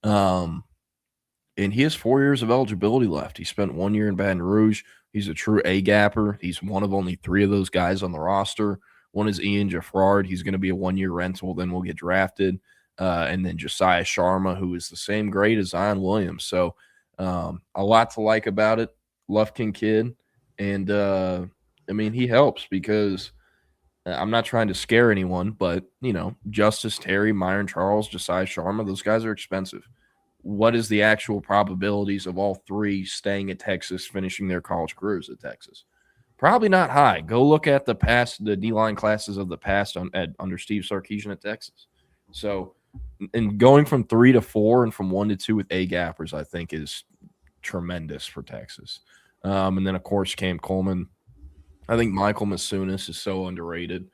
And he has 4 years of eligibility left. He spent 1 year in Baton Rouge. He's a true A-gapper. He's one of only 3 of those guys on the roster. One is Ian Jaffrard. He's going to be a 1-year rental, then will get drafted. And then Josiah Sharma, who is the same grade as Zion Williams. So a lot to like about it. Lufkin kid. And, I mean, he helps because I'm not trying to scare anyone, but, you know, Justice Terry, Myron Charles, Josiah Sharma, those guys are expensive. What is the actual probabilities of all 3 staying at Texas, finishing their college careers at Texas? Probably not high. Go look at the D-line classes of the past under Steve Sarkisian at Texas. So, and going from 3 to 4 and from 1 to 2 with A-gappers, I think is tremendous for Texas. And then, of course, Cam Coleman. I think Michael Masunis is so underrated.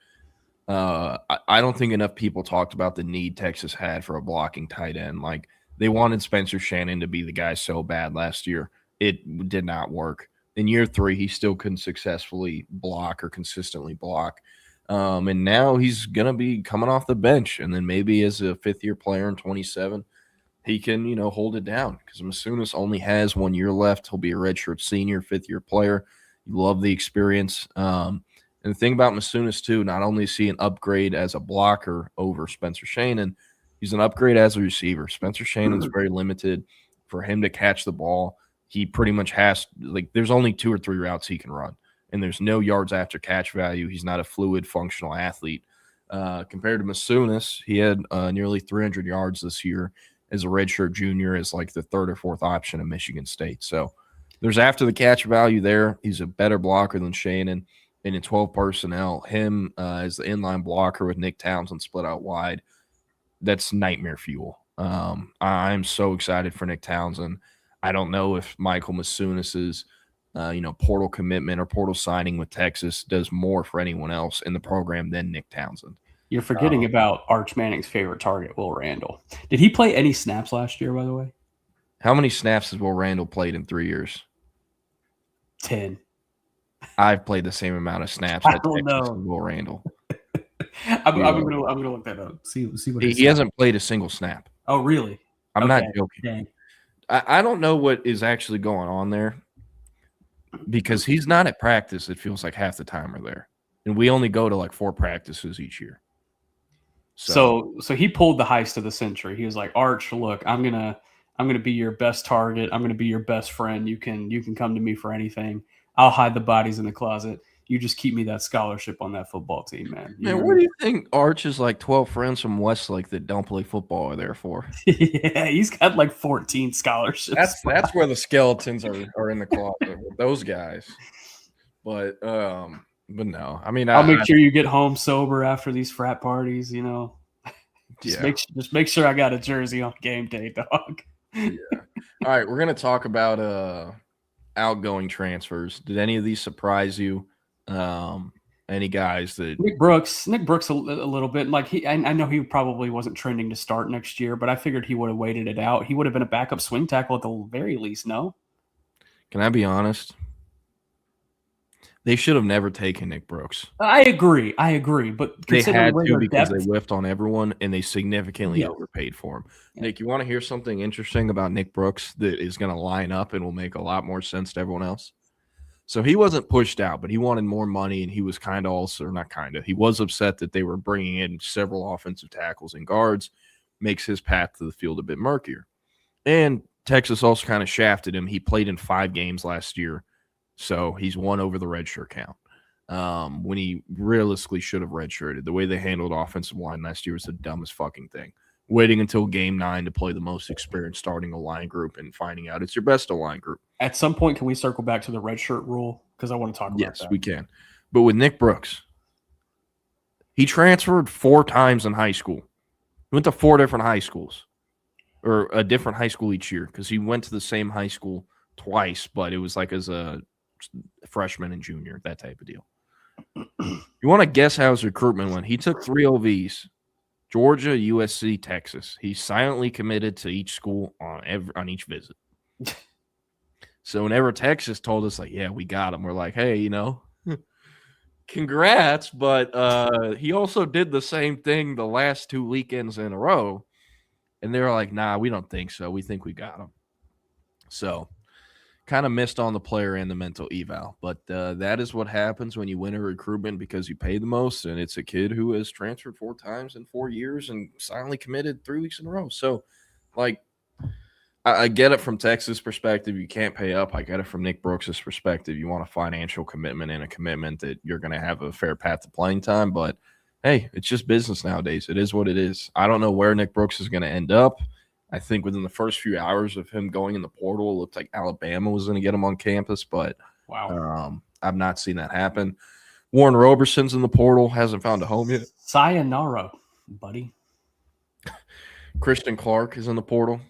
I don't think enough people talked about the need Texas had for a blocking tight end. Like, they wanted Spencer Shannon to be the guy so bad last year. It did not work. In year 3, he still couldn't successfully block or consistently block. And now he's going to be coming off the bench. And then maybe as a 5th-year player in 27, he can, you know, hold it down, because Masunis only has 1 year left. He'll be a redshirt senior, 5th-year player. You love the experience. And the thing about Masunis, too, not only is he an upgrade as a blocker over Spencer Shannon, he's an upgrade as a receiver. Spencer Shannon's very limited. For him to catch the ball, he pretty much has – like, there's only 2 or 3 routes he can run, and there's no yards after catch value. He's not a fluid, functional athlete. Compared to Masunis, he had nearly 300 yards this year as a redshirt junior, as like the 3rd or 4th option at Michigan State. So there's after the catch value there. He's a better blocker than Shannon. And in 12 personnel, him as the inline blocker with Nick Townsend split out wide, that's nightmare fuel. I'm so excited for Nick Townsend. I don't know if Michael Masunis's portal commitment or portal signing with Texas does more for anyone else in the program than Nick Townsend. You're forgetting about Arch Manning's favorite target, Will Randall. Did he play any snaps last year, by the way? How many snaps has Will Randall played in 3 years? 10. I've played the same amount of snaps at Texas as Will Randall. I'm gonna look that up. See what he hasn't played a single snap. Oh, really? I'm not joking. Dang. I don't know what is actually going on there, because he's not at practice. It feels like half the time we're there, and we only go to like 4 practices each year. So he pulled the heist of the century. He was like, Arch, look, I'm gonna be your best target. I'm gonna be your best friend. You can come to me for anything. I'll hide the bodies in the closet. You just keep me that scholarship on that football team, man. What do you think Arch's like 12 friends from Westlake that don't play football are there for? Yeah, he's got like 14 scholarships. That's where the skeletons are in the closet with those guys. But no, I mean, I'll make sure you get home sober after these frat parties. You know, just make sure I got a jersey on game day, dog. Yeah. All right, we're gonna talk about outgoing transfers. Did any of these surprise you? Any guys that Nick Brooks a little bit, like I know he probably wasn't trending to start next year, but I figured he would have waited it out. He would have been a backup swing tackle at the very least. No, can I be honest? They should have never taken Nick Brooks. I agree, but they had to, because they whiffed on everyone and they significantly overpaid for him. Yeah. Nick, you want to hear something interesting about Nick Brooks that is going to line up and will make a lot more sense to everyone else? So he wasn't pushed out, but he wanted more money, and he was he was upset that they were bringing in several offensive tackles and guards, makes his path to the field a bit murkier. And Texas also kind of shafted him. He played in 5 games last year, so he's won over the redshirt count when he realistically should have redshirted. The way they handled offensive line last year was the dumbest fucking thing. Waiting until game 9 to play the most experienced starting O-line group and finding out it's your best O-line group. At some point, can we circle back to the redshirt rule? Because I want to talk about that. Yes, we can. But with Nick Brooks, He transferred 4 times in high school. He went to 4 different high schools, or a different high school each year, because he went to the same high school twice, but it was like as a freshman and junior, that type of deal. You want to guess how his recruitment went? He took 3 OVs, Georgia, USC, Texas. He silently committed to each school on each visit. So whenever Texas told us, like, yeah, we got him, we're like, hey, you know, congrats. But he also did the same thing the last 2 weekends in a row. And they were like, nah, we don't think so. We think we got him. So kind of missed on the player and the mental eval. But that is what happens when you win a recruitment because you pay the most. And it's a kid who has transferred 4 times in 4 years and silently committed 3 weeks in a row. So, like, I get it from Texas' perspective. You can't pay up. I get it from Nick Brooks' perspective. You want a financial commitment and a commitment that you're going to have a fair path to playing time. But, hey, it's just business nowadays. It is what it is. I don't know where Nick Brooks is going to end up. I think within the first few hours of him going in the portal, it looked like Alabama was going to get him on campus. But wow, I've not seen that happen. Warren Roberson's in the portal. Hasn't found a home yet. Sayonara, buddy. Christian Clark is in the portal.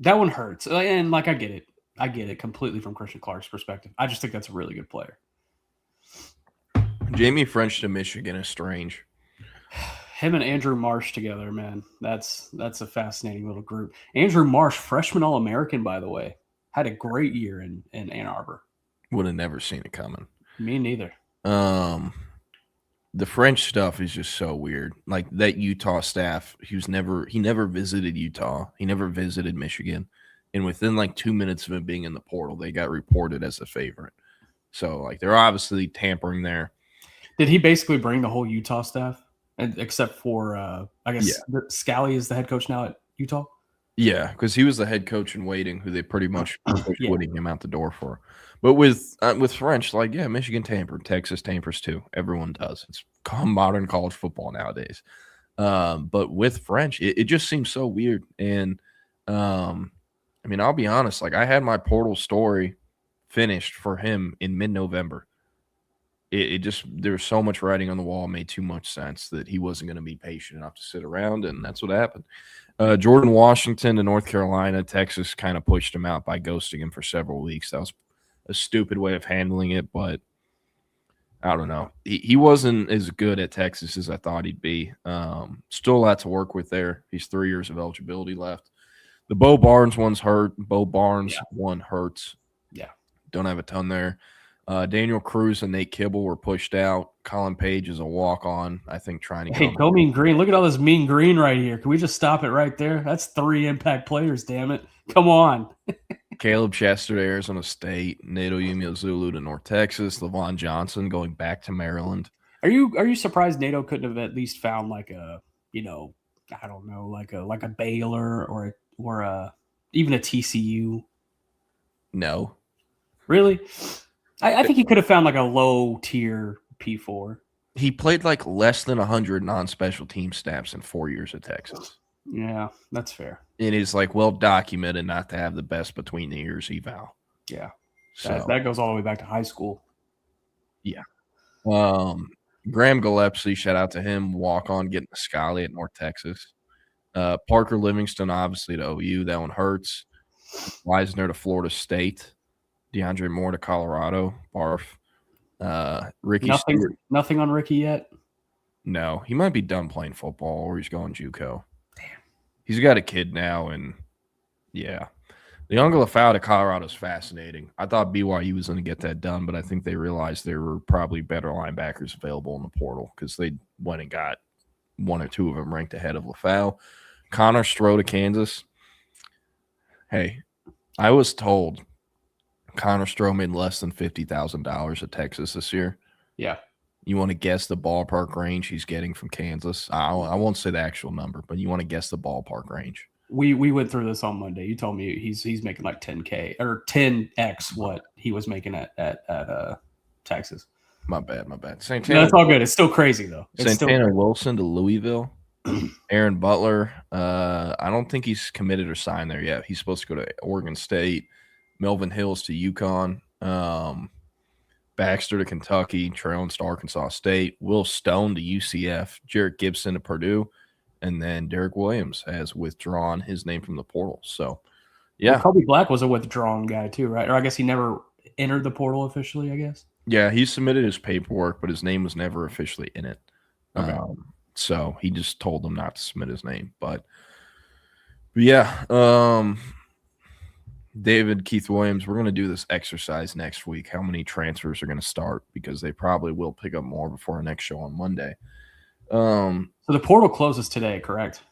That one hurts. And, like, I get it. I get it completely from Christian Clark's perspective. I just think that's a really good player. Jamie French to Michigan is strange. Him and Andrew Marsh together, man. That's a fascinating little group. Andrew Marsh, freshman All-American, by the way. Had a great year in Ann Arbor. Would have never seen it coming. Me neither. The French stuff is just so weird. Like that Utah staff, he never visited Utah. He never visited Michigan. And within like 2 minutes of him being in the portal, they got reported as a favorite. So like they're obviously tampering there. Did he basically bring the whole Utah staff? Except for I guess Scally is the head coach now at Utah? Yeah, because he was the head coach in waiting, who they pretty much pushed Wooding him out the door for. But with French, like, yeah, Michigan tampered, Texas tampers too. Everyone does. It's modern college football nowadays. But with French, it just seems so weird. And I mean, I'll be honest. Like, I had my portal story finished for him in mid-November. It just, there was so much writing on the wall, made too much sense that he wasn't going to be patient enough to sit around, and that's what happened. Jordan Washington to North Carolina, Texas kind of pushed him out by ghosting him for several weeks. That was a stupid way of handling it, but I don't know. He wasn't as good at Texas as I thought he'd be. Still a lot to work with there. He's 3 years of eligibility left. The Bo Barnes one's hurt. Bo Barnes one hurts. Yeah. Don't have a ton there. Daniel Cruz and Nate Kibble were pushed out. Colin Page is a walk-on, I think, trying to Hey, go Mean Green. Look at all this Mean Green right here. Can we just stop it right there? That's 3 impact players, damn it. Come on. Caleb Chester to Arizona State. Nato Zulu to North Texas. LaVon Johnson going back to Maryland. Are you surprised Nato couldn't have at least found like a, I don't know, like a Baylor or even a TCU? No. Really? I think he could have found like a low tier P4. He played like less than 100 non-special team snaps in 4 years at Texas. Yeah, that's fair. It is like well documented not to have the best between the ears eval. Yeah. So That goes all the way back to high school. Yeah. Graham Gillespie, shout out to him, walk on getting the Scally at North Texas. Parker Livingston, obviously to OU. That one hurts. Weisner to Florida State. DeAndre Moore to Colorado. Barf. Ricky Stewart. Nothing on Ricky yet? No. He might be done playing football or he's going JUCO. Damn. He's got a kid now, and yeah. The Lafau to Colorado is fascinating. I thought BYU was going to get that done, but I think they realized there were probably better linebackers available in the portal because they went and got 1 or 2 of them ranked ahead of Lafau. Connor Stroh to Kansas. Hey, I was told Connor Stroh made less than $50,000 at Texas this year. Yeah. You want to guess the ballpark range he's getting from Kansas? I won't say the actual number, but you want to guess the ballpark range. We went through this on Monday. You told me he's making like 10K or 10x what he was making at Texas. My bad. Santana, no, that's all good. It's still crazy though. Santana Wilson to Louisville. Aaron Butler. I don't think he's committed or signed there yet. He's supposed to go to Oregon State. Melvin Hills to UConn. Baxter to Kentucky, Traylon to Arkansas State, Will Stone to UCF, Jarrett Gibson to Purdue, and then Derek Williams has withdrawn his name from the portal. So, yeah. Well, Kobe Black was a withdrawn guy too, right? Or I guess he never entered the portal officially, I guess. Yeah, he submitted his paperwork, but his name was never officially in it. Okay. So he just told them not to submit his name. But yeah, David Keith Williams, we're going to do this exercise next week. How many transfers are going to start? Because they probably will pick up more before our next show on Monday. So the portal closes today, correct?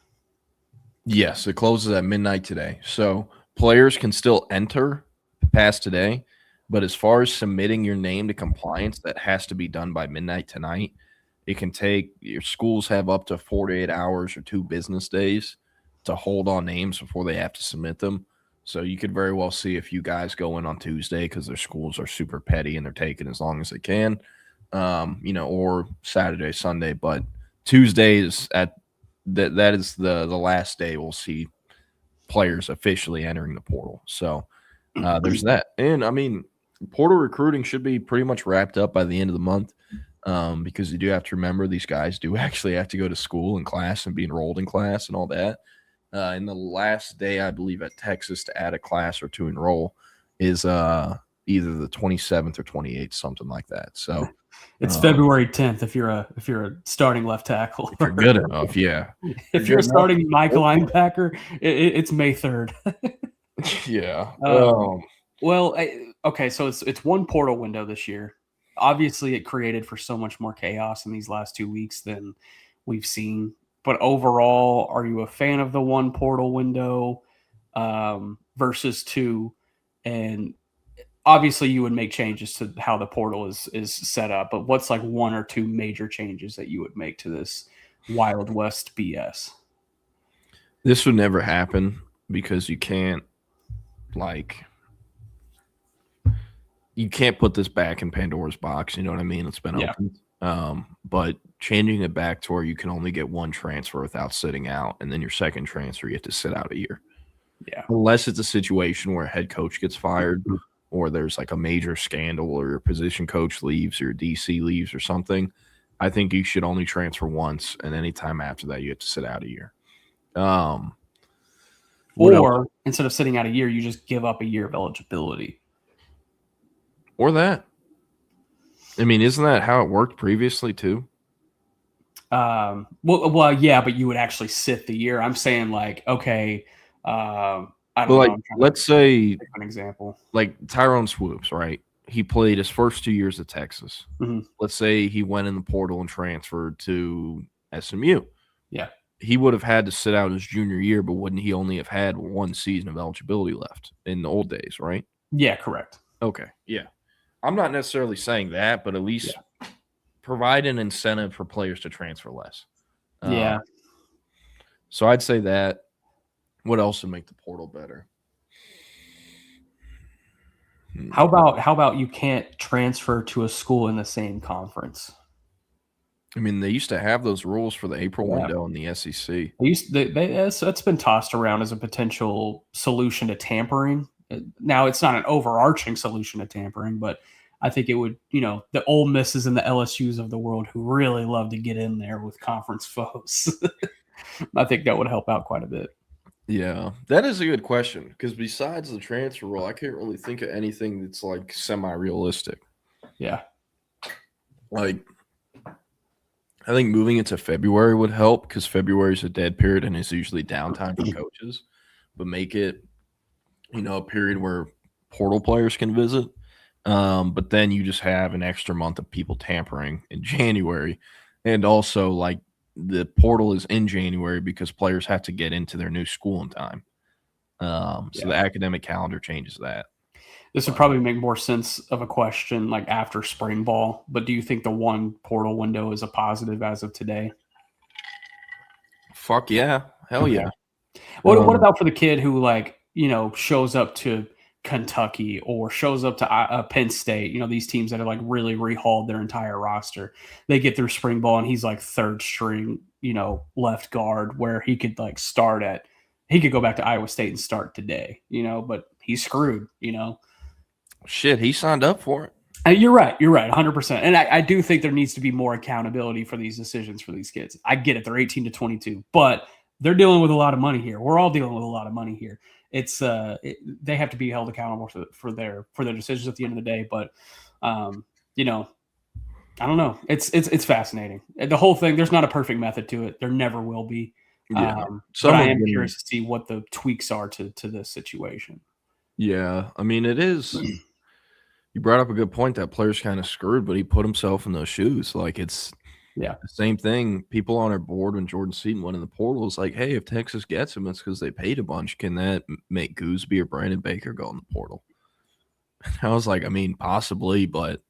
Yes, it closes at midnight today. So players can still enter past today, but as far as submitting your name to compliance, that has to be done by midnight tonight. It can take – your schools have up to 48 hours or 2 business days to hold on names before they have to submit them. So you could very well see a few guys go in on Tuesday because their schools are super petty and they're taking as long as they can, or Saturday, Sunday. But Tuesday is that is the last day we'll see players officially entering the portal. So there's that. And, I mean, portal recruiting should be pretty much wrapped up by the end of the month. Because you do have to remember these guys do actually have to go to school and class and be enrolled in class and all that. And the last day, I believe, at Texas to add a class or to enroll is either the 27th or 28th, something like that. So it's February 10th if you're a starting left tackle. If you're good enough, yeah. If you're a starting Mike linebacker, it's May 3rd. Yeah. Okay, so it's one portal window this year. Obviously, it created for so much more chaos in these last 2 weeks than we've seen. But overall, are you a fan of the one portal window versus 2? And obviously, you would make changes to how the portal is set up. But what's like 1 or 2 major changes that you would make to this Wild West BS? This would never happen because you can't put this back in Pandora's box. You know what I mean? It's been opened. But changing it back to where you can only get 1 transfer without sitting out, and then your second transfer, you have to sit out a year. Yeah. Unless it's a situation where a head coach gets fired or there's like a major scandal or your position coach leaves or your DC leaves or something, I think you should only transfer once, and any time after that, you have to sit out a year. Or instead of sitting out a year, you just give up a year of eligibility. Or that. I mean, isn't that how it worked previously too? Well, yeah, but you would actually sit the year. I'm saying like, okay, I don't know. Like, let's say an example, like Tyrone Swoops, right? He played his first 2 years at Texas. Mm-hmm. Let's say he went in the portal and transferred to SMU. Yeah. He would have had to sit out his junior year, but wouldn't he only have had 1 season of eligibility left in the old days, right? Yeah, correct. Okay. Yeah. I'm not necessarily saying that, but at least provide an incentive for players to transfer less. Yeah. So I'd say that. What else would make the portal better? How about you can't transfer to a school in the same conference? I mean, they used to have those rules for the April window in the SEC. That's been tossed around as a potential solution to tampering. Now, it's not an overarching solution to tampering, but I think it would, the Ole Misses and the LSUs of the world who really love to get in there with conference foes. I think that would help out quite a bit. Yeah, that is a good question because besides the transfer rule, I can't really think of anything that's like semi-realistic. Yeah. Like, I think moving into February would help because February is a dead period and it's usually downtime for coaches, but make it a period where portal players can visit. But then you just have an extra month of people tampering in January. And also, like, the portal is in January because players have to get into their new school in time. So the academic calendar changes that. This would probably make more sense of a question like after spring ball. But do you think the one portal window is a positive as of today? Fuck yeah. Hell yeah. What about for the kid who, shows up to Kentucky or shows up to Penn State, these teams that are like really rehauled their entire roster. They get through spring ball and he's like third string, left guard where he could he could go back to Iowa State and start today, but he's screwed, Shit, he signed up for it. You're right. You're right. 100%. And I do think there needs to be more accountability for these decisions for these kids. I get it. They're 18 to 22, but they're dealing with a lot of money here. We're all dealing with a lot of money here. It's they have to be held accountable for their decisions at the end of the day. But you know, I don't know. It's fascinating. The whole thing. There's not a perfect method to it. There never will be. Yeah. But I am curious to see what the tweaks are to this situation. Yeah, I mean, it is. You brought up a good point. That player's kind of screwed, but he put himself in those shoes. Like, it's the same thing. People on our board when Jordan Seaton went in the portal is like, hey, if Texas gets him, it's because they paid a bunch. Can that make Gooseby or Brandon Baker go in the portal? And I was like, I mean, possibly, but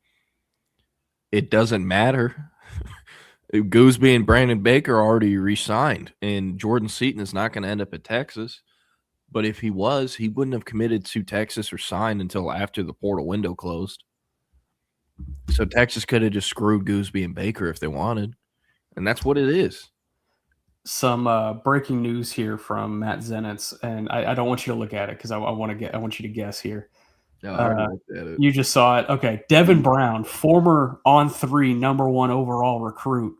it doesn't matter. Gooseby and Brandon Baker already re-signed, and Jordan Seaton is not going to end up at Texas. But if he was, he wouldn't have committed to Texas or signed until after the portal window closed. So Texas could have just screwed Gooseby and Baker if they wanted. And that's what it is. Some breaking news here from Matt Zenitz, and I don't want you to look at it because I want you to guess here. No, I already looked at it. You just saw it. Okay. Devin Brown, former on-3 number 1 overall recruit.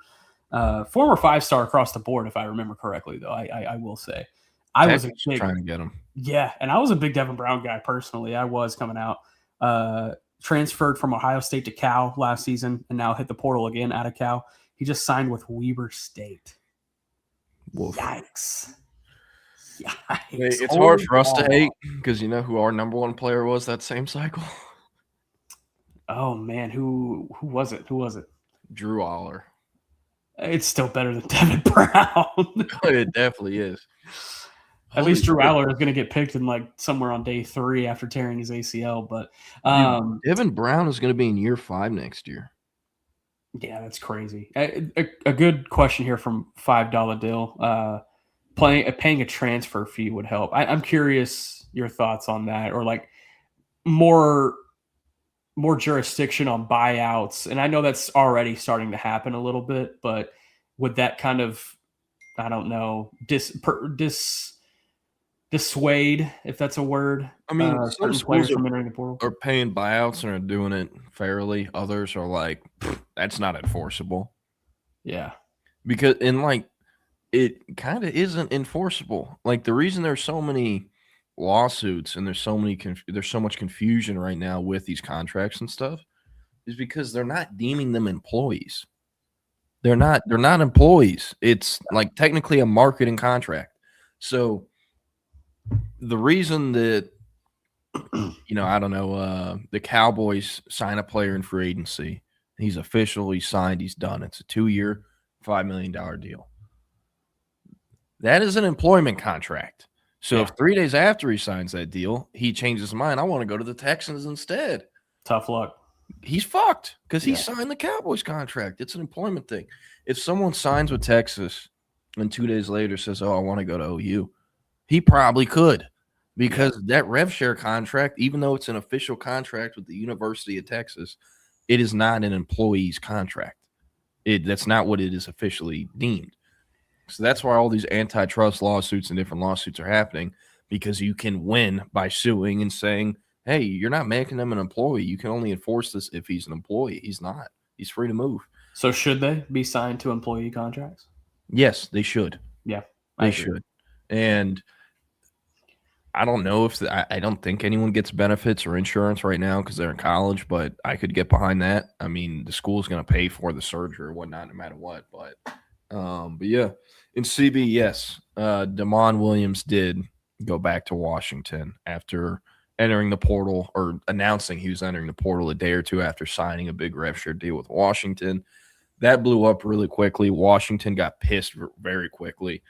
Former 5-star across the board, if I remember correctly, though, I will say. I was trying to get him. Yeah, and I was a big Devin Brown guy personally. I was coming out. Transferred from Ohio State to Cal last season and now hit the portal again out of Cal. He just signed with Weber State. Wolf. Yikes. It's hard for us to hate because you know who our number 1 player was that same cycle? Oh, man. Who was it? Who was it? Drew Aller. It's still better than Devin Brown. It definitely is. At least Drew Aller is going to get picked in like somewhere on day 3 after tearing his ACL. But Devin Brown is going to be in year 5 next year. Yeah, that's crazy. A good question here from $5 Dill. Paying a transfer fee would help. I'm curious your thoughts on that, or like more jurisdiction on buyouts. And I know that's already starting to happen a little bit, but would that kind of, I don't know, dissuade, if that's a word? I mean, some players from entering the portal are paying buyouts and are doing it fairly. Others are like, that's not enforceable. Yeah, because it kind of isn't enforceable. Like the reason there's so many lawsuits and there's so much confusion right now with these contracts and stuff is because they're not deeming them employees. They're not employees. It's like technically a marketing contract. So the reason that, I don't know, the Cowboys sign a player in free agency, he's officially signed, he's done. It's a 2-year, $5 million deal. That is an employment contract. So if 3 days after he signs that deal, he changes his mind, I want to go to the Texans instead. Tough luck. He's fucked because he signed the Cowboys contract. It's an employment thing. If someone signs with Texas and 2 days later says, I want to go to OU, he probably could, because that rev share contract, even though it's an official contract with the University of Texas, it is not an employee's contract. That's not what it is officially deemed. So that's why all these antitrust lawsuits and different lawsuits are happening, because you can win by suing and saying, hey, you're not making them an employee. You can only enforce this if he's an employee. He's not. He's free to move. So should they be signed to employee contracts? Yes, they should. Yeah, they should. And I don't know if I don't think anyone gets benefits or insurance right now because they're in college, but I could get behind that. I mean, the school's going to pay for the surgery or whatnot, no matter what. But yeah, in CB, yes, Damon Williams did go back to Washington after entering the portal, or announcing he was entering the portal a day or two after signing a big rev share deal with Washington. That blew up really quickly. Washington got pissed very quickly.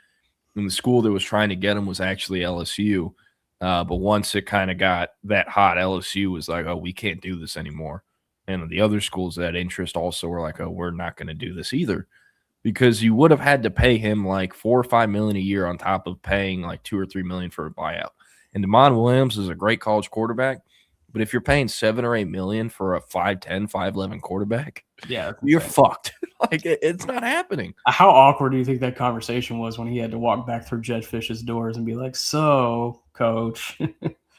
And the school that was trying to get him was actually LSU. But once it kind of got that hot, LSU was like, oh, we can't do this anymore. And the other schools that had interest also were like, oh, we're not going to do this either. Because you would have had to pay him like $4 or5 million a year on top of paying like $2 or $3 million for a buyout. And Damon Williams is a great college quarterback, but if you're paying $7 or $8 million for a 5'10", 5'11" quarterback, you're fucked. Like it's not happening. How awkward do you think that conversation was when he had to walk back through Jed Fish's doors and be like, "So, coach,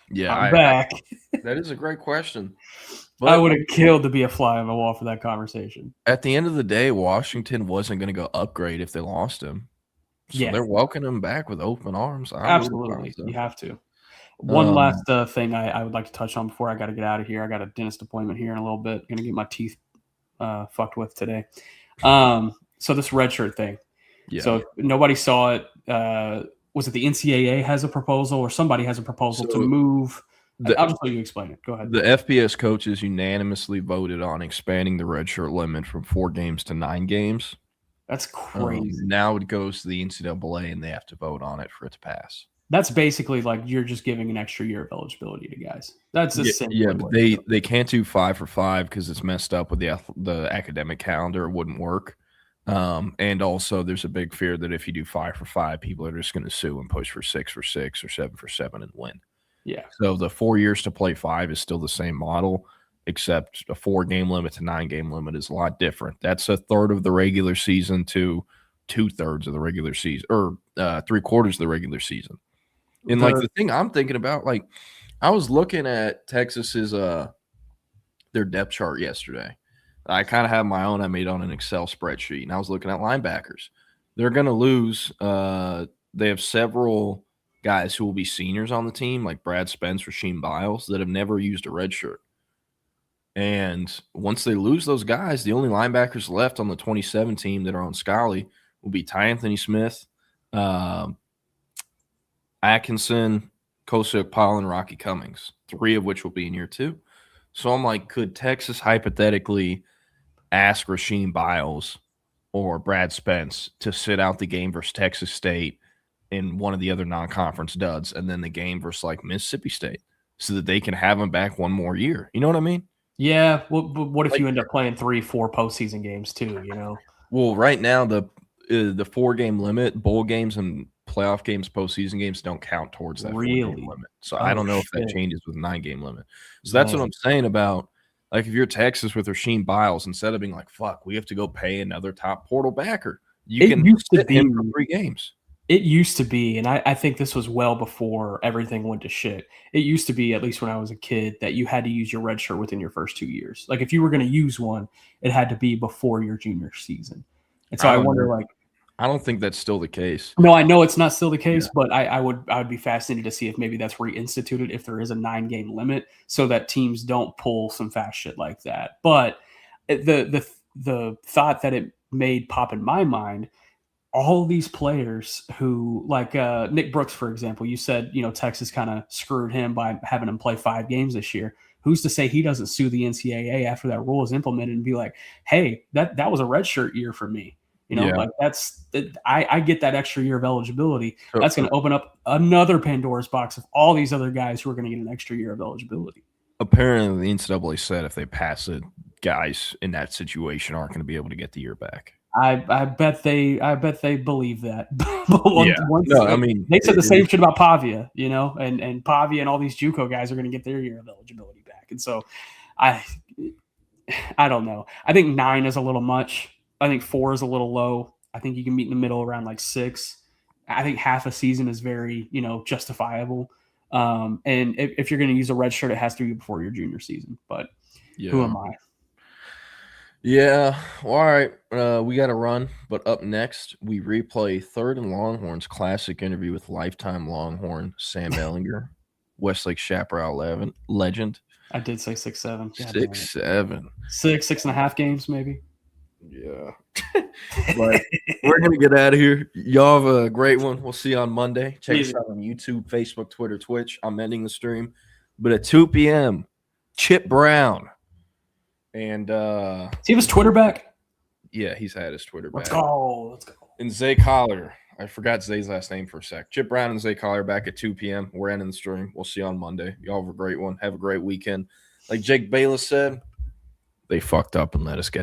yeah, I'm back." That is a great question. I would have killed to be a fly on the wall for that conversation. At the end of the day, Washington wasn't going to go upgrade if they lost him. So they're welcoming him back with open arms. Absolutely. You have to. One last thing I would like to touch on before I got to get out of here. I got a dentist appointment here in a little bit. Going to get my teeth fucked with today. So this redshirt thing. Yeah. So nobody saw it. Was it the NCAA has a proposal or somebody has a proposal to move? I'll just let you explain it. Go ahead. The FBS coaches unanimously voted on expanding the redshirt limit from 4 games to 9 games. That's crazy. Now it goes to the NCAA and they have to vote on it for it to pass. That's basically like you're just giving an extra year of eligibility to guys. That's but they can't do 5 for 5 because it's messed up with the academic calendar. It wouldn't work. And also there's a big fear that if you do 5 for 5, people are just going to sue and push for 6 for 6 or 7 for 7 and win. Yeah. So the 4 years to play 5 is still the same model, except a 4-game limit to 9-game limit is a lot different. That's a third of the regular season to 2/3 of the regular season, or 3/4 of the regular season. And like the thing I'm thinking about, like I was looking at Texas's their depth chart yesterday. I kind of have my own I made on an Excel spreadsheet, and I was looking at linebackers. They're going to lose. They have several guys who will be seniors on the team, like Brad Spence, Rasheem Biles, that have never used a red shirt. And once they lose those guys, the only linebackers left on the 27 team that are on Scully will be Ty Anthony Smith, Atkinson, Kosuk Paul, and Rocky Cummings, 3 of which will be in year 2. So I'm like, could Texas hypothetically ask Rasheem Biles or Brad Spence to sit out the game versus Texas State in one of the other non-conference duds, and then the game versus like Mississippi State, so that they can have them back one more year? You know what I mean? Yeah. Well, what if you end up playing 3-4 postseason games too? You know. Well, right now the 4-game limit, bowl games and playoff games, postseason games don't count towards that 4-game limit. So I don't know if that changes with 9-game limit. So that's what I'm saying about, like, if you're Texas with Rasheem Biles, instead of being like, fuck, we have to go pay another top portal backer, you can sit him for 3 games. It used to be, and I think this was well before everything went to shit. It used to be, at least when I was a kid, that you had to use your red shirt within your first 2 years. Like if you were going to use one, it had to be before your junior season. And so I wonder, like, I don't think that's still the case. No, I know it's not still the case, but I would be fascinated to see if maybe that's reinstituted, if there is a 9-game limit, so that teams don't pull some fast shit like that. But the thought that it made pop in my mind, all these players who, like Nick Brooks, for example, you said, Texas kind of screwed him by having him play 5 games this year. Who's to say he doesn't sue the NCAA after that rule is implemented and be like, hey, that was a redshirt year for me. Like I get that extra year of eligibility. That's going to open up another Pandora's box of all these other guys who are going to get an extra year of eligibility. Apparently, the NCAA said if they pass it, guys in that situation aren't going to be able to get the year back. I bet they believe that. They said the same shit about Pavia, and Pavia and all these JUCO guys are going to get their year of eligibility back. And so I don't know. I think 9 is a little much. I think 4 is a little low. I think you can meet in the middle around like 6. I think half a season is very, justifiable. And if you're going to use a red shirt, it has to be before your junior season. But who am I? Yeah. Well, all right. We got to run. But up next, we replay 3rd and Longhorns classic interview with lifetime Longhorn Sam Ellinger, Westlake Chaparral legend. I did say 6-7. 6-7. 6.5 games, maybe. Yeah. But we're going to get out of here. Y'all have a great one. We'll see you on Monday. Check us out on YouTube, Facebook, Twitter, Twitch. I'm ending the stream. But at 2 p.m., Chip Brown. And does he have his Twitter back? Yeah, he's had his Twitter back. Let's go. And Zay Collier. I forgot Zay's last name for a sec. Chip Brown and Zay Collier back at 2 p.m. We're ending the stream. We'll see you on Monday. Y'all have a great one. Have a great weekend. Like Jake Bayless said, they fucked up and let us get